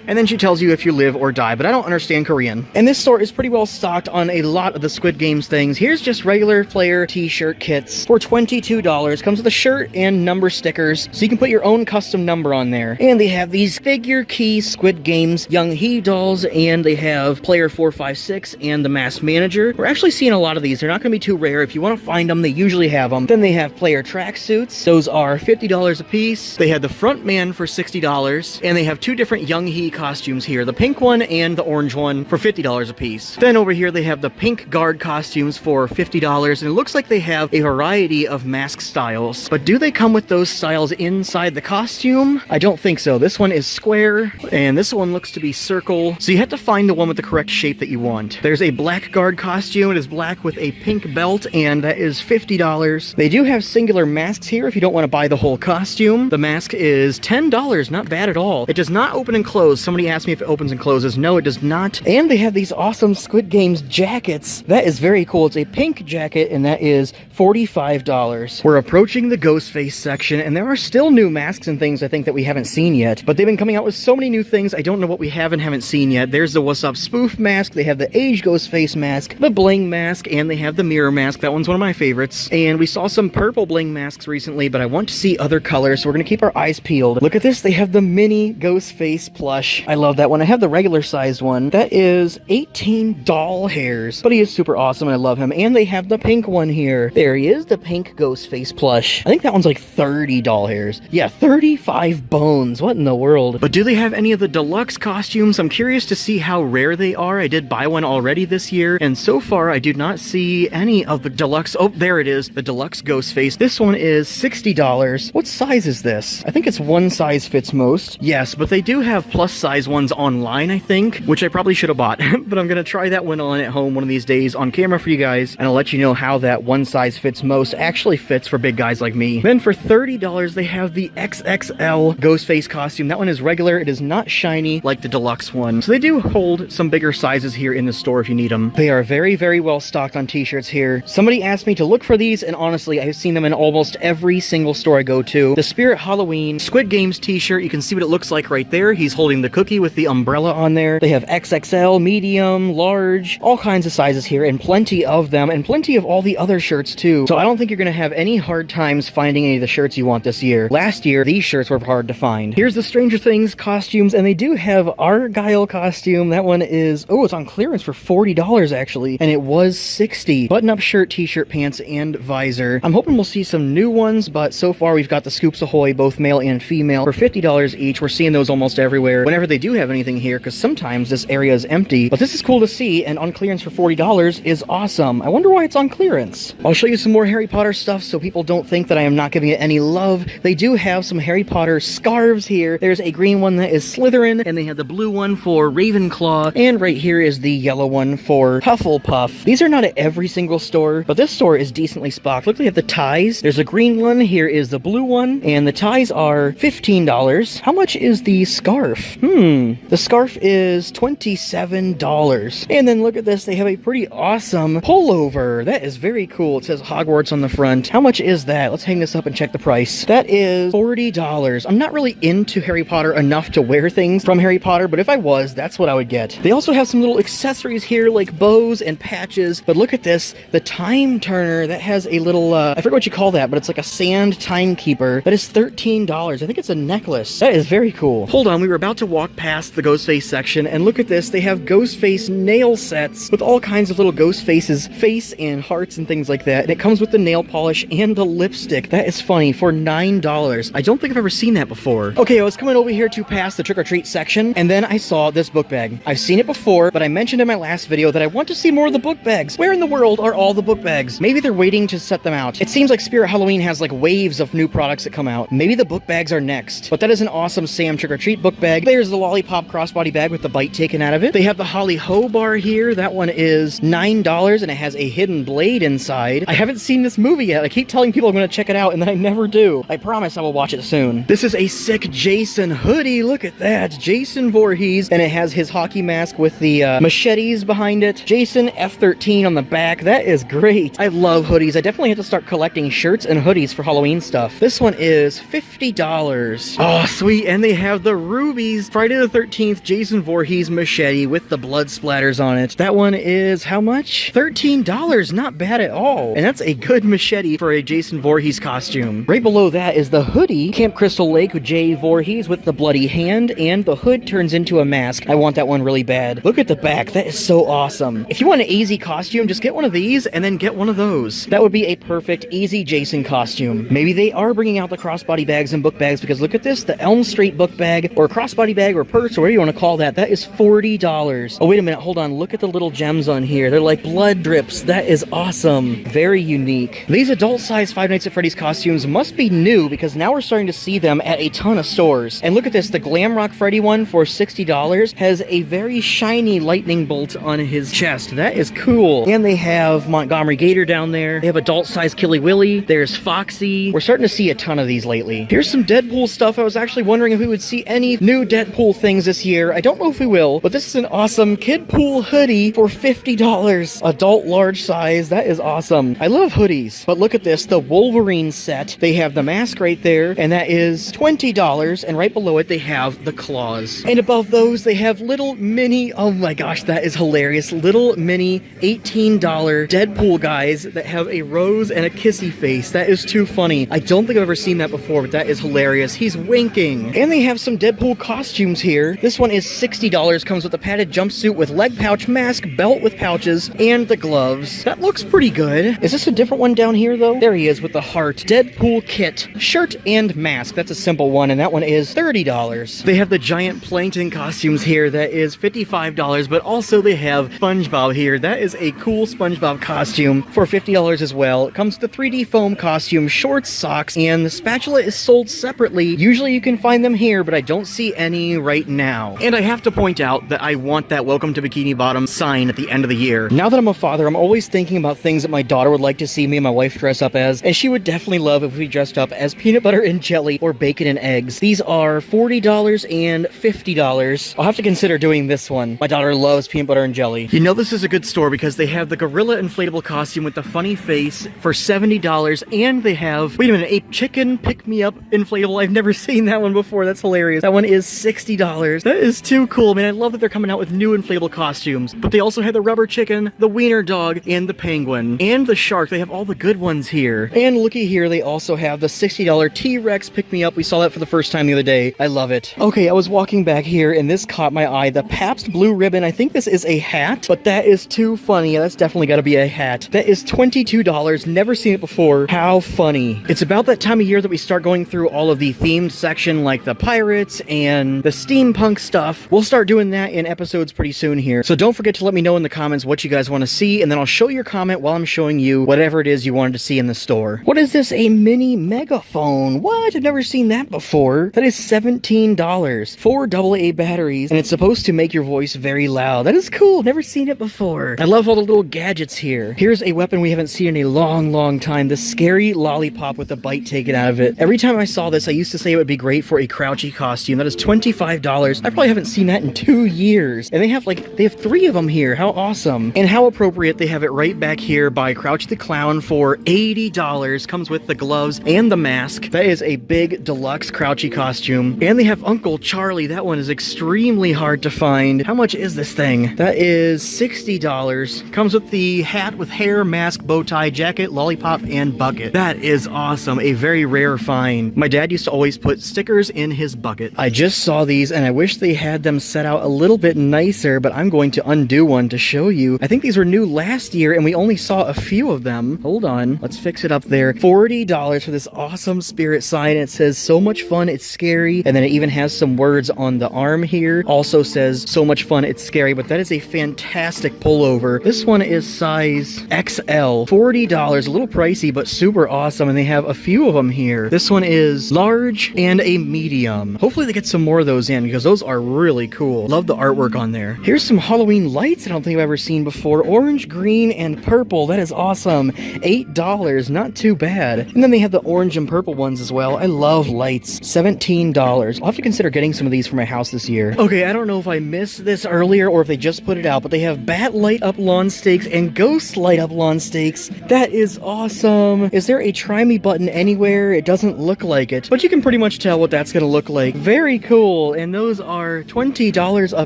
And then she tells you if you live or die, but I don't understand Korean. And this store is pretty well stocked on a lot of the Squid Games things. Here's just regular player t-shirt kits for $22. Comes with a shirt and number stickers, so you can put your own custom number on there. And they have these figure key Squid Games Young He dolls, and they have player 456 and the masked manager. We're actually seeing a lot of these. They're not going to be too rare. If you want to find them, they usually have them. Then they have player tracksuits. Those are $50 a piece. They had the front man for $60, and they have two different Young He costumes here, the pink one and the orange one for $50 a piece. Then over here they have the pink guard costumes for $50, and it looks like they have a variety of mask styles. But do they come with those styles inside the costume? I don't think so. This one is square, and this one looks to be circle, so you have to find the one with the correct shape that you want. There's a black guard costume. It is black with a pink belt, and that is $50. They do have singular masks here if you don't want to buy the whole costume. The mask is $10, not bad at all. It does not open and close. Somebody asked me if it opens and closes. No, it does not. And they have these awesome Squid Games jackets. That is very cool. It's a pink jacket, and that is $45. We're approaching the Ghostface section, and there are still new masks and things I think that we haven't seen yet. But they've been coming out with so many new things, I don't know what we haven't seen yet. There's the What's Up spoof mask. They have the Age Ghostface mask, the Bling mask, and they have the Mirror mask. That one's one of my favorites. And we saw some purple Bling masks recently, but I want to see other colors, so we're going to keep our eyes peeled. Look at this. They have the mini Ghostface plush. I love that one. I have the regular sized one. That is 18 doll hairs, but he is super awesome and I love him. And they have the pink one here. There he is, the pink Ghostface plush. I think that one's like 30 doll hairs. Yeah, 35 bones. What in the world? But do they have any of the deluxe costumes? I'm curious to see how rare they are. I did buy one already this year, and so far I do not see any of the deluxe. Oh, there it is, the deluxe Ghostface. This one is $60. What size is this? I think it's one size fits most. Yes, but they do have plus size ones online, I think, which I probably should have bought. But I'm gonna try that one on at home one of these days on camera for you guys, and I'll let you know how that one size fits most actually fits for big guys like me. Then for $30, they have the XXL Ghostface costume. That one is regular. It is not shiny like the deluxe one. So they do hold some bigger sizes here in the store if you need them. They are very, very well stocked on t-shirts here. Somebody asked me to look for these, and honestly, I've seen them in almost every single store I go to. The Spirit Halloween Squid Games t-shirt, you can see what it looks like right there. He's holding the cookie with the umbrella on there. They have XXL, medium, large, all kinds of sizes here, and plenty of them, and plenty of all the other shirts too. So I don't think you're gonna have any hard times finding any of the shirts you want this year. Last year, these shirts were hard to find. Here's the Stranger Things costumes, and they do have Argyle costume. That one is, oh, it's on clearance for $40 actually, and it was $60. Button-up shirt, t-shirt, pants, and visor. I'm hoping we'll see some new ones, but so far we've got the Scoops Ahoy, both male and female, for $50 each. We're seeing those almost everywhere whenever they do have anything here, because sometimes this area is empty. But this is cool to see, and on clearance for $40 is awesome. I wonder why it's on clearance. I'll show you some more Harry Potter stuff so people don't think that I am not giving it any love. They do have some Harry Potter scarves here. There's a green one that is Slytherin, and they have the blue one for Ravenclaw, and right here is the yellow one for Hufflepuff. These are not at every single store, but this store is decently stocked. Look, they have the ties. There's a green one. Here is the blue one, and the ties are $15. How much is the scarf? The scarf is $27. And then look at this. They have a pretty awesome pullover. That is very cool. It says Hogwarts on the front. How much is that? Let's hang this up and check the price. That is $40. I'm not really into Harry Potter enough to wear things from Harry Potter, but if I was, that's what I would get. They also have some little accessories here like bows and patches, but look at this. The time turner that has a little, I forget what you call that, but it's like a sand timekeeper. That is $13. I think it's a necklace. That is very cool. Hold on, we were about to walk past the Ghostface section, and look at this. They have Ghostface nail sets with all kinds of little Ghostface's face and hearts and things like that, and it comes with the nail polish and the lipstick. That is funny, for $9. I don't think I've ever seen that before. Okay, I was coming over here to pass the trick-or-treat section, and then I saw this book bag. I've seen it before, but I mentioned in my last video that I want to see more of the book bags. Where in the world are all the book bags? Maybe they're waiting to set them out. It seems like Spirit Halloween has like waves of new products that come out. Maybe the book bags are next. But that is an awesome Sam trick-or-treat book bag. There's the Lollipop crossbody bag with the bite taken out of it. They have the Holly Ho bar here. That one is $9, and it has a hidden blade inside. I haven't seen this movie yet. I keep telling people I'm going to check it out, and then I never do. I promise I will watch it soon. This is a sick Jason hoodie. Look at that. Jason Voorhees, and it has his hockey mask with the machetes behind it. Jason F-13 on the back. That is great. I love hoodies. I definitely have to start collecting shirts and hoodies for Halloween stuff. This one is $50. Oh, sweet. And they have the Rubies Friday the 13th Jason Voorhees machete with the blood splatters on it. That one is how much? $13. Not bad at all. And that's a good machete for a Jason Voorhees costume. Right below that is the hoodie, Camp Crystal Lake with Jay Voorhees with the bloody hand, and the hood turns into a mask. I want that one really bad. Look at the back. That is so awesome. If you want an easy costume, just get one of these and then get one of those. That would be a perfect easy Jason costume. Maybe they are bringing out the crossbody bags and book bags, because look at this, the Elm Street book bag or crossbody bag or purse or whatever you want to call that. That is $40. Oh, wait a minute. Hold on. Look at the little gems on here. They're like blood drips. That is awesome. Very unique. These adult size Five Nights at Freddy's costumes must be new, because now we're starting to see them at a ton of stores. And look at this. The Glam Rock Freddy one for $60 has a very shiny lightning bolt on his chest. That is cool. And they have Montgomery Gator down there. They have adult size Killy Willy. There's Foxy. We're starting to see a ton of these lately. Here's some Deadpool stuff. I was actually wondering if we would see any new Deadpool things this year. I don't know if we will, but this is an awesome Kidpool hoodie for $50. Adult large size. That is awesome. I love hoodies. But look at this, the Wolverine set. They have the mask right there, and that is $20. And right below it, they have the claws. And above those, they have little mini, oh my gosh, that is hilarious. Little mini $18 Deadpool guys that have a rose and a kissy face. That is too funny. I don't think I've ever seen that before, but that is hilarious. He's winking. And they have some Deadpool costumes here. This one is $60. Comes with a padded jumpsuit with leg pouch, mask, belt with pouches, and the gloves. That looks pretty good. Is this a different one down here, though? There he is with the heart. Deadpool kit, shirt and mask. That's a simple one, and that one is $30. They have the giant plankton costumes here. That is $55, but also they have SpongeBob here. That is a cool SpongeBob costume for $50 as well. It comes with the 3D foam costume, shorts, socks, and the spatula is sold separately. Usually you can find them here, but I don't see any me right now. And I have to point out that I want that Welcome to Bikini Bottom sign at the end of the year. Now that I'm a father, I'm always thinking about things that my daughter would like to see me and my wife dress up as, and she would definitely love if we dressed up as peanut butter and jelly or bacon and eggs. These are $40 and $50. I'll have to consider doing this one. My daughter loves peanut butter and jelly. You know this is a good store because they have the gorilla inflatable costume with the funny face for $70, and they have, wait a minute, a chicken pick-me-up inflatable. I've never seen that one before. That's hilarious. That one is $60. That is too cool, man. I love that they're coming out with new inflatable costumes. But they also have the rubber chicken, the wiener dog, and the penguin, and the shark. They have all the good ones here. And looky here, they also have the $60 T-Rex pick-me-up. We saw that for the first time the other day. I love it. Okay, I was walking back here, and this caught my eye. The Pabst Blue Ribbon. I think this is a hat, but that is too funny. That's definitely got to be a hat. That is $22. Never seen it before. How funny. It's about that time of year that we start going through all of the themed section, like the pirates and the steampunk stuff. We'll start doing that in episodes pretty soon here. So don't forget to let me know in the comments what you guys want to see, and then I'll show your comment while I'm showing you whatever it is you wanted to see in the store. What is this? A mini megaphone. What? I've never seen that before. That is $17. 4 AA batteries, and it's supposed to make your voice very loud. That is cool. Never seen it before. I love all the little gadgets here. Here's a weapon we haven't seen in a long time. This scary lollipop with a bite taken out of it. Every time I saw this, I used to say it would be great for a Crouchy costume. That is $25. I probably haven't seen that in 2 years. And they have 3 of them here. How awesome. And how appropriate they have it right back here by Crouchy the Clown for $80. Comes with the gloves and the mask. That is a big deluxe Crouchy costume. And they have Uncle Charlie. That one is extremely hard to find. How much is this thing? That is $60. Comes with the hat with hair, mask, bow tie, jacket, lollipop, and bucket. That is awesome. A very rare find. My dad used to always put stickers in his bucket. I just saw these and I wish they had them set out a little bit nicer, but I'm going to undo one to show you. I think these were new last year and we only saw a few of them. Hold on. Let's fix it up there. $40 for this awesome spirit sign. It says, so much fun, it's scary. And then it even has some words on the arm here. Also says, so much fun, it's scary. But that is a fantastic pullover. This one is size XL. $40. A little pricey, but super awesome. And they have a few of them here. This one is large and a medium. Hopefully they get some more of those in because those are really cool. Love the artwork on there. Here's some Halloween lights I don't think I've ever seen before. Orange, green, and purple. That is awesome. $8. Not too bad. And then they have the orange and purple ones as well. I love lights. $17. I'll have to consider getting some of these for my house this year. Okay, I don't know if I missed this earlier or if they just put it out, but they have bat light up lawn stakes and ghost light up lawn stakes. That is awesome. Is there a try me button anywhere? It doesn't look like it, but you can pretty much tell what that's gonna look like. Very cool. And those are $20 a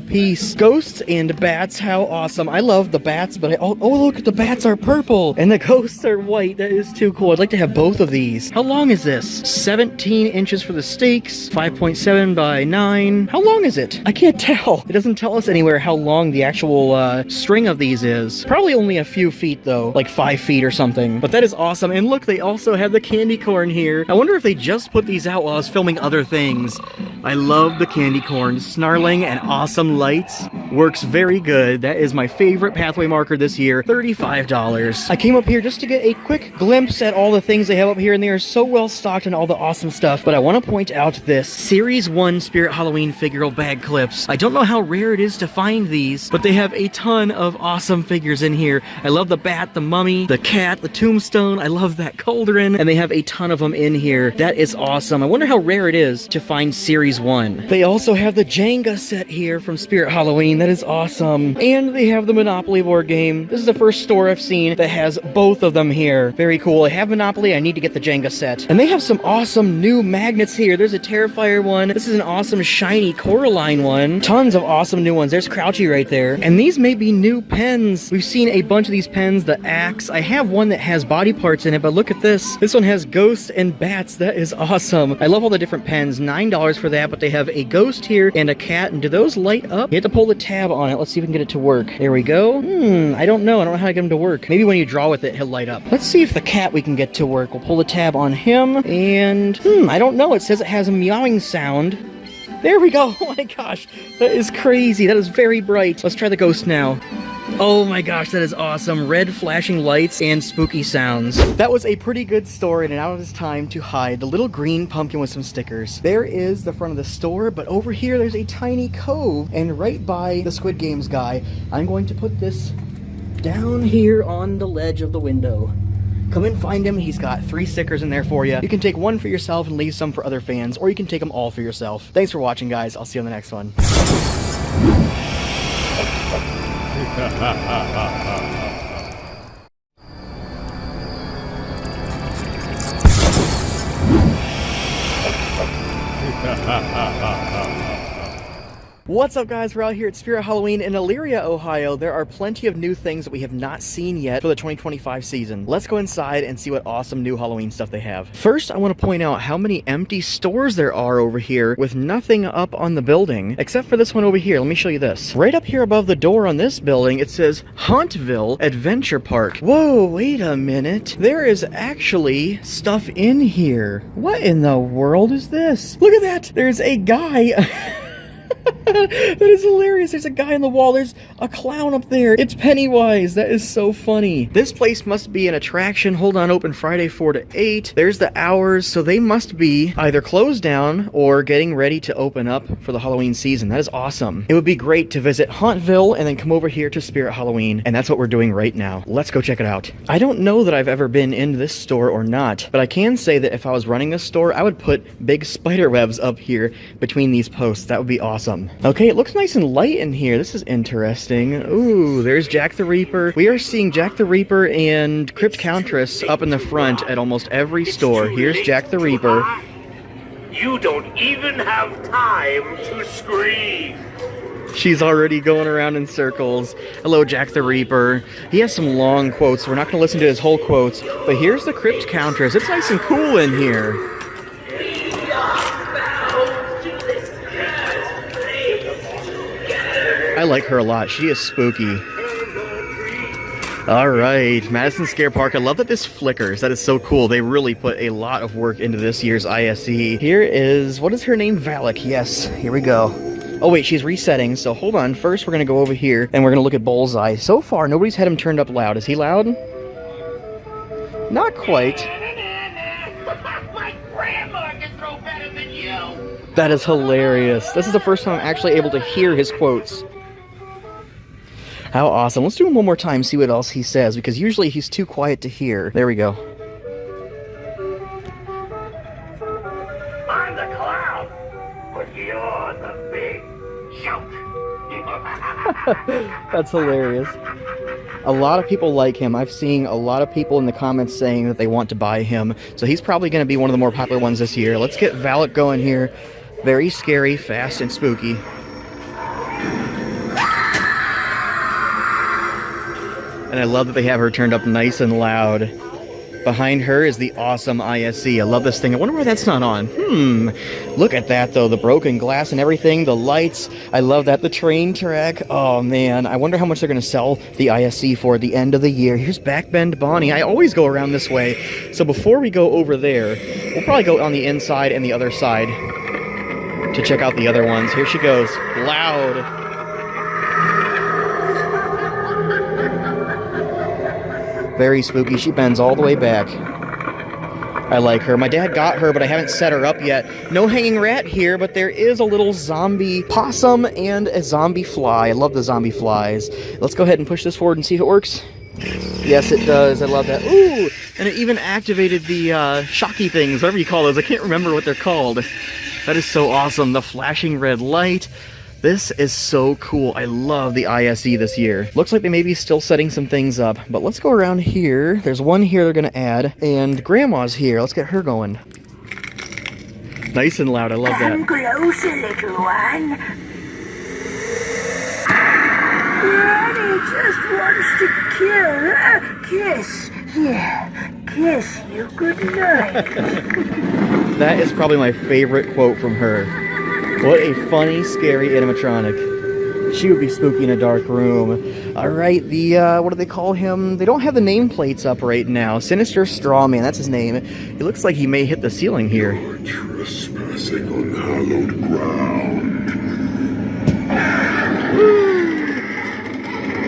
piece. Ghosts and bats. How awesome. I love the bats, but oh look, the bats are purple and the ghosts are white. That is too cool. I'd like to have both of these. How long is this? 17 inches for the stakes, 5.7 by 9. How long is it? I can't tell. It doesn't tell us anywhere how long the actual string of these is. Probably only a few feet though, like 5 feet or something. But that is awesome. And look, they also have the candy corn here. I wonder if they just put these out while I was filming other things. I love the candy corn. Snarling and awesome lights. Works very good. That is my favorite pathway marker this year. $35. I came up here just to get a quick glimpse at all the things they have up here, and they are so well stocked and all the awesome stuff. But I want to point out this Series 1 Spirit Halloween figural bag clips. I don't know how rare it is to find these, but they have a ton of awesome figures in here. I love the bat, the mummy, the cat, the tombstone. I love that cauldron, and they have a ton of them in here. That is awesome. I wonder how rare it is to find Series 1. They also have the Jenga set here from Spirit Halloween. That is awesome. And they have the Monopoly board game. This is the first store I've seen that has both of them here. Very cool. I have Monopoly. I need to get the Jenga set. And they have some awesome new magnets here. There's a Terrifier one. This is an awesome shiny Coraline one. Tons of awesome new ones. There's Crouchy right there. And these may be new pens. We've seen a bunch of these pens. The axe. I have one that has body parts in it, but look at this. This one has ghosts and bats. That is awesome. I love all the different pens. $9 for that, but they have a ghost here and a cat. And do those light up? You have to pull the tab on it. Let's see if we can get it to work. There we go. I don't know. I don't know how to get him to work. Maybe when you draw with it, he'll light up. Let's see if the cat we can get to work. We'll pull the tab on him, and I don't know. It says it has a meowing sound. There we go. Oh my gosh. That is crazy. That is very bright. Let's try the ghost now. Oh my gosh, that is awesome. Red flashing lights and spooky sounds. That was a pretty good story, and now it is time to hide the little green pumpkin with some stickers. There is the front of the store, but over here there's a tiny cove, and right by the Squid Games guy, I'm going to put this down here on the ledge of the window. Come and find him. He's got 3 stickers in there for you. You can take one for yourself and leave some for other fans, or you can take them all for yourself. Thanks for watching, guys. I'll see you on the next one. What's up, guys? We're out here at Spirit Halloween in Elyria, Ohio. There are plenty of new things that we have not seen yet for the 2025 season. Let's go inside and see what awesome new Halloween stuff they have. First, I want to point out how many empty stores there are over here with nothing up on the building, except for this one over here. Let me show you this. Right up here above the door on this building, it says Hauntville Adventure Park. Whoa, wait a minute. There is actually stuff in here. What in the world is this? Look at that. There's a guy... That is hilarious. There's a guy on the wall. There's a clown up there. It's Pennywise. That is so funny. This place must be an attraction. Hold on, open Friday 4 to 8. There's the hours, so they must be either closed down or getting ready to open up for the Halloween season. That is awesome. It would be great to visit Hauntville and then come over here to Spirit Halloween, and that's what we're doing right now. Let's go check it out. I don't know that I've ever been in this store or not, but I can say that if I was running this store, I would put big spider webs up here between these posts. That would be awesome. Okay, it looks nice and light in here. This is interesting. Ooh, there's Jack the Reaper. We are seeing Jack the Reaper and Crypt Countess up in the front at almost every store. Here's Jack the Reaper.
You don't even have time to scream.
She's already going around in circles. Hello, Jack the Reaper. He has some long quotes, so we're not going to listen to his whole quotes. But here's the Crypt Countess. It's nice and cool in here. I like her a lot. She is spooky. All right, Madison Scare Park. I love that this flickers. That is so cool. They really put a lot of work into this year's ISE. Here is, what is her name? Valak. Yes, here we go. Oh wait, she's resetting, so hold on. First, we're gonna go over here and we're gonna look at Bullseye. So far, nobody's had him turned up loud. Is he loud? Not quite.
My grandma can throw better than you.
That is hilarious. This is the first time I'm actually able to hear his quotes. How awesome. Let's do him one more time, see what else he says, because usually he's too quiet to hear. There we go.
I'm the clown, but you're the big joke.
That's hilarious. A lot of people like him. I've seen a lot of people in the comments saying that they want to buy him, so he's probably going to be one of the more popular ones this year. Let's get Valak going here. Very scary, fast, and spooky. And I love that they have her turned up nice and loud. Behind her is the awesome ISE. I love this thing. I wonder why that's not on. Look at that, though. The broken glass and everything. The lights. I love that. The train track. Oh, man. I wonder how much they're going to sell the ISE for at the end of the year. Here's Backbend Bonnie. I always go around this way. So before we go over there, we'll probably go on the inside and the other side to check out the other ones. Here she goes. Loud. Very spooky. She bends all the way back. I like her. My dad got her, but I haven't set her up yet. No hanging rat here, but there is a little zombie possum and a zombie fly. I love the zombie flies. Let's go ahead and push this forward and see if it works. Yes, it does. I love that. Ooh! And it even activated the shocky things, whatever you call those. I can't remember what they're called. That is so awesome. The flashing red light. This is so cool. I love the ISE this year. Looks like they may be still setting some things up, but let's go around here. There's one here they're gonna add, and Grandma's here. Let's get her going. Nice and loud. I love that.
Come closer, little one. Granny just wants to kiss. Yeah, kiss you goodnight.
That is probably my favorite quote from her. What a funny, scary animatronic. She would be spooky in a dark room. Alright, what do they call him? They don't have the nameplates up right now. Sinister Strawman, that's his name. It looks like he may hit the ceiling here.
You're trespassing on hallowed ground.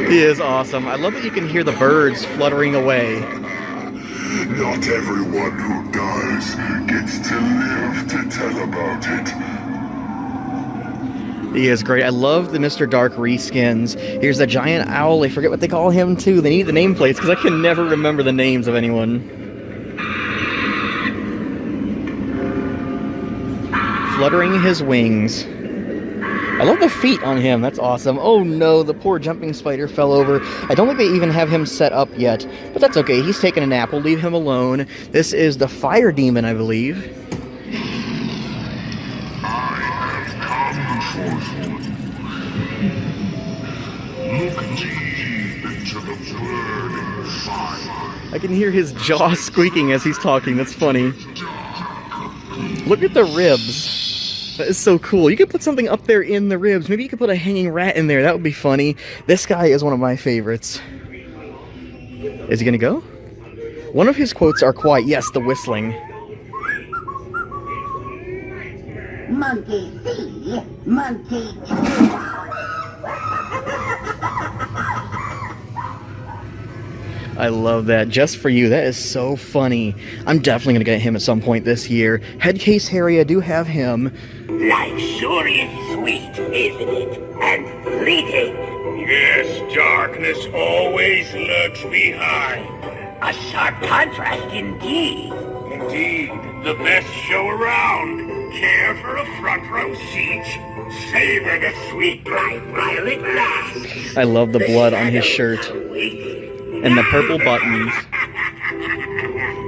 He is awesome. I love that you can hear the birds fluttering away.
Not everyone who dies gets to live to tell about it.
He is great. I love the Mr. Dark reskins. Here's the giant owl. I forget what they call him too. They need the nameplates because I can never remember the names of anyone. Fluttering his wings. I love the feet on him. That's awesome. Oh no, the poor jumping spider fell over. I don't think they even have him set up yet, but that's okay. He's taking a nap. We'll leave him alone. This is the fire demon, I believe. I can hear his jaw squeaking as he's talking. That's funny. Look at the ribs. That is so cool. You could put something up there in the ribs. Maybe you could put a hanging rat in there. That would be funny. This guy is one of my favorites. Is he gonna go? One of his quotes are quiet. Yes, the whistling.
Monkey see, monkey do.
I love that. Just for you. That is so funny. I'm definitely going to get him at some point this year. Headcase Harry, I do have him.
Life sure is sweet, isn't it? And fleeting. Yes, darkness always lurks behind. A sharp contrast indeed. Indeed, the best show around. Care for a front row seat? Savor the sweet bright violet glass.
I love the blood on his shirt. And the purple buttons.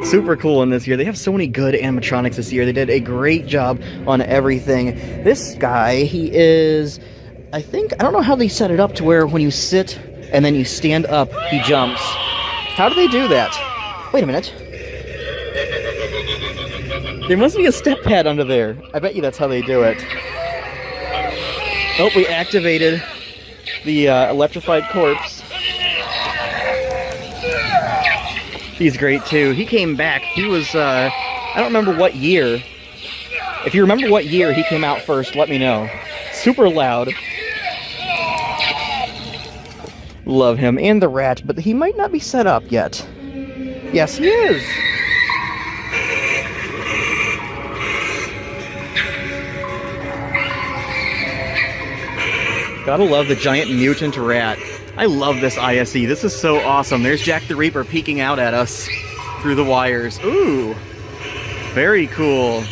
Super cool in this year. They have so many good animatronics this year. They did a great job on everything. This guy, he is, I don't know how they set it up to where when you sit and then you stand up, he jumps. How do they do that? Wait a minute. There must be a step pad under there. I bet you that's how they do it. Oh, we activated the electrified corpse. He's great too. He came back. He was, I don't remember what year. If you remember what year he came out first, let me know. Super loud. Love him. And the rat, but he might not be set up yet. Yes, he is. Gotta love the giant mutant rat. I love this ISE. This is so awesome. There's Jack the Reaper peeking out at us through the wires. Ooh, very cool.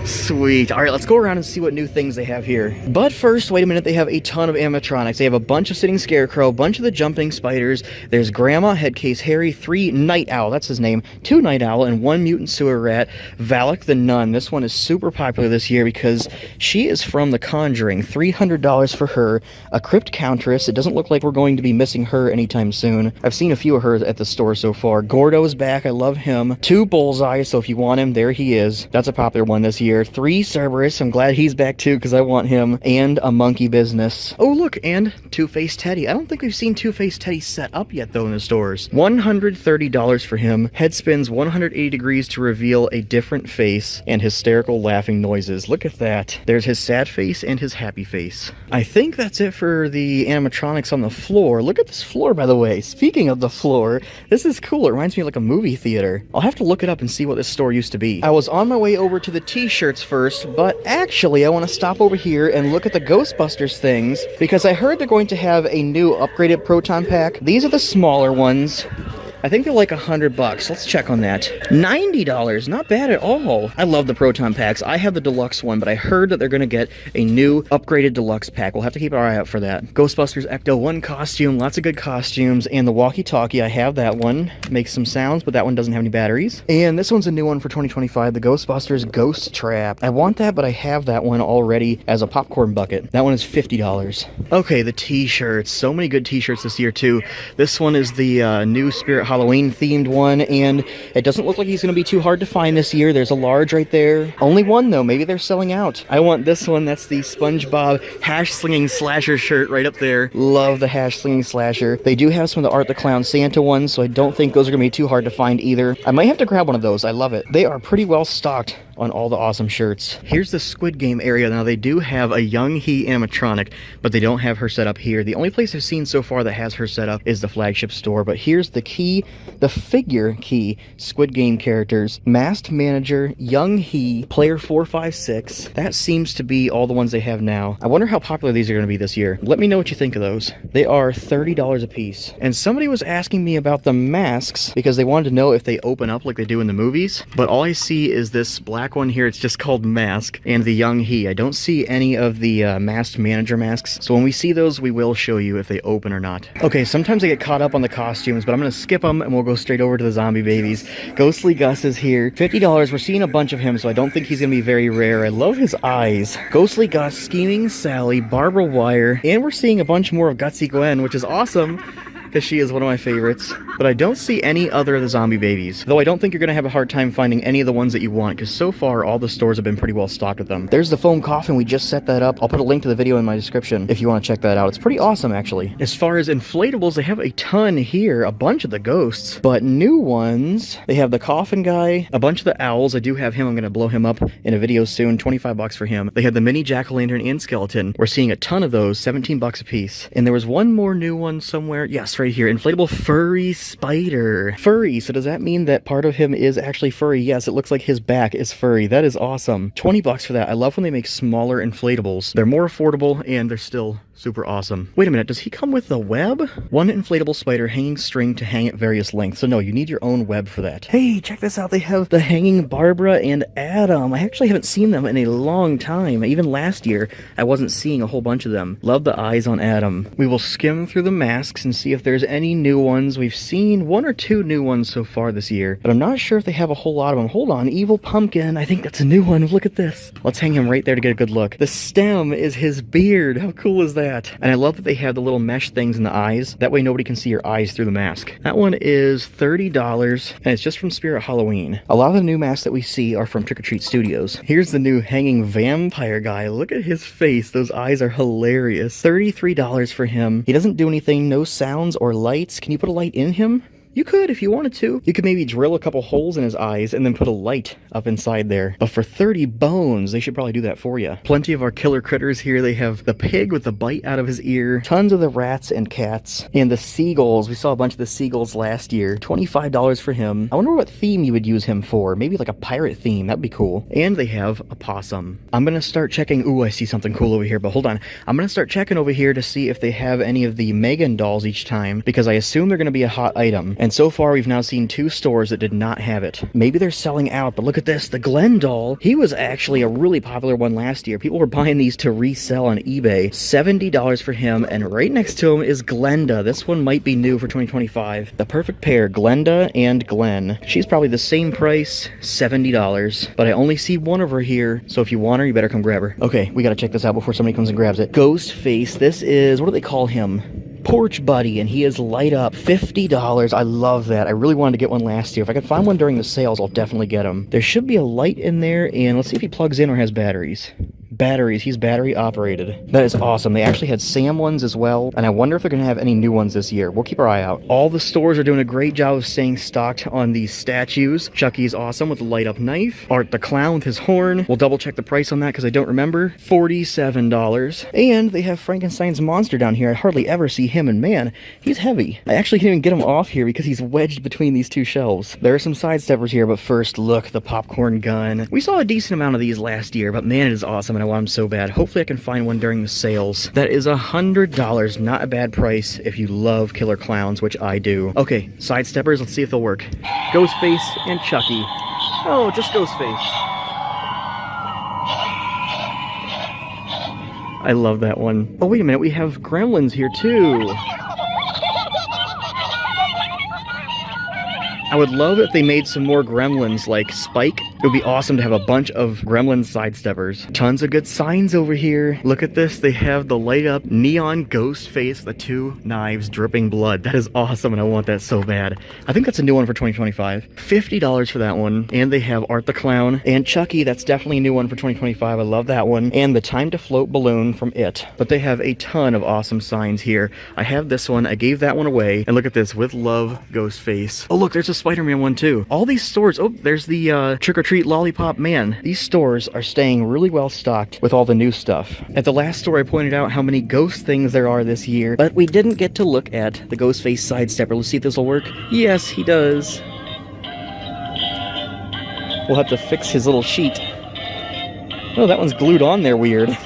Sweet. All right, let's go around and see what new things they have here. But first, wait a minute, they have a ton of animatronics. They have a bunch of Sitting Scarecrow, a bunch of the Jumping Spiders. There's Grandma, Headcase Harry, 3 Night Owl, that's his name, 2 Night Owl, and 1 Mutant Sewer Rat. Valak the Nun. This one is super popular this year because she is from The Conjuring. $300 for her. A Crypt Countess. It doesn't look like we're going to be missing her anytime soon. I've seen a few of her at the store so far. Gordo's back. I love him. 2 Bullseye, so if you want him, there he is. That's a popular one this year. 3 Cerberus, I'm glad he's back too because I want him, and a Monkey Business. Oh look, and Two-Faced Teddy. I don't think we've seen Two-Faced Teddy set up yet though in the stores. $130 for him. Head spins 180 degrees to reveal a different face and hysterical laughing noises. Look at that. There's his sad face and his happy face. I think that's it for the animatronics on the floor. Look at this floor, by the way. Speaking of the floor, this is cool. It reminds me of like a movie theater. I'll have to look it up and see what this store used to be. I was on my way over to the t-shirts first, but actually I want to stop over here and look at the Ghostbusters things because I heard they're going to have a new upgraded proton pack. These are the smaller ones. I think they're like $100. Let's check on that. $90, not bad at all. I love the proton packs. I have the deluxe one, but I heard that they're going to get a new upgraded deluxe pack. We'll have to keep our eye out for that. Ghostbusters Ecto 1 costume, lots of good costumes, and the walkie-talkie, I have that one. Makes some sounds, but that one doesn't have any batteries. And this one's a new one for 2025, the Ghostbusters Ghost Trap. I want that, but I have that one already as a popcorn bucket. That one is $50. Okay, the t-shirts. So many good t-shirts this year, too. This one is the new Spirit Halloween themed one, and it doesn't look like he's going to be too hard to find this year. There's a large right there. Only one though. Maybe they're selling out. I want this one. That's the SpongeBob hash slinging slasher shirt right up there. Love the hash slinging slasher. They do have some of the Art the Clown Santa ones, so I don't think those are going to be too hard to find either. I might have to grab one of those. I love it. They are pretty well stocked on all the awesome shirts. Here's the Squid Game area. Now they do have a Young Hee animatronic, but they don't have her set up here. The only place I've seen so far that has her set up is the flagship store, but here's the key, the figure key Squid Game characters. Masked Manager, Young Hee, Player 456. That seems to be all the ones they have now. I wonder how popular these are going to be this year. Let me know what you think of those. They are $30 a piece. And somebody was asking me about the masks because they wanted to know if they open up like they do in the movies, but all I see is this black one here. It's just called Mask, and the Young Hee. I don't see any of the Masked Manager masks, so when we see those, we will show you if they open or not. Okay, sometimes I get caught up on the costumes, but I'm going to skip them and we'll go straight over to the zombie babies. Ghostly Gus is here. $50. We're seeing a bunch of him, so I don't think he's going to be very rare. I love his eyes. Ghostly Gus, Scheming Sally, Barbara Wire, and we're seeing a bunch more of Gutsy Gwen, which is awesome because she is one of my favorites. But I don't see any other of the zombie babies, though I don't think you're going to have a hard time finding any of the ones that you want, because so far all the stores have been pretty well stocked with them. There's the foam coffin. We just set that up. I'll put a link to the video in my description if you want to check that out. It's pretty awesome, actually. As far as inflatables, they have a ton here, a bunch of the ghosts, but new ones, they have the coffin guy, a bunch of the owls. I do have him. I'm going to blow him up in a video soon. 25 bucks for him. They have the mini jack-o'-lantern and skeleton. We're seeing a ton of those, 17 bucks a piece. And there was one more new one somewhere. Yes, right here. Inflatable furry spider. Furry, so does that mean that part of him is actually furry? Yes, it looks like his back is furry. That is awesome. 20 bucks for that. I love when they make smaller inflatables. They're more affordable and they're still super awesome. Wait a minute, does he come with the web? One inflatable spider hanging string to hang at various lengths. So no, you need your own web for that. Hey, check this out. They have the hanging Barbara and Adam. I actually haven't seen them in a long time. Even last year, I wasn't seeing a whole bunch of them. Love the eyes on Adam. We will skim through the masks and see if there's any new ones. We've seen one or two new ones so far this year, but I'm not sure if they have a whole lot of them. Hold on, Evil Pumpkin. I think that's a new one. Look at this. Let's hang him right there to get a good look. The stem is his beard. How cool is that? And I love that they have the little mesh things in the eyes. That way nobody can see your eyes through the mask. That one is $30, and it's just from Spirit Halloween. A lot of the new masks that we see are from Trick or Treat Studios. Here's the new hanging vampire guy. Look at his face. Those eyes are hilarious. $33 for him. He doesn't do anything. No sounds or lights. Can you put a light in him? You could if you wanted to. You could maybe drill a couple holes in his eyes and then put a light up inside there. But for 30 bones, they should probably do that for you. Plenty of our killer critters here. They have the pig with the bite out of his ear. Tons of the rats and cats. And the seagulls. We saw a bunch of the seagulls last year. $25 for him. I wonder what theme you would use him for. Maybe like a pirate theme. That'd be cool. And they have a possum. I'm going to start checking. Ooh, I see something cool over here. But hold on. I'm going to start checking over here to see if they have any of the Megan dolls each time, because I assume they're going to be a hot item. And so far, we've now seen 2 stores that did not have it. Maybe they're selling out, but look at this. The Glenn doll. He was actually a really popular one last year. People were buying these to resell on eBay. $70 for him, and right next to him is Glenda. This one might be new for 2025. The perfect pair, Glenda and Glenn. She's probably the same price, $70, but I only see one of her here, so if you want her, you better come grab her. Okay, we gotta check this out before somebody comes and grabs it. Ghostface. This is, what do they call him? Porch Buddy, and he is light up. $50. I love that. I really wanted to get one last year. If I could find one during the sales, I'll definitely get him. There should be a light in there, and let's see if he plugs in or has batteries. Batteries. He's battery operated. That is awesome. They actually had Sam ones as well, and I wonder if they're going to have any new ones this year. We'll keep our eye out. All the stores are doing a great job of staying stocked on these statues. Chucky's awesome with the light up knife. Art the Clown with his horn. We'll double check the price on that because I don't remember. $47. And they have Frankenstein's monster down here. I hardly ever see him, and man, he's heavy. I actually can't even get him off here because he's wedged between these 2 shelves. There are some sidesteppers here, but first, look, the popcorn gun. We saw a decent amount of these last year, but man, it is awesome, and I want them so bad. Hopefully I can find one during the sales. That is $100. Not a bad price if you love killer clowns, which I do. Okay, sidesteppers, let's see if they'll work. Ghostface and Chucky. Oh, just Ghostface. I love that one. Oh, wait a minute, we have gremlins here too. I would love if they made some more gremlins like Spike. It would be awesome to have a bunch of gremlin sidesteppers. Tons of good signs over here. Look at this. They have the light up neon ghost face, the 2 knives dripping blood. That is awesome, and I want that so bad. I think that's a new one for 2025. $50 for that one. And they have Art the Clown and Chucky. That's definitely a new one for 2025. I love that one. And the Time to Float balloon from It. But they have a ton of awesome signs here. I have this one. I gave that one away. And look at this. With love, Ghostface. Oh, look, there's a Spider-Man one too. All these stores. Oh, there's the Trick or Treat Lollipop. Man, these stores are staying really well stocked with all the new stuff. At the last store I pointed out how many ghost things there are this year, but we didn't get to look at the Ghostface sidestepper. Let's see if this will work. Yes, he does. We'll have to fix his little sheet. Oh, that one's glued on there weird.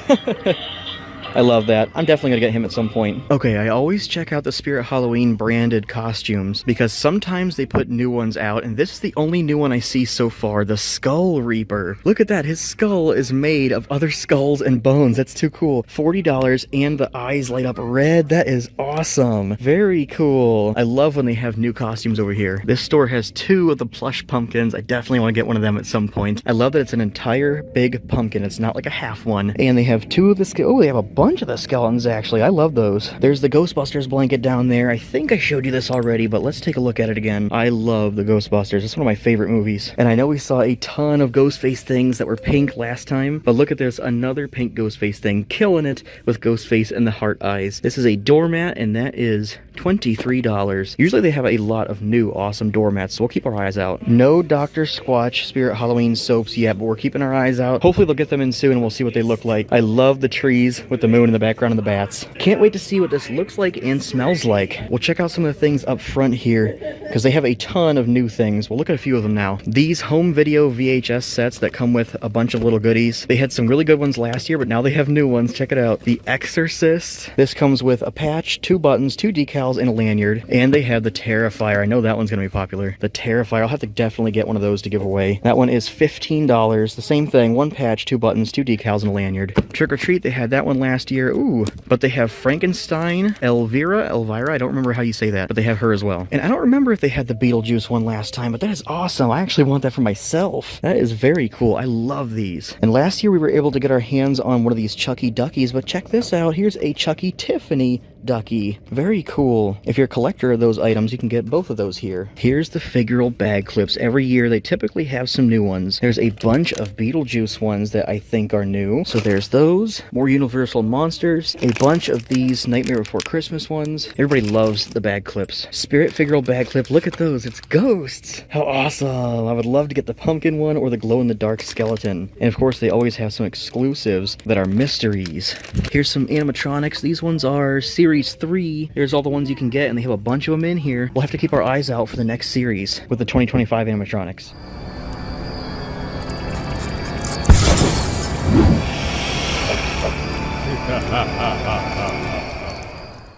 I love that. I'm definitely gonna get him at some point. Okay, I always check out the Spirit Halloween branded costumes because sometimes they put new ones out, and this is the only new one I see so far, the Skull Reaper. Look at that, his skull is made of other skulls and bones. That's too cool. $40 and the eyes light up red. That is awesome. Very cool. I love when they have new costumes over here. This store has 2 of the plush pumpkins. I definitely want to get one of them at some point. I love that it's an entire big pumpkin. It's not like a half one. And they have 2 of the oh, they have a bunch of the skeletons actually. I love those. There's the Ghostbusters blanket down there. I think I showed you this already, but let's take a look at it again. I love the Ghostbusters. It's one of my favorite movies. And I know we saw a ton of Ghostface things that were pink last time, but look at this, another pink Ghostface thing, killing it with Ghostface and the heart eyes. This is a doormat, and that is $23. Usually they have a lot of new awesome doormats, so we'll keep our eyes out. No Dr. Squatch Spirit Halloween soaps yet, but we're keeping our eyes out. Hopefully they'll get them in soon and we'll see what they look like. I love the trees with the moon in the background and the bats. Can't wait to see what this looks like and smells like. We'll check out some of the things up front here because they have a ton of new things. We'll look at a few of them now. These home video VHS sets that come with a bunch of little goodies. They had some really good ones last year, but now they have new ones. Check it out. The Exorcist. This comes with a patch, 2 buttons, 2 decals, and a lanyard. And they have the Terrifier. I know that one's going to be popular. The Terrifier. I'll have to definitely get one of those to give away. That one is $15. The same thing. 1 patch, 2 buttons, 2 decals, and a lanyard. Trick or Treat. They had that one last year. Ooh. But they have Frankenstein, Elvira, I don't remember how you say that, but they have her as well. And I don't remember if they had the Beetlejuice one last time, but that is awesome. I actually want that for myself. That is very cool. I love these. And last year we were able to get our hands on one of these Chucky Duckies, but check this out. Here's a Chucky Tiffany Ducky. Very cool. If you're a collector of those items, you can get both of those here. Here's the figural bag clips. Every year they typically have some new ones. There's a bunch of Beetlejuice ones that I think are new. So there's those. More Universal Monsters. A bunch of these Nightmare Before Christmas ones. Everybody loves the bag clips. Spirit figural bag clip. Look at those. It's ghosts. How awesome. I would love to get the pumpkin one or the glow-in-the-dark skeleton. And of course they always have some exclusives that are mysteries. Here's some animatronics. These ones are Series 3. There's all the ones you can get, and they have a bunch of them in here. We'll have to keep our eyes out for the next series with the 2025 animatronics.